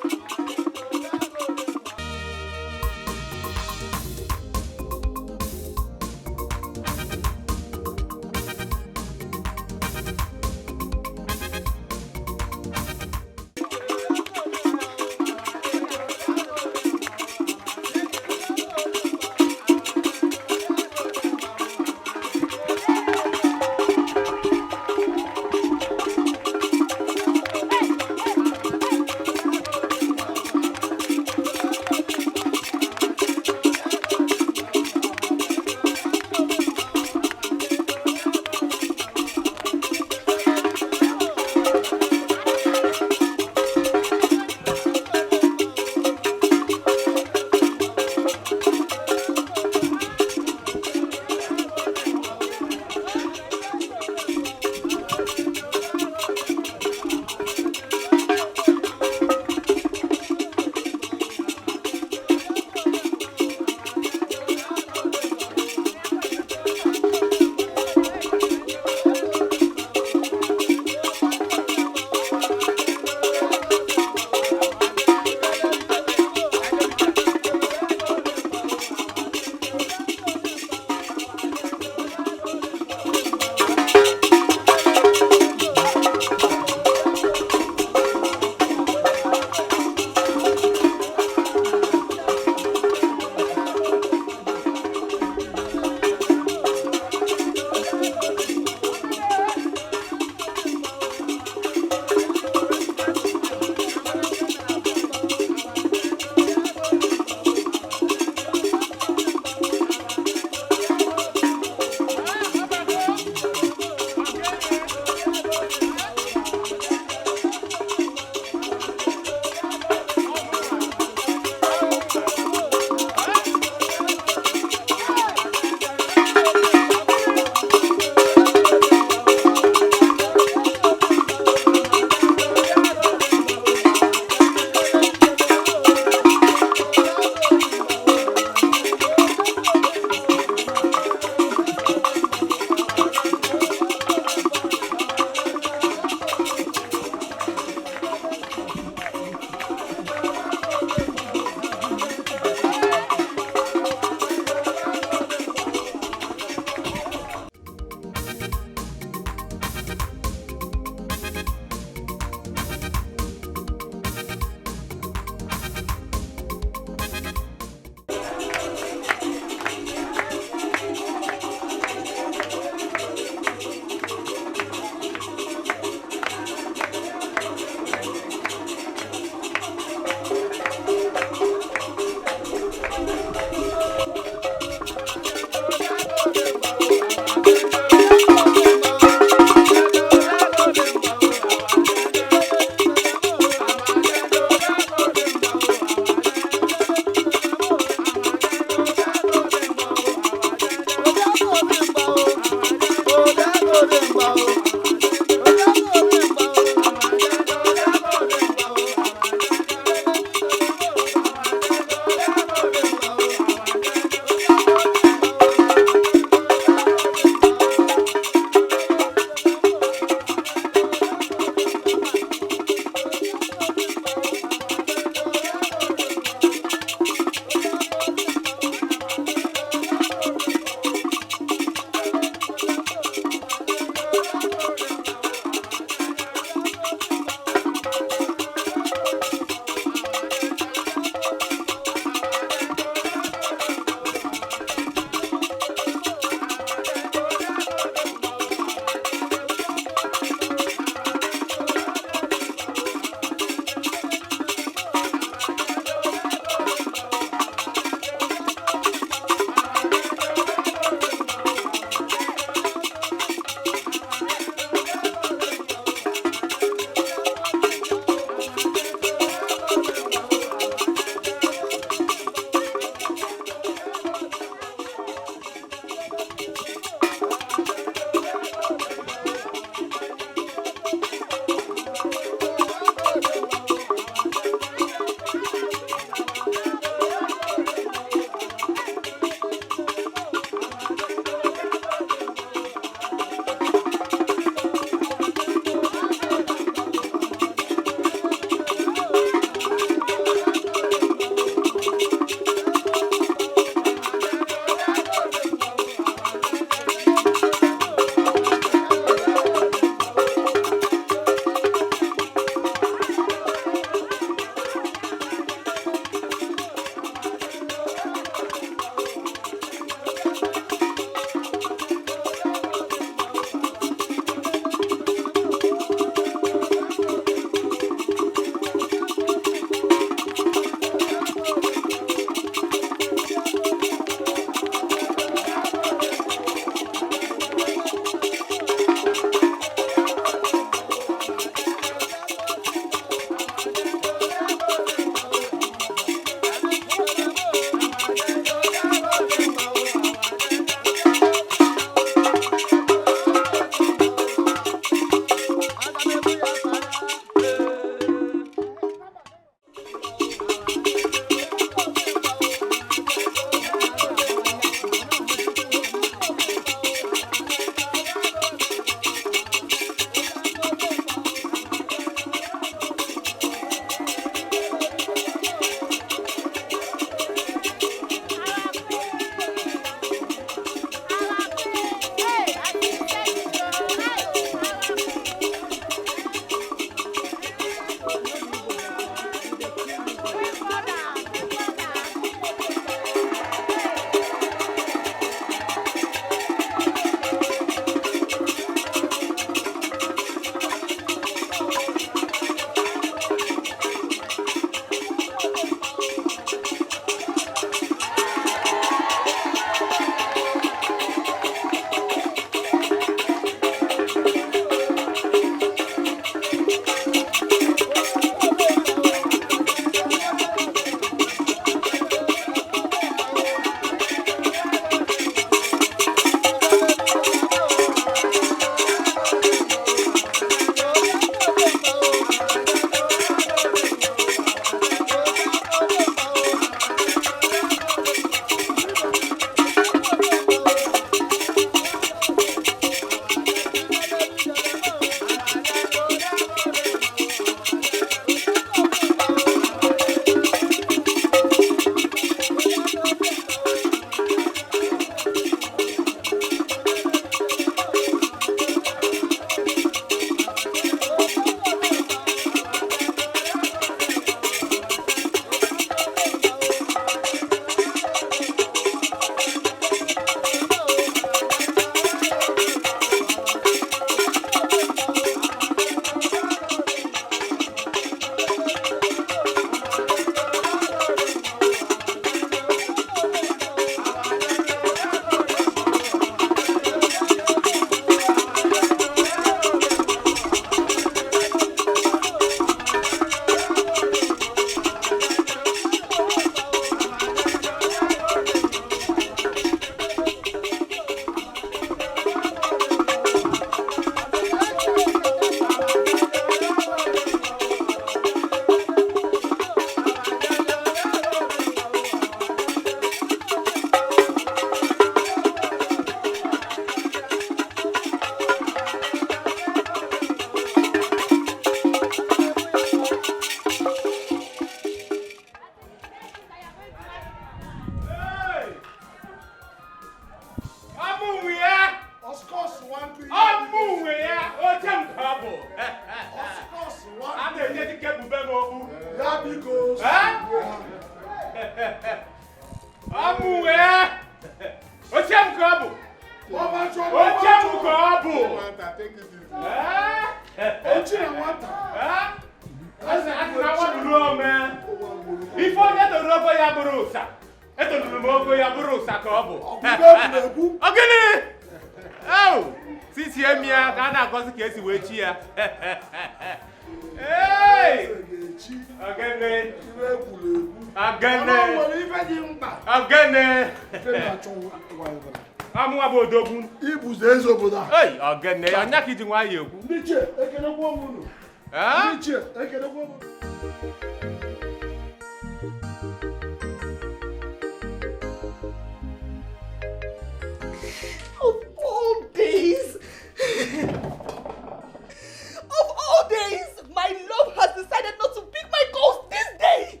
my love has decided not to pick my calls this day.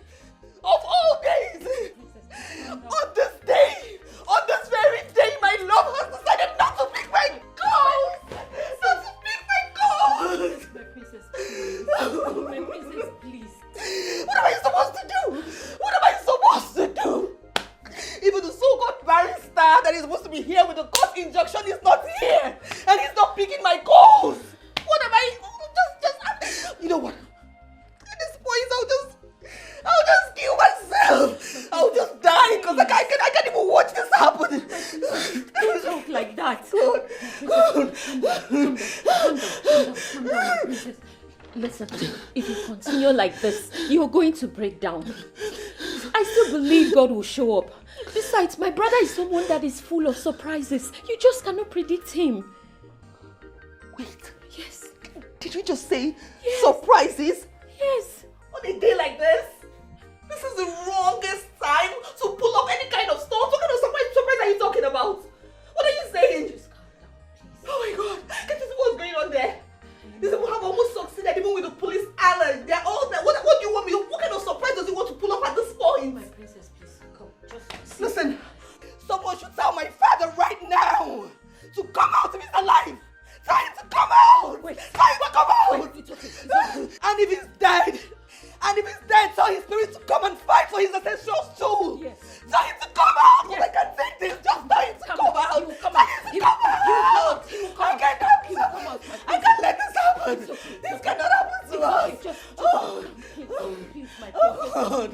Of all days. On this day, on this very day, my love has decided not to pick my calls. Not to pick my calls.
My princess, please. My princess, please.
What am I supposed to do? What am I supposed to do? Even the so-called barrister that is supposed to be here with the court injunction is not here. And he's not picking my calls. What am I... You know what? At this point, I'll just kill myself. I'll just die because I can't even watch this happen.
Don't talk like that.
God.
Calm down, my princess. Listen, if you continue like this, you're going to break down. I still believe God will show up. Besides, my brother is someone that is full of surprises. You just cannot predict him.
Wait. Yes. Did you just say surprises?
Yes.
On a day like this? This is the wrongest time to pull up any kind of stunt. What kind of surprise are you talking about? What are you saying?
Just calm down, please.
Oh my God. Can you see what's going on there? These people have almost succeeded even with the police alert. They're all there. What do you want me? What kind of surprise does he want to pull up at this point?
My princess, please, come. Just
listen. Someone should tell my father right now to come out if he's alive. Tell him to come out.
Wait.
Tell him to come out.
Wait, it's okay.
And if he's dead, tell his spirit to come and fight for his ancestral soul.
Yes.
Tell him to come out.
Yes.
I can't take this. Just tell him to come out.
He will come out.
He will come out.
He will come
I
out.
can't
He will come out.
I can't let this happen. This cannot happen to us.
Okay, just please, my
God.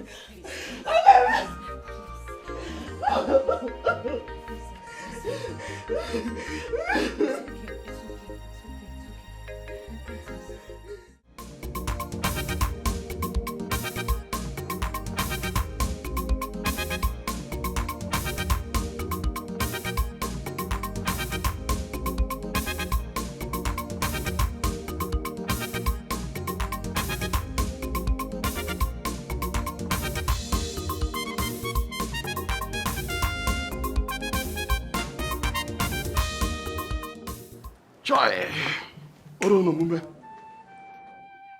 Joy. Oro no mume.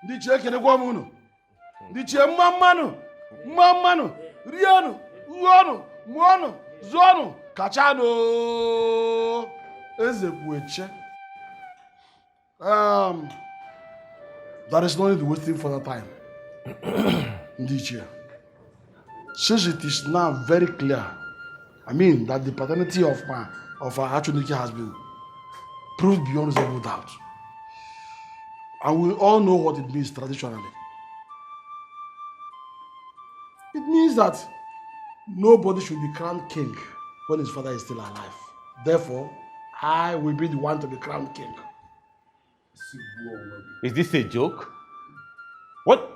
Ndi che kene kwa mu no. Ndi che mamano. Riano, uono, muono, zono, kachano. Eze bueche. That is not the wasting further time. Ndi che. Since it is now very clear, I mean that the paternity of our Achunike has been proved beyond reasonable doubt. And we all know what it means traditionally. It means that nobody should be crowned king when his father is still alive. Therefore, I will be the one to be crowned king.
Is this a joke? What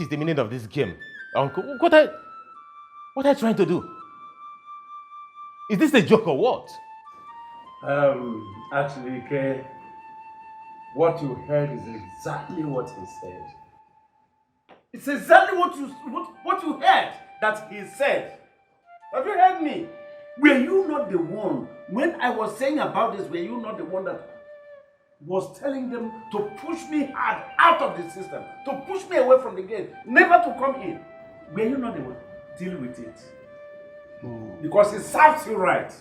is the meaning of this game, Uncle? What are you trying to do? Is this a joke or what?
Actually, Ike, what you heard is exactly what he said. It's exactly what you heard that he said. Have you heard me? Were you not the one, when I was saying about this, were you not the one that was telling them to push me hard out of the system, to push me away from the gate, never to come in? Were you not the one? Deal with it. Because it serves you right.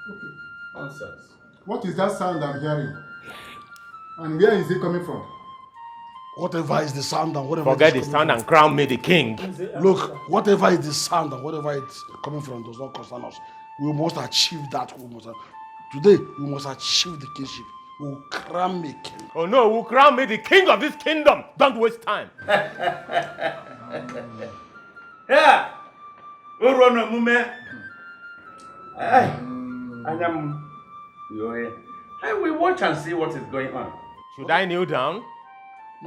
Okay.
Nonsense.
What is that sound I'm hearing? And where is it coming from?
Whatever is the sound and whatever
Forget the sound and crown me the king.
Look, whatever is the sound and whatever it's coming from does not concern us. We must achieve that. Today, we must achieve the kingship. We will crown me king.
Oh no, we'll crown me the king of this kingdom. Don't waste time.
Yeah. Urona mume. Hey. Anyam. Hey, we watch and see what is going on.
Should I kneel down?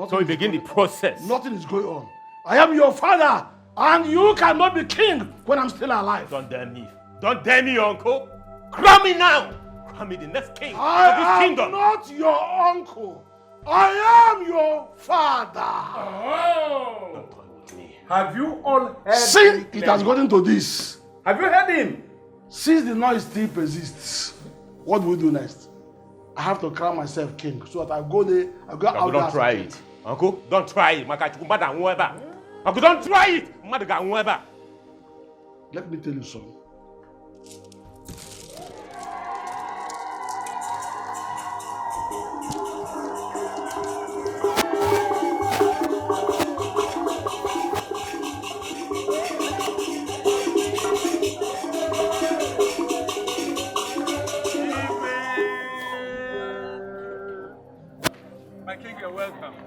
So we begin the process.
Nothing is going on. I am your father, and you cannot be king when I'm still alive.
Don't dare me. Don't dare me, uncle. Crown me now. Crown me the next king of this kingdom.
I am not your uncle. I am your father.
Oh. Have you all heard
Since it has gotten to this.
Have you heard him?
Since the noise still persists, what do we do next? I have to crown myself king so that I go there, I go out there.
Don't try it. Uncle, don't try it. Uncle, don't try it.
Let me tell you something.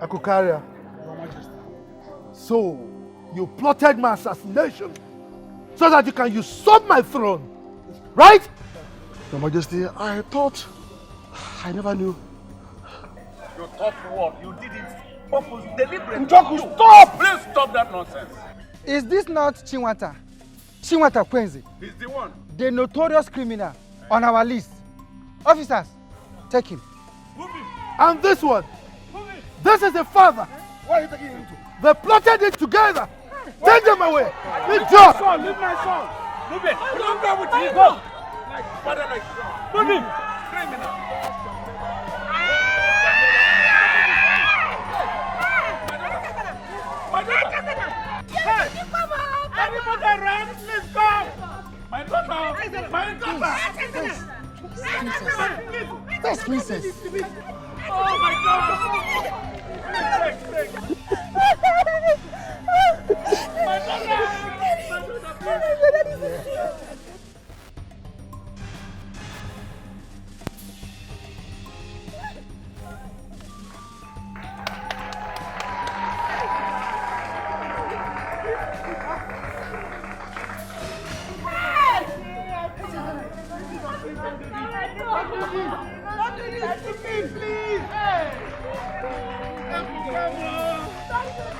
Akukaria, Your Majesty. So, you plotted my assassination so that you can usurp my throne, right?
Your Majesty, I thought, I never knew.
You thought what? You did it purpose deliberately.
Njoku, stop!
Please stop that nonsense.
Is this not Chinwata? Chinwata Kwenzi,
He's the one.
the notorious criminal on our list. Officers, take him. And this one. This is the father.
Why are you taking him to?
They plotted it together. Take them away. Good job.
Leave my son. Move it. Don't go with him.
Go.
Like father, like son.
Move him.
Criminal. Hey! Everybody run! Please come! My daughter! My daughter!
That's princess.
Oh my God!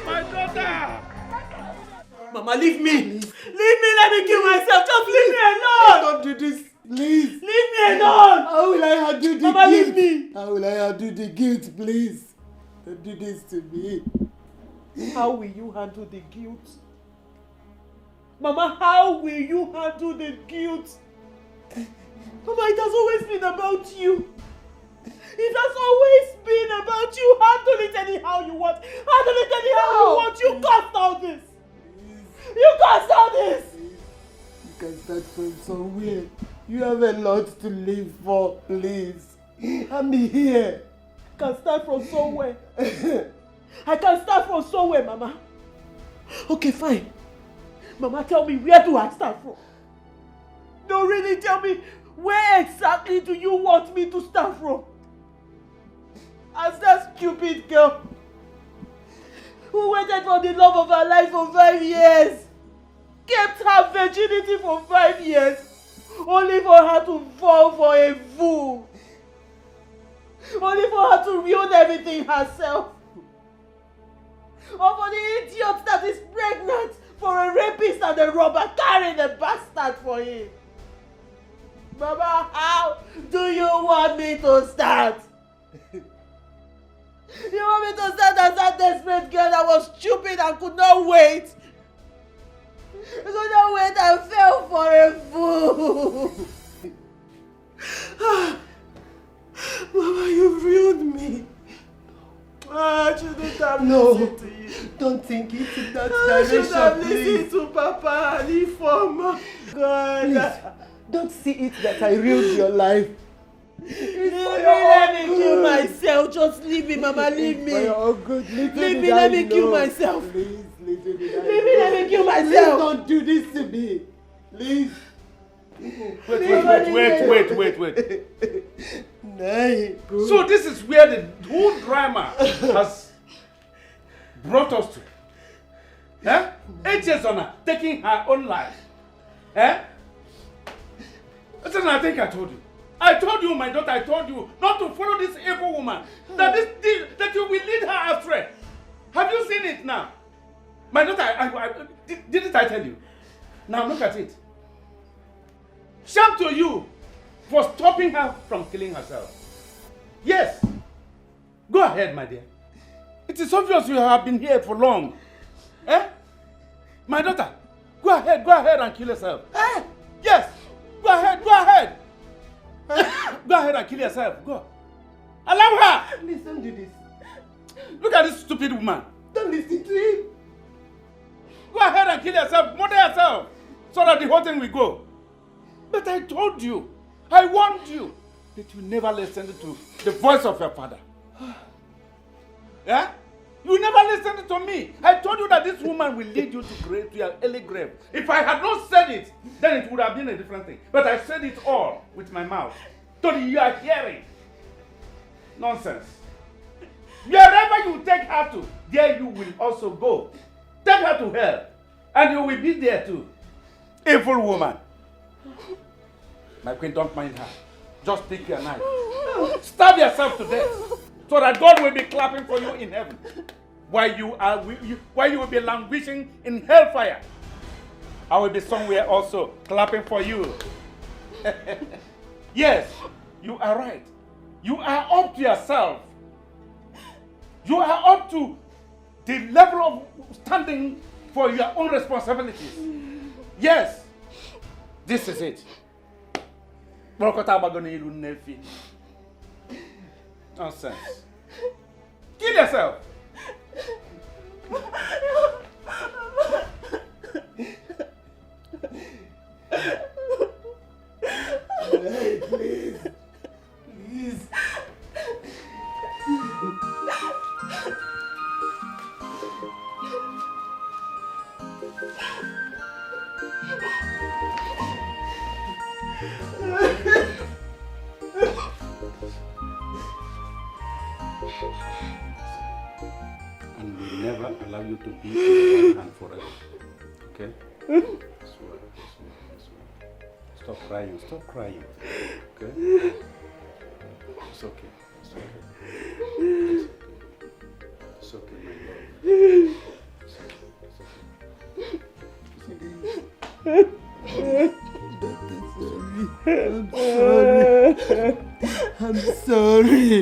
My daughter!
Mama, leave me! Leave me, let me kill myself! Just leave me alone! Don't do this, please! Leave me alone! How will I handle the guilt? Mama, leave me! How will I handle the guilt, please? Don't do this to me. How will you handle the guilt? Mama, how will you handle the guilt? Mama, it has always been about you. It has always been about you. Handle it anyhow you want. Handle it anyhow you want. You caused all this. You caused all this. You can start from somewhere. You have a lot to live for, please. I'm here. I can start from somewhere. I can start from somewhere, Mama. Okay, fine. Mama, tell me, where do I start from? No, really, tell me, where exactly do you want me to start from? As that stupid girl who waited for the love of her life for 5 years, kept her virginity for 5 years, only for her to fall for a fool, only for her to ruin everything herself, or for the idiot that is pregnant for a rapist and a robber carrying a bastard for him. Mama, how do you want me to start? You want me to stand as that desperate girl that was stupid and could not wait? Could not wait and fell for a fool. Mama, you've ruined me. I shouldn't have listened to you. Don't think it in that direction, I should have listened to Papa and Ifoma. God. Please, don't see it that I ruined your life. Let me kill myself. Just leave me, Mama. Leave me. Leave me. Let me kill myself. Please, leave me. Let me kill myself. Please don't do this to me. Please.
Wait. So this is where the whole drama has brought us to. Eh? Echezona taking her own life. Eh? Listen, I think I told you. I told you, my daughter, I told you not to follow this evil woman. That you will lead her astray. Have you seen it now? My daughter, didn't I tell you? Now look at it. Shame to you for stopping her from killing herself. Yes. Go ahead, my dear. It is obvious you have been here for long. Eh? My daughter, go ahead and kill yourself. Eh? Yes. Go ahead. Go ahead and kill yourself. Go. Allow her.
Please don't do this.
Look at this stupid woman.
Don't listen to him.
Go ahead and kill yourself. Murder yourself. So that the whole thing will go. But I told you. I warned you that you never listened to the voice of your father. Yeah? You never listened to me. I told you that this woman will lead you to your early grave. If I had not said it, then it would have been a different thing. But I said it all with my mouth. So you are hearing. Nonsense. Wherever you take her to, there you will also go. Take her to hell. And you will be there too. Evil woman. My queen, don't mind her. Just take your knife. Stab yourself to death. So that God will be clapping for you in heaven. While you will be languishing in hellfire. I will be somewhere also clapping for you. Yes, you are right. You are up to yourself. You are up to the level of standing for your own responsibilities. Yes, this is it. Nonsense. Kill yourself.
Hey, please. Please.
And we'll never allow you to be in one hand forever. Okay? Stop crying. Stop crying. Okay? It's okay. It's okay. It's okay, my love.
I'm sorry.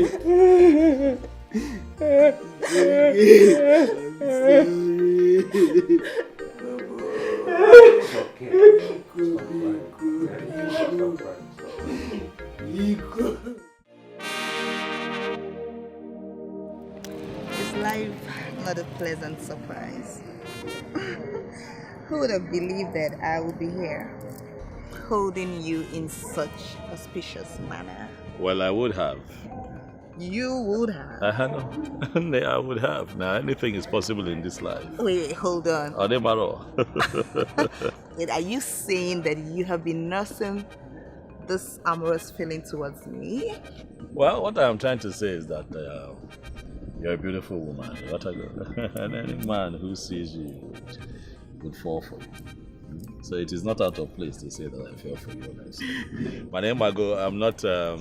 Is life not a pleasant surprise? Who would have believed that I would be here, holding you in such auspicious manner?
Well, I would have.
You would have.
No, I would have. Now, anything is possible in this life.
Wait, hold on.
Odemaro.
Wait, are you saying that you have been nursing this amorous feeling towards me?
Well, what I'm trying to say is that you're a beautiful woman. And any man who sees you would fall for you. So it is not out of place to say that I fell for you, honestly. My name Mago, I'm not a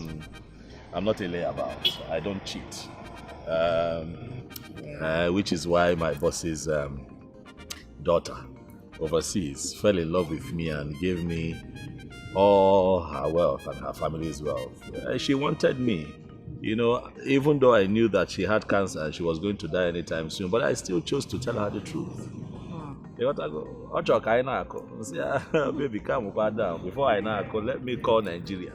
layabout. I don't cheat. Which is why my boss's daughter overseas fell in love with me and gave me all her wealth and her family's wealth. She wanted me. You know, even though I knew that she had cancer and she was going to die anytime soon, but I still chose to tell her the truth. You got to go. Baby, come down. Before I know, let me call Nigeria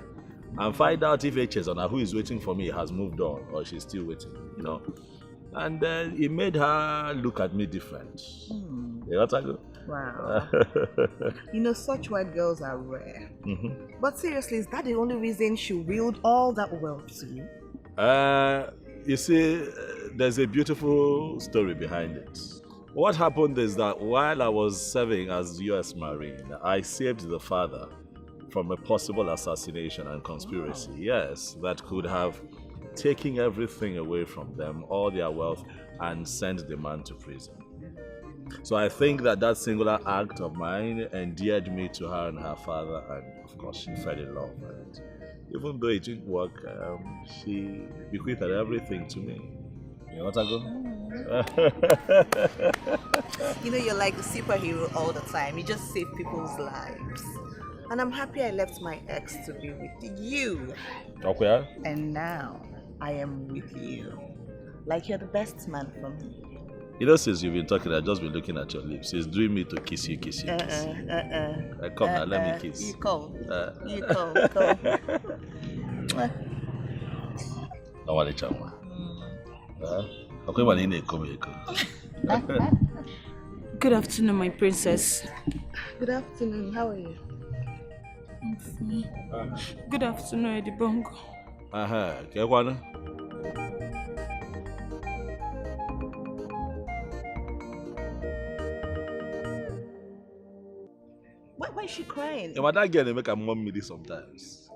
and find out if Echezona, who is waiting for me, has moved on or she's still waiting. You know, and it made her look at me different. You got to go.
Wow. You know, such white girls are rare.
Mm-hmm.
But seriously, is that the only reason she willed all that wealth to you?
You see, there's a beautiful story behind it. What happened is that while I was serving as U.S. Marine, I saved the father from a possible assassination and conspiracy. Oh. Yes, that could have taken everything away from them, all their wealth, and sent the man to prison. So I think that singular act of mine endeared me to her and her father, and of course she fell in love. And even though it didn't work, she bequeathed everything to me. You know what I go?
You know, you're like a superhero all the time. You just save people's lives. And I'm happy I left my ex to be with you.
Okay.
And now I am with you. Like you're the best man for me.
You know, since you've been talking, I've just been looking at your lips. It's doing me to kiss you. Come now, let me kiss.
You come. You come.
I want to chama.
Good afternoon, my princess.
Good afternoon. How are you?
I'm fine. Good afternoon, Eddie Bongo.
Why is she crying?
Yeah, that girl, they make her mom me this sometimes.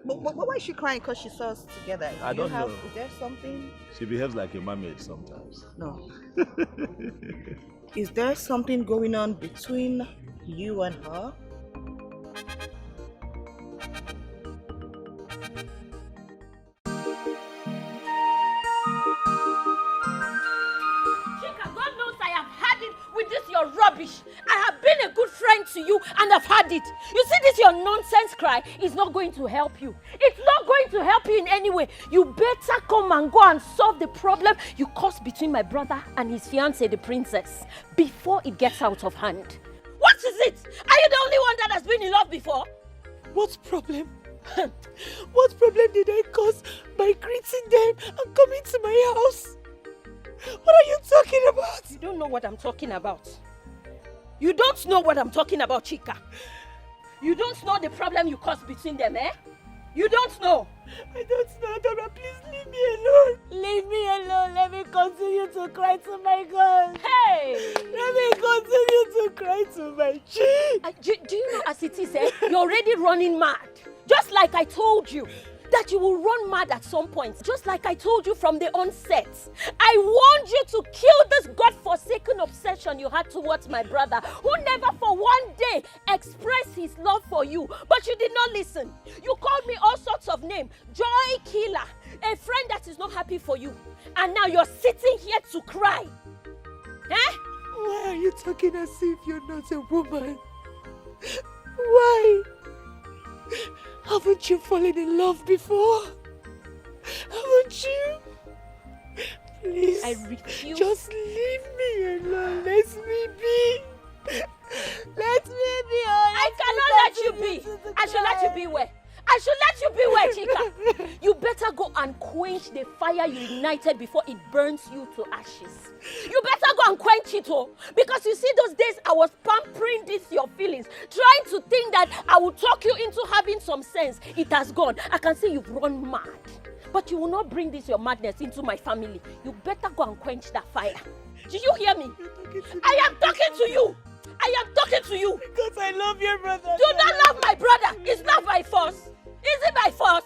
But why is she crying? Because she saw us together.
I don't know.
Is there something?
She behaves like a mermaid sometimes.
No. Is there something going on between you and her?
Your rubbish. I have been a good friend to you and I've had it. You see this your nonsense cry is not going to help you. It's not going to help you in any way. You better come and go and solve the problem you caused between my brother and his fiancée, the princess, before it gets out of hand. What is it? Are you the only one that has been in love before?
What problem? What problem did I cause by greeting them and coming to my house? What are you talking about?
You don't know what I'm talking about. You don't know what I'm talking about, Chika. You don't know the problem you caused between them, eh? You don't know.
I don't know, Dora. Please leave me alone. Leave me alone. Let me continue to cry to my God.
Hey!
Let me continue to cry to my cheek.
Do you know as it is, eh? You're already running mad. Just like I told you. That you will run mad at some point, just like I told you from the onset. I warned you to kill this godforsaken obsession you had towards my brother, who never for one day expressed his love for you, but you did not listen. You called me all sorts of names, joy killer, a friend that is not happy for you, and now you're sitting here to cry. Eh?
Why are you talking as if you're not a woman? Why? Haven't you fallen in love before? Haven't you? Please,
I refuse.
Just leave me alone. Let me be. Let me be.
I cannot let you be. I should let you be where? I should let you be where, Chika? You better go and quench the fire you ignited before it burns you to ashes. You better go and quench it, oh. Because you see those days I was pampering your feelings, trying to think that I would talk you into having some sense. It has gone. I can see you've run mad. But you will not bring your madness into my family. You better go and quench that fire. Did you hear me? I am talking to you. I am talking to you.
Because I love your brother.
Do not love my brother. It's not by force. Is it by force?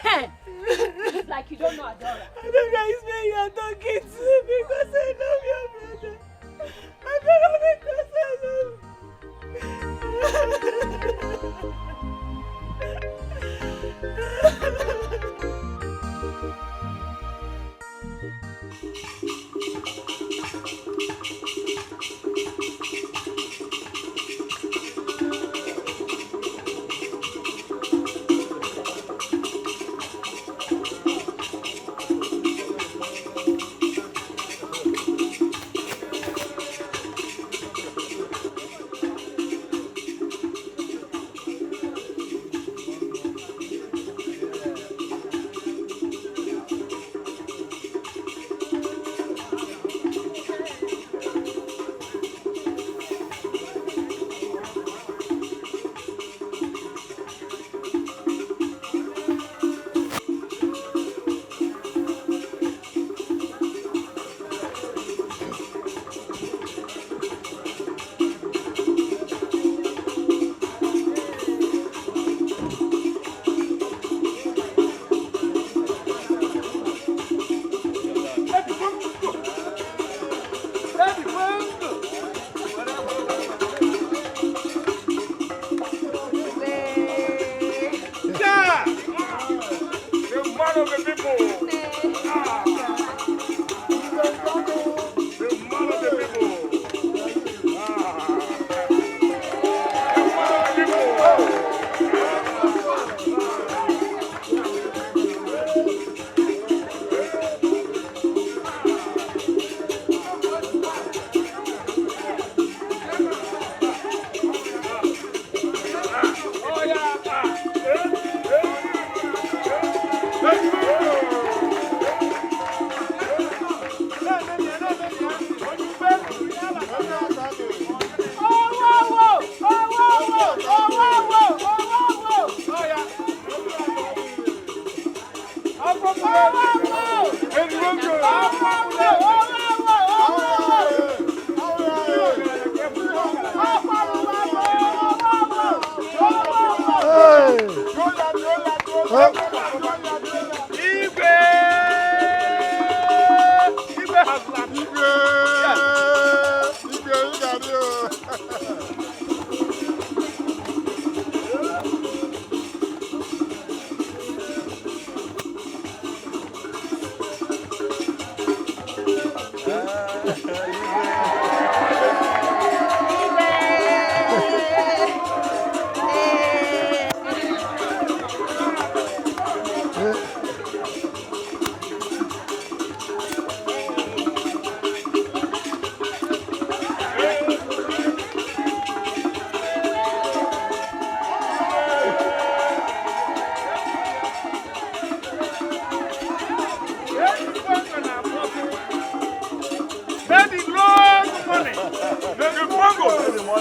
Hey, it's like you don't know Adora.
I don't know it's me you are talking to because I love your brother. I don't know because I love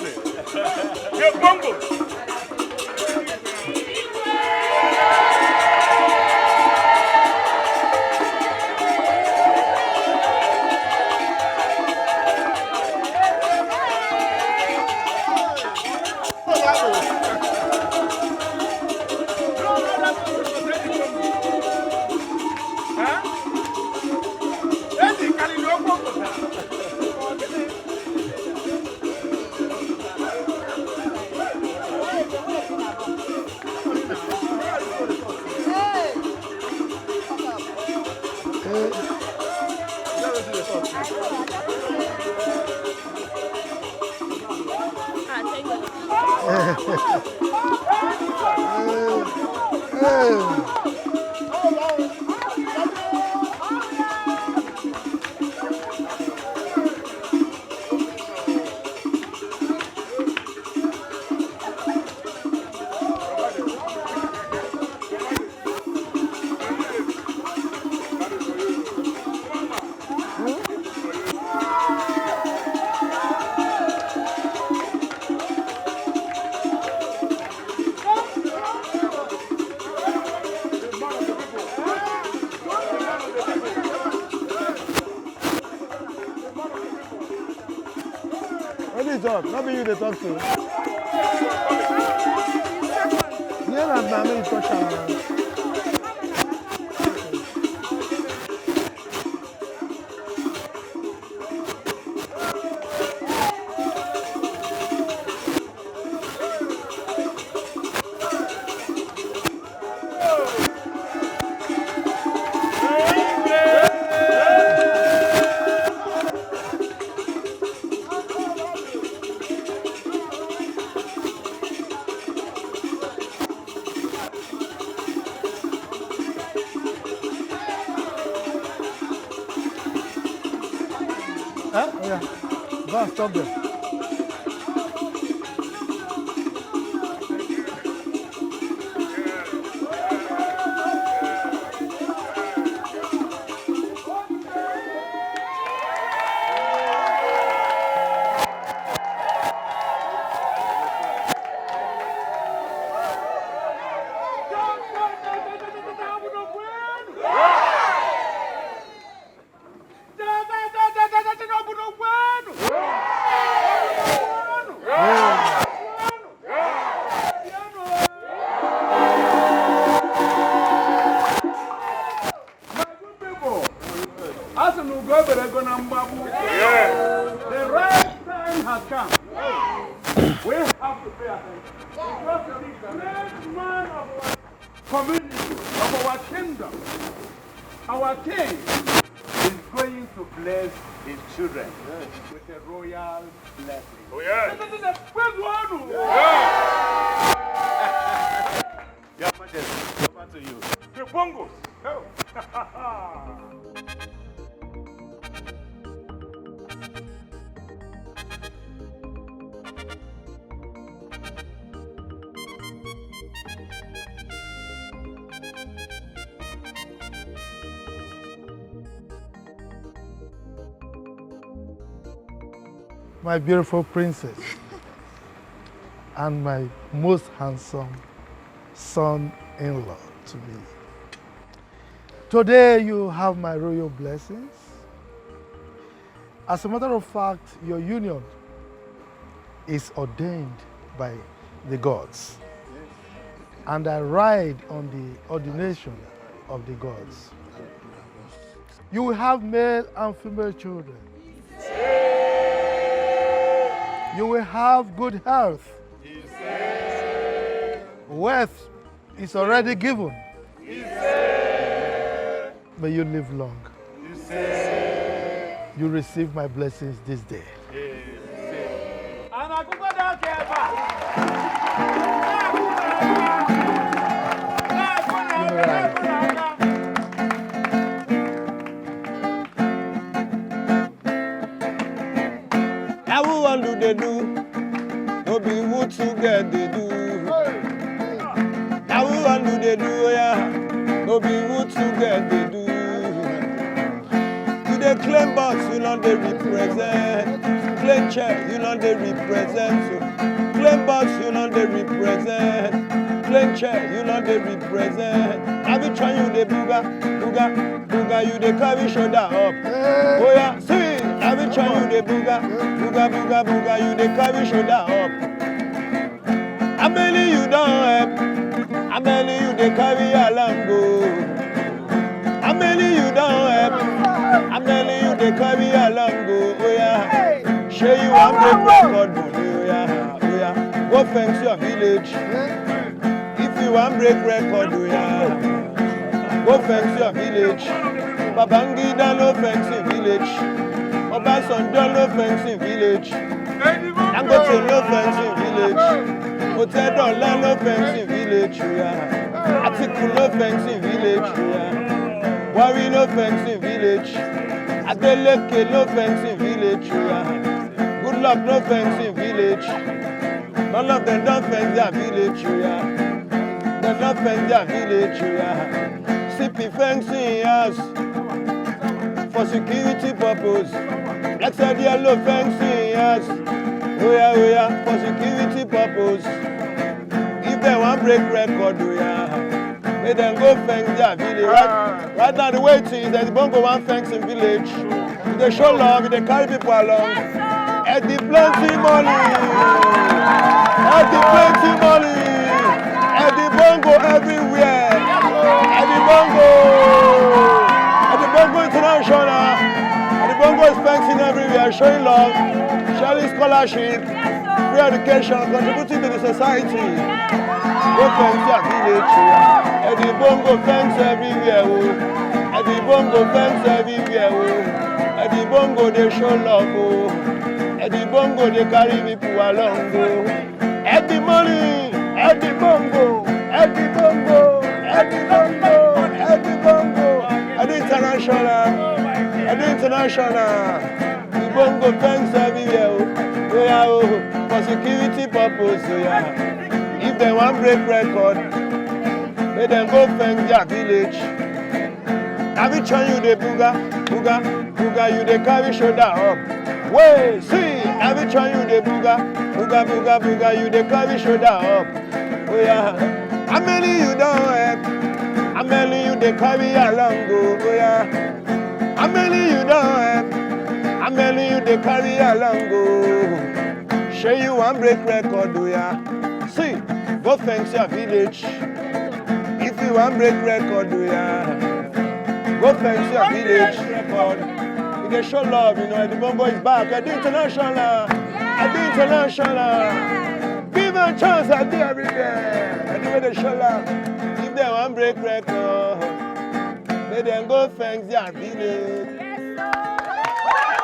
money. You bungle.
Not be you they talk to. Yeah, and Mama is touching. Stop there.
The right time has come. We have to pay attention. Because the great man of our community, of our kingdom, our king, is going to bless his children with a royal blessing.
Oh, yeah.
This is a big one.
Your Majesty, over to you. The bongos. Go.
My beautiful princess and my most handsome son-in-law to me. Today you have my royal blessings. As a matter of fact, your union is ordained by the gods. And I ride on the ordination of the gods. You will have male and female children. You will have good health. Wealth is already given. May you live long. You receive my blessings this day.
How do they do? No be what to get they do. How do they do? Yeah, no be what to get they do. You they claim but you not they represent. Claim chair, you know they represent. So claim box, you know they represent. Claim chair, you know they represent. I be trying you the booga, booga, booga, you the carry shoulder up. Oh yeah, see, I be trying you the booga, booga, booga, booga, you the carry shoulder up. I'm telling you don't help. I'm telling you they carry along go. I'm telling you don't help. I'm telling you they carry along go. Oh yeah, show you one break record money. Oh yeah, oh yeah. Go fence your village. If you want break record, oh yeah. Go fence your village. Babangida no fencing village. Obasanjo no fencing village. Dangote no fencing village. Hotel Dollar no fencing village. Atiku no fencing village. Wari no fencing village. Adeleke no fencing village. Good luck no fencing village. None of them don't fence their village. They don't fence their village. CP fencing house for security purpose. Black side yellow fencing house. Oh yeah, for security purpose. If they want break record, oh yeah, they then go fence their village. Right now the way it is that the bongo one fencing village. If they show love, they carry people along. At the plenty money. At the plenty money. At the bongo everywhere. At the bongo. At the bongo international. At the bongo is fencing everywhere, showing love, sharing scholarship, free education, contributing to the society. Go fence your village. At the bongo fence everywhere. At the bongo fence everywhere. At the bongo they show love. At the bongo they carry people along. At the money. At the bongo. At the bongo. At the bongo. At the bongo. At the international. At the international. The bongo fence everywhere. Oh yeah, for security purpose. Oh yeah. If they want break record, they then go fence their village. I be trying you the booga, booga, booga, you the carry shoulder up. Wait, see, I be trying you the booga, booga, booga, booga, you the carry shoulder up. Oh yeah, I'm telling you don't help. I'm telling you they carry along go. Oh yeah, I'm telling you don't help. I'm telling you they carry along go. Show you one break record. Oh yeah, see, go fence your village. If you want break record, oh yeah. Go fence your village record. You can show love, you know, the bongo is back. At the international. At the international. Give them a chance at the every day. And the way they show love. If they want break record, they then go fence their village.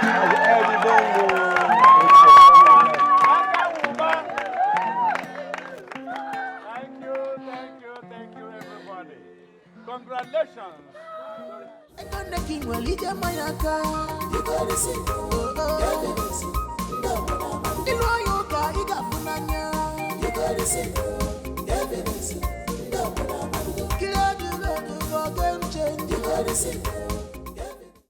At the bongo.
Thank you, everybody. Congratulations.
You gotta see, you gotta see.